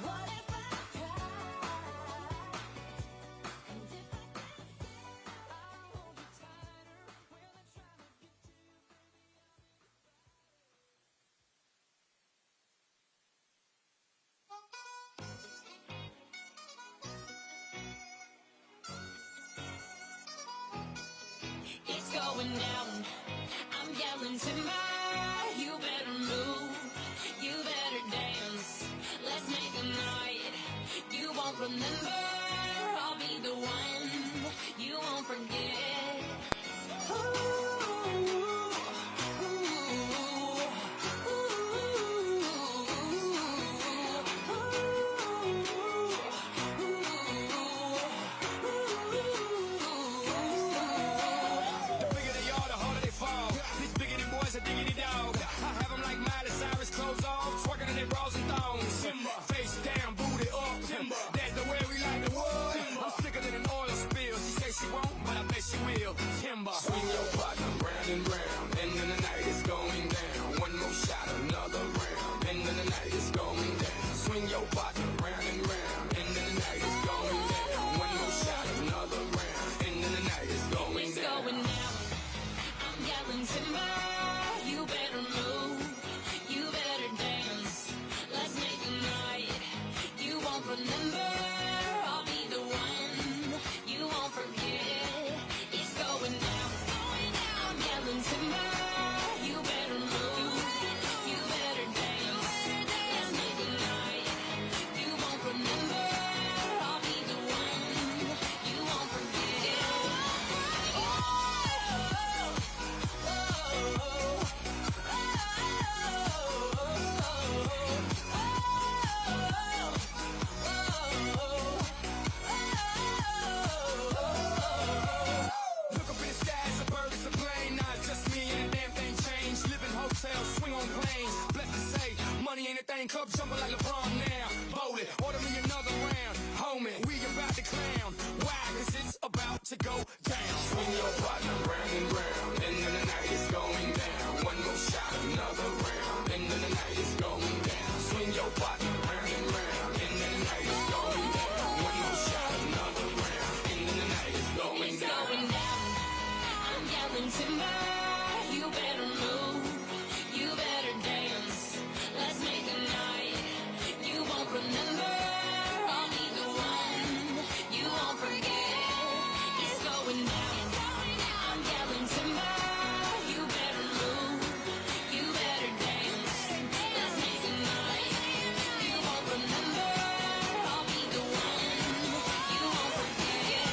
What if I cry? And if I get scared, I'll hold you tighter. When they try to get to you, baby, it's going down. I'm yelling timber. You better move. You better dance. Let's make a night you won't remember. I'll be the one you won't forget. Ooh, ooh, The bigger they are, the harder they fall. These biggity boys are diggity dog. I have them like Miley Cyrus, clothes off, twerking in their bras and thongs. Face down, booty up. That's the way we like the wood. I'm sicker than an oil spill. She say she won't, but I bet she will. Timber. Swing your partner round and round, and then the night is going down. One more shot, another round, and then the night is going down. Swing your partner round and round, and then the night is going down. One more shot, another round, and then the night is going it's down. going down. I'm yelling timber. You better move. You better dance. Let's make a night you won't remember. I'll be the one you won't forget. It's going down. I'm yelling timber. You better move. You better dance. Let's make a night you won't remember. I'll be the one you won't forget. Look up in the sky, it's a bird, it's a plane. Nah, it's just me and the damn thing changed. Live in hotels, swing on planes. Blessed to say, money ain't a thing. Club jumping like LeBron now. Bowling, order me another round. Homie, we about to clown. Why? Cause it's about to go down. Swing your partner round and round, and then the night is going down. One more shot, another round, and then the night is going down. Swing your partner round and round, and then the night is going down. One more shot, another round, and then the night is going It's down. going down. I'm yelling timber. You better move. You better dance. Let's make a night you won't remember. I'll be the one you won't forget. It's going down. I'm yelling timber. You better move. You better dance. Let's make a night you won't remember. I'll be the one you won't forget.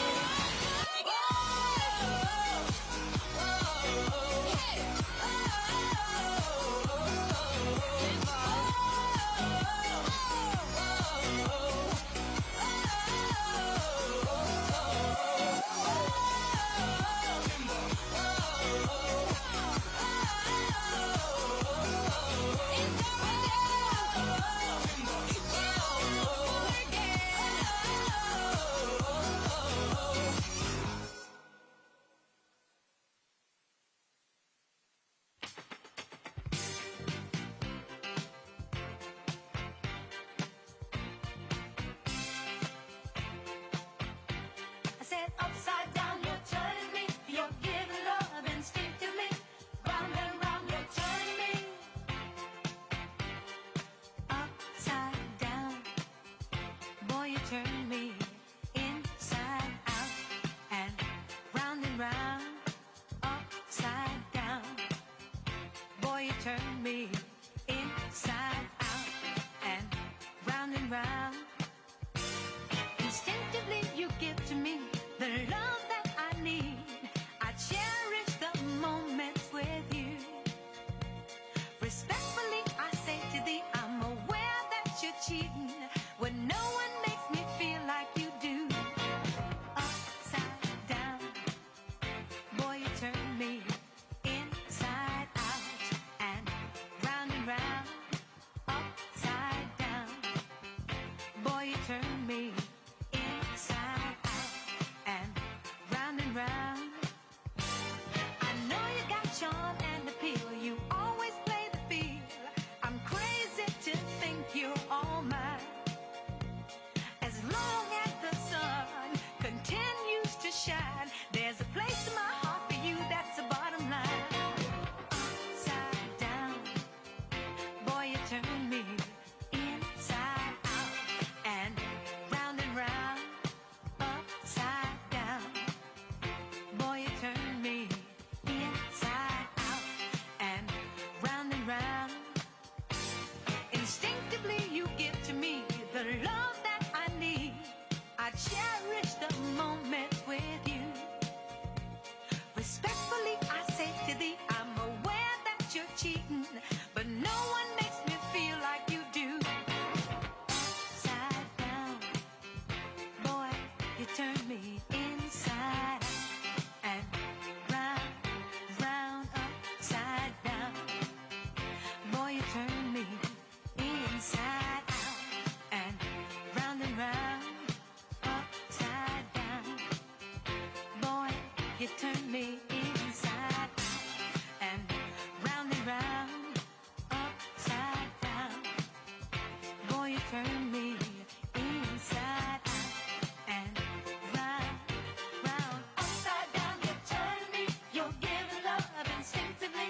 I said upside down, you're turning me. You're giving love instinctively. Round and round, you're turning me. Upside down, boy, you turn me inside out and round, upside down. Boy, you turn me inside out and round, turn me inside out and round, upside down. Boy, you turn me inside out and round, upside down. You turn me, you're giving love instinctively.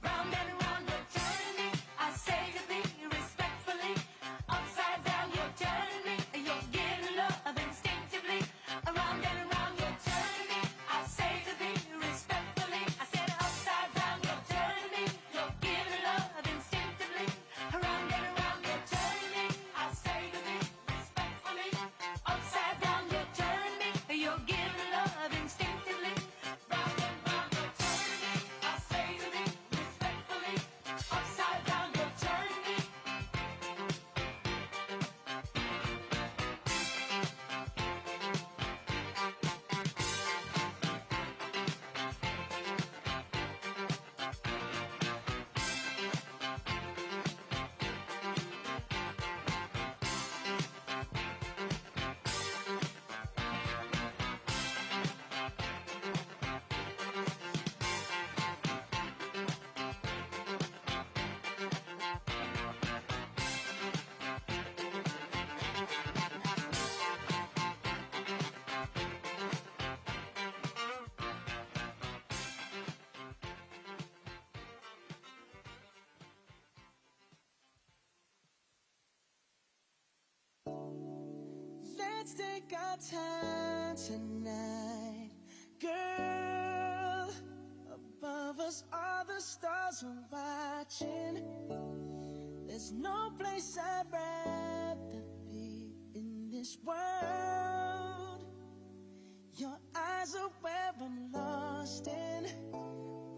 Round and round, you turn me. I say to thee respectfully, upside down, you turn me. You're giving love instinctively. Around and around, you turn me. I say to thee respectfully. I said upside down, you turn me. You're giving love instinctively. Around and around, you turn me. I say to thee respectfully. Upside down, you turn me. You're giving love instinctively. Round and round, you turn me. I say to thee respectfully. Upside down, you turn me. Let's take our time tonight, girl. Above us, all the stars are watching. There's no place I'd rather be in this world. Your eyes are where I'm lost in.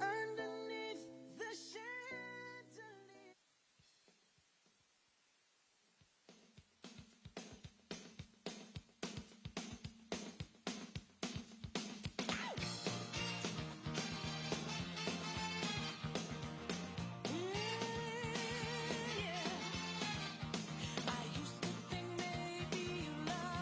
Underneath the chandelier. I used to think maybe you loved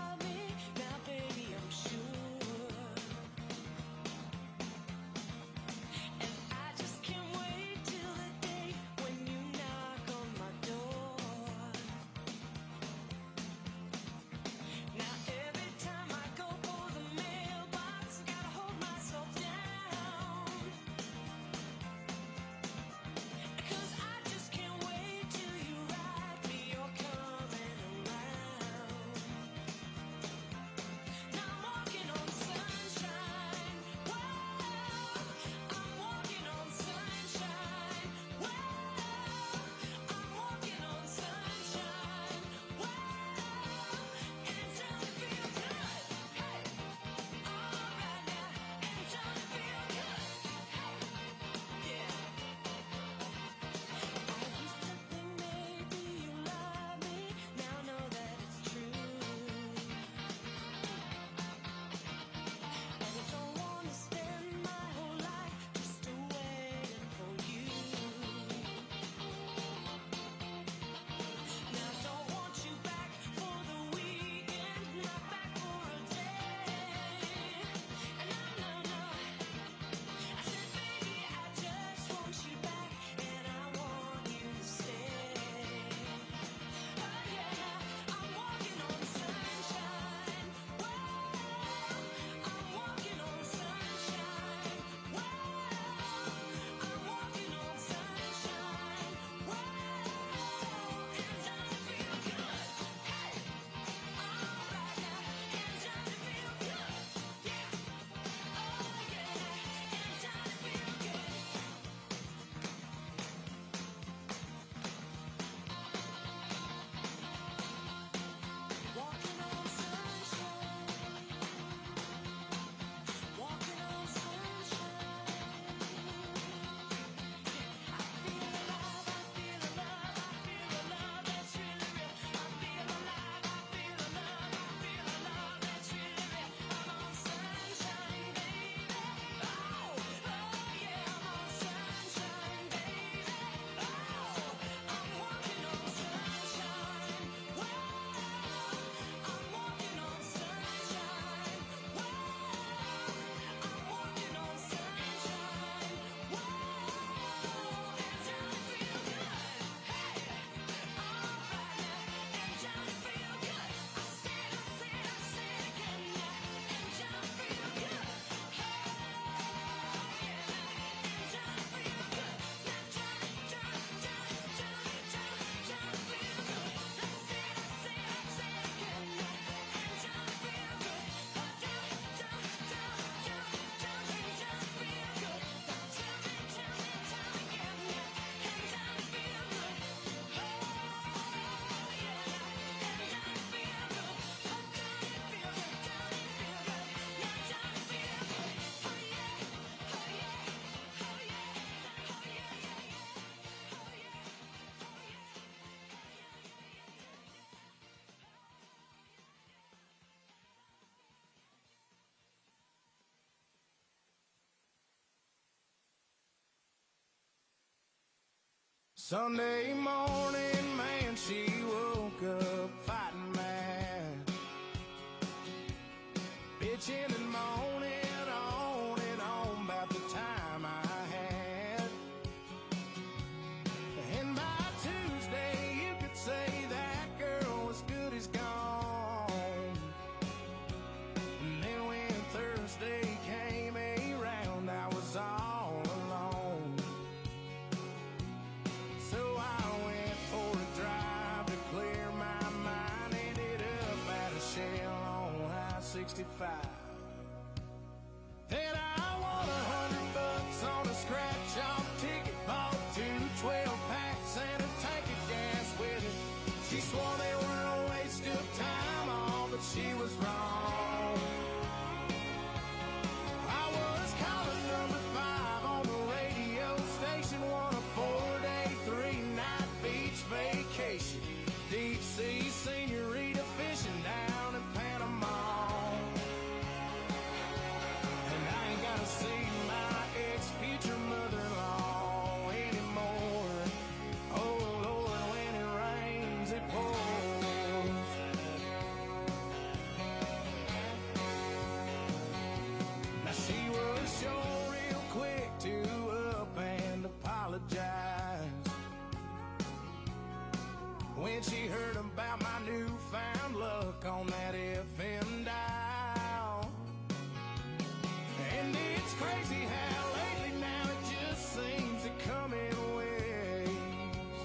Sunday morning, man, she woke up fighting mad, bitching and moaning on and on about the time I had. And by Tuesday, you could say that girl was good as gone. And then when Thursday came around, I was all alone. So I went for a drive to clear my mind. Ended up at a shell on I-65. Then I won $100 on a scratch-off ticket. Bought 2 12-packs and a tank of gas with it. She swore they were a waste of time, all, but she was wrong. I was calling number 5 on the radio station, won a 4-day, 3-night beach vacation. Deep sea senorita fishing down in Panama. And I ain't gotta see my ex-future mother-in-law anymore. Oh Lord, when it rains, it pours. Now she was sure real quick to up and apologize when she heard about my newfound luck on that FM dial. And it's crazy how lately now it just seems to come in waves.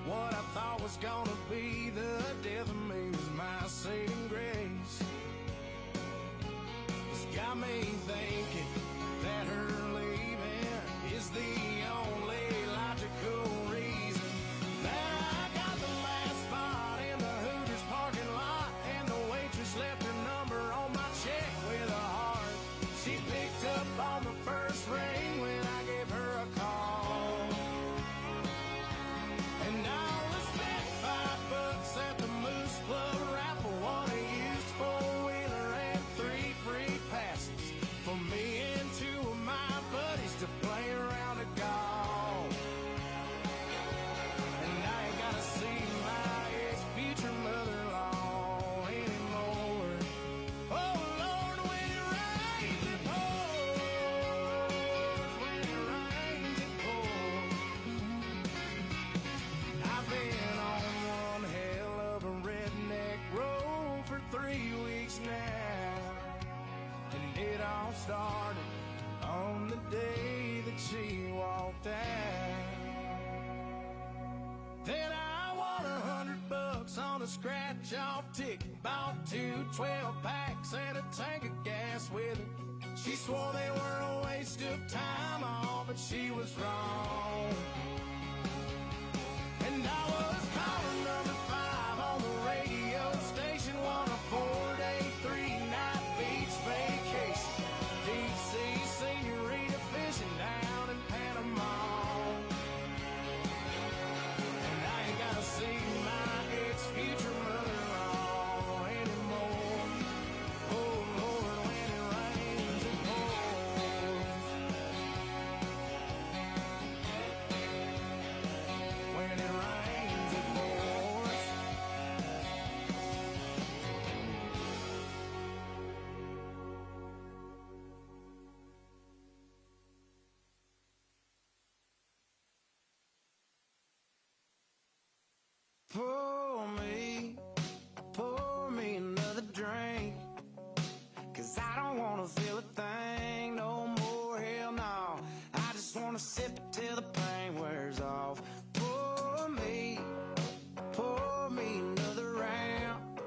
What I thought was gonna be the death of me was my saving grace. It's got me thinking that her leaving is the only logical reason that I got the last spot in the Hooters parking lot, and the waitress left her number on my check with a heart. She picked up on the first ring when I gave her a call. And I only spent $5 at the Moose Club raffle, won a used 4-wheeler and 3 free passes for me and 2 of my buddies to play around a golf. And I ain't gotta see my ex-future mother-in-law anymore. Oh Lord, when it rains, it pours. When it rains, it pours. I've been on one hell of a redneck road for 3 weeks now. And it all started on the day that she walked out. Then I won $100 on a scratch-off ticket. Bought 2 12-packs and a tank of gas with it. She swore they were a waste of time, all, but she was wrong. And I was calling number 5 on the radio station, won a 4-day, 3-night beach vacation. Deep sea senorita fishing down in Panama. And I ain't gotta see my ex-future mother-in-law anymore. Oh Lord, when it rains, it pours. When it rains, it pours. Pour me another drink, 'cause I don't wanna feel a thing no more, hell no. I just wanna sip it till the pain wears off. Pour me another round.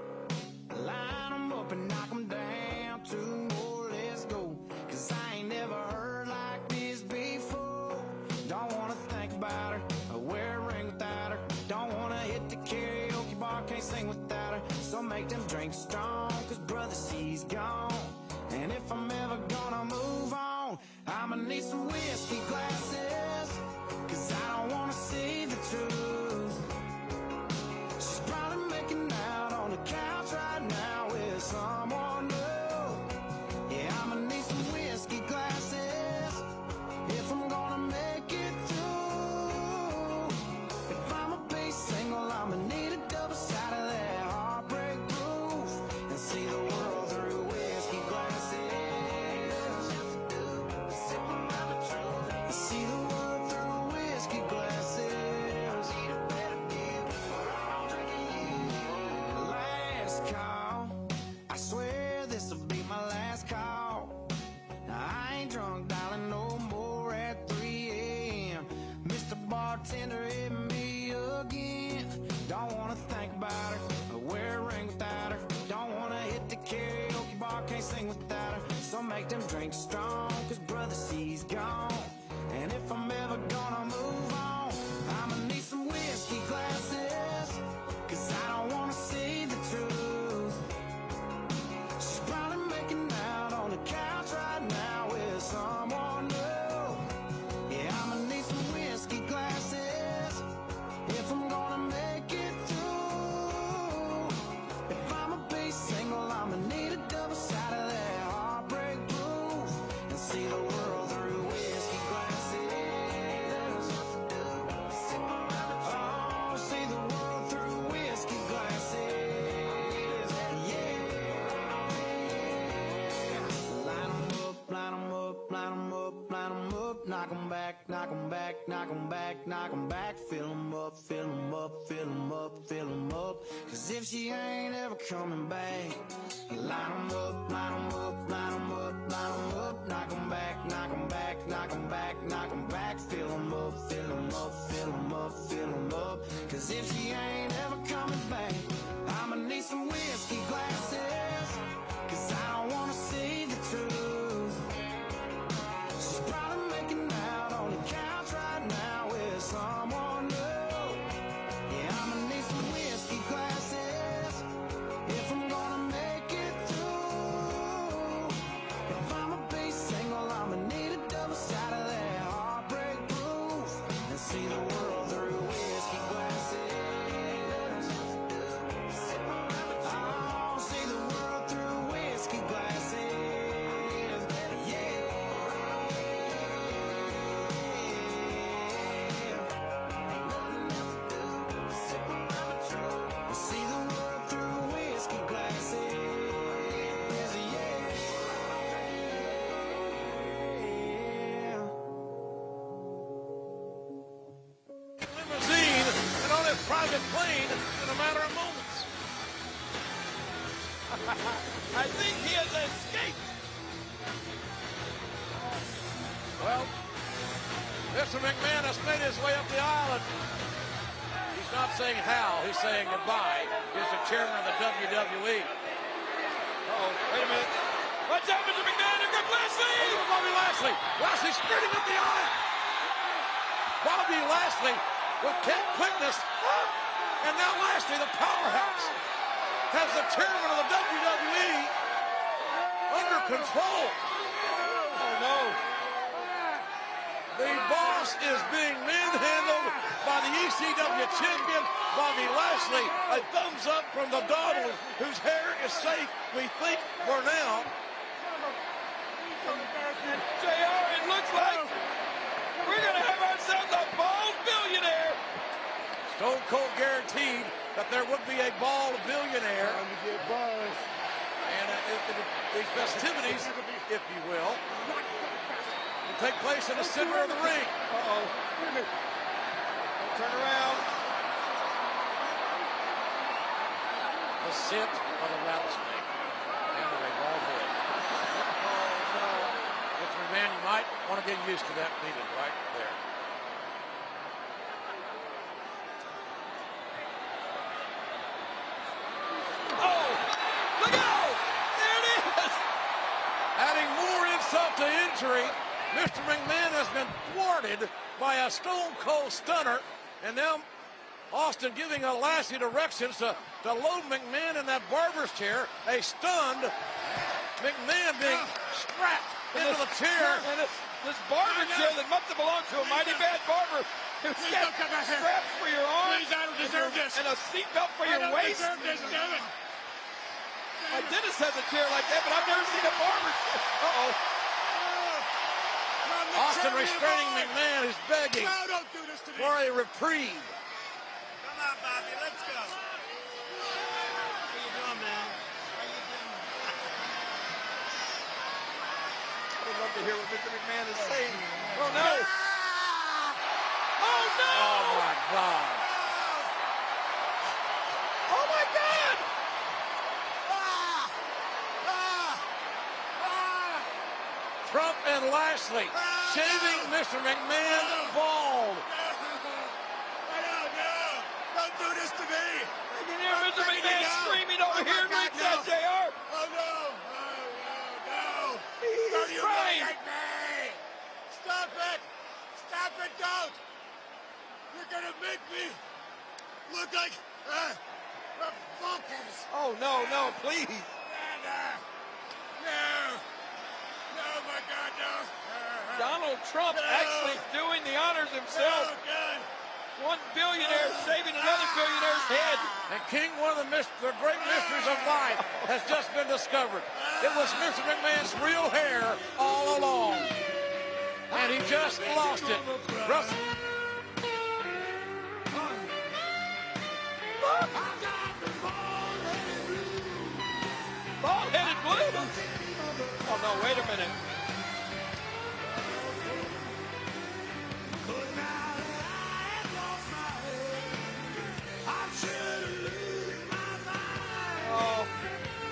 Line 'em up and knock 'em down. 2 more, let's go, 'cause I ain't never heard like this before. Don't wanna think about her, or wear a ring without her. Don't wanna hit the karaoke bar, can't sing without her. So make them drinks strong, 'cause brother, she's gone. And if I'm ever gonna move on, I'ma need some whiskey glasses, 'cause I don't wanna see the truth. She's probably making out on the couch right now with someone new. Yeah, I'ma need some whiskey glasses if I'm gonna make it through. knock 'em back, knock 'em back. Fill 'em up, fill 'em up, fill 'em up, fill 'em up. 'Cause if she ain't ever coming back, line 'em up, line 'em up, line 'em up, line 'em up. Knock 'em back, knock 'em back, knock 'em back, knock 'em back. Fill 'em up, fill 'em up, fill 'em up, fill 'em up. 'Cause if she ain't ever coming back, I'ma need some whiskey glasses. 'Cause I don't wanna see the truth. She's probably making out on the couch right now with someone new. Yeah, I'ma need some whiskey glasses if I'm gonna make it through. If I'ma be single, I'ma need a double shot of that heartbreak proof and see the world through whiskey glasses. Oh, see the world through whiskey glasses. Yeah. See the world through whiskey glasses. Yeah. Limousine and on his private plane in a matter of moments. I think he has escaped. Well, Mr. McMahon has made his way up the aisle. He's not saying how, he's saying goodbye. He's the chairman of the WWE. Uh-oh, wait a minute. Watch out, Mr. McMahon, here comes Lashley! Oh, Bobby Lashley! Lashley sprinting up the aisle! Bobby Lashley with cat quickness. And now Lashley, the powerhouse, has the chairman of the WWE under control. Oh, no. The boss is being manhandled by the ECW champion, Bobby Lashley. A thumbs up from the Donald, whose hair is safe, we think, for now. JR, it looks like we're going to have ourselves a bald billionaire. Stone Cold guaranteed that there would be a bald billionaire. And the festivities, if you will take place in the center of the ring. Uh-oh. Turn around. The scent of a rattlesnake and of a bald head. Oh, no. Mr. McMahon, you might want to get used to that meeting right there. Oh! Look out! There it is! Adding more insult to injury, Mr. McMahon has been thwarted by a Stone Cold Stunner, and now Austin giving a Lashley directions to load McMahon in that barber's chair. A stunned McMahon being strapped into the chair. And this barber chair that must have belonged to a mighty bad barber. It's got straps for your arms. Please, I don't deserve this. And a seatbelt for your waist. I don't deserve this, damn it. My dentist has a chair like that, but I've never seen a barber chair. Uh-oh. Austin restraining McMahon, who's begging for a reprieve. Come on, Bobby, let's go. How you doing, man? How you doing? I would love to hear what Mr. McMahon is saying. Oh, no. Oh, no. Oh, my God. Oh, my God. Trump and Lashley shaving Mr. McMahon bald. Don't do this to me. You can hear Mr. McMahon screaming over here in ringside, JR. Oh, no. No. He's crying. Stop it. Stop it, don't. You're going to make me look like Vulcans. Oh, no, no, please. No. Oh, my God, no. Donald Trump actually doing the honors himself. One billionaire shaving another billionaire's head. And King, one of the great mysteries of life, has just been discovered. It was Mr. McMahon's real hair all along. And he just lost it. Bald-headed blues. Oh, no, wait a minute.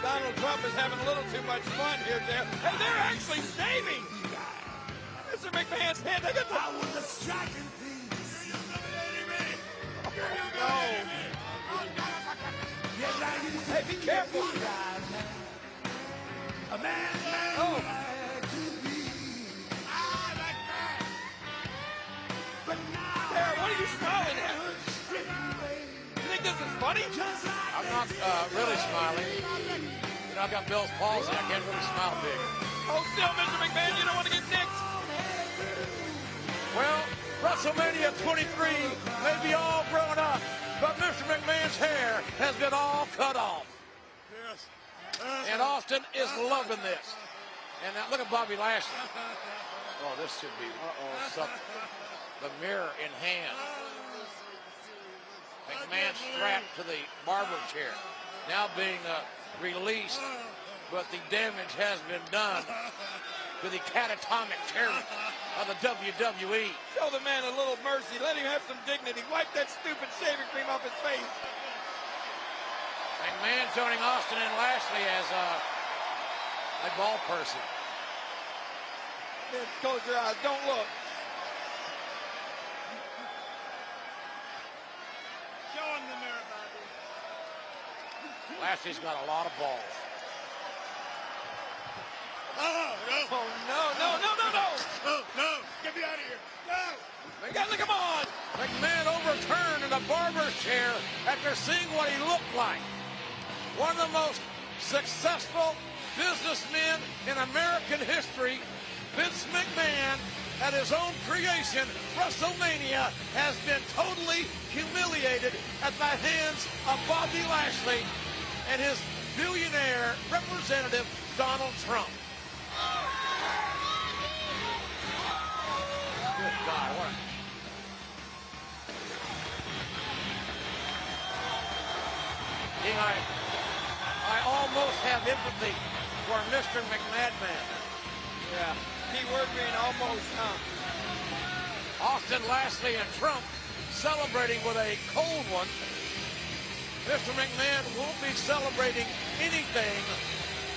Donald Trump is having a little too much fun here, Jeff. Hey, they're actually shaving Mr. McMahon's head. They got the... I was a striking thing. No. Hey, be careful. A man oh. Sarah, what are you smiling at? You think this is funny? I'm not really smiling. You know, I've got Bell's palsy. I can't really smile big. Oh, still, Mr. McMahon, you don't want to get nicked. Well, WrestleMania 23 may be all grown up, but Mr. McMahon's hair has been all cut off. Yes. And Austin is loving this. And now look at Bobby Lashley. Oh, this should be something. The mirror in hand. McMahon strapped to the barber chair. Now being released, but the damage has been done to the catatonic terror of the WWE. Show the man a little mercy. Let him have some dignity. Wipe that stupid shaving cream off his face. McMahon joining Austin and Lashley as a ball person. Vince, close your eyes. Don't look. Show him the mirror, Bobby. Lashley's got a lot of balls. Oh, no. Oh, no, no, no, no, no. Oh, no. Get me out of here. No. They got to come on. McMahon overturned in a barber's chair after seeing what he looked like. One of the most successful businessmen in American history, Vince McMahon, at his own creation, WrestleMania, has been totally humiliated at the hands of Bobby Lashley and his billionaire representative, Donald Trump. Good God, what a... I almost have empathy for Mr. McMahon. Yeah, keyword being almost, huh? Austin, Lashley, and Trump celebrating with a cold one. Mr. McMahon won't be celebrating anything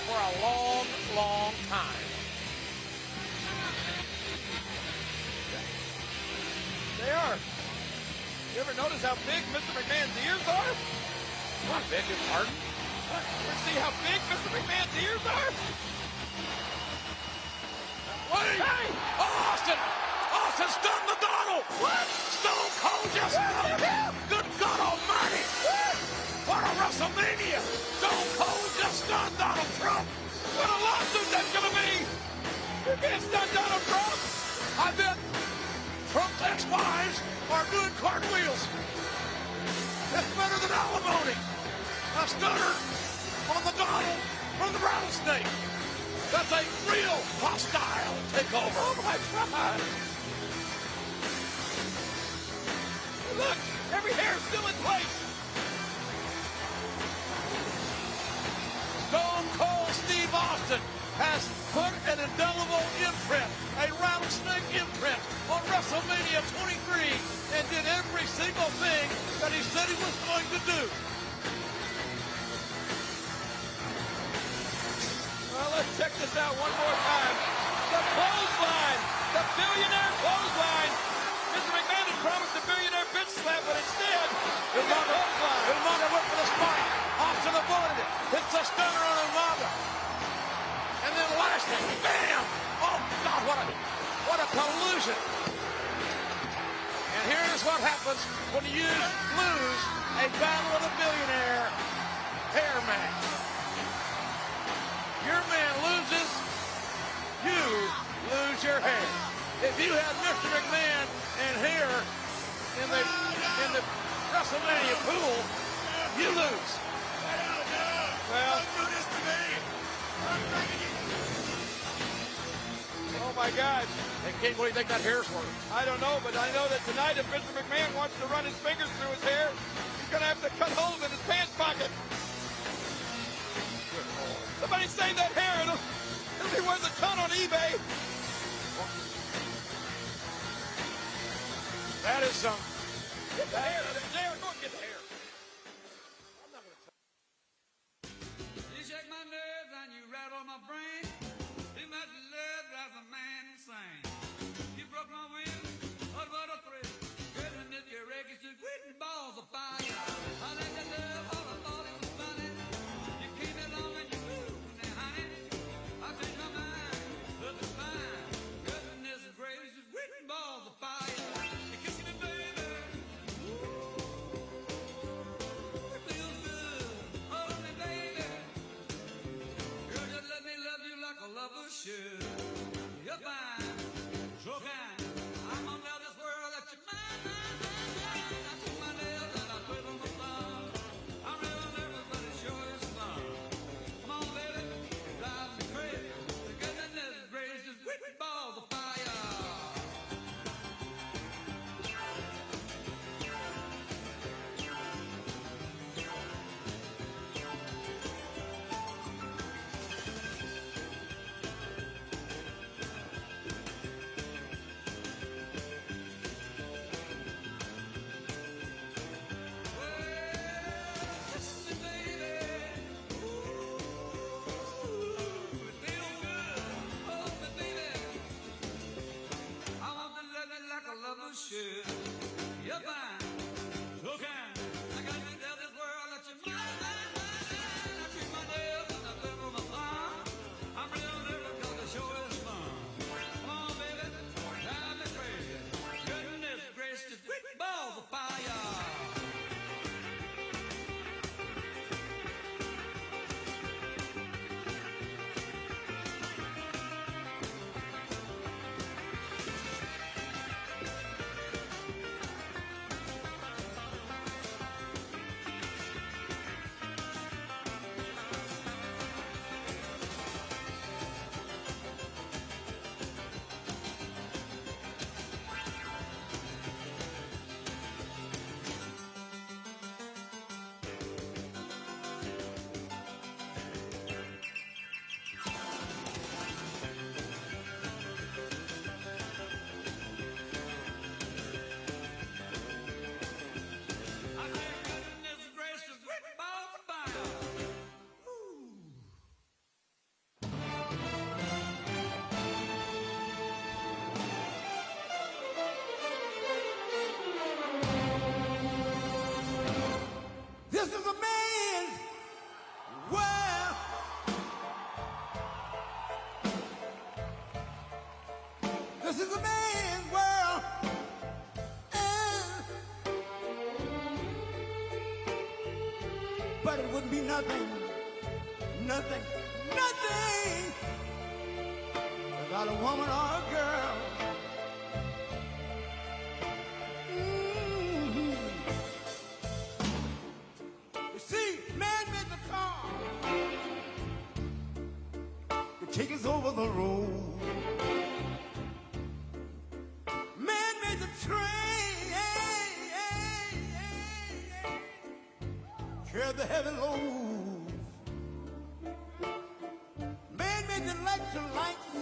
for a long, long time. They are. You ever notice how big Mr. McMahon's ears are? How big is pardon? You see how big Mr. McMahon's ears are? Wait! Hey! Oh, Austin! Austin stunned the Donald! What? Stone Cold just stunned him! Good God Almighty! What a WrestleMania! Stone Cold just stunned Donald Trump! What a lawsuit that's gonna be! You can't stun Donald Trump! I bet Trump's ex-wives are doing cartwheels. It's better than alimony. A stunner on the Donald from the rattlesnake. That's a real hostile takeover. Oh my God! Look, every hair is still in place. Stone Cold Steve Austin has put an indelible imprint, a rattlesnake imprint, on WrestleMania 23 and did every single thing that he said he was going to do. Well, let's check this out one more time. The clothesline, the billionaire clothesline. Mr. McMahon had promised a billionaire bitch slap, but instead, he got clothesline. Umaga went for the spike. Austin avoided it. Hits a stunner on Umaga. And then Lashley, bam! Oh God, what a collusion! And here is what happens when you lose a battle of the billionaire hair match. Your man loses, you lose your hair. If you had Mr. McMahon and hair in the WrestleMania pool, you lose. Well, oh my God. Hey, King, what do you think that hair's worth? I don't know, but I know that tonight if Mr. McMahon wants to run his fingers through his hair, he's going to have to cut holes in his pants pocket. Somebody save that hair. It'll be worth a ton on eBay. That is some. Get the hair. Go and get the hair. You shake my my brain. Too much love drives a man insane. You broke my will, what a thrill. Girl, I miss your records, you're quitting balls of fire. I let you love all I thought it was funny. You came along and you moved me, honey. I changed my mind, but it's fine. Goodness gracious, quitting balls of fire. You kissing me, baby. Ooh, it feels good. Hold me, baby. Girl, just let me love you like a lover should. You're fine, so kind. I'm gonna love this world that you're mine, mine, mine, mine. I took my nails and I twiddle my thumb. I'm real nervous, but it sure is fun. Come on, baby, drive me crazy. The goodness gracious, whipping balls of fire. Should. You're fine, so kind. I got to tell this world that you're mine, mine, mine, mine. I treat my nails and I live on my thumb. I'm real nervous because the show is fun. Come on, baby, drive me crazy. Goodness gracious, quick balls of fire. This is a man's world. But it wouldn't be nothing, nothing, nothing without a woman or a girl. You see, man made the car to take us over the road. Man made the train, carry the heavy loads. Man made the electrolytes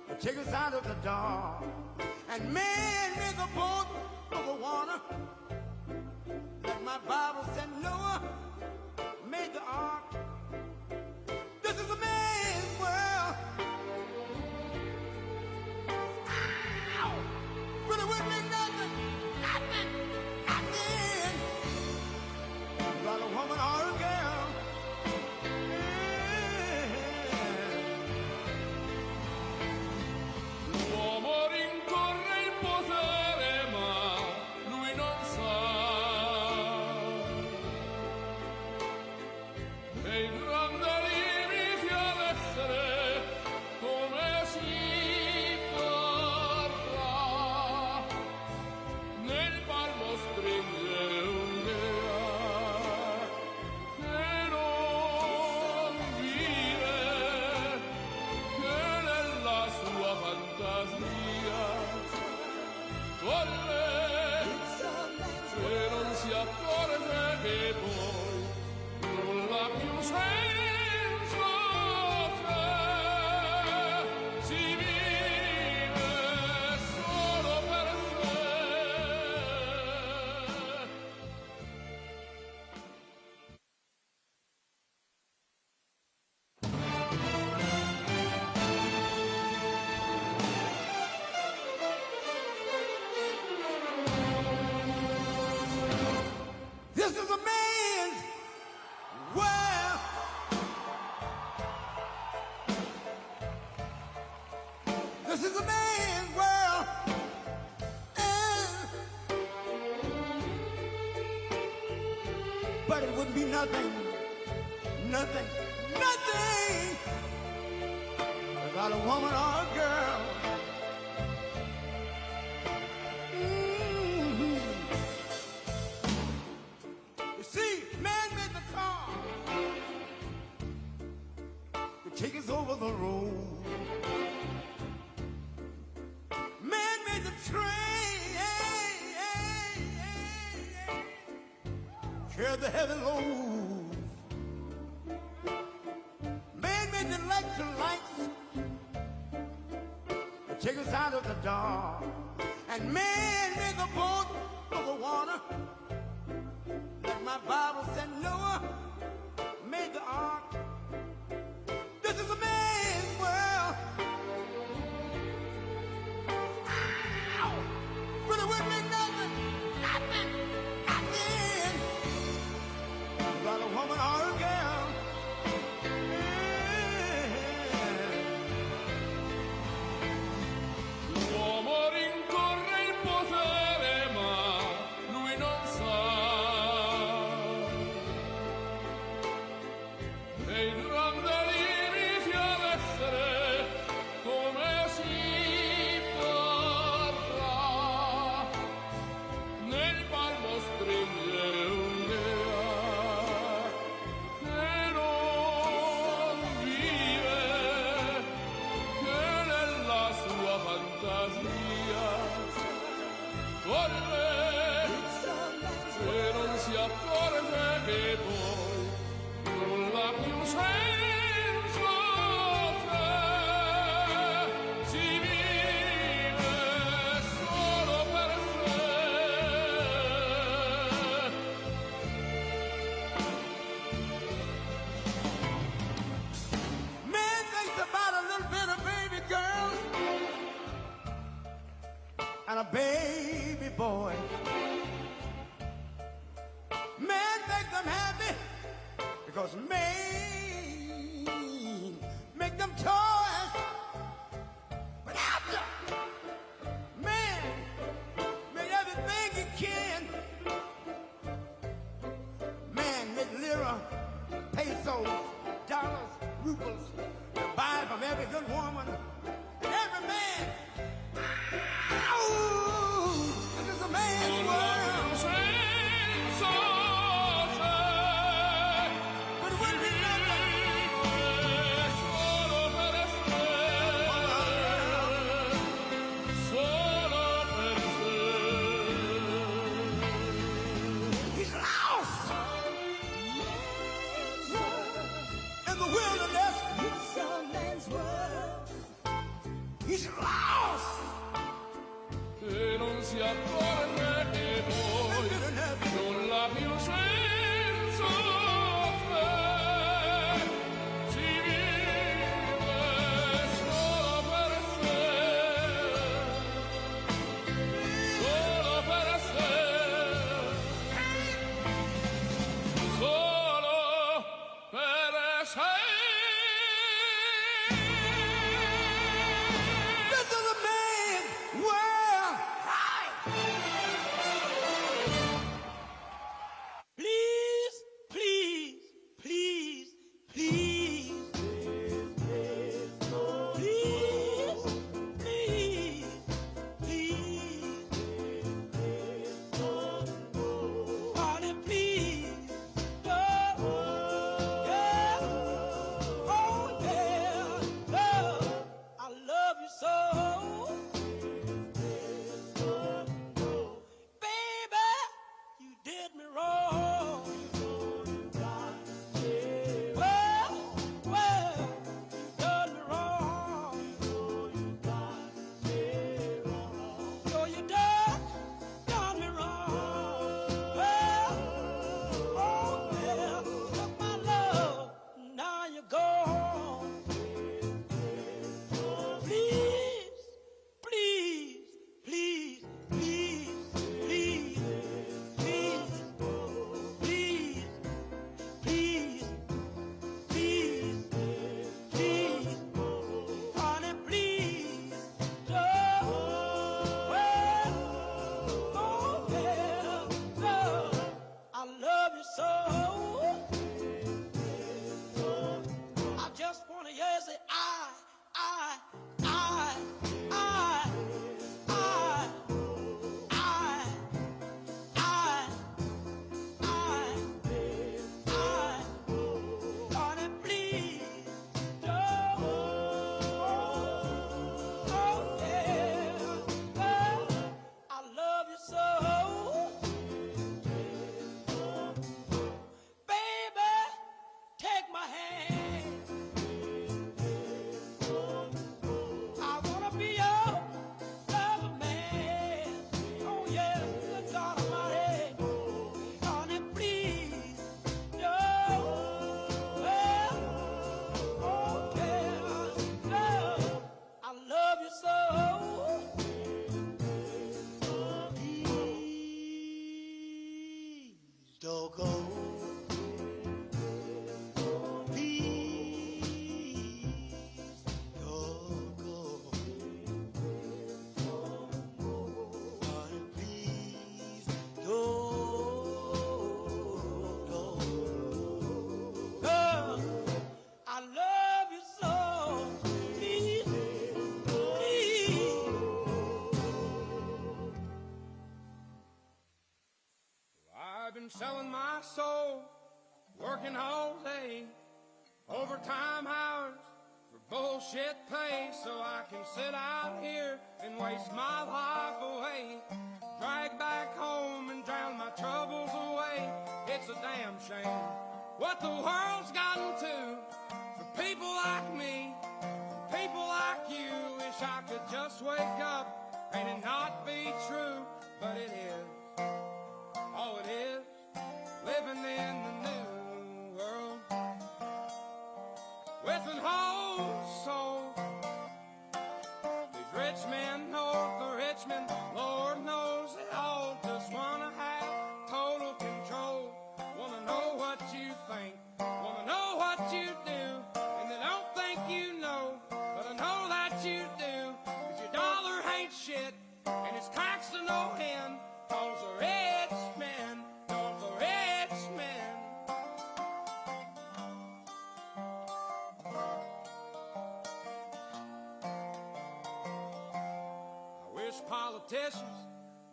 to take us out of the dark. And man made the boat of the water, like my Bible said Noah made the ark. This is a man's world. Ow! But it wouldn't be nothing, nothing, nothing without a woman or a girl. L'uomo rincorre il potere, ma lui non sa che il grande limite all'essere come si porrà. Nel palmo stringe un'idea che non vive, che nella sua fantasia corre e non si accorge che poi nulla più sente. nothing, nothing, nothing without a woman or a girl. You see, man made the car to take us over the road. Man made the train, carry the heavy load. Man made the electric lights to take us out of the dark. And man made the boat for the water. Like my Bible said, Noah made the ark. This is a man's world. Ow! But it wouldn't mean nothing, nothing, nothing without a woman or a girl. L'uomo rincorre il potere, ma lui non sa nei grandi limiti ad essere come si potrà. Nel palmo stringe un'idea che non vive, che nella sua fantasia corre e non si accorge che poi nulla più senso c'è, si vive solo per sé. Man thinks about a little bit of baby girls and a baby boy. Man make them happy because man make them toys. But after man made everything he can. Man made lira, pesos, dollars, rubles to buy from every good woman and every man. Ow! This is a man's world. But it wouldn't be nothing. Solo per sé, solo per sé. He's lost in the wilderness. He's lost. E non si accorge che poi nulla più senso c'è, si vive solo per sé, solo per sé, solo per sé. This is a man's world. Hi. working all day, overtime hours for bullshit pay, so I can sit out here and waste my life away, drag back home and drown my troubles away. It's a damn shame what the world's gotten to for people like me, people like you. Wish I could just wake up and it not be true, but it is. Oh, it is living in the new world with an whole soul. These rich men north of Richmond, Lord knows they all just wanna have total control. Wanna know what you think, wanna know what you do, and they don't think you know, but I know that you do. 'Cause your dollar ain't shit, and it's taxed to no end, 'cause the rich men, 'cause the rich men. I wish politicians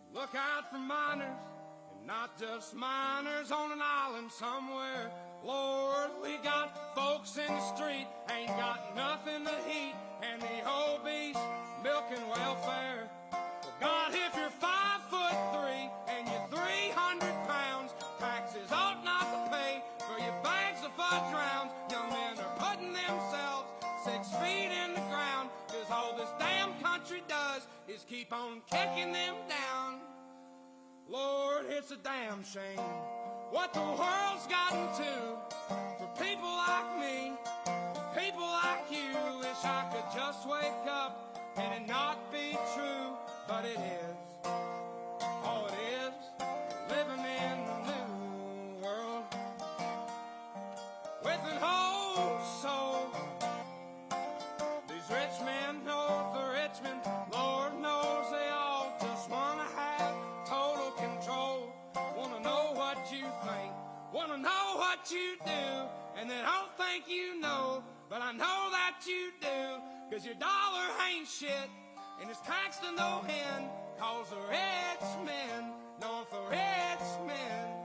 would look out for minors, and not just minors on an island somewhere. Lord, we got folks in the street, ain't got nothing to eat, and the obese milking welfare. Well, God, if you're 5'3" and you're 300 pounds, taxes ought not to pay for your bags of fudge rounds. Young men are putting themselves 6 feet in the ground, 'cause all this damn country does is keep on kicking them down. Lord, it's a damn shame what the world's gotten to for people like me, people like you. Wish I could just wake up and it not be true, but it is. Oh, it is living in the new world with an whole soul. These rich men north of Richmond, Lord knows they all just wanna have total control. Wanna know what you think, wanna know what you do, and they don't think you know, but I know that you do. 'Cause your dollar ain't shit, and it's taxed to no end, 'cause the rich men, north of rich men.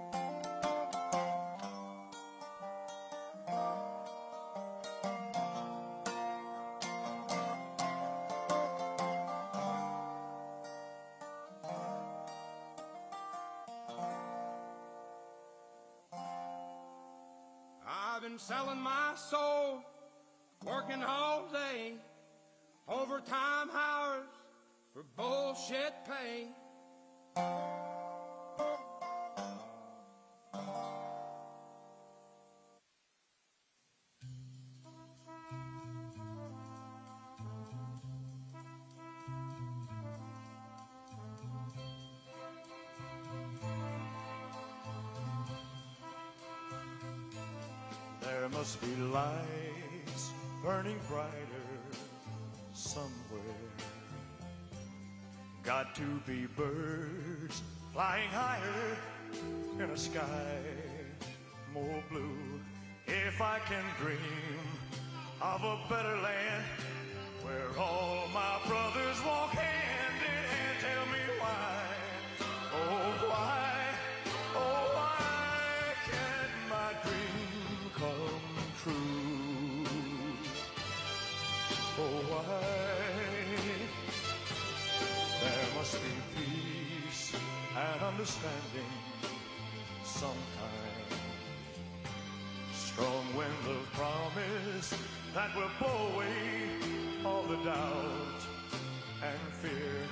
I've been selling my soul, working all day, overtime hours for bullshit pay. There must be lights burning brighter somewhere. Got to be birds flying higher in a sky more blue. If I can dream of a better land where all my brothers walk hand in hand, tell me why, oh why, oh why can't my dream come true? Oh why? There must be peace and understanding some kind, strong wind of promise that will blow away all the doubt and fear.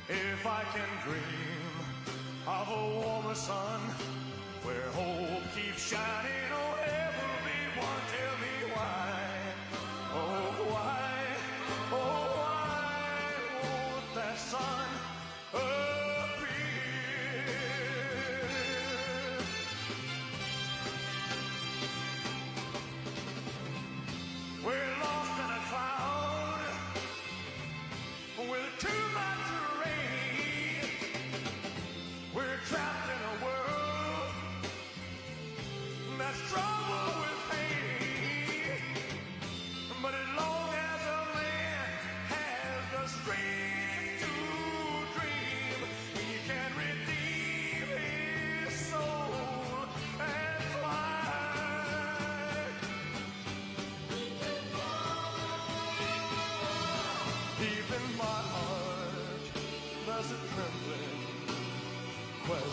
If I can dream of a warmer sun where hope keeps shining on everyone, tell me why, oh why, oh why won't that sun appear? We're lost in a cloud with too much rain. We're trapped in a world that's strong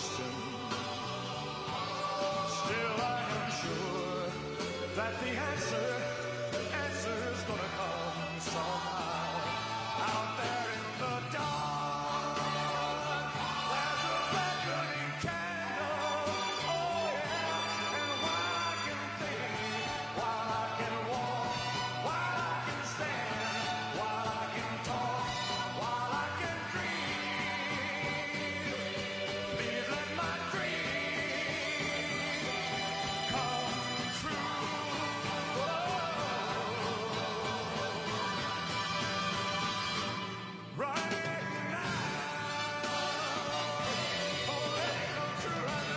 question. Still I am sure that the answer's gonna come somehow. Out there in the dark, there's a red burning candle. Oh yeah, and while I can think, while I can walk, while I can stand, while I can talk, while I can dream, please let my dream come true. Right now, oh, let it come true right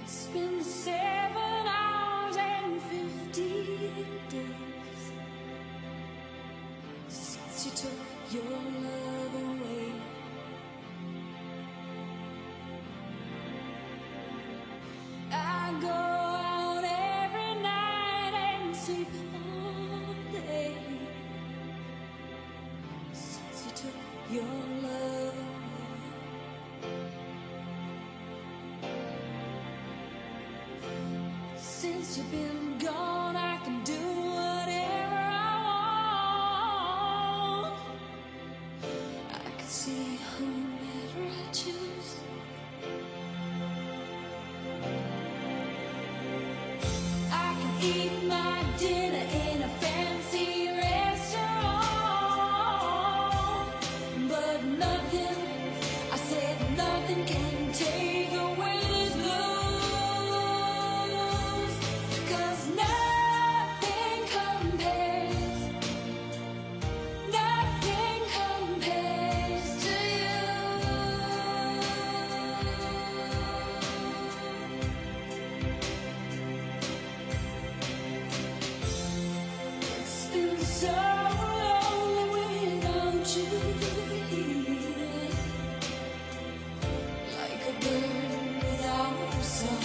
It's been 7 hours and 50 days since you took your love away. I go out every night and sleep all day since you took your love away. Since you've been gone, I can do whatever I want. I can see whomever I choose. I can eat my dinner in a fancy restaurant, but nothing, I said nothing can take away this blues. 'Cause nothing compares to you. It's been so lonely without you here, like a bird without a song.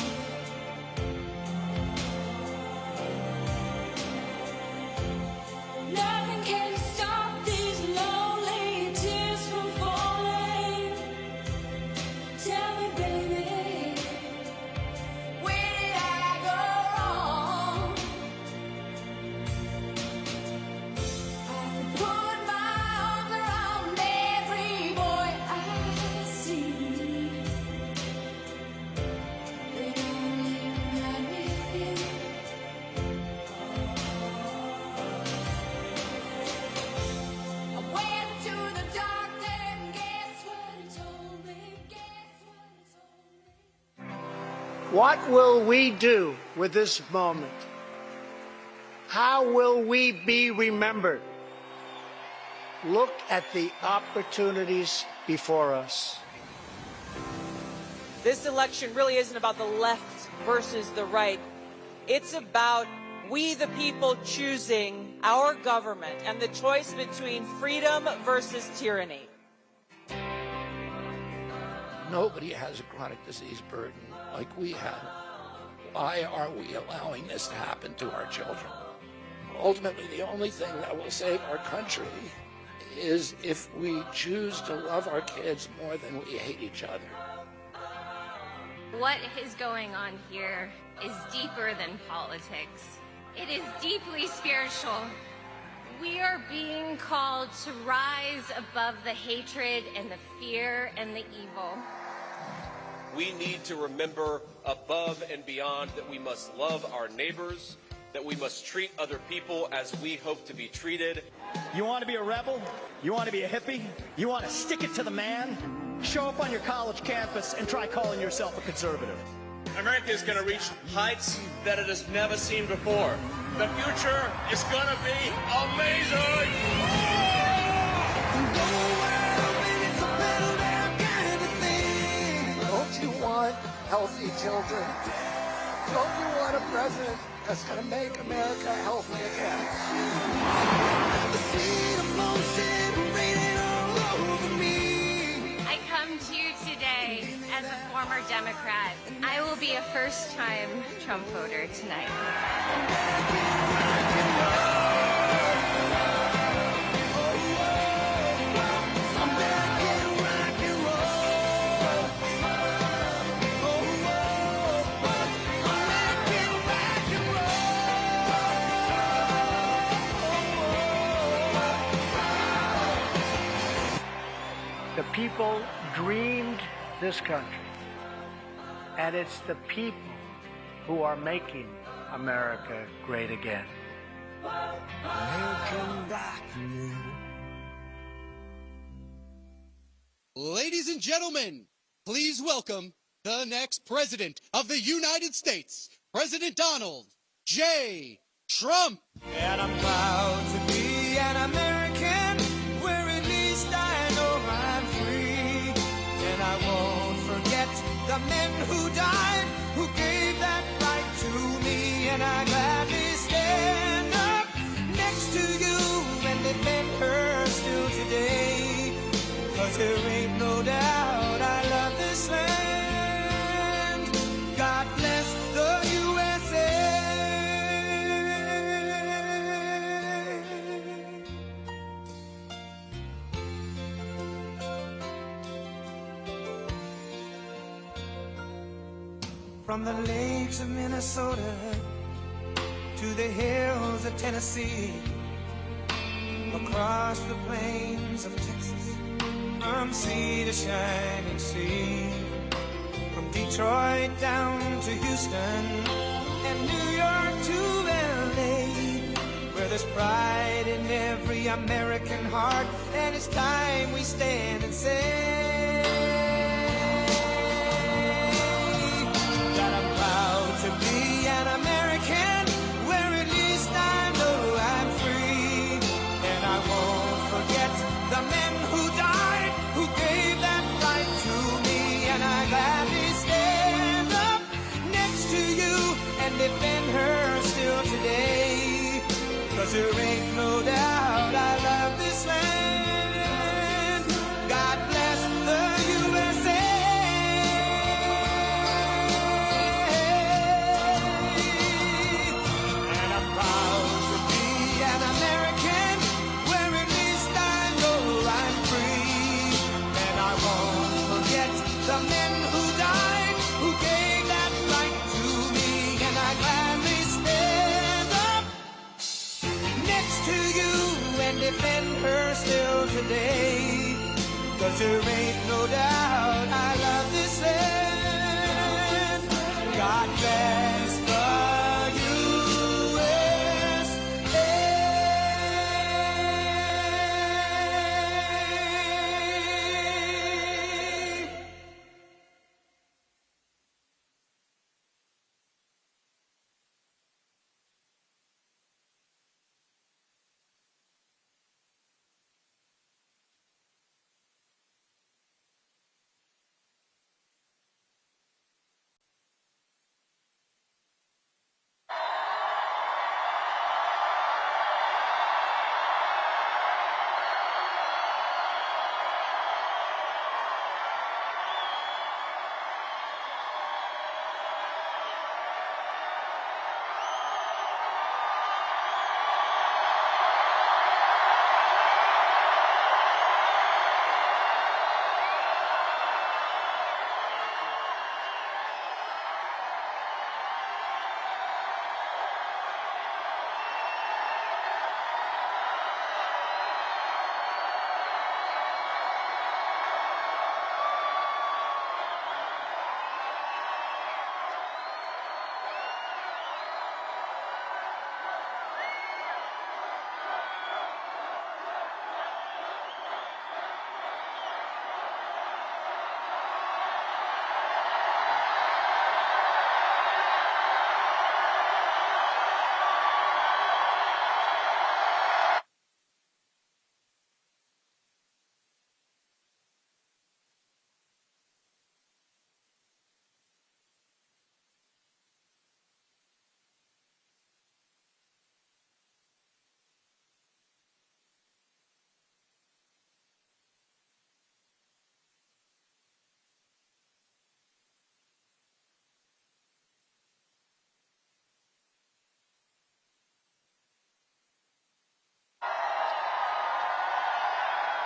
Nothing can stop these lonely tears from falling. Tell me, baby, where did I go wrong? I put my arms around every boy I see. They only remind me of you. I went to the doctor and guess what he told me? What will we do with this moment? How will we be remembered? Look at the opportunities before us. This election really isn't about the left versus the right. It's about we the people choosing our government and the choice between freedom versus tyranny. Nobody has a chronic disease burden like we have. Why are we allowing this to happen to our children? Ultimately, the only thing that will save our country is if we choose to love our kids more than we hate each other. What is going on here is deeper than politics. It is deeply spiritual. We are being called to rise above the hatred and the fear and the evil. We need to remember above and beyond that we must love our neighbors, that we must treat other people as we hope to be treated. You want to be a rebel? You want to be a hippie? You want to stick it to the man? Show up on your college campus and try calling yourself a conservative. America is going to reach heights that it has never seen before. The future is going to be amazing! Don't you want healthy children? Don't you want a president that's going to make America healthy again. I come to you today as a former Democrat. I will be a first-time Trump voter tonight. The people dreamed this country, and it's the people who are making America great again. Ladies and gentlemen, please welcome the next president of the United States, President Donald J. Trump. And I'm proud to be an American, where at least I know I'm free. And I won't forget the men who died, who gave that right to me. And I gladly stand up next to you and defend her still today. 'Cause there ain't no doubt I love this land. God bless the USA. From the lakes of Minnesota to the hills of Tennessee, across the plains of Texas, from sea to shining sea, from Detroit down to Houston and New York to LA, where there's pride in every American heart, and it's time we stand and say that I'm proud to be an American, where at least I know I'm free. And I won't forget the men who died, who gave that right to me. And I gladly stand up next to you and defend her still today. 'Cause there ain't no doubt I love this land. God bless the USA. And I'm proud to be an American, where at least I know I'm free. And I won't forget the men who died, who gave that right to me. And I gladly stand up next to you and defend her still today. 'Cause there ain't no doubt I love this land. God bless the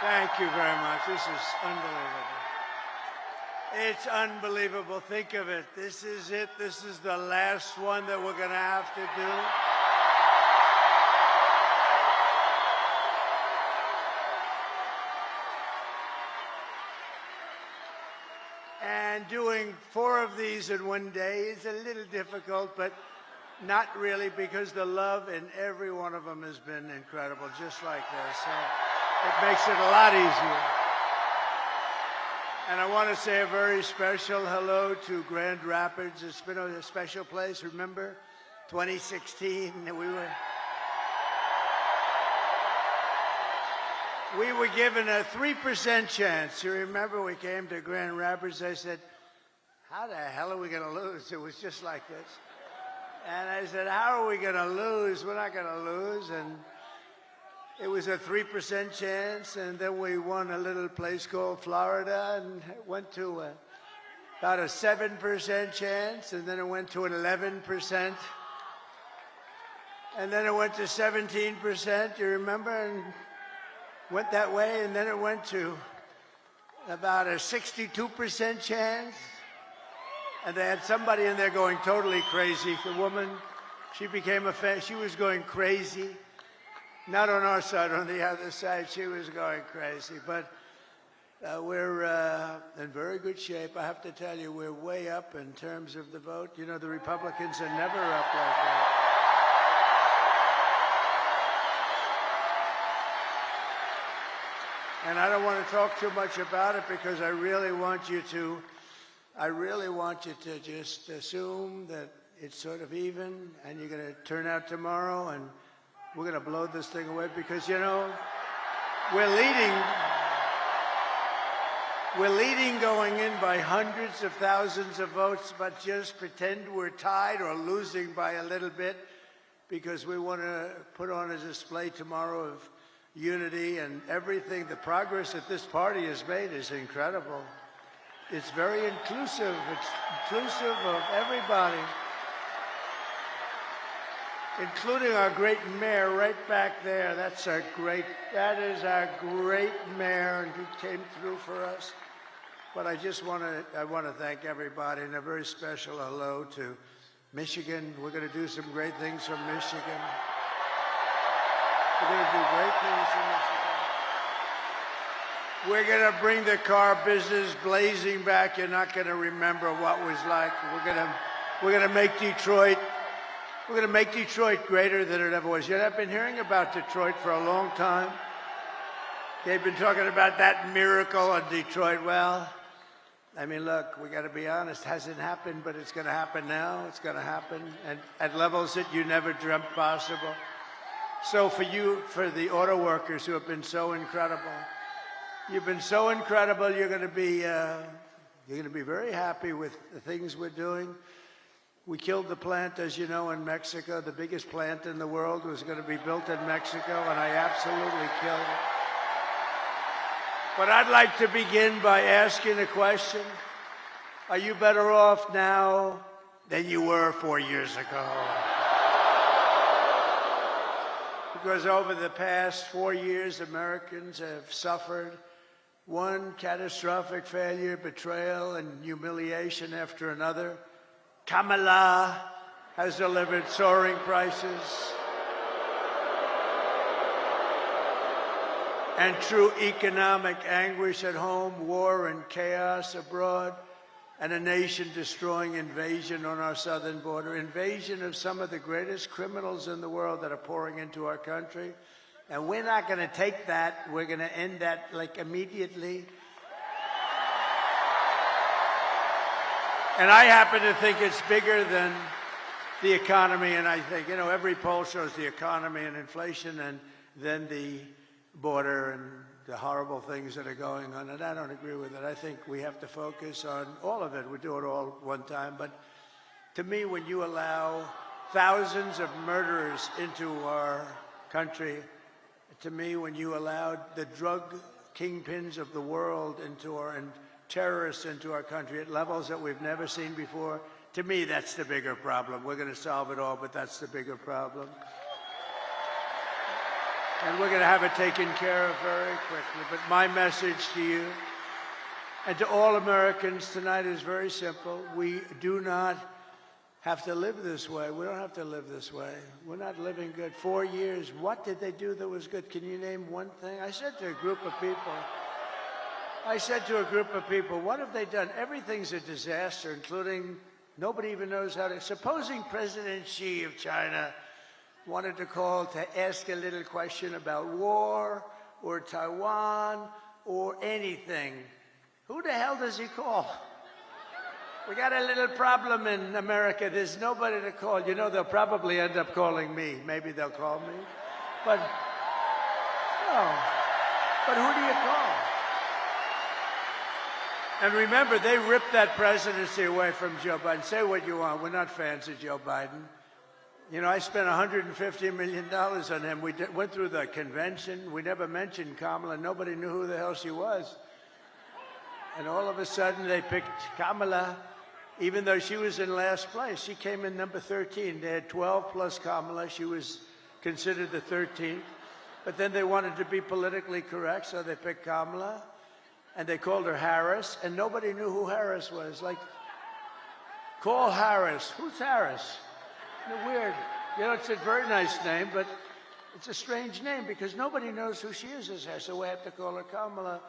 Thank you very much. This is unbelievable. It's unbelievable. Think of it. This is it. This is the last one that we're going to have to do. And doing 4 of these in one day is a little difficult, but not really, because the love in every one of them has been incredible, just like this. So it makes it a lot easier. And I want to say a very special hello to Grand Rapids. It's been a special place. Remember, 2016, we were given a 3% chance. You remember, we came to Grand Rapids. I said, how the hell are we going to lose? It was just like this. And I said, how are we going to lose? We're not going to lose. And it was a 3% chance. And then we won a little place called Florida, and it went to about a 7% chance. And then it went to an 11%. And then it went to 17%, you remember? And went that way. And then it went to about a 62% chance. And they had somebody in there going totally crazy. The woman, she became a fan. She was going crazy. Not on our side, on the other side, she was going crazy. But we're in very good shape. I have to tell you, we're way up in terms of the vote. You know, the Republicans are never up like that. And I don't want to talk too much about it, because I really want you to just assume that it's sort of even, and you're going to turn out tomorrow, and we're going to blow this thing away, because, you know, we're leading going in by hundreds of thousands of votes, but just pretend we're tied or losing by a little bit, because we want to put on a display tomorrow of unity and everything. The progress that this party has made is incredible. It's very inclusive. It's inclusive of everybody, including our great mayor right back there. That is our great mayor, and he came through for us. But I want to thank everybody, and a very special hello to Michigan. We're going to do some great things from Michigan. We're going to do great things from Michigan. We're going to bring the car business blazing back. You're not going to remember what it was like. We're going to make Detroit. We're going to make Detroit greater than it ever was. You know, I've been hearing about Detroit for a long time. They've been talking about that miracle of Detroit. Well, I mean, look, we got to be honest. It hasn't happened, but it's going to happen now. It's going to happen, and at levels that you never dreamt possible. So for the auto workers who have been so incredible, you've been so incredible. You're going to be very happy with the things we're doing. We killed the plant, as you know, in Mexico. The biggest plant in the world was going to be built in Mexico, and I absolutely killed it. But I'd like to begin by asking a question. Are you better off now than you were 4 years ago? Because over the past 4 years, Americans have suffered one catastrophic failure, betrayal, and humiliation after another. Kamala has delivered soaring prices and true economic anguish at home, war and chaos abroad, and a nation-destroying invasion on our southern border, invasion of some of the greatest criminals in the world that are pouring into our country. And we're not going to take that. We're going to end that, like, immediately. And I happen to think it's bigger than the economy, and I think, you know, every poll shows the economy and inflation, and then the border and the horrible things that are going on, and I don't agree with it. I think we have to focus on all of it. We do it all one time, but to me, when you allow thousands of murderers into our country, to me, when you allowed the drug kingpins of the world into and terrorists into our country at levels that we've never seen before, to me, that's the bigger problem. We're going to solve it all, but that's the bigger problem. And we're going to have it taken care of very quickly. But my message to you and to all Americans tonight is very simple. We do not have to live this way. We don't have to live this way. We're not living good. 4 years, what did they do that was good? Can you name one thing? I said to a group of people, what have they done? Everything's a disaster, including nobody even knows how to. Supposing President Xi of China wanted to call to ask a little question about war or Taiwan or anything, who the hell does he call? We got a little problem in America. There's nobody to call. You know, they'll probably end up calling me. Maybe they'll call me. But, no. But who do you call? And remember, they ripped that presidency away from Joe Biden. Say what you want. We're not fans of Joe Biden. You know, I spent $150 million on him. We went through the convention. We never mentioned Kamala. Nobody knew who the hell she was. And all of a sudden, they picked Kamala, even though she was in last place. She came in number 13. They had 12 plus Kamala. She was considered the 13th. But then they wanted to be politically correct, so they picked Kamala. And they called her Harris, and nobody knew who Harris was. Like, call Harris. Who's Harris? Weird. You know, it's a very nice name, but it's a strange name because nobody knows who she is as Harris, so we have to call her Kamala.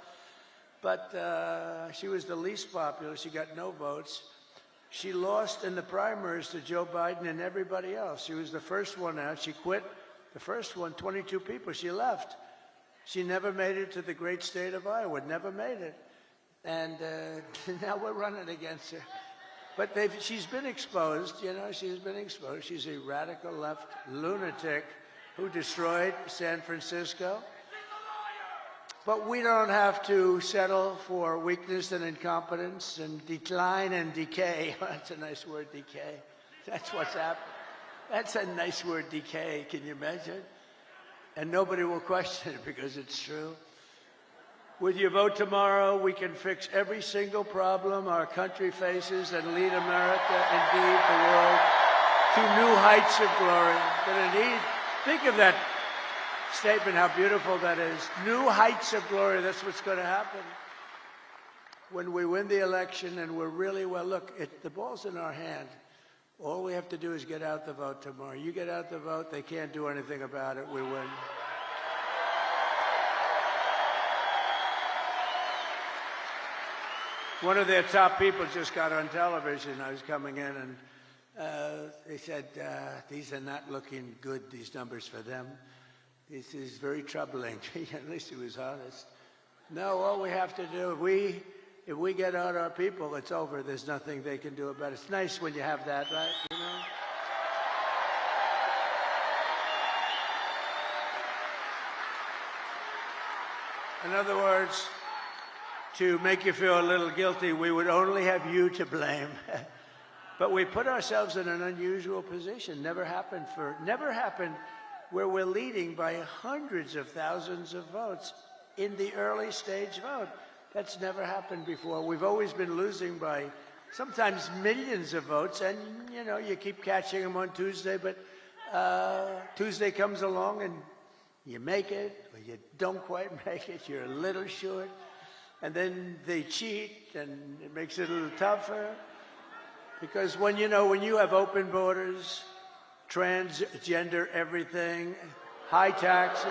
But she was the least popular. She got no votes. She lost in the primaries to Joe Biden and everybody else. She was the first one out. She quit the first one, 22 people. She left. She never made it to the great state of Iowa, never made it. And now we're running against her. But she's been exposed, you know, she's been exposed. She's a radical left lunatic who destroyed San Francisco. But we don't have to settle for weakness and incompetence and decline and decay. That's a nice word, decay. That's what's happened. That's a nice word, decay. Can you imagine? And nobody will question it because it's true. With your vote tomorrow, we can fix every single problem our country faces and lead America, indeed the world, to new heights of glory. But indeed, think of that statement, how beautiful that is. New heights of glory, that's what's going to happen. When we win the election and we're really, well, look, the ball's in our hand. All we have to do is get out the vote tomorrow. You get out the vote, they can't do anything about it, we win. One of their top people just got on television. I was coming in and they said, these are not looking good, these numbers for them. This is very troubling. At least he was honest. No, all we have to do, if we get out our people, it's over. There's nothing they can do about it. It's nice when you have that, right? You know? In other words, to make you feel a little guilty, we would only have you to blame. But we put ourselves in an unusual position. Never happened where we're leading by hundreds of thousands of votes in the early stage vote. That's never happened before. We've always been losing by sometimes millions of votes, and you know, you keep catching them on Tuesday, but Tuesday comes along and you make it, or you don't quite make it, you're a little short, and then they cheat, and it makes it a little tougher. Because when you have open borders, transgender everything, high taxes,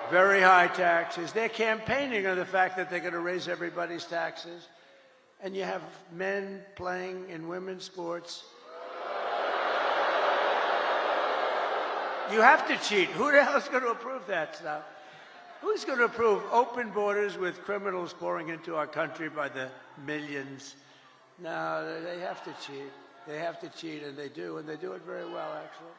very high taxes. They're campaigning on the fact that they're going to raise everybody's taxes. And you have men playing in women's sports. You have to cheat. Who the hell is going to approve that stuff? Who's going to approve open borders with criminals pouring into our country by the millions? No, they have to cheat. They have to cheat, and they do it very well, actually.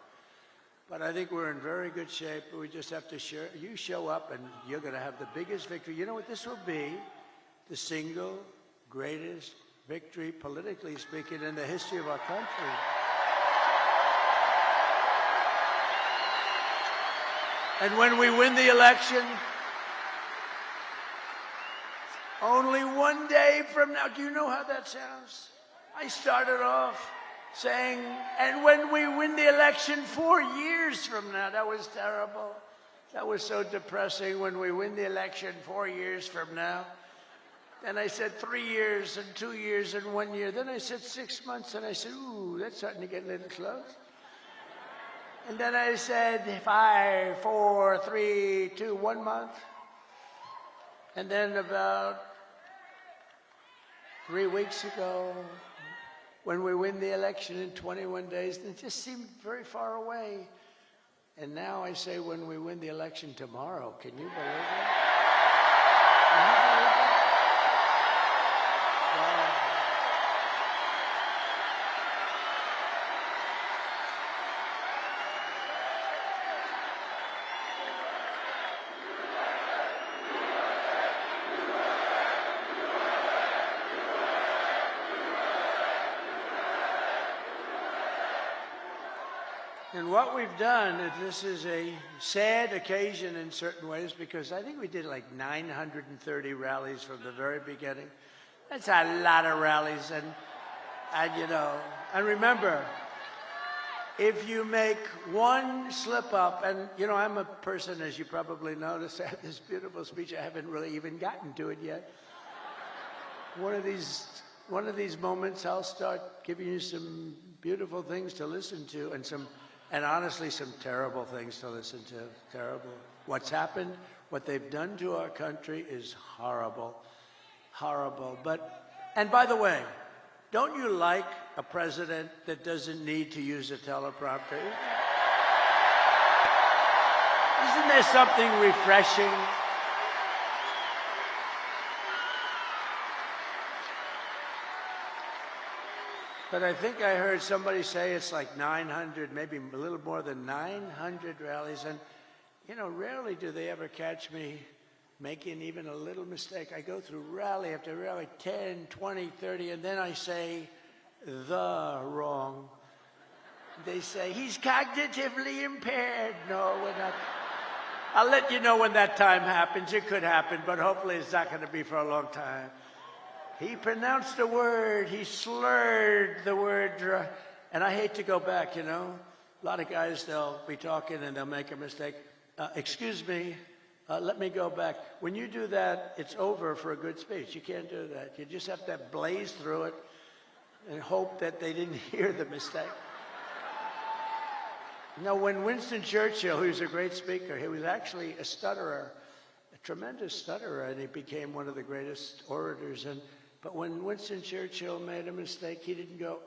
But I think we're in very good shape. We just have to you show up, and you're going to have the biggest victory. You know what this will be? The single greatest victory, politically speaking, in the history of our country. And when we win the election, only one day from now, do you know how that sounds? I started off saying, and when we win the election 4 years from now, that was terrible. That was so depressing, when we win the election 4 years from now. Then I said 3 years and 2 years and 1 year. Then I said 6 months, and I said, ooh, that's starting to get a little close. And then I said 5, 4, 3, 2, 1 month. And then about 3 weeks ago, when we win the election in 21 days, it just seemed very far away. And now I say when we win the election tomorrow. Can you believe it? Can you believe it? Wow. And what we've done, this is a sad occasion in certain ways, because I think we did like 930 rallies from the very beginning. That's a lot of rallies, and you know, and remember, if you make one slip up, and you know, I'm a person, as you probably noticed, I have this beautiful speech, I haven't really even gotten to it yet. One of these moments, I'll start giving you some beautiful things to listen to, and honestly, some terrible things to listen to. Terrible. What's happened, what they've done to our country is horrible. Horrible. And by the way, don't you like a president that doesn't need to use a teleprompter? Isn't there something refreshing? But I think I heard somebody say it's like 900, maybe a little more than 900 rallies. And, you know, rarely do they ever catch me making even a little mistake. I go through rally after rally, 10, 20, 30, and then I say the wrong. They say, he's cognitively impaired. No, we're not. I'll let you know when that time happens. It could happen, but hopefully it's not going to be for a long time. He pronounced a word, he slurred the word, and I hate to go back, you know. A lot of guys, they'll be talking and they'll make a mistake. Excuse me, let me go back. When you do that, it's over for a good speech. You can't do that. You just have to blaze through it and hope that they didn't hear the mistake. Now, when Winston Churchill, who was a great speaker, he was actually a stutterer, a tremendous stutterer, and he became one of the greatest orators. But when Winston Churchill made a mistake, he didn't go,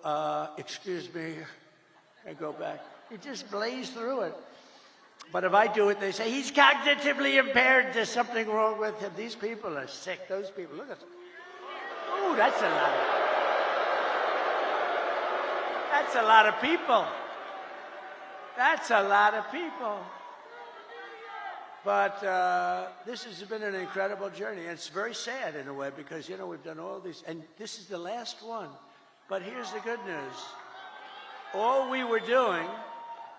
excuse me, and go back. He just blazed through it. But if I do it, they say, he's cognitively impaired, there's something wrong with him. These people are sick, those people, look at them. Ooh, that's a lot. That's a lot of people. That's a lot of people. But this has been an incredible journey. And it's very sad in a way because, you know, we've done all these, and this is the last one. But here's the good news. All we were doing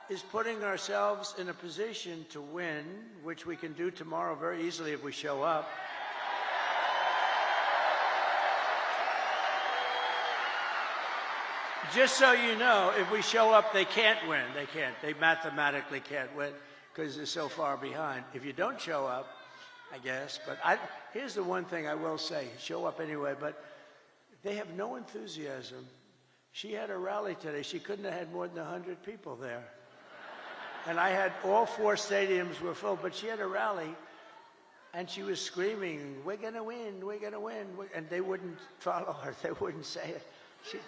is putting ourselves in a position to win, which we can do tomorrow very easily if we show up. Just so you know, if we show up, they can't win. They can't. They mathematically can't win because they're so far behind. If you don't show up, I guess. But here's the one thing I will say. Show up anyway, but they have no enthusiasm. She had a rally today. She couldn't have had more than 100 people there. And I had all 4 stadiums were full, but she had a rally, and she was screaming, we're going to win, we're going to win. And they wouldn't follow her. They wouldn't say it.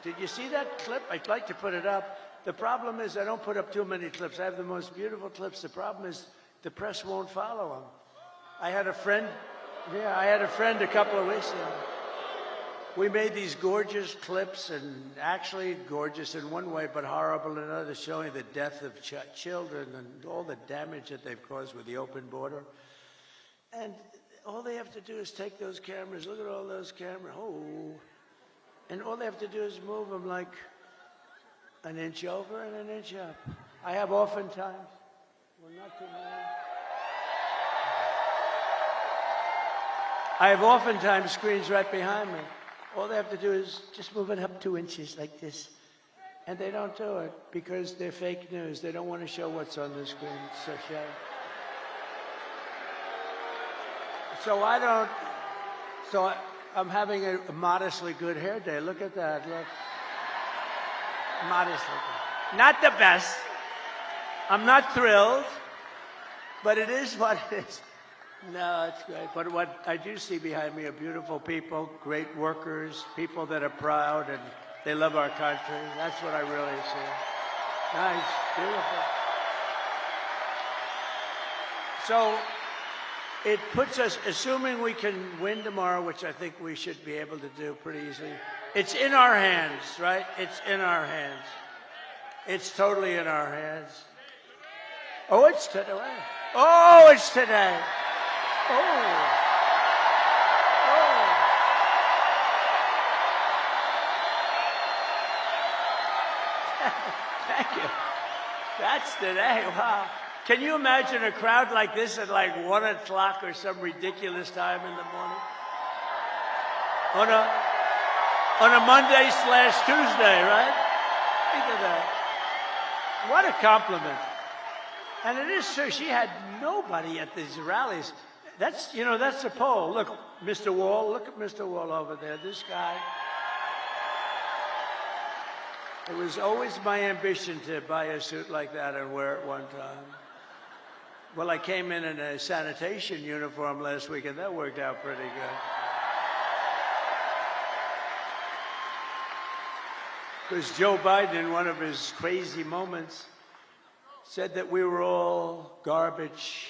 Did you see that clip? I'd like to put it up. The problem is I don't put up too many clips. I have the most beautiful clips. The problem is the press won't follow them. I had a friend a couple of weeks ago. We made these gorgeous clips, and actually gorgeous in one way, but horrible in another, showing the death of children and all the damage that they've caused with the open border. And all they have to do is take those cameras, look at all those cameras, and all they have to do is move them like an inch over and an inch up. I have oftentimes, well, not too many. I have oftentimes screens right behind me. All they have to do is just move it up 2 inches like this. And they don't do it because they're fake news. They don't want to show what's on the screen. So I'm having a modestly good hair day. Look at that. Look. Modestly good. Not the best. I'm not thrilled, but it is what it is. No, it's great. But what I do see behind me are beautiful people, great workers, people that are proud and they love our country. That's what I really see. Nice, beautiful. So it puts us, assuming we can win tomorrow, which I think we should be able to do pretty easily. It's in our hands, right? It's in our hands. It's totally in our hands. Oh, it's today. Oh, it's today. Oh. Thank you. That's today. Wow. Can you imagine a crowd like this at like 1 o'clock or some ridiculous time in the morning? On a Monday/Tuesday, right? Think of that. What a compliment. And it is true. She had nobody at these rallies. That's, you know, that's a poll. Look, Mr. Wall. Look at Mr. Wall over there. This guy. It was always my ambition to buy a suit like that and wear it one time. Well, I came in a sanitation uniform last week, and that worked out pretty good. Because Joe Biden, in one of his crazy moments, said that we were all garbage.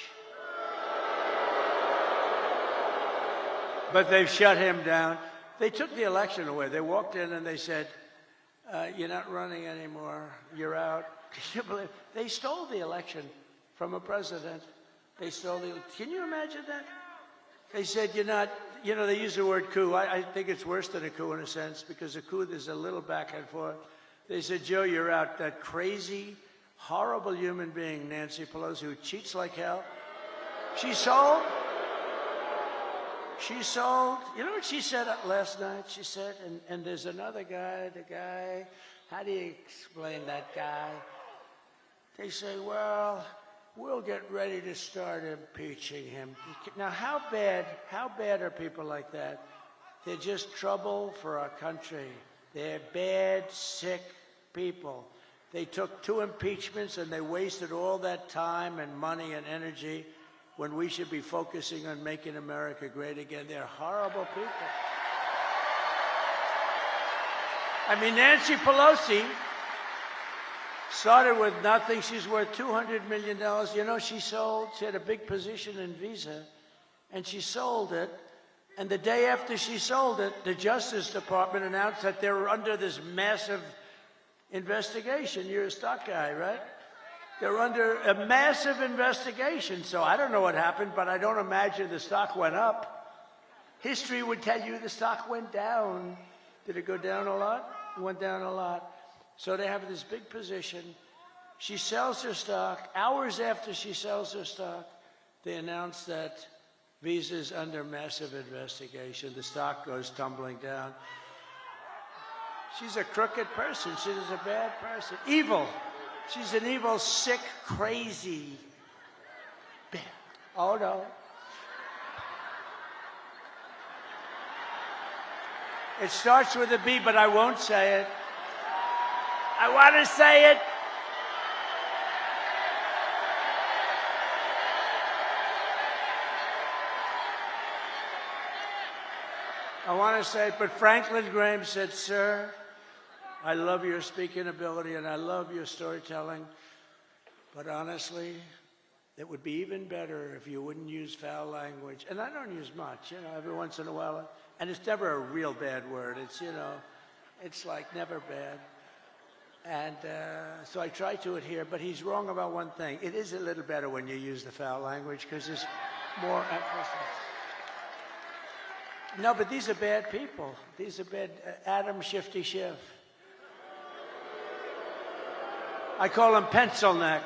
But they've shut him down. They took the election away. They walked in and they said, you're not running anymore. You're out. Can you believe? They stole the election from a president. They stole the. Can you imagine that? They said you're not. You know, they use the word coup. I think it's worse than a coup in a sense because a coup there's a little back and forth. They said, Joe, you're out. That crazy, horrible human being, Nancy Pelosi, who cheats like hell. She sold. She sold. You know what she said last night? She said, and there's another guy, the guy, how do you explain that guy? They say, well, we'll get ready to start impeaching him. Now, how bad are people like that? They're just trouble for our country. They're bad, sick people. They took 2 impeachments and they wasted all that time and money and energy when we should be focusing on making America great again. They're horrible people. I mean, Nancy Pelosi started with nothing. She's worth $200 million. You know, she had a big position in Visa, and she sold it. And the day after she sold it, the Justice Department announced that they were under this massive investigation. You're a stock guy, right? They're under a massive investigation. So I don't know what happened, but I don't imagine the stock went up. History would tell you the stock went down. Did it go down a lot? It went down a lot. So they have this big position. She sells her stock. Hours after she sells her stock, they announce that Visa's under massive investigation. The stock goes tumbling down. She's a crooked person. She's a bad person. Evil. She's an evil, sick, crazy. Oh, no. It starts with a B, but I won't say it. I want to say it. I want to say it, but Franklin Graham said, sir, I love your speaking ability and I love your storytelling, but honestly, it would be even better if you wouldn't use foul language. And I don't use much, you know, every once in a while. And it's never a real bad word. It's, you know, it's like never bad. And so I try to adhere, but he's wrong about one thing. It is a little better when you use the foul language because there's more emphasis. No, but these are bad people. These are bad. Adam Shifty Schiff. I call him pencil neck.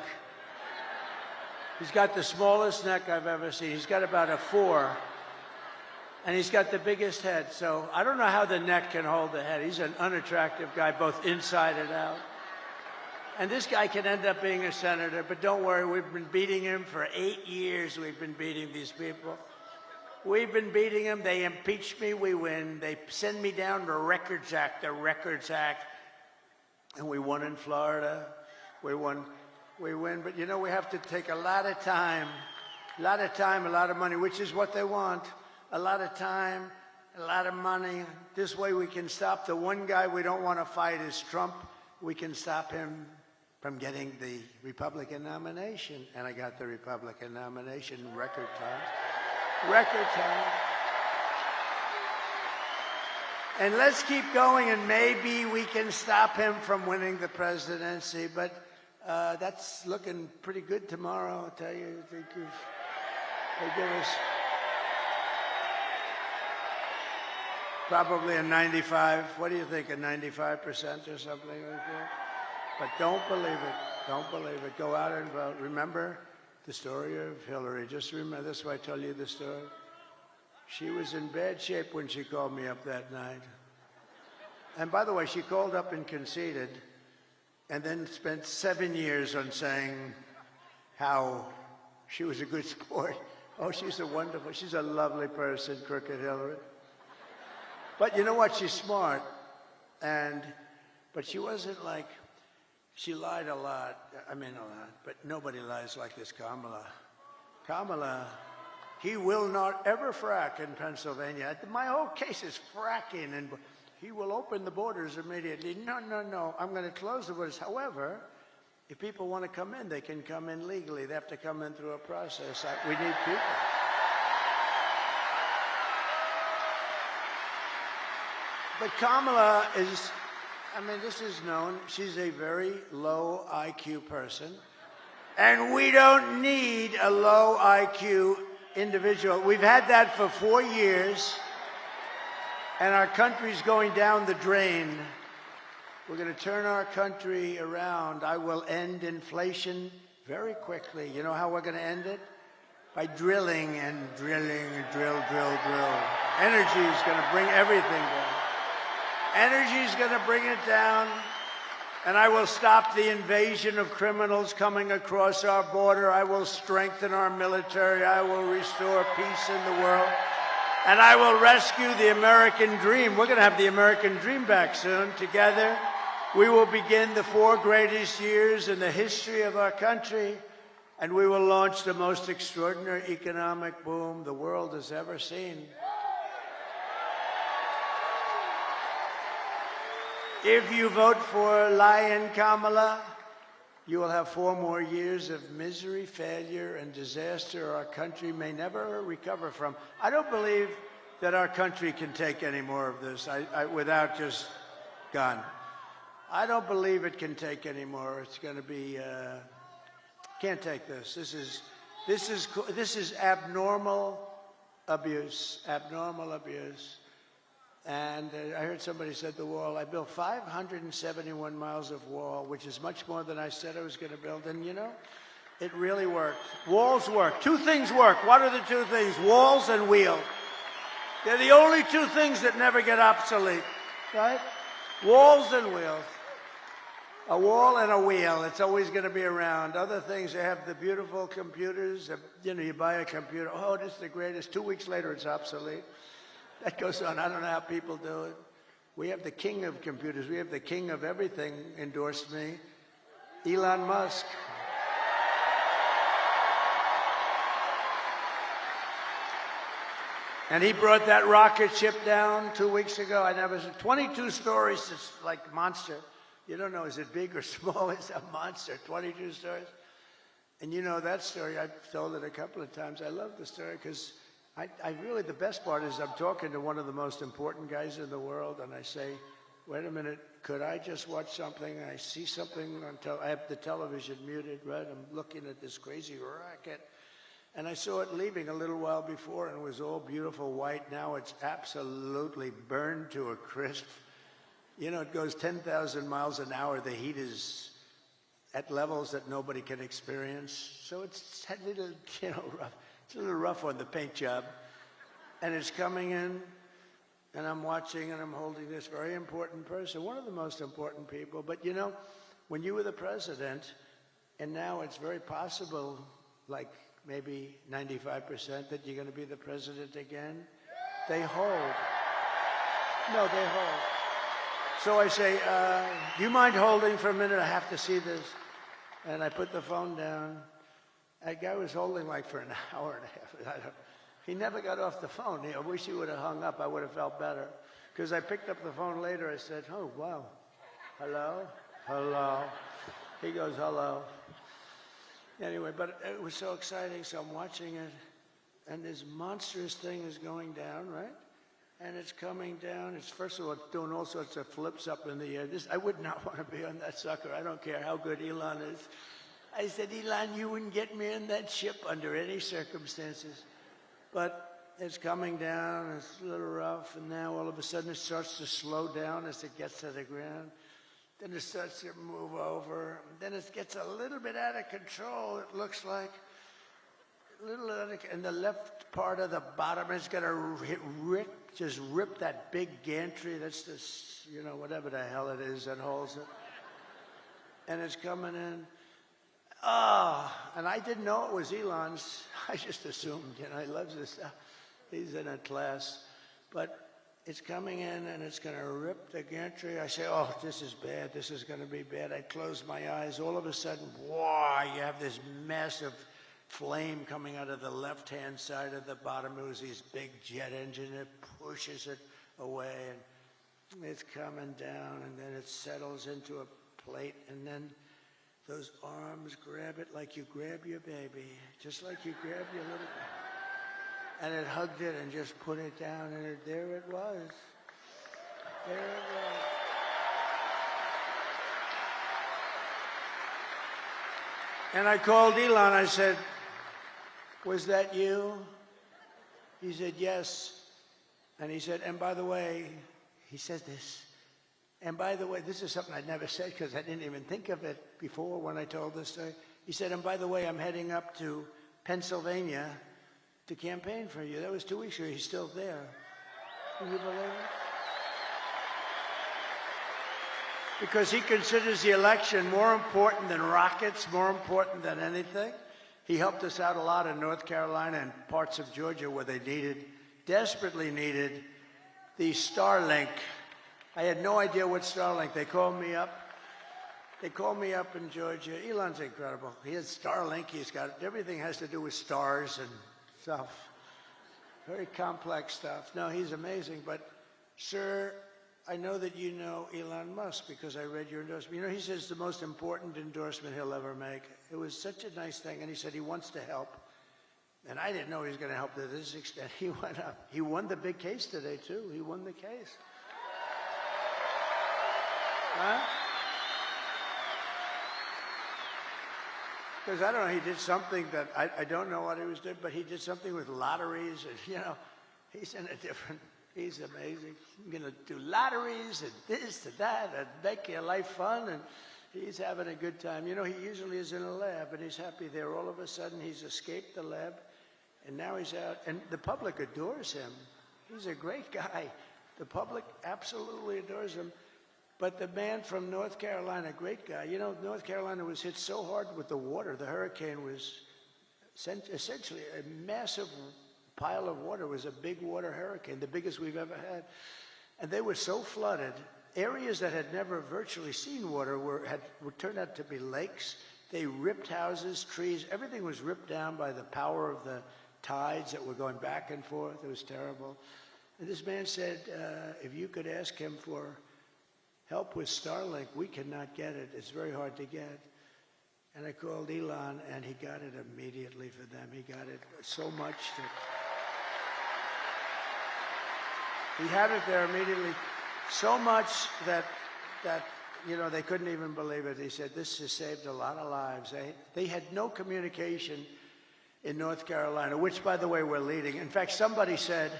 He's got the smallest neck I've ever seen. He's got about a 4. And he's got the biggest head. So I don't know how the neck can hold the head. He's an unattractive guy, both inside and out. And this guy can end up being a senator, but don't worry, we've been beating him for 8 years. We've been beating these people. We've been beating them. They impeach me, we win. They send me down the Records Act, and we won in Florida. We win. But you know, we have to take a lot of time, a lot of money, which is what they want. A lot of time, a lot of money. This way we can stop. The one guy we don't want to fight is Trump. We can stop him from getting the Republican nomination. And I got the Republican nomination in record time. Record time. And let's keep going, and maybe we can stop him from winning the presidency. But that's looking pretty good tomorrow, I'll tell you. They give us probably a 95. What do you think, a 95% or something like that? But don't believe it. Don't believe it. Go out and vote. Remember the story of Hillary. Just remember, that's why I tell you the story. She was in bad shape when she called me up that night. And by the way, she called up and conceded, and then spent 7 years on saying how she was a good sport. Oh, she's a lovely person, Crooked Hillary. But you know what? She's smart, but she wasn't like, she lied a lot. I mean, a lot, but nobody lies like this Kamala. Kamala, he will not ever frack in Pennsylvania. My whole case is fracking, and he will open the borders immediately. No, I'm going to close the borders. However, if people want to come in, they can come in legally. They have to come in through a process. We need people. But Kamala is, I mean, this is known. She's a very low IQ person. And we don't need a low IQ individual. We've had that for 4 years. And our country's going down the drain. We're going to turn our country around. I will end inflation very quickly. You know how we're going to end it? By drilling and drilling and drill. Energy is going to bring everything down. Energy is going to bring it down. And I will stop the invasion of criminals coming across our border. I will strengthen our military. I will restore peace in the world. And I will rescue the American dream. We're going to have the American dream back soon. Together, we will begin the 4 greatest years in the history of our country, and we will launch the most extraordinary economic boom the world has ever seen. If you vote for Lion Kamala, you will have 4 more years of misery, failure, and disaster our country may never recover from. I don't believe that our country can take any more of this without just gone. I don't believe it can take any more. It's going to be, can't take this. This is abnormal abuse, And I heard somebody said the wall. I built 571 miles of wall, which is much more than I said I was going to build. And you know, it really worked. Walls work. 2 things work. What are the 2 things? Walls and wheels. They're the only 2 things that never get obsolete, right? Walls and wheels. A wall and a wheel. It's always going to be around. Other things, they have the beautiful computers. You know, you buy a computer. Oh, this is the greatest. 2 weeks later, it's obsolete. That goes on. I don't know how people do it. We have the king of computers. We have the king of everything endorsed me, Elon Musk. And he brought that rocket ship down 2 weeks ago. I never said 22 stories. It's like monster. You don't know, is it big or small? It's a monster. 22 stories. And you know that story. I've told it a couple of times. I love the story because I really, the best part is I'm talking to one of the most important guys in the world, and I say, wait a minute, could I just watch something? I see something on I have the television muted, right? I'm looking at this crazy rocket, and I saw it leaving a little while before, and it was all beautiful white. Now it's absolutely burned to a crisp. You know, it goes 10,000 miles an hour. The heat is at levels that nobody can experience. So it's a little, you know, rough. It's a little rough on the paint job. And it's coming in, and I'm watching, and I'm holding this very important person, one of the most important people. But, you know, when you were the president, and now it's very possible, like maybe 95%, that you're going to be the president again, they hold. No, they hold. So I say, do you mind holding for a minute? I have to see this. And I put the phone down. That guy was holding like for an hour and a half. He never got off the phone. I wish he would have hung up. I would have felt better. Because I picked up the phone later. I said, oh, wow. Hello? Hello? He goes, hello. Anyway, but it was so exciting. So I'm watching it. And this monstrous thing is going down, right? And it's coming down. It's, first of all, doing all sorts of flips up in the air. I would not want to be on that sucker. I don't care how good Elon is. I said, Elon, you wouldn't get me in that ship under any circumstances. But it's coming down. It's a little rough. And now all of a sudden it starts to slow down as it gets to the ground. Then it starts to move over. Then it gets a little bit out of control, it looks like. And the left part of the bottom is going to just rip that big gantry. That's this, you know, whatever the hell it is that holds it. And it's coming in. And I didn't know it was Elon's. I just assumed, you know, he loves this stuff. He's in a class. But it's coming in and it's going to rip the gantry. I say, oh, this is bad. This is going to be bad. I close my eyes. All of a sudden, wow, you have this massive flame coming out of the left-hand side of the bottom. It was these big jet engine. It pushes it away, and it's coming down, and then it settles into a plate, and then those arms grab it like you grab your baby, just like you grab your little baby. And it hugged it and just put it down, and there it was. There it was. And I called Elon. I said, was that you? He said, yes. And he said, and by the way, he said this, and by the way, this is something I'd never said because I didn't even think of it before when I told this story. He said, and by the way, I'm heading up to Pennsylvania to campaign for you. That was 2 weeks ago. He's still there. Can you believe it? Because he considers the election more important than rockets, more important than anything. He helped us out a lot in North Carolina and parts of Georgia where they desperately needed the Starlink. I had no idea what Starlink. They called me up. They called me up in Georgia. Elon's incredible. He has Starlink. He's got everything has to do with stars and stuff. Very complex stuff. No, he's amazing. But, sir, I know that you know Elon Musk because I read your endorsement. You know, he says the most important endorsement he'll ever make. It was such a nice thing, and he said he wants to help. And I didn't know he was going to help to this extent. He went up. He won the big case today, too. He won the case. Huh? Because I don't know, he did something that I don't know what he was doing, but he did something with lotteries, and, you know, he's in a different... He's amazing. I'm going to do lotteries and this and that and make your life fun. And he's having a good time. You know, he usually is in a lab, and he's happy there. All of a sudden, he's escaped the lab, and now he's out. And the public adores him. He's a great guy. The public absolutely adores him. But the man from North Carolina, great guy. You know, North Carolina was hit so hard with the water. The hurricane was essentially a massive pile of water. It was a big water hurricane, the biggest we've ever had. And they were so flooded. Areas that had never virtually seen water were turned out to be lakes. They ripped houses, trees. Everything was ripped down by the power of the tides that were going back and forth. It was terrible. And this man said, if you could ask him for help with Starlink, we cannot get it. It's very hard to get. And I called Elon, and he got it immediately for them. He got it so much that he had it there immediately, so much that you know, they couldn't even believe it. He said, this has saved a lot of lives. They had no communication in North Carolina, which, by the way, we're leading. In fact, somebody said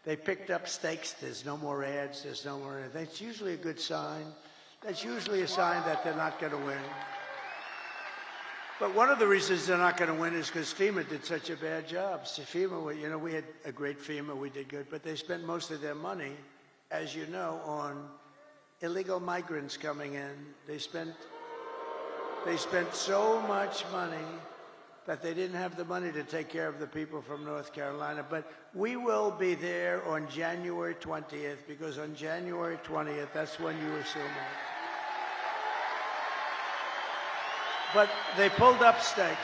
they picked up stakes. There's no more ads. There's no more ads. That's usually a good sign. That's usually a sign that they're not going to win. But one of the reasons they're not going to win is because FEMA did such a bad job. So FEMA, you know, we had a great FEMA, we did good, but they spent most of their money, as you know, on illegal migrants coming in. They spent They spent so much money that they didn't have the money to take care of the people from North Carolina. But we will be there on January 20th, because on January 20th, that's when you assume it. But they pulled up stakes.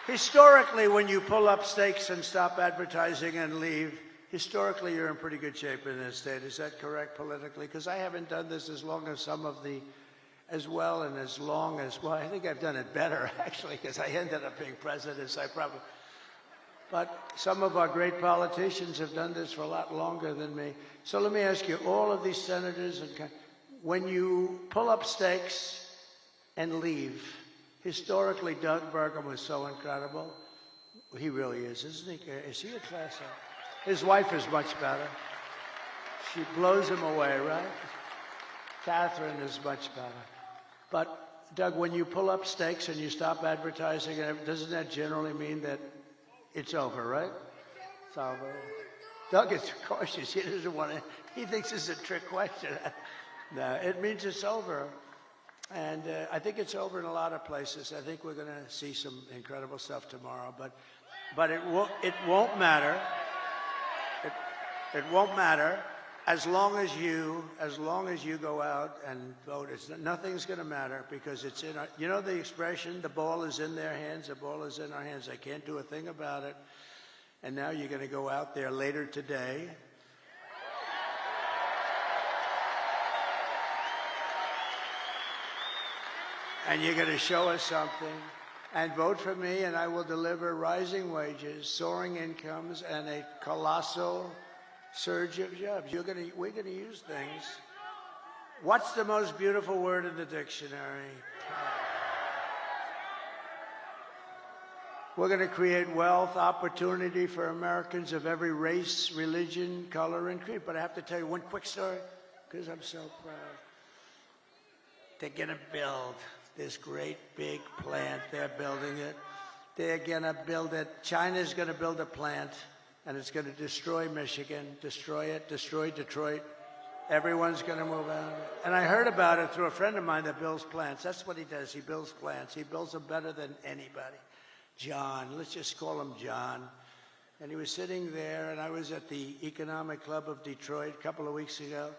Historically, when you pull up stakes and stop advertising and leave, historically you're in pretty good shape in this state. Is that correct politically? Because I haven't done this as long as some of the, as well and as long as, well, I think I've done it better actually, because I ended up being president, so I probably, but some of our great politicians have done this for a lot longer than me. So let me ask you, all of these senators, and when you pull up stakes and leave, historically, Doug Burgum was so incredible. He really is, isn't he? Is he a class act? His wife is much better. She blows him away, right? Catherine is much better. But, Doug, when you pull up stakes and you stop advertising, doesn't that generally mean that it's over, right? It's over. Doug is cautious. He doesn't want to, he thinks it's a trick question. No, it means it's over. And I think it's over in a lot of places. I think we're going to see some incredible stuff tomorrow. But it won't matter. It won't matter as long as you go out and vote. Nothing's going to matter, because it's in our, you know the expression, the ball is in their hands, the ball is in our hands. They can't do a thing about it. And now you're going to go out there later today. And you're going to show us something, and vote for me, and I will deliver rising wages, soaring incomes, and a colossal surge of jobs. We're going to use things. What's the most beautiful word in the dictionary? We're going to create wealth, opportunity for Americans of every race, religion, color, and creed. But I have to tell you one quick story, because I'm so proud. They're going to build this great big plant. They're building it. They're going to build it. China's going to build a plant, and it's going to destroy Michigan, destroy it, destroy Detroit. Everyone's going to move out. And I heard about it through a friend of mine that builds plants. That's what he does. He builds plants. He builds them better than anybody. John, let's just call him John. And he was sitting there, and I was at the Economic Club of Detroit a couple of weeks ago.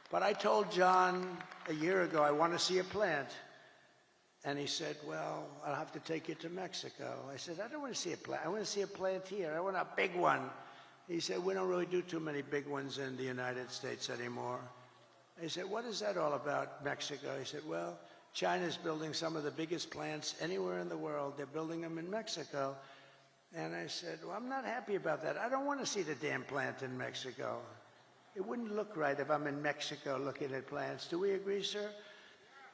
But I told John a year ago, I want to see a plant. And he said, well, I'll have to take you to Mexico. I said, I don't want to see a plant. I want to see a plant here. I want a big one. He said, we don't really do too many big ones in the United States anymore. I said, what is that all about, Mexico? He said, well, China's building some of the biggest plants anywhere in the world. They're building them in Mexico. And I said, well, I'm not happy about that. I don't want to see the damn plant in Mexico. It wouldn't look right if I'm in Mexico looking at plants. Do we agree, sir?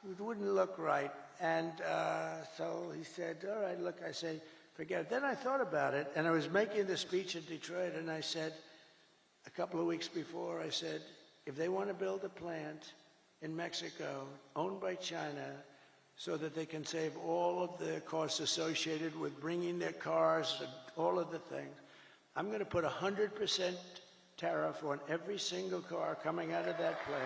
It wouldn't look right. And so he said, all right, look, I say, forget it. Then I thought about it, and I was making the speech in Detroit, and I said, a couple of weeks before, I said, if they want to build a plant in Mexico owned by China so that they can save all of the costs associated with bringing their cars and all of the things, I'm going to put 100% tariff on every single car coming out of that plant.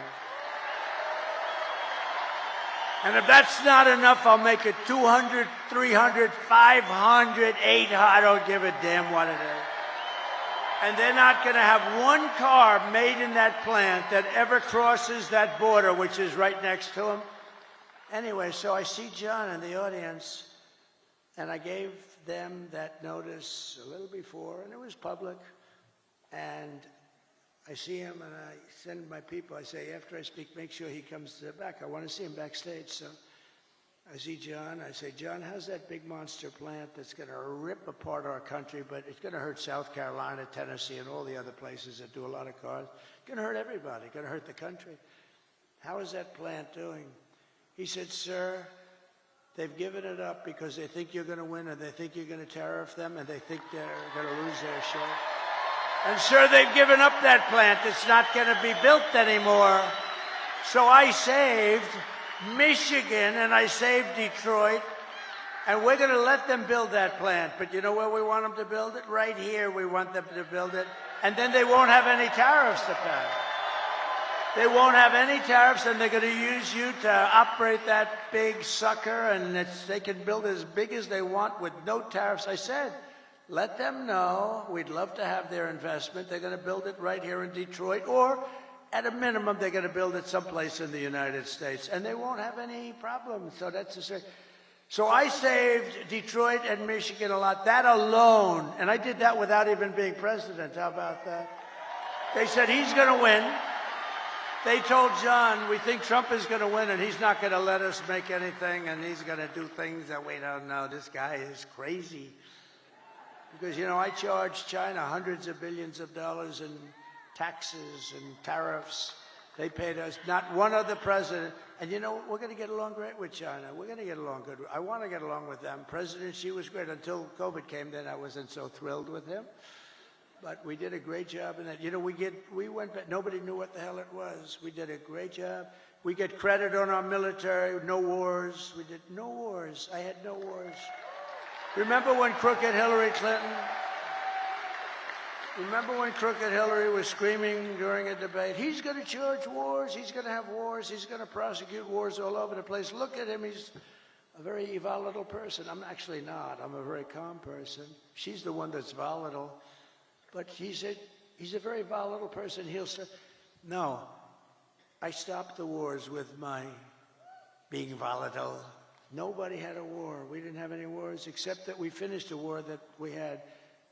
And if that's not enough, I'll make it 200, 300, 500, 800. I don't give a damn what it is. And they're not going to have one car made in that plant that ever crosses that border, which is right next to them. Anyway, so I see John in the audience, and I gave them that notice a little before, and it was public. And I see him, and I send my people. I say, after I speak, make sure he comes to the back. I want to see him backstage. So I see John. I say, John, how's that big monster plant that's going to rip apart our country, but it's going to hurt South Carolina, Tennessee, and all the other places that do a lot of cars. It's going to hurt everybody. It's going to hurt the country. How is that plant doing? He said, sir, they've given it up because they think you're going to win, and they think you're going to tariff them, and they think they're going to lose their share. And sir, they've given up that plant. It's not going to be built anymore. So I saved Michigan and I saved Detroit, and we're going to let them build that plant. But you know where we want them to build it? Right here we want them to build it. And then they won't have any tariffs to pay. They won't have any tariffs, and they're going to use you to operate that big sucker, and they can build as big as they want with no tariffs. I said, let them know we'd love to have their investment. They're going to build it right here in Detroit, or at a minimum, they're going to build it someplace in the United States, and they won't have any problems. So that's a So I saved Detroit and Michigan a lot. That alone, and I did that without even being president. How about that? They said he's going to win. They told John, we think Trump is going to win, and he's not going to let us make anything, and he's going to do things that we don't know. This guy is crazy. Because, you know, I charged China hundreds of billions of dollars in taxes and tariffs. They paid us, not one other president. And, you know, we're going to get along great with China. We're going to get along good. I want to get along with them. President Xi was great until COVID came. Then I wasn't so thrilled with him. But we did a great job in that. You know, we went back. Nobody knew what the hell it was. We did a great job. We get credit on our military. No wars. We did no wars. I had no wars. Remember when crooked Hillary Clinton? Remember when crooked Hillary was screaming during a debate, he's going to charge wars, he's going to have wars, he's going to prosecute wars all over the place. Look at him, he's a very volatile person. I'm actually not. I'm a very calm person. She's the one that's volatile. But he's a very volatile person. No, I stopped the wars with my being volatile. Nobody had a war. We didn't have any wars, except that we finished a war that we had.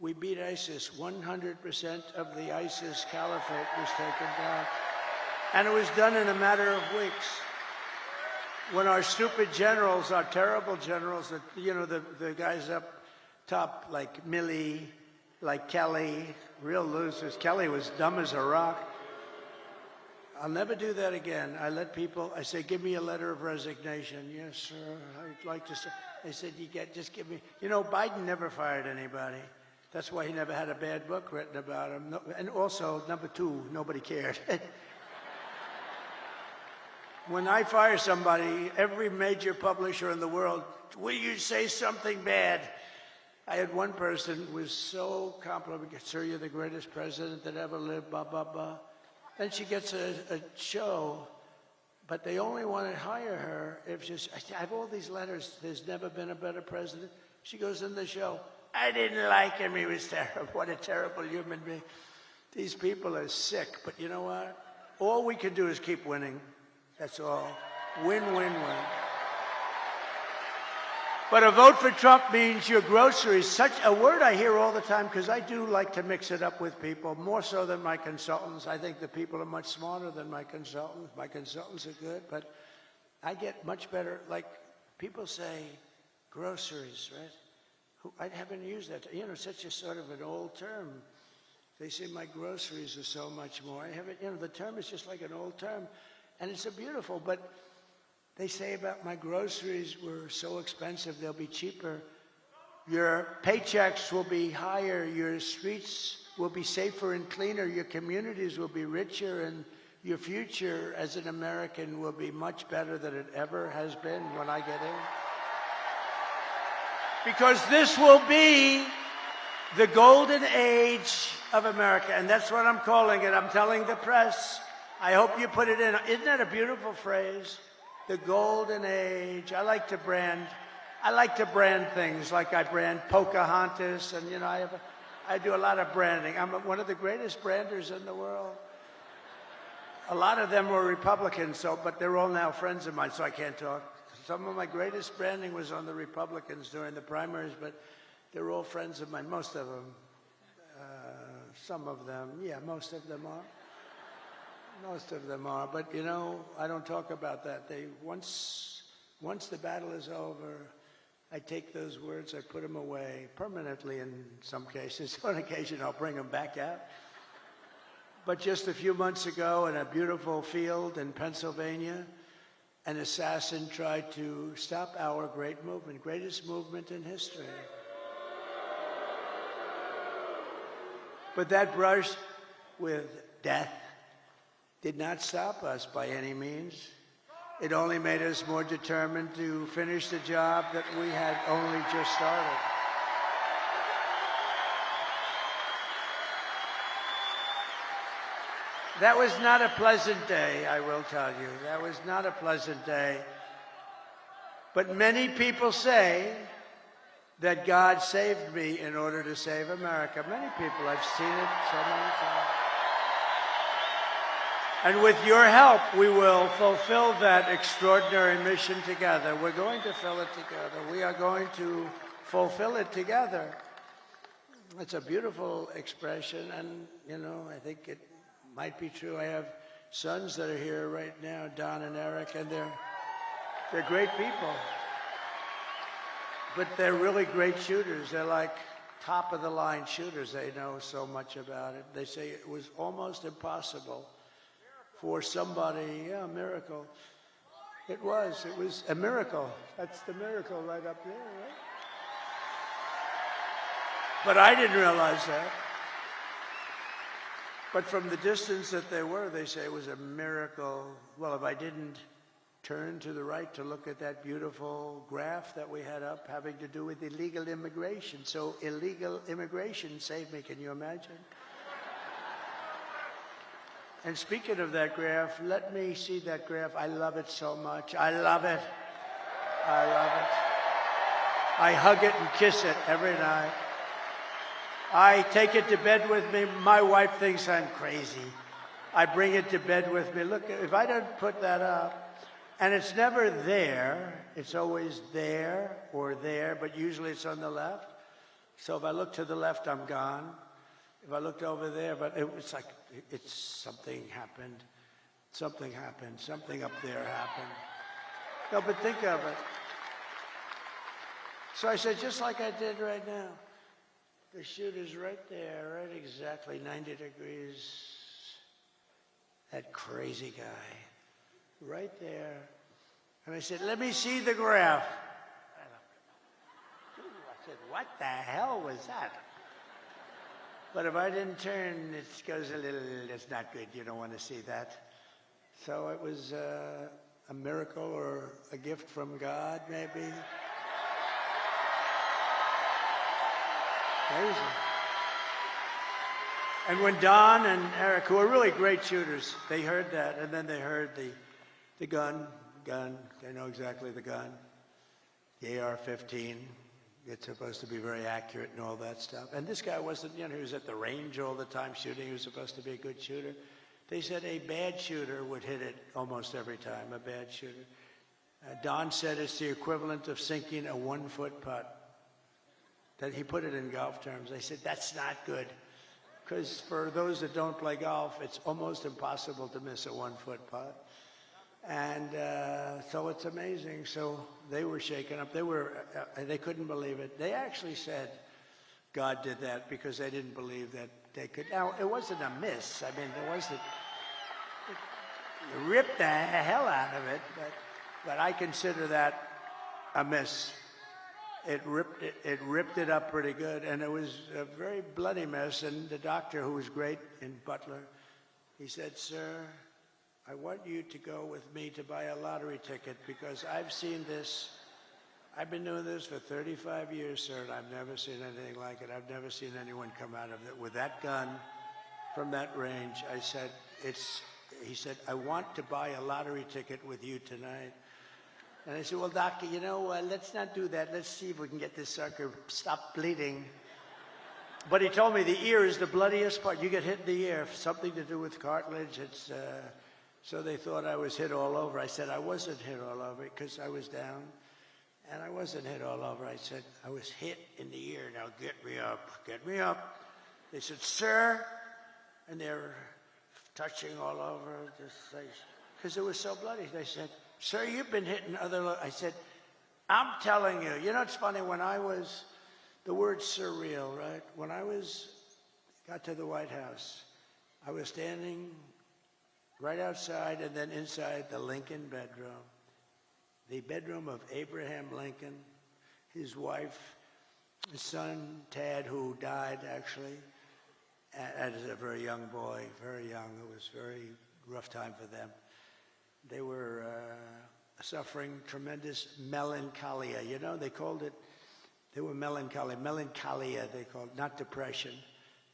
We beat ISIS. 100% of the ISIS caliphate was taken down. And it was done in a matter of weeks. When our stupid generals, our terrible generals, the guys up top like Milley, like Kelly, real losers. Kelly was dumb as a rock. I'll never do that again. I let people, I say, give me a letter of resignation. Yes, sir, I'd like to say. They said, just give me. You know, Biden never fired anybody. That's why he never had a bad book written about him. No, and also, number two, nobody cared. When I fire somebody, every major publisher in the world, will you say something bad? I had one person who was so complimentary. Sir, you're the greatest president that ever lived, blah, blah, blah. Then she gets a show, but they only want to hire her if I have all these letters. There's never been a better president. She goes in the show. I didn't like him. He was terrible. What a terrible human being. These people are sick. But you know what? All we can do is keep winning. That's all. Win, win, win. But a vote for Trump means your groceries. Such a word I hear all the time because I do like to mix it up with people, more so than my consultants. I think the people are much smarter than my consultants. My consultants are good, but I get much better. Like people say, groceries, right? I haven't used that. You know, such a sort of an old term. They say my groceries are so much more. I haven't, you know, the term is just like an old term, and it's a beautiful, but they say about my groceries were so expensive, they'll be cheaper. Your paychecks will be higher. Your streets will be safer and cleaner. Your communities will be richer, and your future as an American will be much better than it ever has been when I get in. Because this will be the golden age of America, and that's what I'm calling it. I'm telling the press. I hope you put it in. Isn't that a beautiful phrase? The golden age. I like to brand things, like I brand Pocahontas, and you know, I do a lot of branding. I'm one of the greatest branders in the world. A lot of them were Republicans, but they're all now friends of mine, so I can't talk. Some of my greatest branding was on the Republicans during the primaries, but they're all friends of mine. Most of them. Some of them. Yeah, most of them are. Most of them are. But, you know, I don't talk about that. Once the battle is over, I take those words, I put them away permanently in some cases. On occasion, I'll bring them back out. But just a few months ago in a beautiful field in Pennsylvania, an assassin tried to stop our great movement, greatest movement in history. But that brush with death did not stop us by any means. It only made us more determined to finish the job that we had only just started. That was not a pleasant day, I will tell you. That was not a pleasant day. But many people say that God saved me in order to save America. Many people, I've seen it so many times. And with your help, we will fulfill that extraordinary mission together. We're going to fill it together. We are going to fulfill it together. It's a beautiful expression, and, you know, I think it might be true. I have sons that are here right now, Don and Eric, and they're great people. But they're really great shooters. They're like top-of-the-line shooters. They know so much about it. They say it was almost impossible for somebody, yeah, a miracle. It was a miracle. That's the miracle right up there, right? But I didn't realize that. But from the distance that they were, they say it was a miracle. Well, if I didn't turn to the right to look at that beautiful graph that we had up having to do with illegal immigration. So illegal immigration saved me, can you imagine? And speaking of that graph, let me see that graph. I love it so much. I love it. I love it. I hug it and kiss it every night. I take it to bed with me. My wife thinks I'm crazy. I bring it to bed with me. Look, if I don't put that up, and it's never there, it's always there or there, but usually it's on the left. So if I look to the left, I'm gone. If I looked over there, but it's like, something happened. Something happened. Something up there happened. No, but think of it. So I said, just like I did right now. The shooter's right there, right exactly 90 degrees. That crazy guy, right there. And I said, let me see the graph. I said, what the hell was that? But if I didn't turn, it goes a little, it's not good. You don't want to see that. So it was a miracle or a gift from God, maybe. Crazy. And when Don and Eric, who are really great shooters, they heard that, and then they heard the gun, they know exactly the gun, the AR-15. It's supposed to be very accurate and all that stuff. And this guy wasn't, he was at the range all the time shooting. He was supposed to be a good shooter. They said a bad shooter would hit it almost every time, a bad shooter. Don said it's the equivalent of sinking a 1-foot putt. That he put it in golf terms. I said, that's not good. Because for those that don't play golf, it's almost impossible to miss a 1-foot putt. And so it's amazing. So they were shaken up. They couldn't believe it. They actually said God did that because they didn't believe that they could. Now, it wasn't a miss. I mean, it wasn't. It ripped the hell out of it, but I consider that a miss. It ripped it up pretty good, and it was a very bloody mess. And the doctor, who was great in Butler, he said, sir, I want you to go with me to buy a lottery ticket because I've seen this. I've been doing this for 35 years, sir, and I've never seen anything like it. I've never seen anyone come out of it with that gun from that range. I said, he said, I want to buy a lottery ticket with you tonight. And I said, well, doctor, let's not do that. Let's see if we can get this sucker stop bleeding. But he told me the ear is the bloodiest part. You get hit in the ear, something to do with cartilage. So they thought I was hit all over. I said, I wasn't hit all over because I was down. And I wasn't hit all over. I said, I was hit in the ear. Now get me up. Get me up. They said, sir. And they were touching all over this place because it was so bloody. They said, sir, you've been hitting other... I said, I'm telling you. You know, it's funny. When I was... The word surreal, right? When I got to the White House, I was standing right outside and then inside the Lincoln bedroom. The bedroom of Abraham Lincoln, his wife, his son, Tad, who died, actually, as a very young boy, very young. It was a very rough time for them. They were suffering tremendous melancholia. You know, they called it, they were melancholy. Melancholia, they called it, not depression.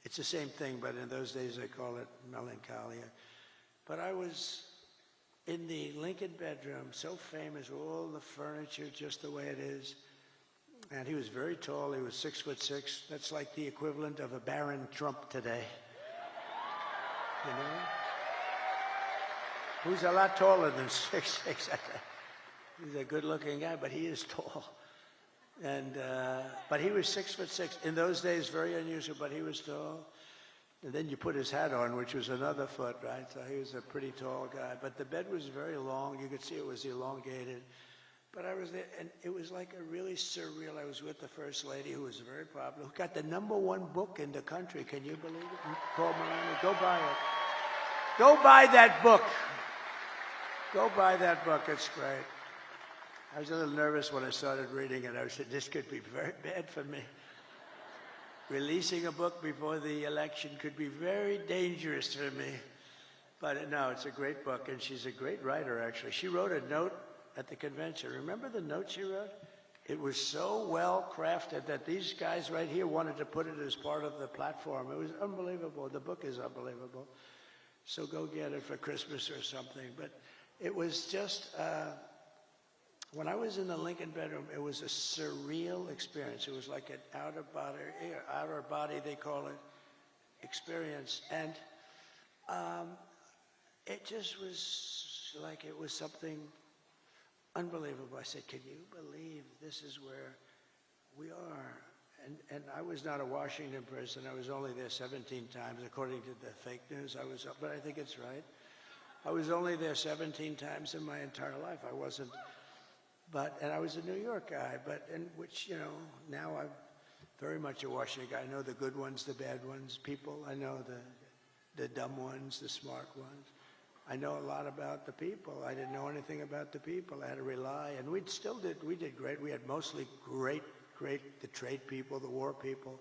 It's the same thing, but in those days they call it melancholia. But I was in the Lincoln bedroom, so famous, all the furniture just the way it is. And he was very tall. He was 6'6". That's like the equivalent of a Baron Trump today. You know? Who's a lot taller than 6'6". He's a good-looking guy, but he is tall. And but he was 6'6". In those days, very unusual, but he was tall. And then you put his hat on, which was another foot, right? So he was a pretty tall guy. But the bed was very long. You could see it was elongated. But I was there, and it was like a really surreal. I was with the First Lady, who was very popular, who got the #1 book in the country. Can you believe it? Call Melania. Go buy it. Go buy that book. Go buy that book. It's great. I was a little nervous when I started reading it. I said, this could be very bad for me. Releasing a book before the election could be very dangerous for me. But no, it's a great book, and she's a great writer, actually. She wrote a note at the convention. Remember the note she wrote? It was so well crafted that these guys right here wanted to put it as part of the platform. It was unbelievable. The book is unbelievable. So go get it for Christmas or something. But it was just, when I was in the Lincoln bedroom, it was a surreal experience. It was like an outer body, they call it, experience. And it just was like it was something unbelievable. I said, can you believe this is where we are? And I was not a Washington person. I was only there 17 times, according to the fake news. But I think it's right. I was only there 17 times in my entire life. I wasn't. And I was a New York guy, which, you know, now I'm very much a Washington guy. I know the good ones, the bad ones, people. I know the dumb ones, the smart ones. I know a lot about the people. I didn't know anything about the people. I had to rely, and we did great. We had mostly great, the trade people, the war people.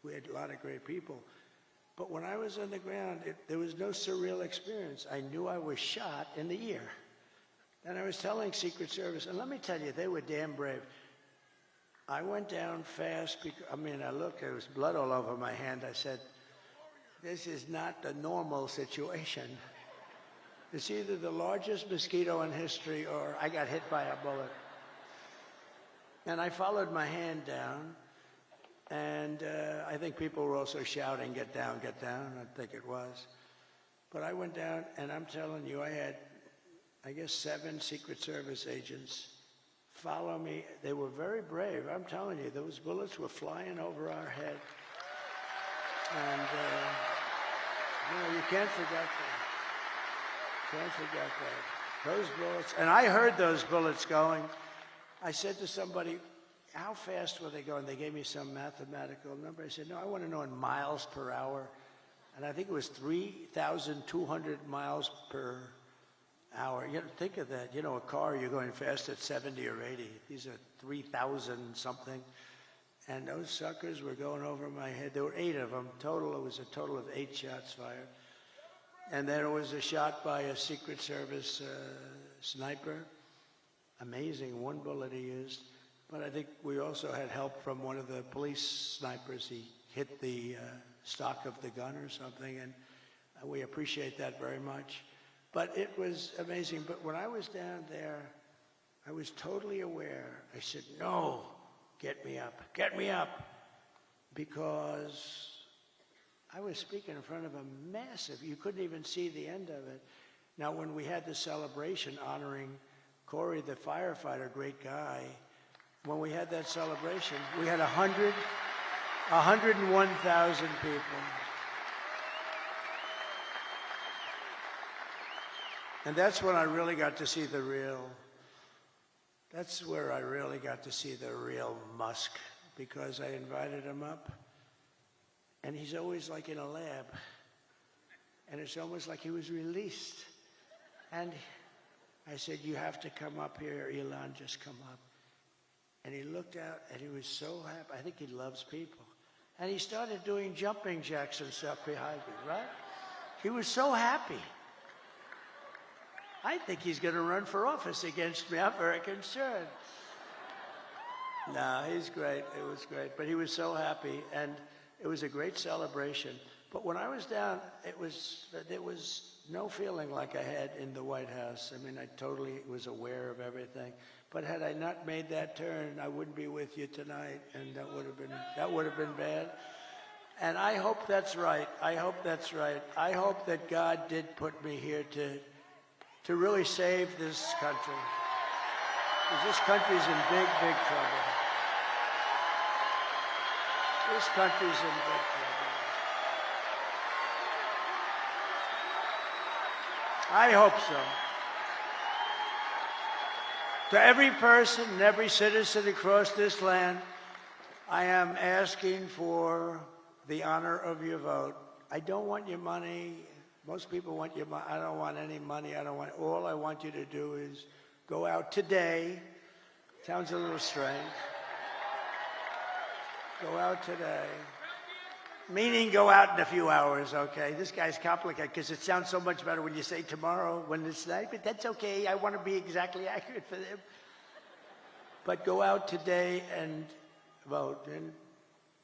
We had a lot of great people. But when I was on the ground, there was no surreal experience. I knew I was shot in the ear. And I was telling Secret Service, and let me tell you, they were damn brave. I went down fast because, I looked, there was blood all over my hand. I said, this is not the normal situation. It's either the largest mosquito in history or I got hit by a bullet. And I followed my hand down, and I think people were also shouting, get down, I think it was. But I went down, and I'm telling you, I had, I guess, 7 Secret Service agents follow me. They were very brave. I'm telling you, those bullets were flying over our head. And, you can't forget that. Can't forget that. Those bullets, and I heard those bullets going. I said to somebody, how fast were they going? They gave me some mathematical number. I said, no, I want to know in miles per hour. And I think it was 3,200 miles per hour. You know, think of that. You know, a car, you're going fast at 70 or 80. These are 3,000 something. And those suckers were going over my head. There were 8 of them. Total, it was a total of 8 shots fired. And then it was a shot by a Secret Service sniper. Amazing, 1 bullet he used. But I think we also had help from one of the police snipers. He hit the stock of the gun or something, and we appreciate that very much. But it was amazing. But when I was down there, I was totally aware. I said, no, get me up, because I was speaking in front of a massive, you couldn't even see the end of it. Now, when we had the celebration honoring Corey, the firefighter, great guy, when we had that celebration, we had 101,000 people. And that's when I really got to see that's where I really got to see the real Musk, because I invited him up, and he's always like in a lab, and it's almost like he was released. And I said, you have to come up here, Elon, just come up. And he looked out, and he was so happy. I think he loves people. And he started doing jumping jacks and stuff behind me, right? He was so happy. I think he's going to run for office against me. I'm very concerned. No, he's great. It was great. But he was so happy, and it was a great celebration. But when I was down, there was no feeling like I had in the White House. I mean, I totally was aware of everything. But had I not made that turn, I wouldn't be with you tonight, and that would have been bad. And I hope that's right. I hope that's right. I hope that God did put me here to really save this country. Because this country's in big, big trouble. This country's in big trouble. I hope so. To every person and every citizen across this land, I am asking for the honor of your vote. I don't want your money. Most people want your money. I don't want any money. All I want you to do is go out today. Sounds a little strange. Go out today. Meaning go out in a few hours, okay? This guy's complicated because it sounds so much better when you say tomorrow when it's night, but that's okay. I want to be exactly accurate for them. But go out today and vote. And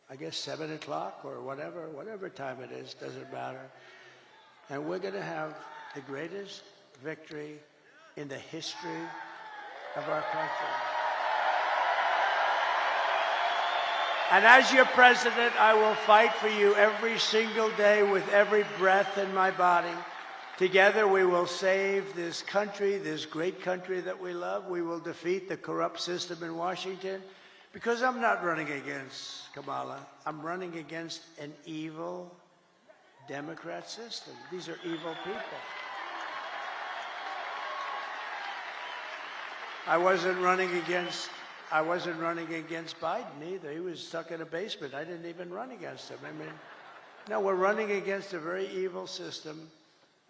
I guess 7 o'clock or whatever time it is, doesn't matter. And we're going to have the greatest victory in the history of our country. And as your president, I will fight for you every single day with every breath in my body. Together we will save this country, this great country that we love. We will defeat the corrupt system in Washington. Because I'm not running against Kamala. I'm running against an evil Democrat system. These are evil people. I wasn't running against Biden either. He was stuck in a basement. I didn't even run against him. I mean, no, we're running against a very evil system,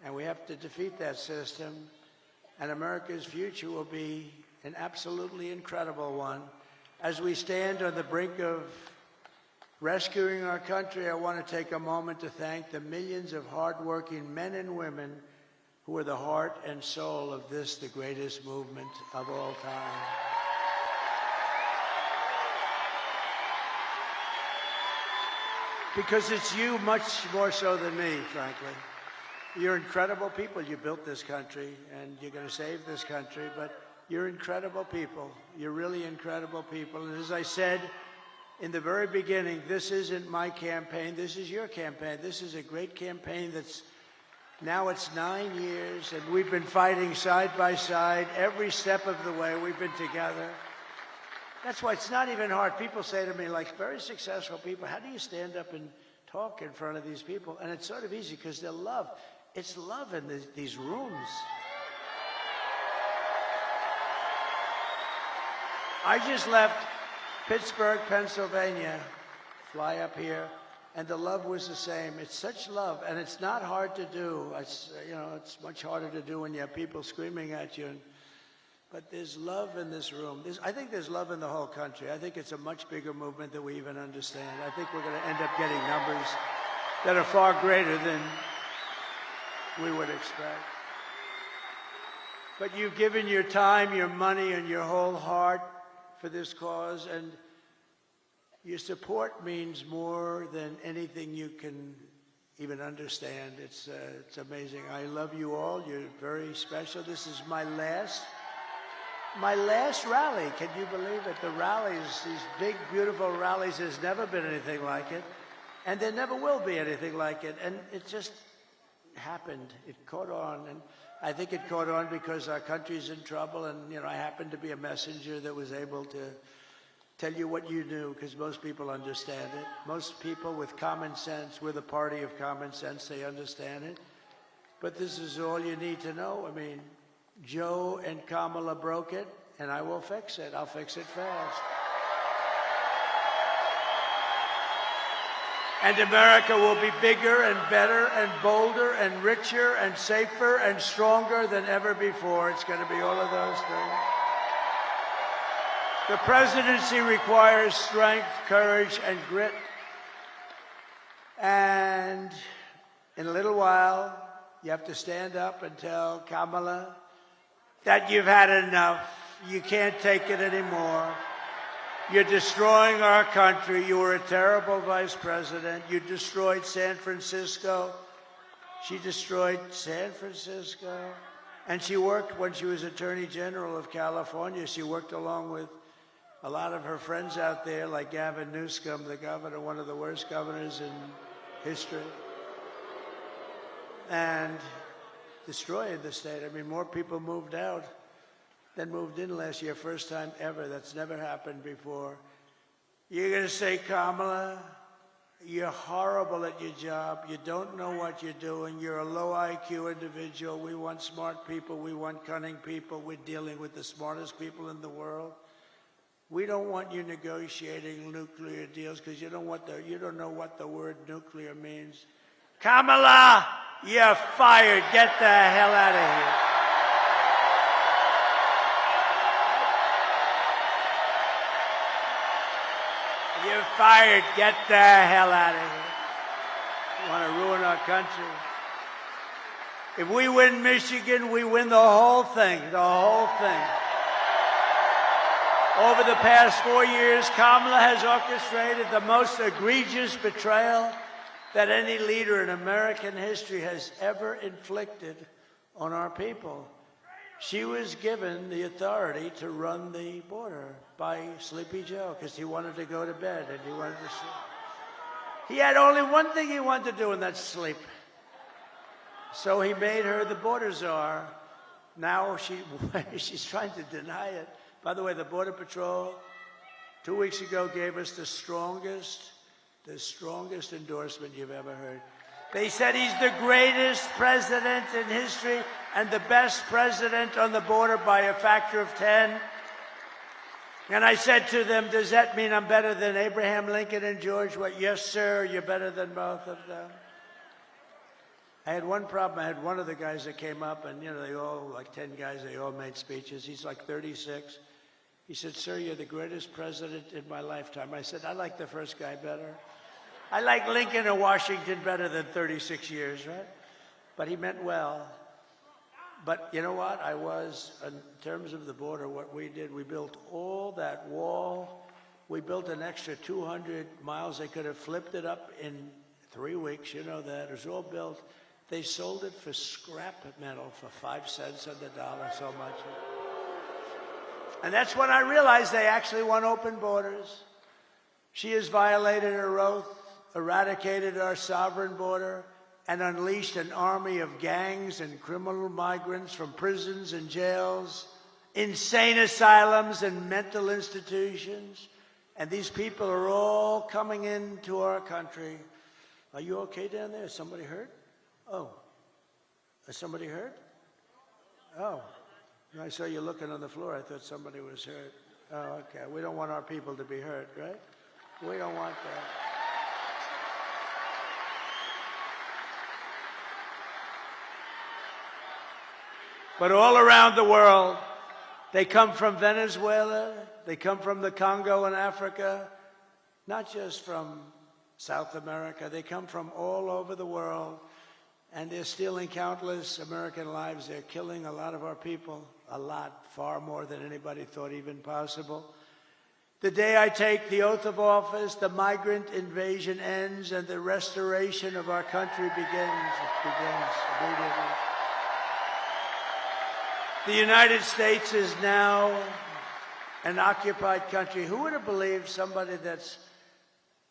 and we have to defeat that system. And America's future will be an absolutely incredible one. As we stand on the brink of rescuing our country, I want to take a moment to thank the millions of hardworking men and women who are the heart and soul of this, the greatest movement of all time. Because it's you much more so than me, frankly. You're incredible people. You built this country, and you're going to save this country, but you're incredible people. You're really incredible people. And as I said in the very beginning, this isn't my campaign. This is your campaign. This is a great campaign that's now it's 9 years, and we've been fighting side by side every step of the way. We've been together. That's why it's not even hard. People say to me, like very successful people, how do you stand up and talk in front of these people? And it's sort of easy because they're love. It's love in these rooms. I just left Pittsburgh, Pennsylvania, fly up here, and the love was the same. It's such love, and it's not hard to do. It's, it's much harder to do when you have people screaming at you. But there's love in this room. I think there's love in the whole country. I think it's a much bigger movement than we even understand. I think we're going to end up getting numbers that are far greater than we would expect. But you've given your time, your money, and your whole heart for this cause, and your support means more than anything you can even understand. It's amazing. I love you all. You're very special. This is my last rally. Can you believe it? The rallies, these big, beautiful rallies, there's never been anything like it, and there never will be anything like it. And it just happened. It caught on, and I think it caught on because our country's in trouble, and I happened to be a messenger that was able to tell you what you knew, because most people understand it. Most people with common sense, we're the party of common sense, they understand it. But this is all you need to know. I mean, Joe and Kamala broke it, and I will fix it. I'll fix it fast. And America will be bigger and better and bolder and richer and safer and stronger than ever before. It's going to be all of those things. The presidency requires strength, courage, and grit. And in a little while, you have to stand up and tell Kamala that you've had enough. You can't take it anymore. You're destroying our country. You were a terrible vice president. You destroyed San Francisco. She destroyed San Francisco. And she worked, when she was Attorney General of California, she worked along with a lot of her friends out there, like Gavin Newsom, the governor, one of the worst governors in history, and destroyed the state. I mean, more people moved out than moved in last year, first time ever. That's never happened before. You're going to say, Kamala, you're horrible at your job. You don't know what you're doing. You're a low IQ individual. We want smart people. We want cunning people. We're dealing with the smartest people in the world. We don't want you negotiating nuclear deals because you don't know what the word nuclear means. Kamala, you're fired. Get the hell out of here. You're fired. Get the hell out of here. You want to ruin our country. If we win Michigan, we win the whole thing. The whole thing. Over the past 4 years, Kamala has orchestrated the most egregious betrayal that any leader in American history has ever inflicted on our people. She was given the authority to run the border by Sleepy Joe because he wanted to go to bed and he wanted to sleep. He had only one thing he wanted to do, and that's sleep. So he made her the border czar. Now she's trying to deny it. By the way, the Border Patrol 2 weeks ago gave us the strongest endorsement you've ever heard. They said he's the greatest president in history and the best president on the border by a factor of 10. And I said to them, does that mean I'm better than Abraham Lincoln and George? What? Yes, sir, you're better than both of them. I had one problem. I had one of the guys that came up, and, you know, they all, like 10 guys, they all made speeches. He's like 36. He said, sir, you're the greatest president in my lifetime. I said, I like the first guy better. I like Lincoln and Washington better than 36 years, right? But he meant well. But you know what? In terms of the border, what we did, we built all that wall. We built an extra 200 miles. They could have flipped it up in 3 weeks. You know that. It was all built. They sold it for scrap metal for 5 cents on the dollar, so much. And that's when I realized they actually want open borders. She has violated her oath, eradicated our sovereign border, and unleashed an army of gangs and criminal migrants from prisons and jails, insane asylums and mental institutions. And these people are all coming into our country. Are you okay down there? Is somebody hurt? Oh. Is somebody hurt? Oh. I saw you looking on the floor. I thought somebody was hurt. Oh, okay. We don't want our people to be hurt, right? We don't want that. But all around the world, they come from Venezuela, they come from the Congo in Africa, not just from South America. They come from all over the world, and they're stealing countless American lives. They're killing a lot of our people, a lot, far more than anybody thought even possible. The day I take the oath of office, the migrant invasion ends and the restoration of our country begins. It begins immediately. The United States is now an occupied country. Who would have believed somebody that's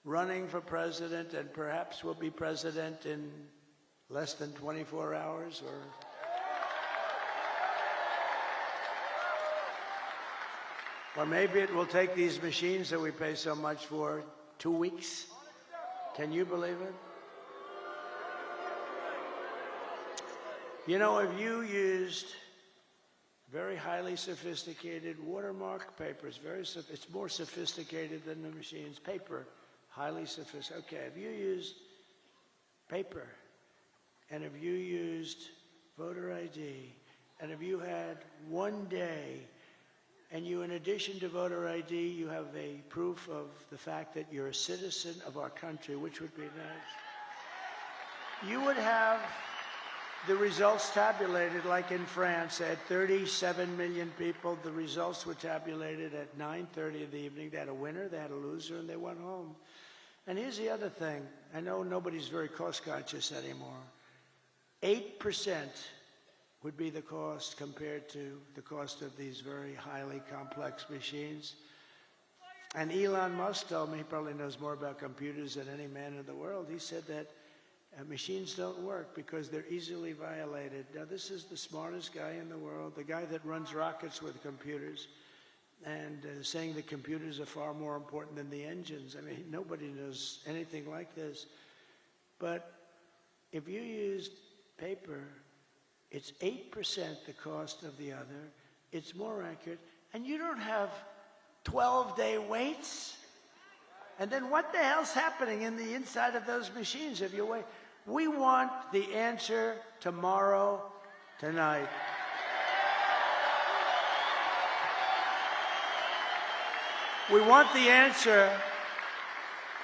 running for president and perhaps will be president in less than 24 hours or maybe it will take these machines that we pay so much for 2 weeks? Can you believe it? You know, if you used very highly sophisticated watermark papers, it's more sophisticated than the machines. Paper, highly sophisticated. Okay, if you used paper, and if you used voter ID, and if you had 1 day, and you, in addition to voter ID, you have a proof of the fact that you're a citizen of our country, which would be nice, you would have the results tabulated, like in France, they had 37 million people. The results were tabulated at 9:30 in the evening. They had a winner, they had a loser, and they went home. And here's the other thing. I know nobody's very cost conscious anymore. 8% would be the cost compared to the cost of these very highly complex machines. And Elon Musk told me, he probably knows more about computers than any man in the world. He said that machines don't work because they're easily violated. Now, this is the smartest guy in the world, the guy that runs rockets with computers, and saying the computers are far more important than the engines. I mean, nobody knows anything like this. But if you used paper, it's 8% the cost of the other. It's more accurate. And you don't have 12-day waits. And then what the hell's happening in the inside of those machines if you wait? We want the answer tomorrow, tonight. We want the answer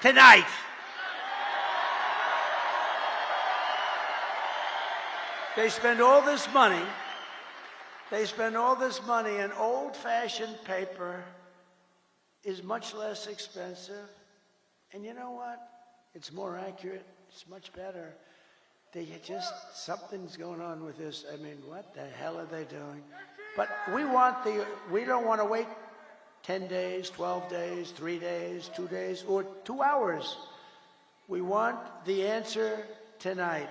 tonight. They spend all this money. They spend all this money, and old-fashioned paper is much less expensive. And you know what? It's more accurate. It's much better. They just, something's going on with this. I mean, what the hell are they doing? But we don't want to wait 10 days, 12 days, 3 days, 2 days, or 2 hours. We want the answer tonight.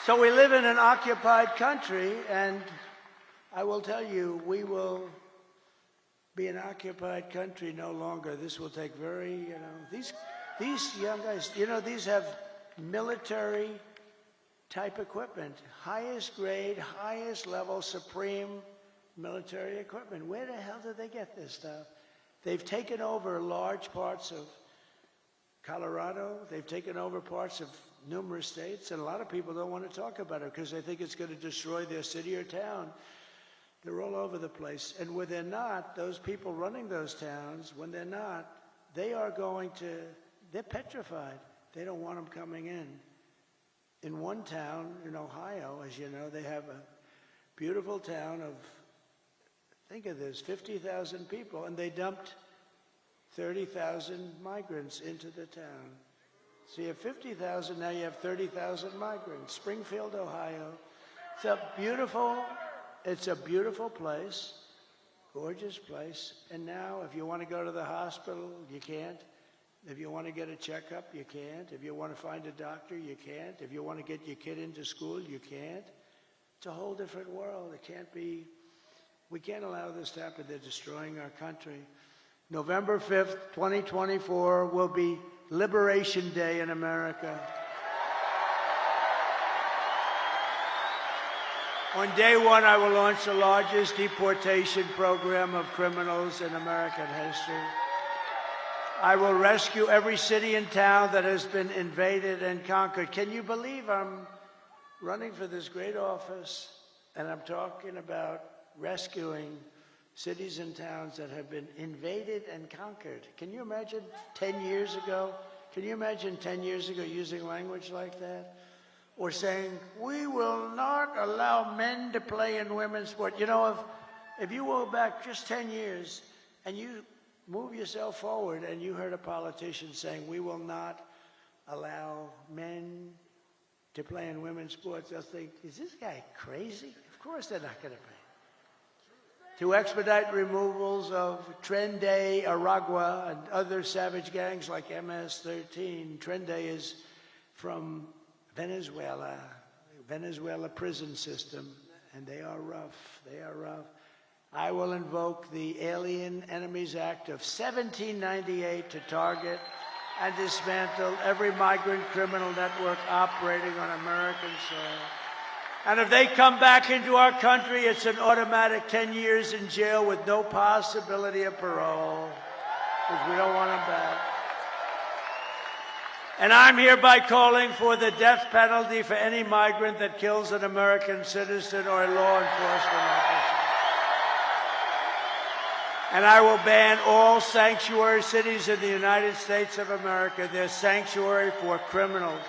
So we live in an occupied country, and I will tell you, we will be an occupied country no longer. This will take very, these young guys, these have military type equipment, highest grade, highest level, supreme military equipment. Where the hell did they get this stuff? They've taken over large parts of Colorado. They've taken over parts of numerous states, and a lot of people don't want to talk about it because they think it's going to destroy their city or town. They're all over the place. And when they're not, those people running those towns, when they're not, they're petrified. They don't want them coming in. In one town in Ohio, as you know, they have a beautiful town of, think of this, 50,000 people, and they dumped 30,000 migrants into the town. So you have 50,000, now you have 30,000 migrants. Springfield, Ohio. It's a beautiful place, gorgeous place. And now if you want to go to the hospital, you can't. If you want to get a checkup, you can't. If you want to find a doctor, you can't. If you want to get your kid into school, you can't. It's a whole different world. It can't be, we can't allow this to happen. They're destroying our country. November 5th, 2024 will be Liberation Day in America. On day one, I will launch the largest deportation program of criminals in American history. I will rescue every city and town that has been invaded and conquered. Can you believe I'm running for this great office and I'm talking about rescuing cities and towns that have been invaded and conquered? Can you imagine 10 years ago? Can you imagine 10 years ago using language like that? Or saying, we will not allow men to play in women's sport. You know, if you go back just 10 years and you move yourself forward and you heard a politician saying, we will not allow men to play in women's sports, they'll think, is this guy crazy? Of course they're not going to pay. To expedite removals of Tren de Aragua and other savage gangs like MS-13. Tren de is from Venezuela prison system, and they are rough. They are rough. I will invoke the Alien Enemies Act of 1798 to target and dismantle every migrant criminal network operating on American soil. And if they come back into our country, it's an automatic 10 years in jail with no possibility of parole, because we don't want them back. And I'm hereby calling for the death penalty for any migrant that kills an American citizen or a law enforcement officer. And I will ban all sanctuary cities in the United States of America. They're sanctuary for criminals.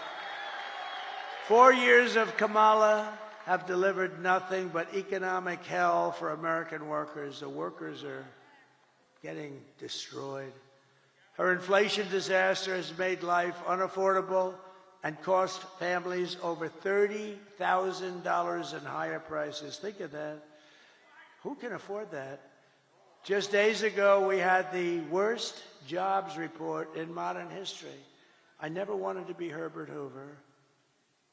4 years of Kamala have delivered nothing but economic hell for American workers. The workers are getting destroyed. Her inflation disaster has made life unaffordable and cost families over $30,000 in higher prices. Think of that. Who can afford that? Just days ago, we had the worst jobs report in modern history. I never wanted to be Herbert Hoover,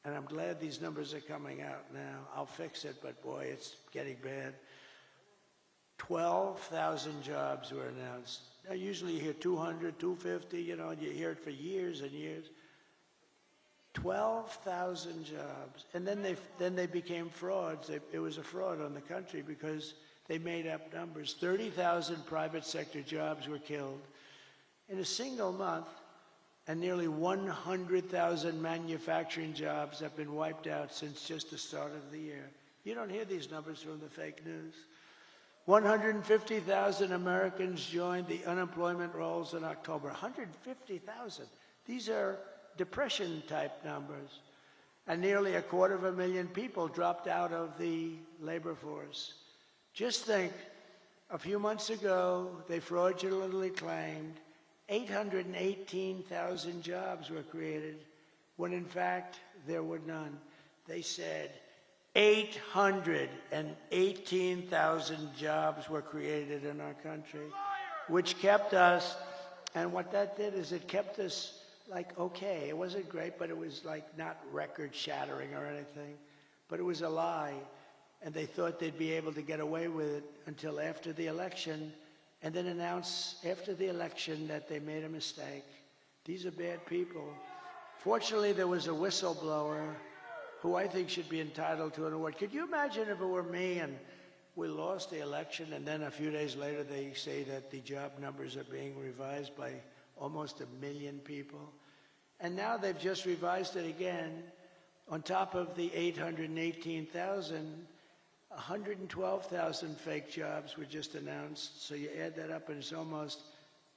and I'm glad these numbers are coming out now. I'll fix it, but boy, it's getting bad. 12,000 jobs were announced. Now, usually you hear 200, 250, you know, and you hear it for years and years. 12,000 jobs. And then they became frauds. It was a fraud on the country because they made up numbers. 30,000 private sector jobs were killed in a single month, and nearly 100,000 manufacturing jobs have been wiped out since just the start of the year. You don't hear these numbers from the fake news. 150,000 Americans joined the unemployment rolls in October. 150,000. These are depression-type numbers. And nearly 250,000 people dropped out of the labor force. Just think, a few months ago, they fraudulently claimed 818,000 jobs were created, when in fact there were none. They said 818,000 jobs were created in our country, which kept us, and what that did is it kept us like okay. It wasn't great, but it was like not record-shattering or anything, but it was a lie. And they thought they'd be able to get away with it until after the election, and then announce after the election that they made a mistake. These are bad people. Fortunately, there was a whistleblower who I think should be entitled to an award. Could you imagine if it were me and we lost the election, and then a few days later they say that the job numbers are being revised by almost 1 million people? And now they've just revised it again. On top of the 818,000, 112,000 fake jobs were just announced. So you add that up and it's almost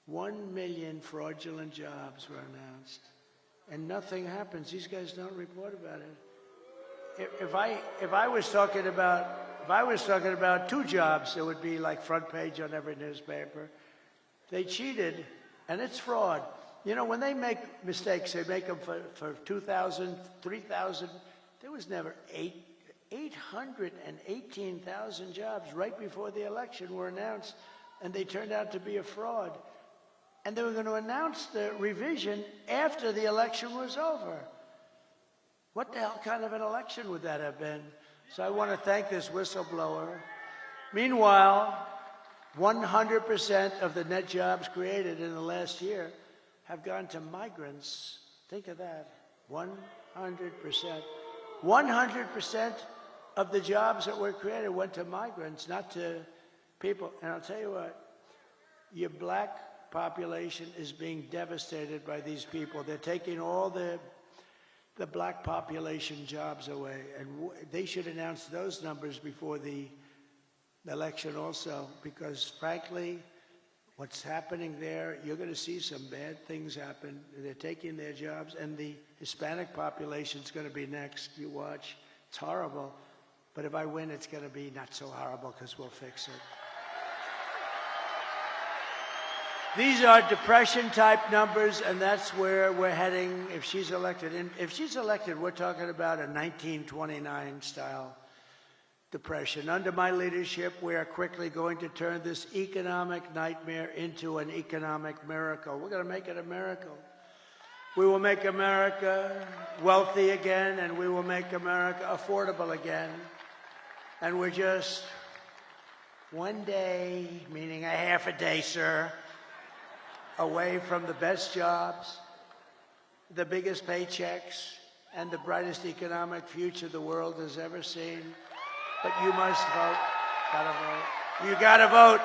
1 million fraudulent jobs were announced. And nothing happens. These guys don't report about it. If I was talking about 2 jobs, it would be like front page on every newspaper. They cheated, and it's fraud. You know, when they make mistakes, they make them for 2,000, 3,000. There was never 818,000 jobs right before the election were announced, and they turned out to be a fraud. And they were going to announce the revision after the election was over. What the hell kind of an election would that have been? So I want to thank this whistleblower. Meanwhile, 100% of the net jobs created in the last year have gone to migrants. Think of that. 100%. 100% of the jobs that were created went to migrants, not to people. And I'll tell you what, your black population is being devastated by these people. They're taking all the black population jobs away, and they should announce those numbers before the election also, because frankly, what's happening there, you're going to see some bad things happen. They're taking their jobs, and the Hispanic population is going to be next. You watch. It's horrible. But if I win, it's going to be not so horrible because we'll fix it. These are depression-type numbers, and that's where we're heading if she's elected. And if she's elected, we're talking about a 1929-style depression. Under my leadership, we are quickly going to turn this economic nightmare into an economic miracle. We're going to make it a miracle. We will make America wealthy again, and we will make America affordable again. And we're just one day, meaning a half a day, sir, away from the best jobs, the biggest paychecks, and the brightest economic future the world has ever seen. But you must vote. Gotta vote. You gotta vote.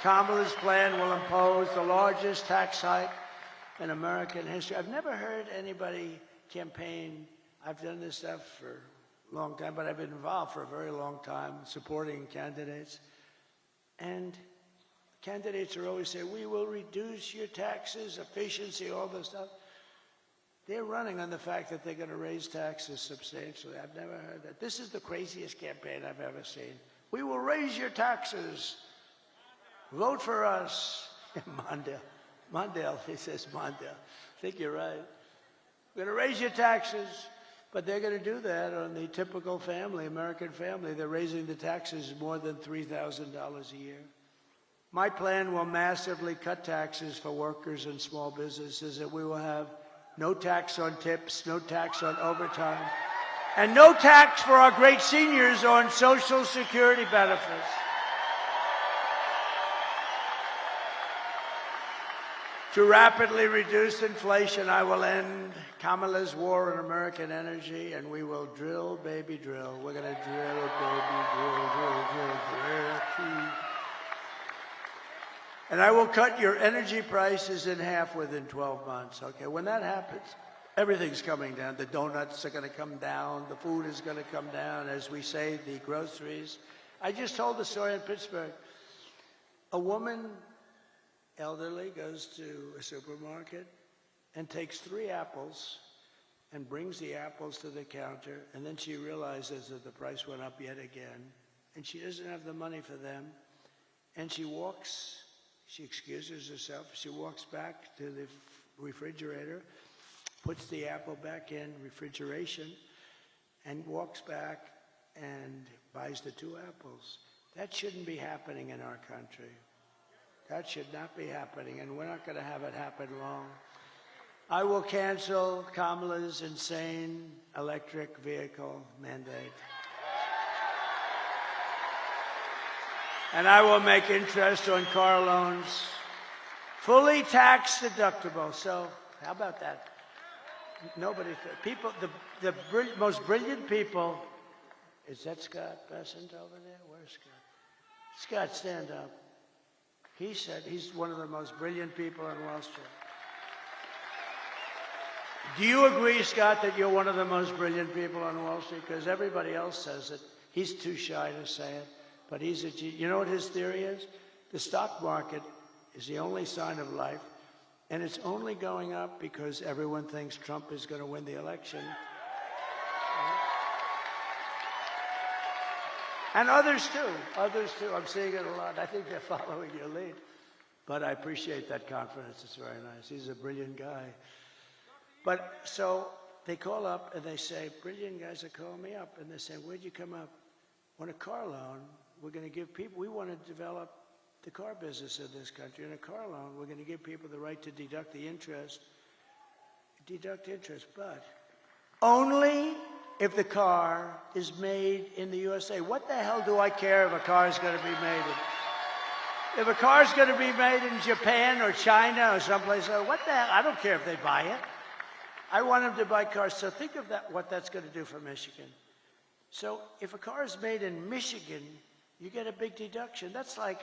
Kamala's plan will impose the largest tax hike in American history. I've never heard anybody campaign. I've done this stuff for a long time, but I've been involved for a very long time supporting candidates. And candidates are always saying, we will reduce your taxes, efficiency, all this stuff. They're running on the fact that they're going to raise taxes substantially. I've never heard that. This is the craziest campaign I've ever seen. We will raise your taxes. Vote for us. Mondale, he says Mondale. I think you're right. We're going to raise your taxes. But they're going to do that on the typical family, American family. They're raising the taxes more than $3,000 a year. My plan will massively cut taxes for workers and small businesses, and we will have no tax on tips, no tax on overtime, and no tax for our great seniors on Social Security benefits. To rapidly reduce inflation, I will end Kamala's war on American energy, and we will drill, baby, drill. We're going to drill, baby, drill. And I will cut your energy prices in half within 12 months, okay? When that happens, everything's coming down. The donuts are going to come down. The food is going to come down. As we say, the groceries. I just told the story in Pittsburgh. A woman, elderly, goes to a supermarket and takes 3 apples and brings the apples to the counter, and then she realizes that the price went up yet again, and she doesn't have the money for them, and she excuses herself, she walks back to the refrigerator, puts the apple back in refrigeration, and walks back and buys the 2 apples. That shouldn't be happening in our country. That should not be happening, and we're not going to have it happen long. I will cancel Kamala's insane electric vehicle mandate. And I will make interest on car loans fully tax deductible. So how about that? Nobody, people, the most brilliant people, is that Scott Bessent over there? Where's Scott? Scott, stand up. He said he's one of the most brilliant people on Wall Street. Do you agree, Scott, that you're one of the most brilliant people on Wall Street? Because everybody else says it. He's too shy to say it. But he's a genius. You know what his theory is? The stock market is the only sign of life, and it's only going up because everyone thinks Trump is going to win the election. And others too. Others too. I'm seeing it a lot. I think they're following your lead. But I appreciate that confidence. It's very nice. He's a brilliant guy. But so they call up and they say, brilliant guys are calling me up. And they say, where'd you come up? On a car loan, we're going to give people, we want to develop the car business in this country. In a car loan, we're going to give people the right to deduct the interest. Deduct interest, but only if the car is made in the USA. What the hell do I care if a car is going to be made in? If a car is going to be made in Japan or China or someplace else, what the hell? I don't care if they buy it. I want them to buy cars. So think of that, what that's going to do for Michigan. So if a car is made in Michigan, you get a big deduction. That's going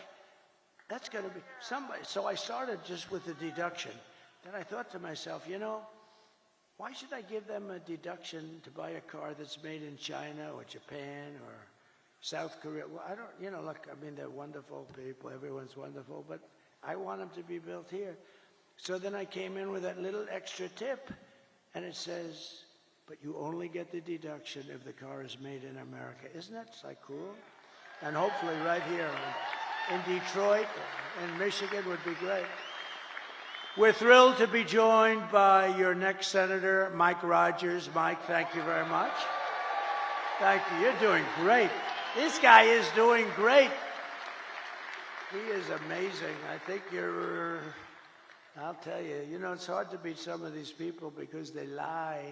to be somebody. So I started just with the deduction. Then I thought to myself, you know, why should I give them a deduction to buy a car that's made in China or Japan or South Korea? Well, I don't, you know, look, I mean, they're wonderful people. Everyone's wonderful, but I want them to be built here. So then I came in with that little extra tip, and it says, but you only get the deduction if the car is made in America. Isn't that like cool? And hopefully right here in Detroit and Michigan would be great. We're thrilled to be joined by your next senator, Mike Rogers. Mike, thank you very much. Thank you. You're doing great. This guy is doing great. He is amazing. I think you're, I'll tell you, you know, it's hard to beat some of these people because they lie.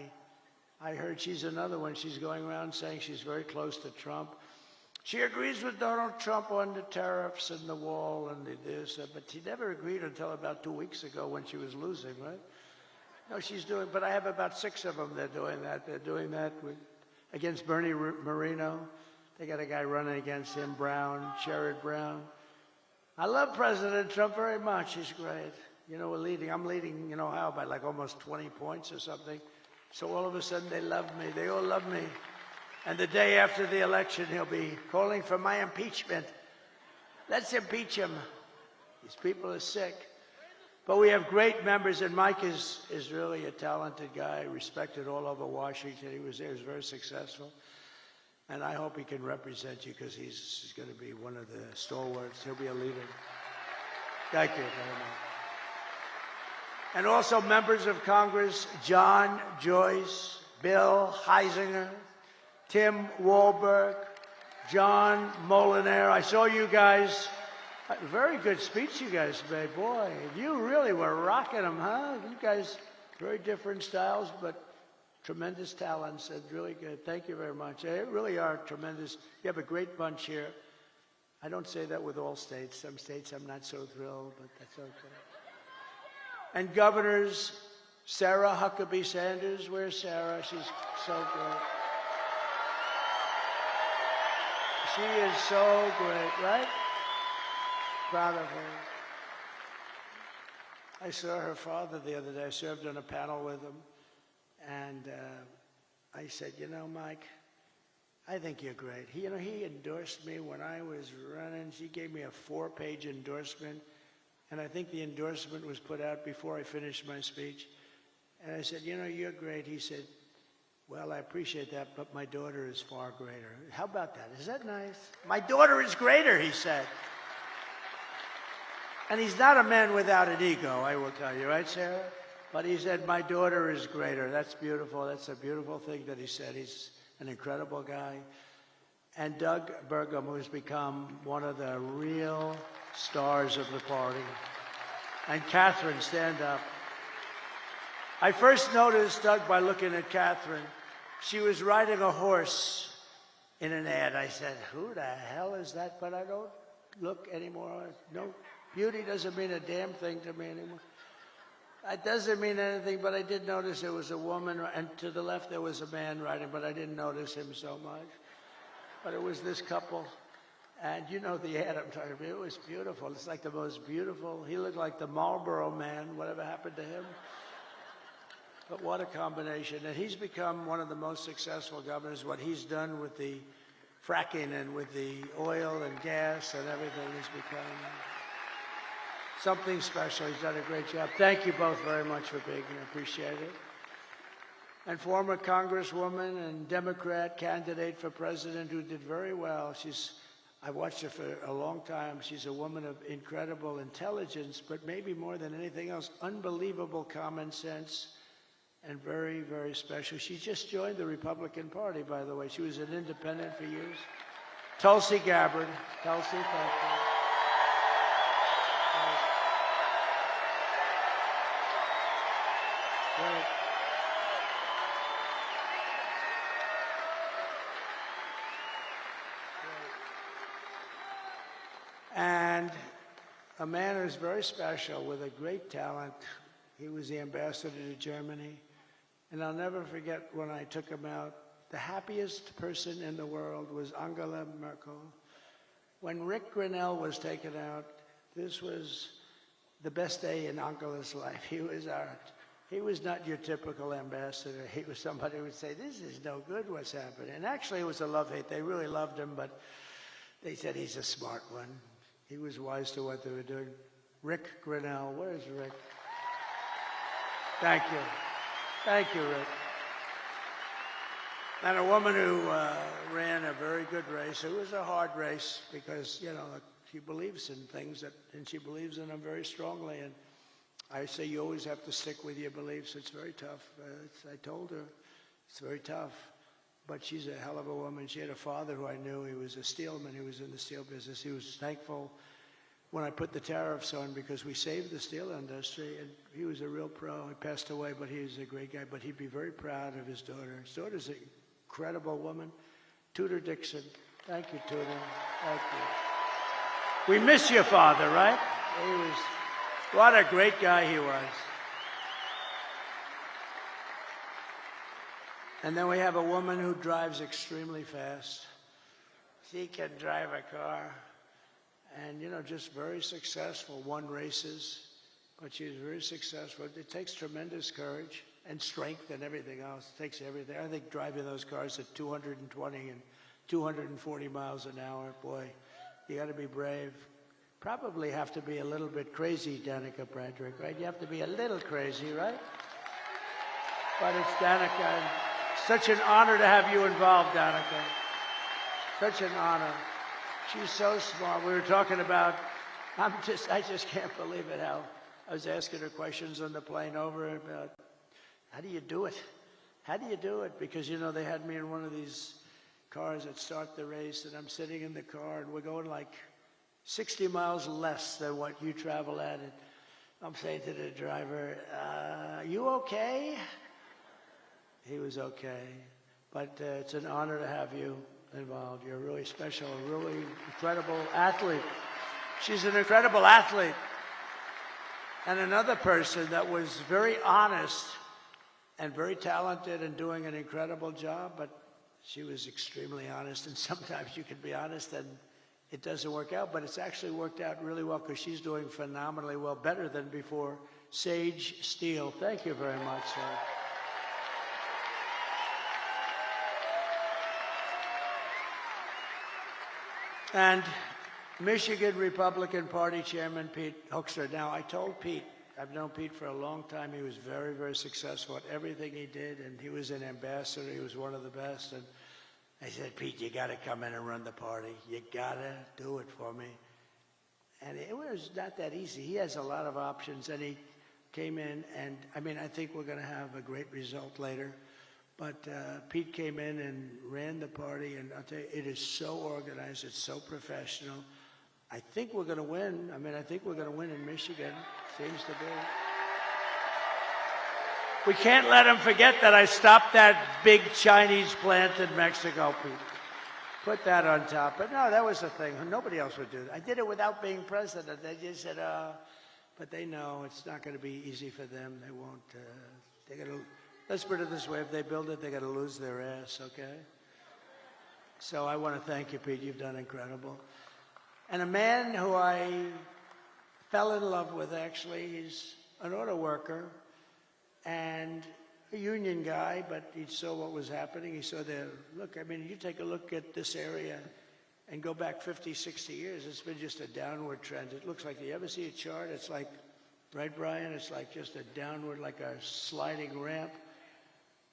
I heard she's another one. She's going around saying she's very close to Trump. She agrees with Donald Trump on the tariffs and the wall and the this, but she never agreed until about 2 weeks ago when she was losing, right? No, she's doing, but I have about 6 of them that are doing that. They're doing that against Bernie Moreno. They got a guy running against him, Brown, Sherrod Brown. I love President Trump very much. He's great. You know, we're leading. I'm leading, you know how, by like almost 20 points or something. So all of a sudden they love me. They all love me. And the day after the election, he'll be calling for my impeachment. Let's impeach him. These people are sick. But we have great members, and Mike is really a talented guy, respected all over Washington. He was very successful. And I hope he can represent you because he's going to be one of the stalwarts. He'll be a leader. Thank you very much. And also members of Congress, John Joyce, Bill Heisinger, Tim Walberg, John Molinaire. I saw you guys. Very good speech you guys made. Boy, you really were rocking them, huh? You guys, very different styles, but tremendous talents and really good. Thank you very much. They really are tremendous. You have a great bunch here. I don't say that with all states. Some states I'm not so thrilled, but that's okay. And governors, Sarah Huckabee Sanders. Where's Sarah? She's so great. She is so great, right? Proud of her. I saw her father the other day. I served on a panel with him. And I said, you know, Mike, I think you're great. He endorsed me when I was running. He gave me a 4-page endorsement. And I think the endorsement was put out before I finished my speech. And I said, you know, you're great. He said, well, I appreciate that, but my daughter is far greater. How about that? Is that nice? My daughter is greater, he said. And he's not a man without an ego, I will tell you, right, Sarah? But he said, my daughter is greater. That's beautiful. That's a beautiful thing that he said. He's an incredible guy. And Doug Burgum, who's become one of the real stars of the party. And Catherine, stand up. I first noticed Doug by looking at Catherine. She was riding a horse in an ad. I said, who the hell is that? But I don't look anymore. No, beauty doesn't mean a damn thing to me anymore. It doesn't mean anything, but I did notice there was a woman, and to the left there was a man riding, but I didn't notice him so much. But it was this couple, and you know the ad I'm talking about. It was beautiful. It's like the most beautiful. He looked like the Marlboro Man. Whatever happened to him? But what a combination. And he's become one of the most successful governors. What he's done with the fracking and with the oil and gas and everything has become something special. He's done a great job. Thank you both very much for being here. Appreciate it. And former Congresswoman and Democrat candidate for president who did very well. I watched her for a long time. She's a woman of incredible intelligence, but maybe more than anything else, unbelievable common sense and very, very special. She just joined the Republican Party, by the way. She was an independent for years. Tulsi Gabbard. Tulsi, thank you. Great. And a man who's very special with a great talent. He was the ambassador to Germany. And I'll never forget when I took him out, the happiest person in the world was Angela Merkel. When Rick Grinnell was taken out, this was the best day in Angela's life. He was not your typical ambassador. He was somebody who would say, this is no good what's happening. And actually it was a love-hate. They really loved him, but they said he's a smart one. He was wise to what they were doing. Rick Grinnell, where's Rick? Thank you. Thank you, Rick. And a woman who ran a very good race. It was a hard race because, you know, she believes in things and she believes in them very strongly. And I say you always have to stick with your beliefs. It's very tough. I told her it's very tough. But she's a hell of a woman. She had a father who I knew. He was a steelman. He was in the steel business. He was thankful when I put the tariffs on because we saved the steel industry. And he was a real pro. He passed away, but he was a great guy. But he'd be very proud of his daughter. His daughter's an incredible woman. Tudor Dixon. Thank you, Tudor. Thank you. We miss your father, right? What a great guy he was. And then we have a woman who drives extremely fast. She can drive a car and, you know, just very successful, won races, but she's very successful. It takes tremendous courage and strength and everything else. It takes everything. I think driving those cars at 220 and 240 miles an hour, boy, you got to be brave. probably have to be a little bit crazy, Danica Bradrick, right? You have to be a little crazy, right? But it's Danica. And such an honor to have you involved, Danica. Such an honor. She's so smart. We were talking about, I just can't believe it, how I was asking her questions on the plane over about, how do you do it? How do you do it? Because, you know, they had me in one of these cars that start the race, and I'm sitting in the car, and we're going like 60 miles less than what you travel at. And I'm saying to the driver, you okay? He was okay. But it's an honor to have you involved. You're really special, a really incredible athlete. She's an incredible athlete. And another person that was very honest and very talented and doing an incredible job, but she was extremely honest. And sometimes you can be honest and it doesn't work out, but it's actually worked out really well because she's doing phenomenally well, better than before. Sage Steele, thank you very much, sir. And Michigan Republican Party Chairman Pete Hoekstra. Now, I told Pete, I've known Pete for a long time. He was very, very successful at everything he did, and he was an ambassador. He was one of the best. And I said, Pete, you got to come in and run the party. You got to do it for me. And it was not that easy. He has a lot of options, and he came in, and I mean, I think we're going to have a great result later. But Pete came in and ran the party, and I'll tell you, it is so organized, it's so professional. I think we're going to win. I mean, I think we're going to win in Michigan, seems to be. We can't let him forget that I stopped that big Chinese plant in Mexico, Pete. Put that on top. But no, that was the thing. Nobody else would do that. I did it without being president. They just said, but they know it's not going to be easy for them. They won't, they're going to, let's put it this way, if they build it, they're going to lose their ass, okay? So I want to thank you, Pete. You've done incredible. And a man who I fell in love with, actually, he's an auto worker and a union guy, but he saw what was happening. He saw the, look, I mean, you take a look at this area and go back 50, 60 years, it's been just a downward trend. It looks like, you ever see a chart? It's like, right, Brian? It's like just a downward, like a sliding ramp.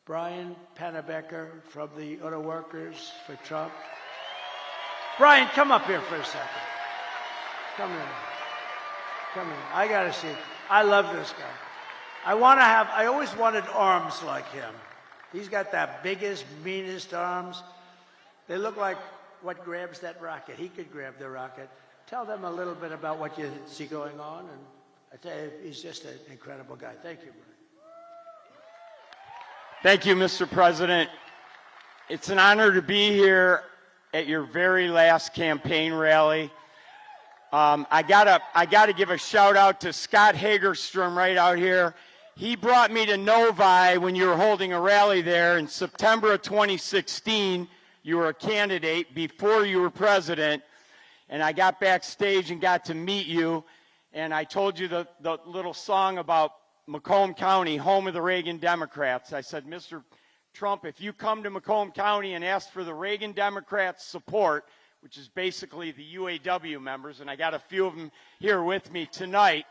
Brian Pannebecker from the Auto Workers for Trump. Brian, come up here for a second. Come in. Come in. I got to see. I love this guy. I always wanted arms like him. He's got the biggest, meanest arms. They look like what grabs that rocket. He could grab the rocket. Tell them a little bit about what you see going on. And I tell you, he's just an incredible guy. Thank you, Brian. Thank you, Mr. President. It's an honor to be here at your very last campaign rally. I gotta give a shout out to Scott Hagerstrom right out here. He brought me to Novi when you were holding a rally there in September of 2016. You were a candidate before you were president, and I got backstage and got to meet you, and I told you the little song about Macomb County, home of the Reagan Democrats. I said, Mr. Trump, if you come to Macomb County and ask for the Reagan Democrats' support, which is basically the UAW members, and I got a few of them here with me tonight.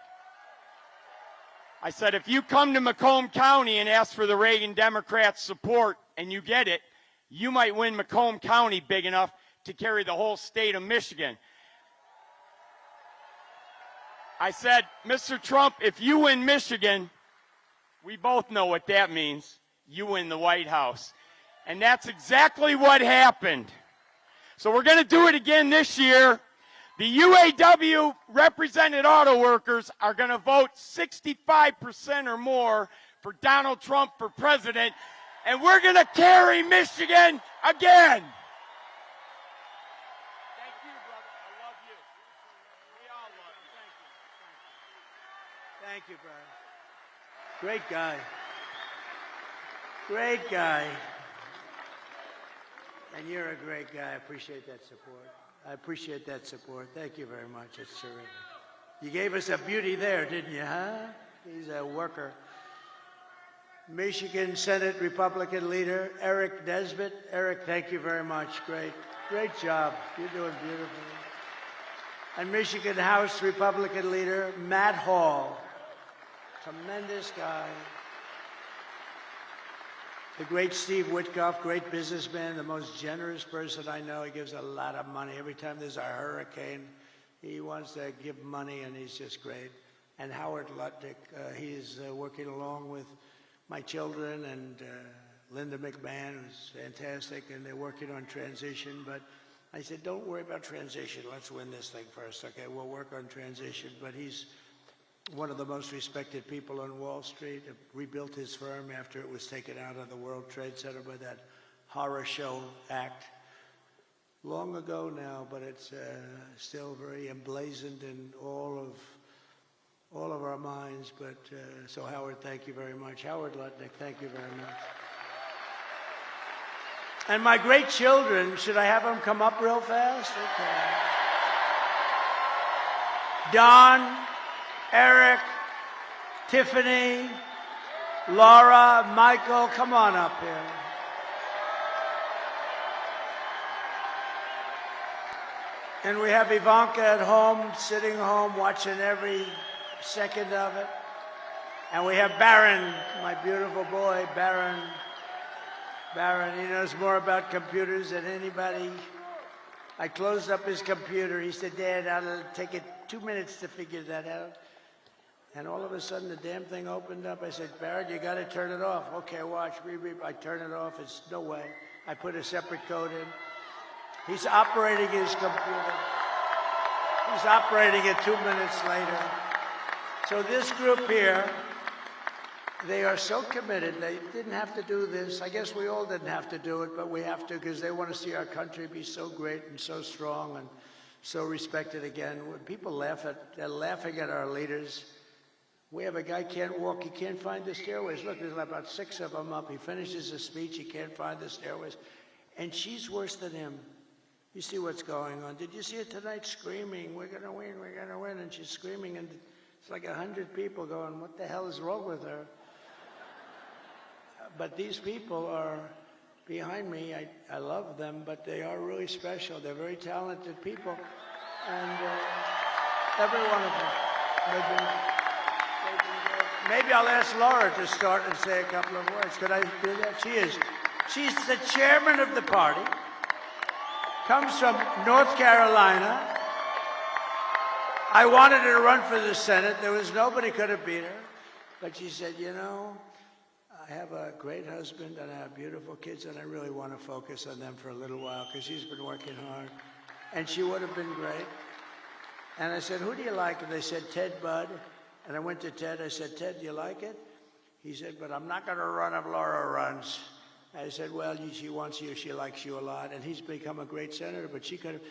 I said, if you come to Macomb County and ask for the Reagan Democrats' support and you get it, you might win Macomb County big enough to carry the whole state of Michigan. I said, Mr. Trump, if you win Michigan, we both know what that means. You win the White House. And that's exactly what happened. So we're going to do it again this year. The UAW represented auto workers are going to vote 65% or more for Donald Trump for president, and we're going to carry Michigan again. Thank you, brother. I love you. We all love you. Thank you, Brian. Great guy. Great guy. And you're a great guy. I appreciate that support. I appreciate that support. Thank you very much. It's terrific. You gave us a beauty there, didn't you, huh? He's a worker. Michigan Senate Republican leader, Eric Nesbitt. Eric, thank you very much. Great job. You're doing beautifully. and Michigan House Republican leader Matt Hall. Tremendous guy. The great Steve Witkoff, great businessman, the most generous person I know. He gives a lot of money. Every time there's a hurricane, he wants to give money, and he's just great. And Howard Lutnick, he's working along with my children and Linda McMahon, who's fantastic, and they're working on transition. But I said, don't worry about transition. Let's win this thing first. Okay, we'll work on transition. But he's one of the most respected people on Wall Street. Rebuilt his firm after it was taken out of the World Trade Center by that horror show act. Long ago now, but it's still very emblazoned in all of our minds. But so Howard, thank you very much. Howard Lutnick, thank you very much. And my great children, should I have them come up real fast? Okay. Don, Eric, Tiffany, Laura, Michael, come on up here. And we have Ivanka at home, sitting home, watching every second of it. And we have Barron, my beautiful boy, Barron. Barron, he knows more about computers than anybody. I closed up his computer. He said, Dad, I'll take it 2 minutes to figure that out. And all of a sudden, the damn thing opened up. I said, Barron, you got to turn it off. Okay, watch. I turn it off. It's no way. I put a separate code in. He's operating his computer. He's operating it 2 minutes later. So this group here, they are so committed. They didn't have to do this. I guess we all didn't have to do it, but we have to because they want to see our country be so great and so strong and so respected again. When people they're laughing at our leaders. We have a guy can't walk. He can't find the stairways. Look, there's about 6 of them up. He finishes his speech. He can't find the stairways. And she's worse than him. You see what's going on. Did you see it tonight? Screaming, we're going to win, we're going to win. And she's screaming, and it's like 100 people going, what the hell is wrong with her? But these people are behind me. I love them, but they are really special. They're very talented people. And every one of them. Maybe I'll ask Laura to start and say a couple of words. Could I do that? She's the chairman of the party. Comes from North Carolina. I wanted her to run for the Senate. There was nobody could have beat her. But she said, you know, I have a great husband and I have beautiful kids, and I really want to focus on them for a little while because she's been working hard. And she would have been great. And I said, who do you like? And they said, Ted Budd. And I went to Ted. I said, Ted, do you like it? He said, but I'm not going to run if Laura runs. I said, well, she wants you. She likes you a lot. And he's become a great senator, but she could have.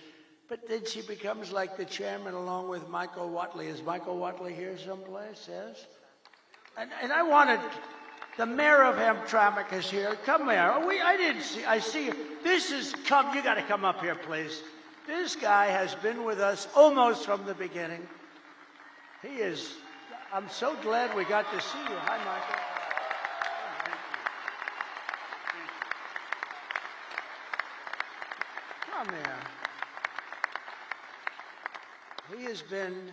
But then she becomes like the chairman along with Michael Watley. Is Michael Watley here someplace? Yes? And I wanted, the mayor of Hamtramck is here. Come here. I didn't see, I see you. You got to come up here, please. This guy has been with us almost from the beginning. He is, I'm so glad we got to see you. Hi, Michael. Come here. He has been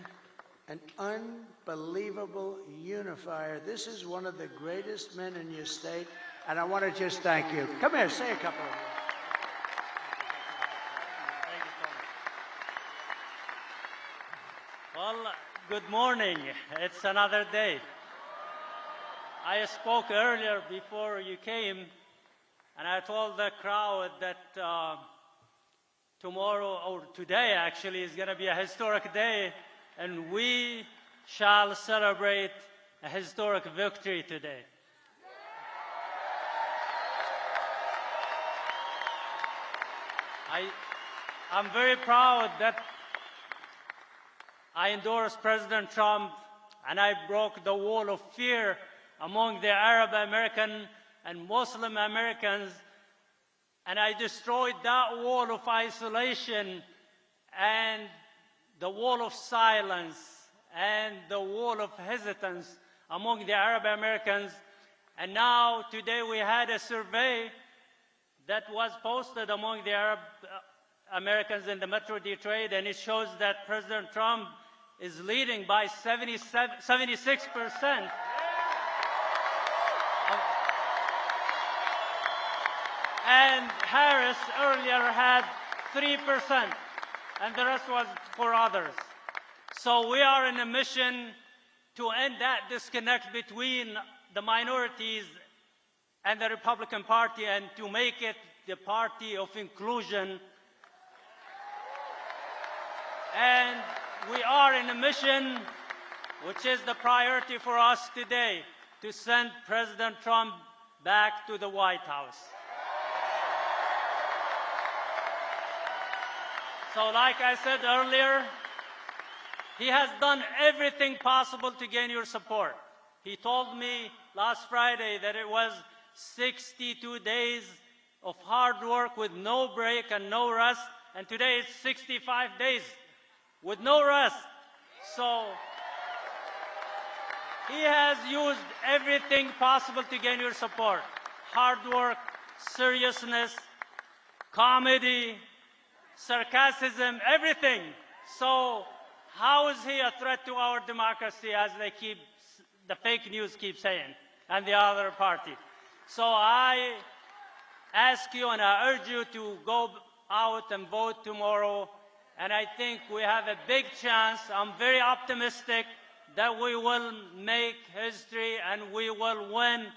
an unbelievable unifier. This is one of the greatest men in your state, and I want to just thank you. Come here, say a couple of words. Well, good morning. It's another day. I spoke earlier before you came, and I told the crowd that tomorrow, or today actually, is going to be a historic day, and we shall celebrate a historic victory today. I'm very proud that I endorsed President Trump, and I broke the wall of fear among the Arab American and Muslim Americans, and I destroyed that wall of isolation and the wall of silence and the wall of hesitance among the Arab Americans. And now, today, we had a survey that was posted among the Arab Americans in the Metro Detroit, and it shows that President Trump is leading by 76%. And Harris earlier had 3%, and the rest was for others. So we are in a mission to end that disconnect between the minorities and the Republican Party and to make it the party of inclusion. And we are in a mission, which is the priority for us today, to send President Trump back to the White House. So like I said earlier, he has done everything possible to gain your support. He told me last Friday that it was 62 days of hard work with no break and no rest, and today it's 65 days with no rest. So he has used everything possible to gain your support. Hard work, seriousness, comedy, sarcasm, everything. So how is he a threat to our democracy, as the fake news keeps saying, and the other party? So I ask you and I urge you to go out and vote tomorrow. And I think we have a big chance. I'm very optimistic that we will make history and we will win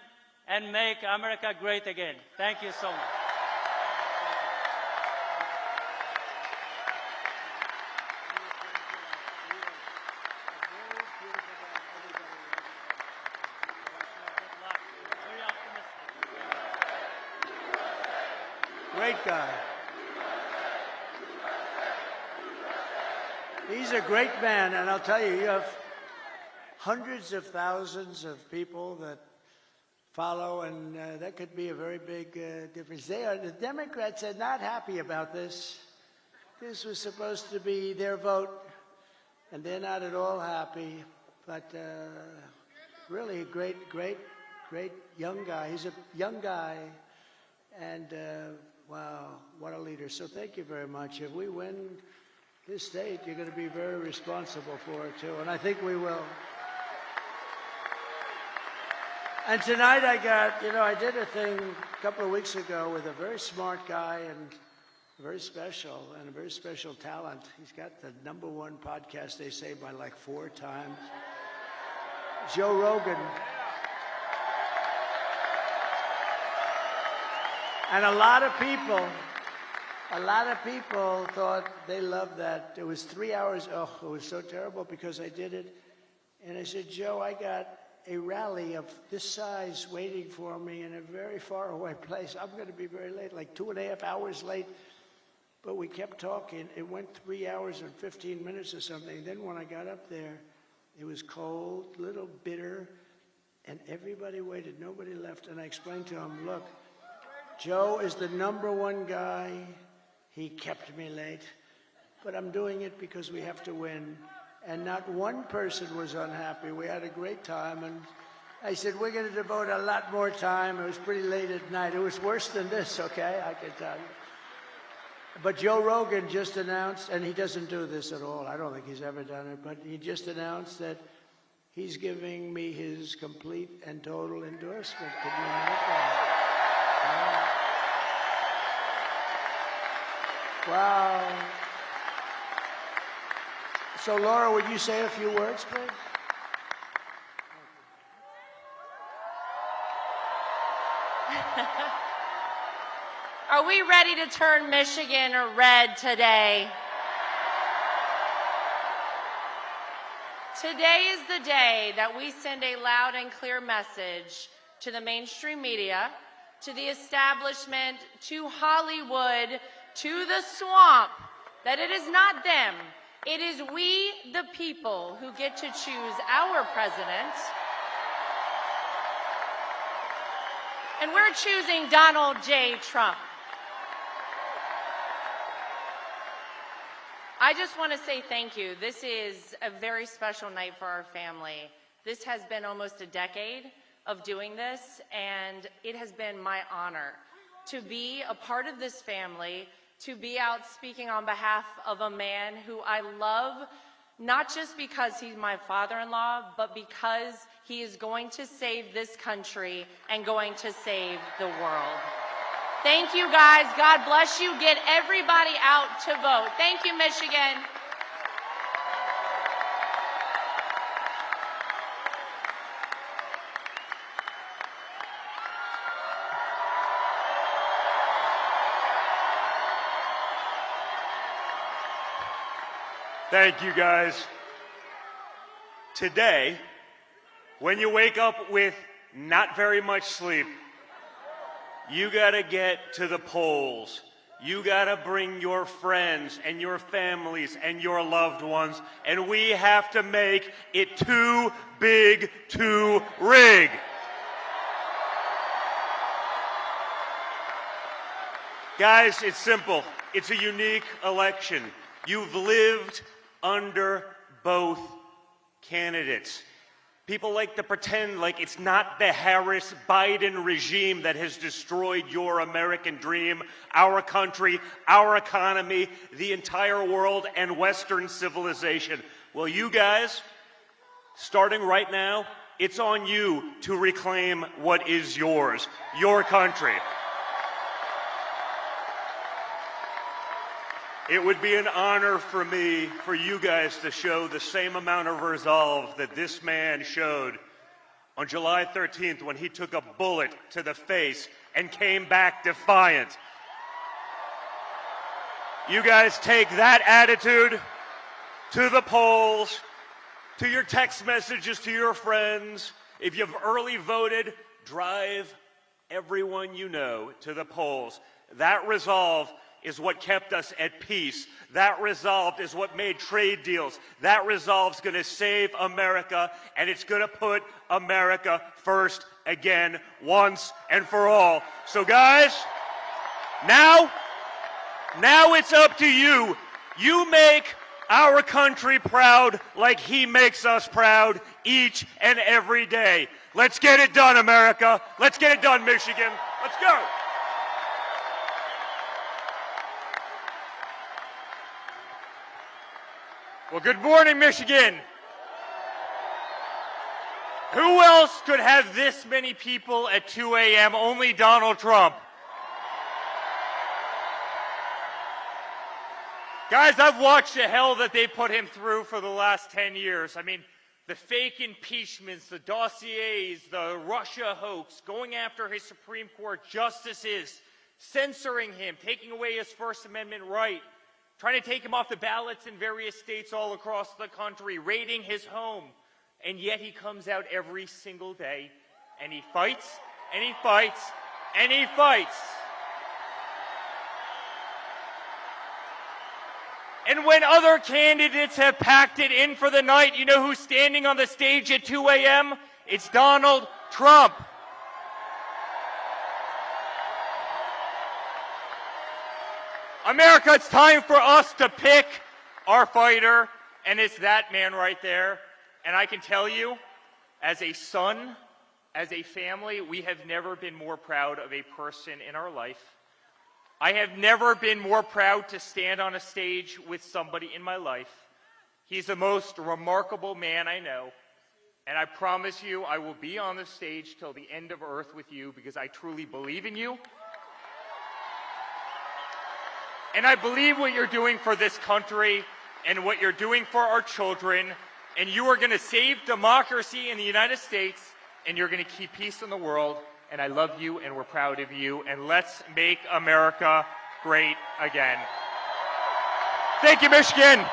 and make America great again. Thank you so much. Great guy. He's a great man, and I'll tell you, you have hundreds of thousands of people that follow, and that could be a very big difference. The Democrats are not happy about this. This was supposed to be their vote, and they're not at all happy. But really a great young guy. He's a young guy, and wow, what a leader. So thank you very much. If we win this state, you're going to be very responsible for it, too, and I think we will. And tonight I did a thing a couple of weeks ago with a very smart guy and very special talent. He's got the #1 podcast, they say, by like 4 times. Joe Rogan. And a lot of people thought they loved that. It was 3 hours. Oh, it was so terrible because I did it. And I said, Joe, I got a rally of this size waiting for me in a very far away place. I'm going to be very late, like 2.5 hours late. But we kept talking. It went 3 hours and 15 minutes or something. Then when I got up there, it was cold, a little bitter, and everybody waited. Nobody left. And I explained to him, look, Joe is the #1 guy. He kept me late. But I'm doing it because we have to win. And not one person was unhappy. We had a great time. And I said, we're going to devote a lot more time. It was pretty late at night. It was worse than this, okay? I can tell you. But Joe Rogan just announced, and he doesn't do this at all. I don't think he's ever done it. But he just announced that he's giving me his complete and total endorsement. Can you imagine? Wow. So, Laura, would you say a few words, please? Are we ready to turn Michigan red today? Today is the day that we send a loud and clear message to the mainstream media, to the establishment, to Hollywood, to the swamp, that it is not them. It is we, the people, who get to choose our president. And we're choosing Donald J. Trump. I just want to say thank you. This is a very special night for our family. This has been almost a decade of doing this, and it has been my honor to be a part of this family, to be out speaking on behalf of a man who I love, not just because he's my father-in-law, but because he is going to save this country and going to save the world. Thank you, guys. God bless you. Get everybody out to vote. Thank you, Michigan. Thank you, guys. Today, when you wake up with not very much sleep, you gotta get to the polls. You gotta bring your friends and your families and your loved ones, and we have to make it too big to rig. Guys, it's simple. It's a unique election. You've lived under both candidates. People like to pretend like it's not the Harris-Biden regime that has destroyed your American dream, our country, our economy, the entire world, and Western civilization. Well, you guys, starting right now, it's on you to reclaim what is yours, your country. It would be an honor for me, for you guys to show the same amount of resolve that this man showed on July 13th when he took a bullet to the face and came back defiant. You guys take that attitude to the polls, to your text messages to your friends. If you've early voted, drive everyone you know to the polls. That resolve is what kept us at peace. That resolve is what made trade deals. That resolve's going to save America, and it's going to put America first again, once and for all. So guys, now it's up to you. You make our country proud like he makes us proud each and every day. Let's get it done, America. Let's get it done, Michigan. Let's go. Well, good morning, Michigan. Who else could have this many people at 2 a.m.? Only Donald Trump. Guys, I've watched the hell that they put him through for the last 10 years. I mean, the fake impeachments, the dossiers, the Russia hoax, going after his Supreme Court justices, censoring him, taking away his First Amendment right, trying to take him off the ballots in various states all across the country, raiding his home. And yet he comes out every single day, and he fights, and he fights, and he fights. And when other candidates have packed it in for the night, you know who's standing on the stage at 2 a.m.? It's Donald Trump. America, it's time for us to pick our fighter, and it's that man right there. And I can tell you, as a son, as a family, we have never been more proud of a person in our life. I have never been more proud to stand on a stage with somebody in my life. He's the most remarkable man I know. And I promise you, I will be on the stage till the end of earth with you because I truly believe in you. And I believe what you're doing for this country and what you're doing for our children. And you are going to save democracy in the United States, and you're going to keep peace in the world. And I love you, and we're proud of you. And let's make America great again. Thank you, Michigan.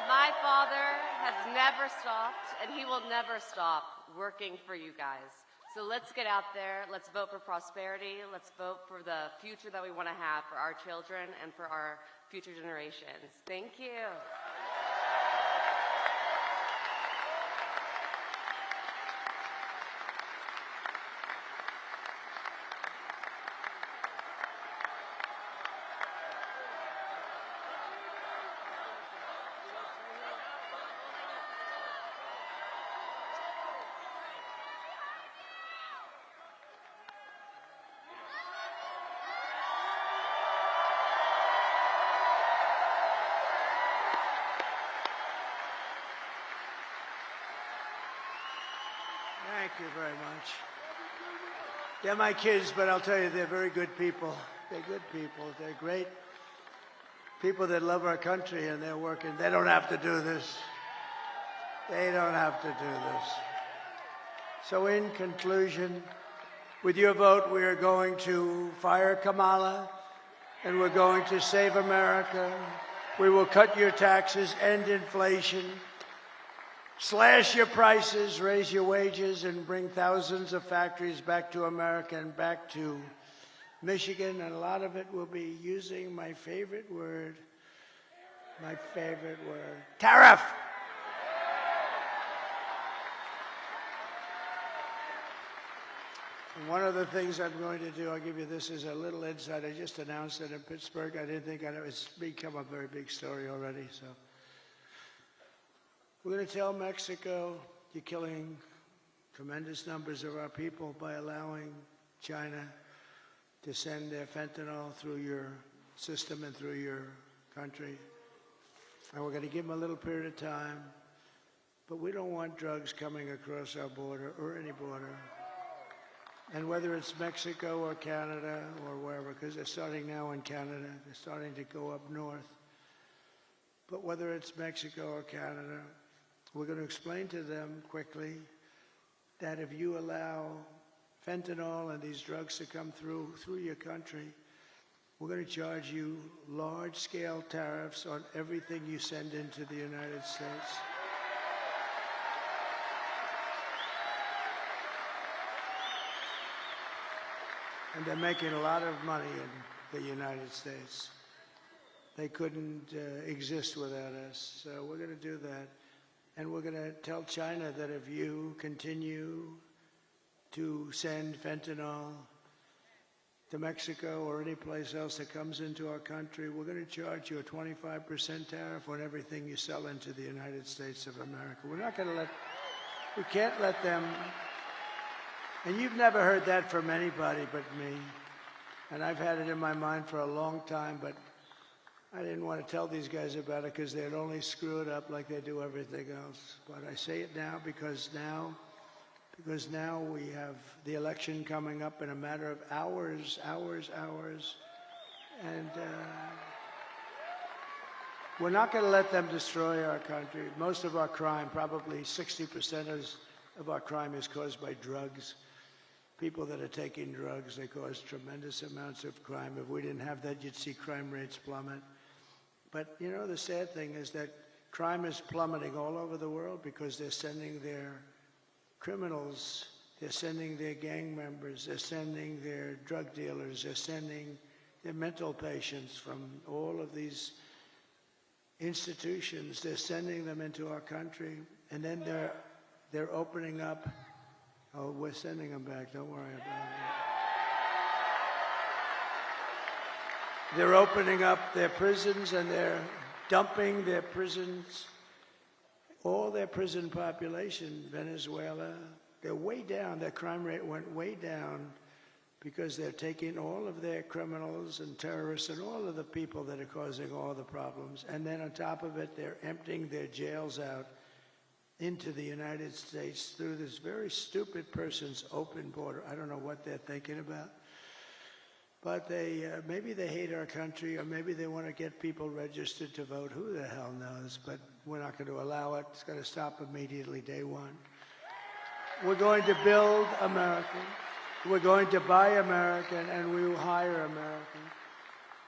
My father has never stopped, and he will never stop working for you guys. So let's get out there. Let's vote for prosperity. Let's vote for the future that we want to have for our children and for our future generations. Thank you. you very much. They're my kids, but I'll tell you, they're very good people. They're good people. They're great people that love our country, and they're working. They don't have to do this. They don't have to do this. So in conclusion, with your vote, we are going to fire Kamala, and we're going to save America. We will cut your taxes, end inflation, slash your prices, raise your wages, and bring thousands of factories back to America and back to Michigan. And a lot of it will be using my favorite word, tariff. And one of the things I'm going to do, I'll give you this as a little insight. I just announced it in Pittsburgh. I didn't think it's become a very big story already. So we're going to tell Mexico, you're killing tremendous numbers of our people by allowing China to send their fentanyl through your system and through your country. And we're going to give them a little period of time. But we don't want drugs coming across our border or any border. And whether it's Mexico or Canada or wherever, because they're starting now in Canada, they're starting to go up north. But whether it's Mexico or Canada, we're going to explain to them quickly that if you allow fentanyl and these drugs to come through your country, we're going to charge you large-scale tariffs on everything you send into the United States. And they're making a lot of money in the United States. They couldn't exist without us. So we're going to do that. And we're going to tell China that if you continue to send fentanyl to Mexico or any place else that comes into our country, we're going to charge you a 25% tariff on everything you sell into the United States of America. We're not going to we can't let them. And you've never heard that from anybody but me. And I've had it in my mind for a long time, but I didn't want to tell these guys about it because they'd only screw it up like they do everything else. But I say it now because now we have the election coming up in a matter of hours. And we're not going to let them destroy our country. Most of our crime, probably 60% of our crime is caused by drugs. People that are taking drugs, they cause tremendous amounts of crime. If we didn't have that, you'd see crime rates plummet. But, you know, the sad thing is that crime is plummeting all over the world because they're sending their criminals, they're sending their gang members, they're sending their drug dealers, they're sending their mental patients from all of these institutions. They're sending them into our country, and then they're opening up. Oh, we're sending them back. Don't worry about it. They're opening up their prisons and they're dumping their prisons, all their prison population, Venezuela. They're way down. Their crime rate went way down because they're taking all of their criminals and terrorists and all of the people that are causing all the problems. And then on top of it, they're emptying their jails out into the United States through this very stupid person's open border. I don't know what they're thinking about. But maybe they hate our country, or maybe they want to get people registered to vote. Who the hell knows? But we're not going to allow it. It's going to stop immediately, day one. We're going to build American. We're going to buy American, and we will hire American.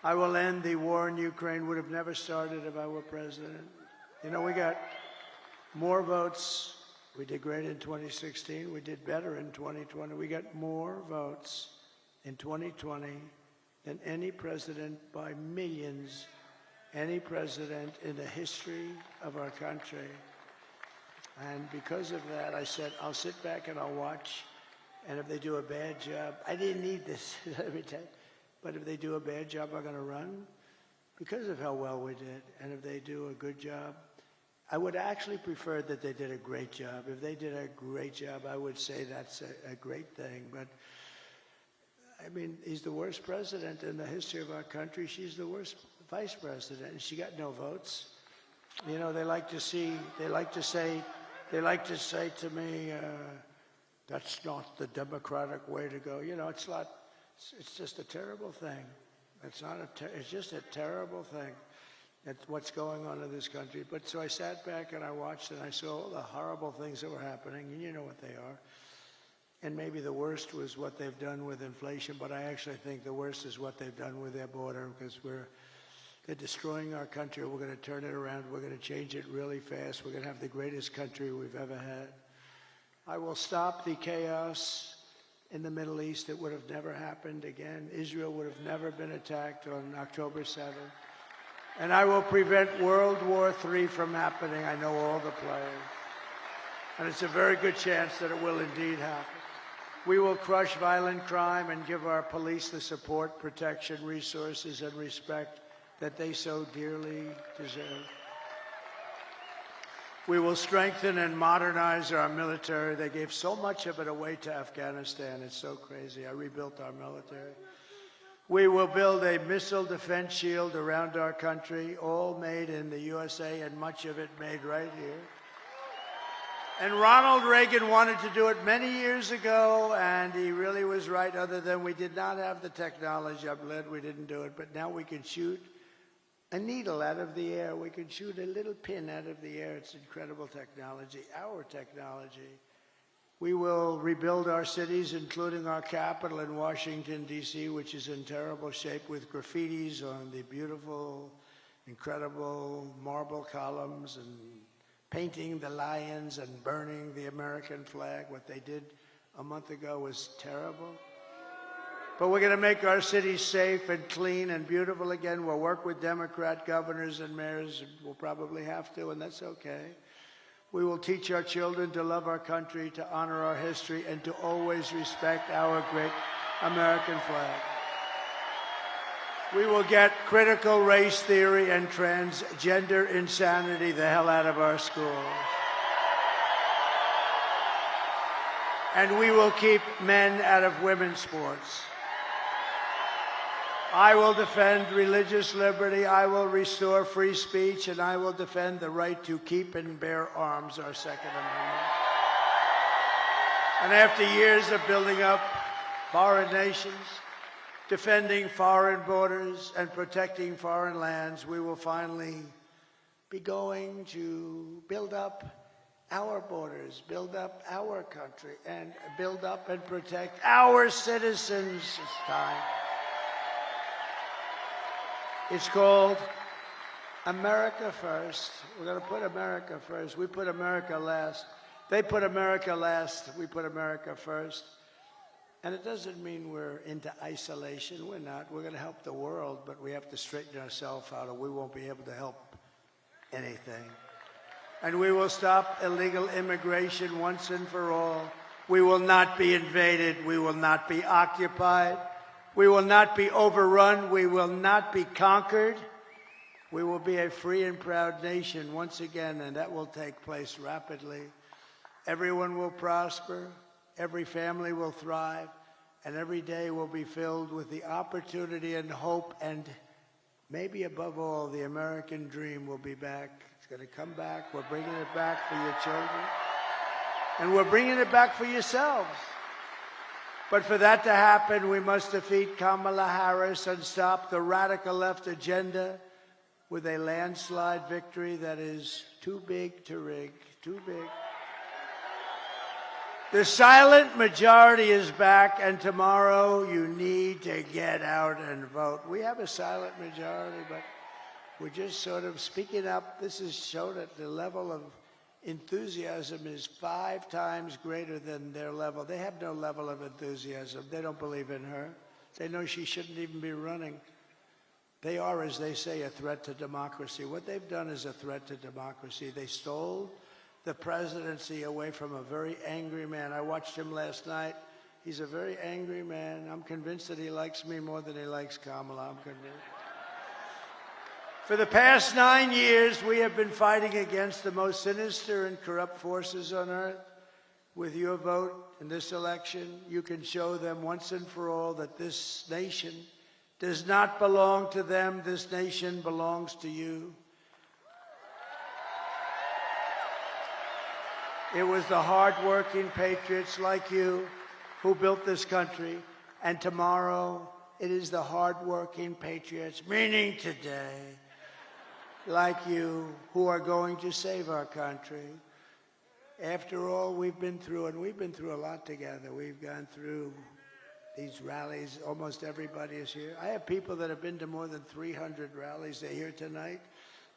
I will end the war in Ukraine. Would have never started if I were president. You know, we got more votes. We did great in 2016. We did better in 2020. We got more votes in 2020 than any president by millions, any president in the history of our country. And because of that, I said, I'll sit back and I'll watch. And if they do a bad job, I didn't need this, but if they do a bad job, I'm going to run because of how well we did. And if they do a good job, I would actually prefer that they did a great job. If they did a great job, I would say that's a great thing. But, I mean, he's the worst president in the history of our country. She's the worst vice president, and she got no votes. You know, they like to say to me, That's not the democratic way to go. You know, it's not, it's just a terrible thing. It's not it's just a terrible thing. That's what's going on in this country. But so I sat back and I watched and I saw all the horrible things that were happening, and you know what they are. And maybe the worst was what they've done with inflation, but I actually think the worst is what they've done with their border, because they're destroying our country. We're going to turn it around. We're going to change it really fast. We're going to have the greatest country we've ever had. I will stop the chaos in the Middle East. It would have never happened again. Israel would have never been attacked on October 7th. And I will prevent World War III from happening. I know all the players. And it's a very good chance that it will indeed happen. We will crush violent crime and give our police the support, protection, resources, and respect that they so dearly deserve. We will strengthen and modernize our military. They gave so much of it away to Afghanistan. It's so crazy. I rebuilt our military. We will build a missile defense shield around our country, all made in the USA and much of it made right here. And Ronald Reagan wanted to do it many years ago, and he really was right, other than we did not have the technology. I'm glad we didn't do it, but now we can shoot a needle out of the air. We can shoot a little pin out of the air. It's incredible technology, our technology. We will rebuild our cities, including our capital in Washington, D.C., which is in terrible shape, with graffitis on the beautiful, incredible marble columns, and painting the lions and burning the American flag. What they did a month ago was terrible. But we're going to make our cities safe and clean and beautiful again. We'll work with Democrat governors and mayors. We'll probably have to, and that's okay. We will teach our children to love our country, to honor our history, and to always respect our great American flag. We will get critical race theory and transgender insanity the hell out of our schools. And we will keep men out of women's sports. I will defend religious liberty, I will restore free speech, and I will defend the right to keep and bear arms, our Second Amendment. And after years of building up foreign nations, defending foreign borders, and protecting foreign lands, we will finally be going to build up our borders, build up our country, and build up and protect our citizens. It's time. It's called America First. We're going to put America first. We put America last. They put America last. We put America first. And it doesn't mean we're into isolation. We're not. We're going to help the world, but we have to straighten ourselves out or we won't be able to help anything. And we will stop illegal immigration once and for all. We will not be invaded. We will not be occupied. We will not be overrun. We will not be conquered. We will be a free and proud nation once again, and that will take place rapidly. Everyone will prosper. Every family will thrive. And every day will be filled with the opportunity and hope, and maybe above all, the American dream will be back. It's going to come back. We're bringing it back for your children. And we're bringing it back for yourselves. But for that to happen, we must defeat Kamala Harris and stop the radical left agenda with a landslide victory that is too big to rig, too big. The silent majority is back, and tomorrow you need to get out and vote. We have a silent majority, but we're just sort of speaking up. This has shown that the level of enthusiasm is 5 times greater than their level. They have no level of enthusiasm. They don't believe in her. They know she shouldn't even be running. They are, as they say, a threat to democracy. What they've done is a threat to democracy. They stole the presidency away from a very angry man. I watched him last night. He's a very angry man. I'm convinced that he likes me more than he likes Kamala. I'm convinced. For the past 9 years, we have been fighting against the most sinister and corrupt forces on earth. With your vote in this election, you can show them once and for all that this nation does not belong to them. This nation belongs to you. It was the hard-working patriots like you who built this country. And tomorrow, it is the hard-working patriots, meaning today, like you, who are going to save our country. After all we've been through, and we've been through a lot together. We've gone through these rallies. Almost everybody is here. I have people that have been to more than 300 rallies. They're here tonight.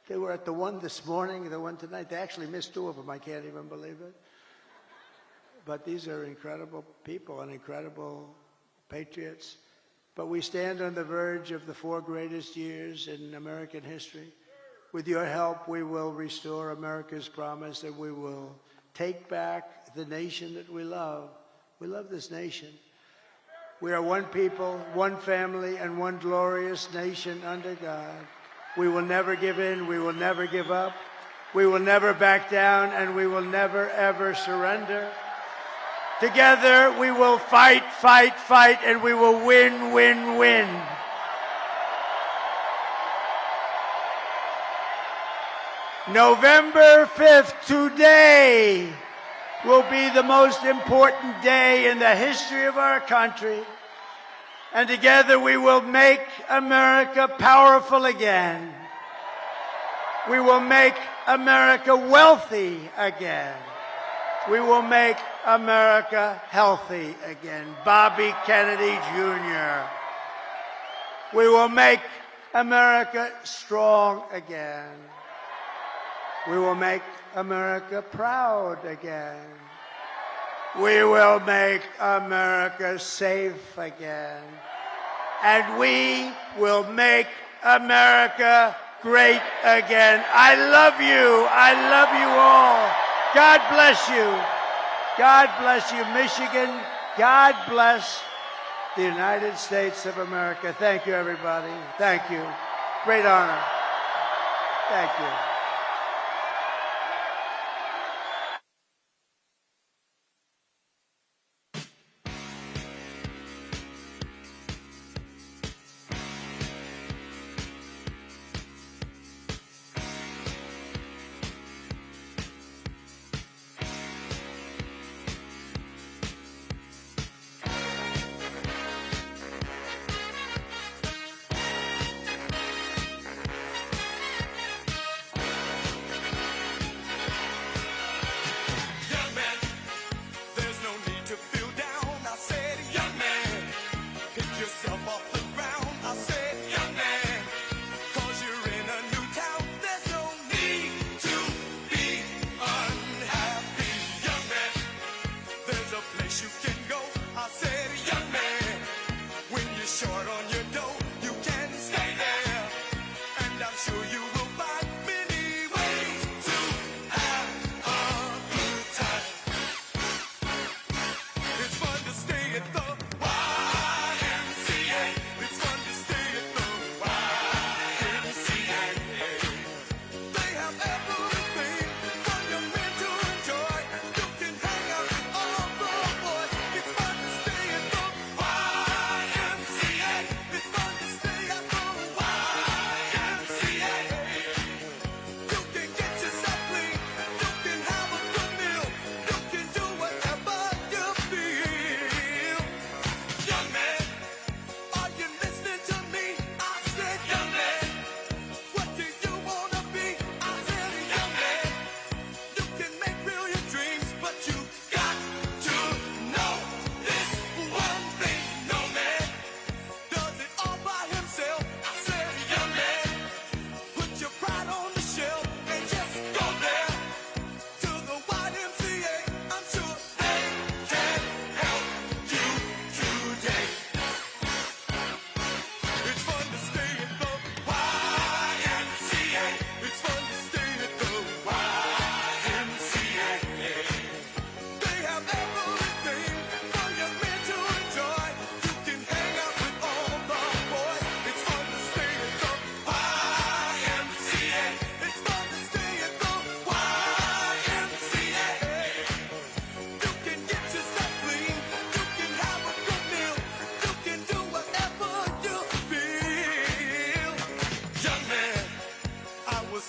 They were at the one this morning, the one tonight. They actually missed 2 of them. I can't even believe it. But these are incredible people and incredible patriots. But we stand on the verge of the 4 greatest years in American history. With your help, we will restore America's promise, and we will take back the nation that we love. We love this nation. We are one people, one family, and one glorious nation under God. We will never give in. We will never give up. We will never back down, and we will never, ever surrender. Together, we will fight, fight, fight, and we will win, win, win. November 5th, today, will be the most important day in the history of our country. And together we will make America powerful again. We will make America wealthy again. We will make America healthy again. Bobby Kennedy Jr. We will make America strong again. We will make America proud again. We will make America safe again. And we will make America great again. I love you. I love you all. God bless you. God bless you, Michigan. God bless the United States of America. Thank you, everybody. Thank you. Great honor. Thank you.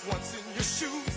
Once in your shoes.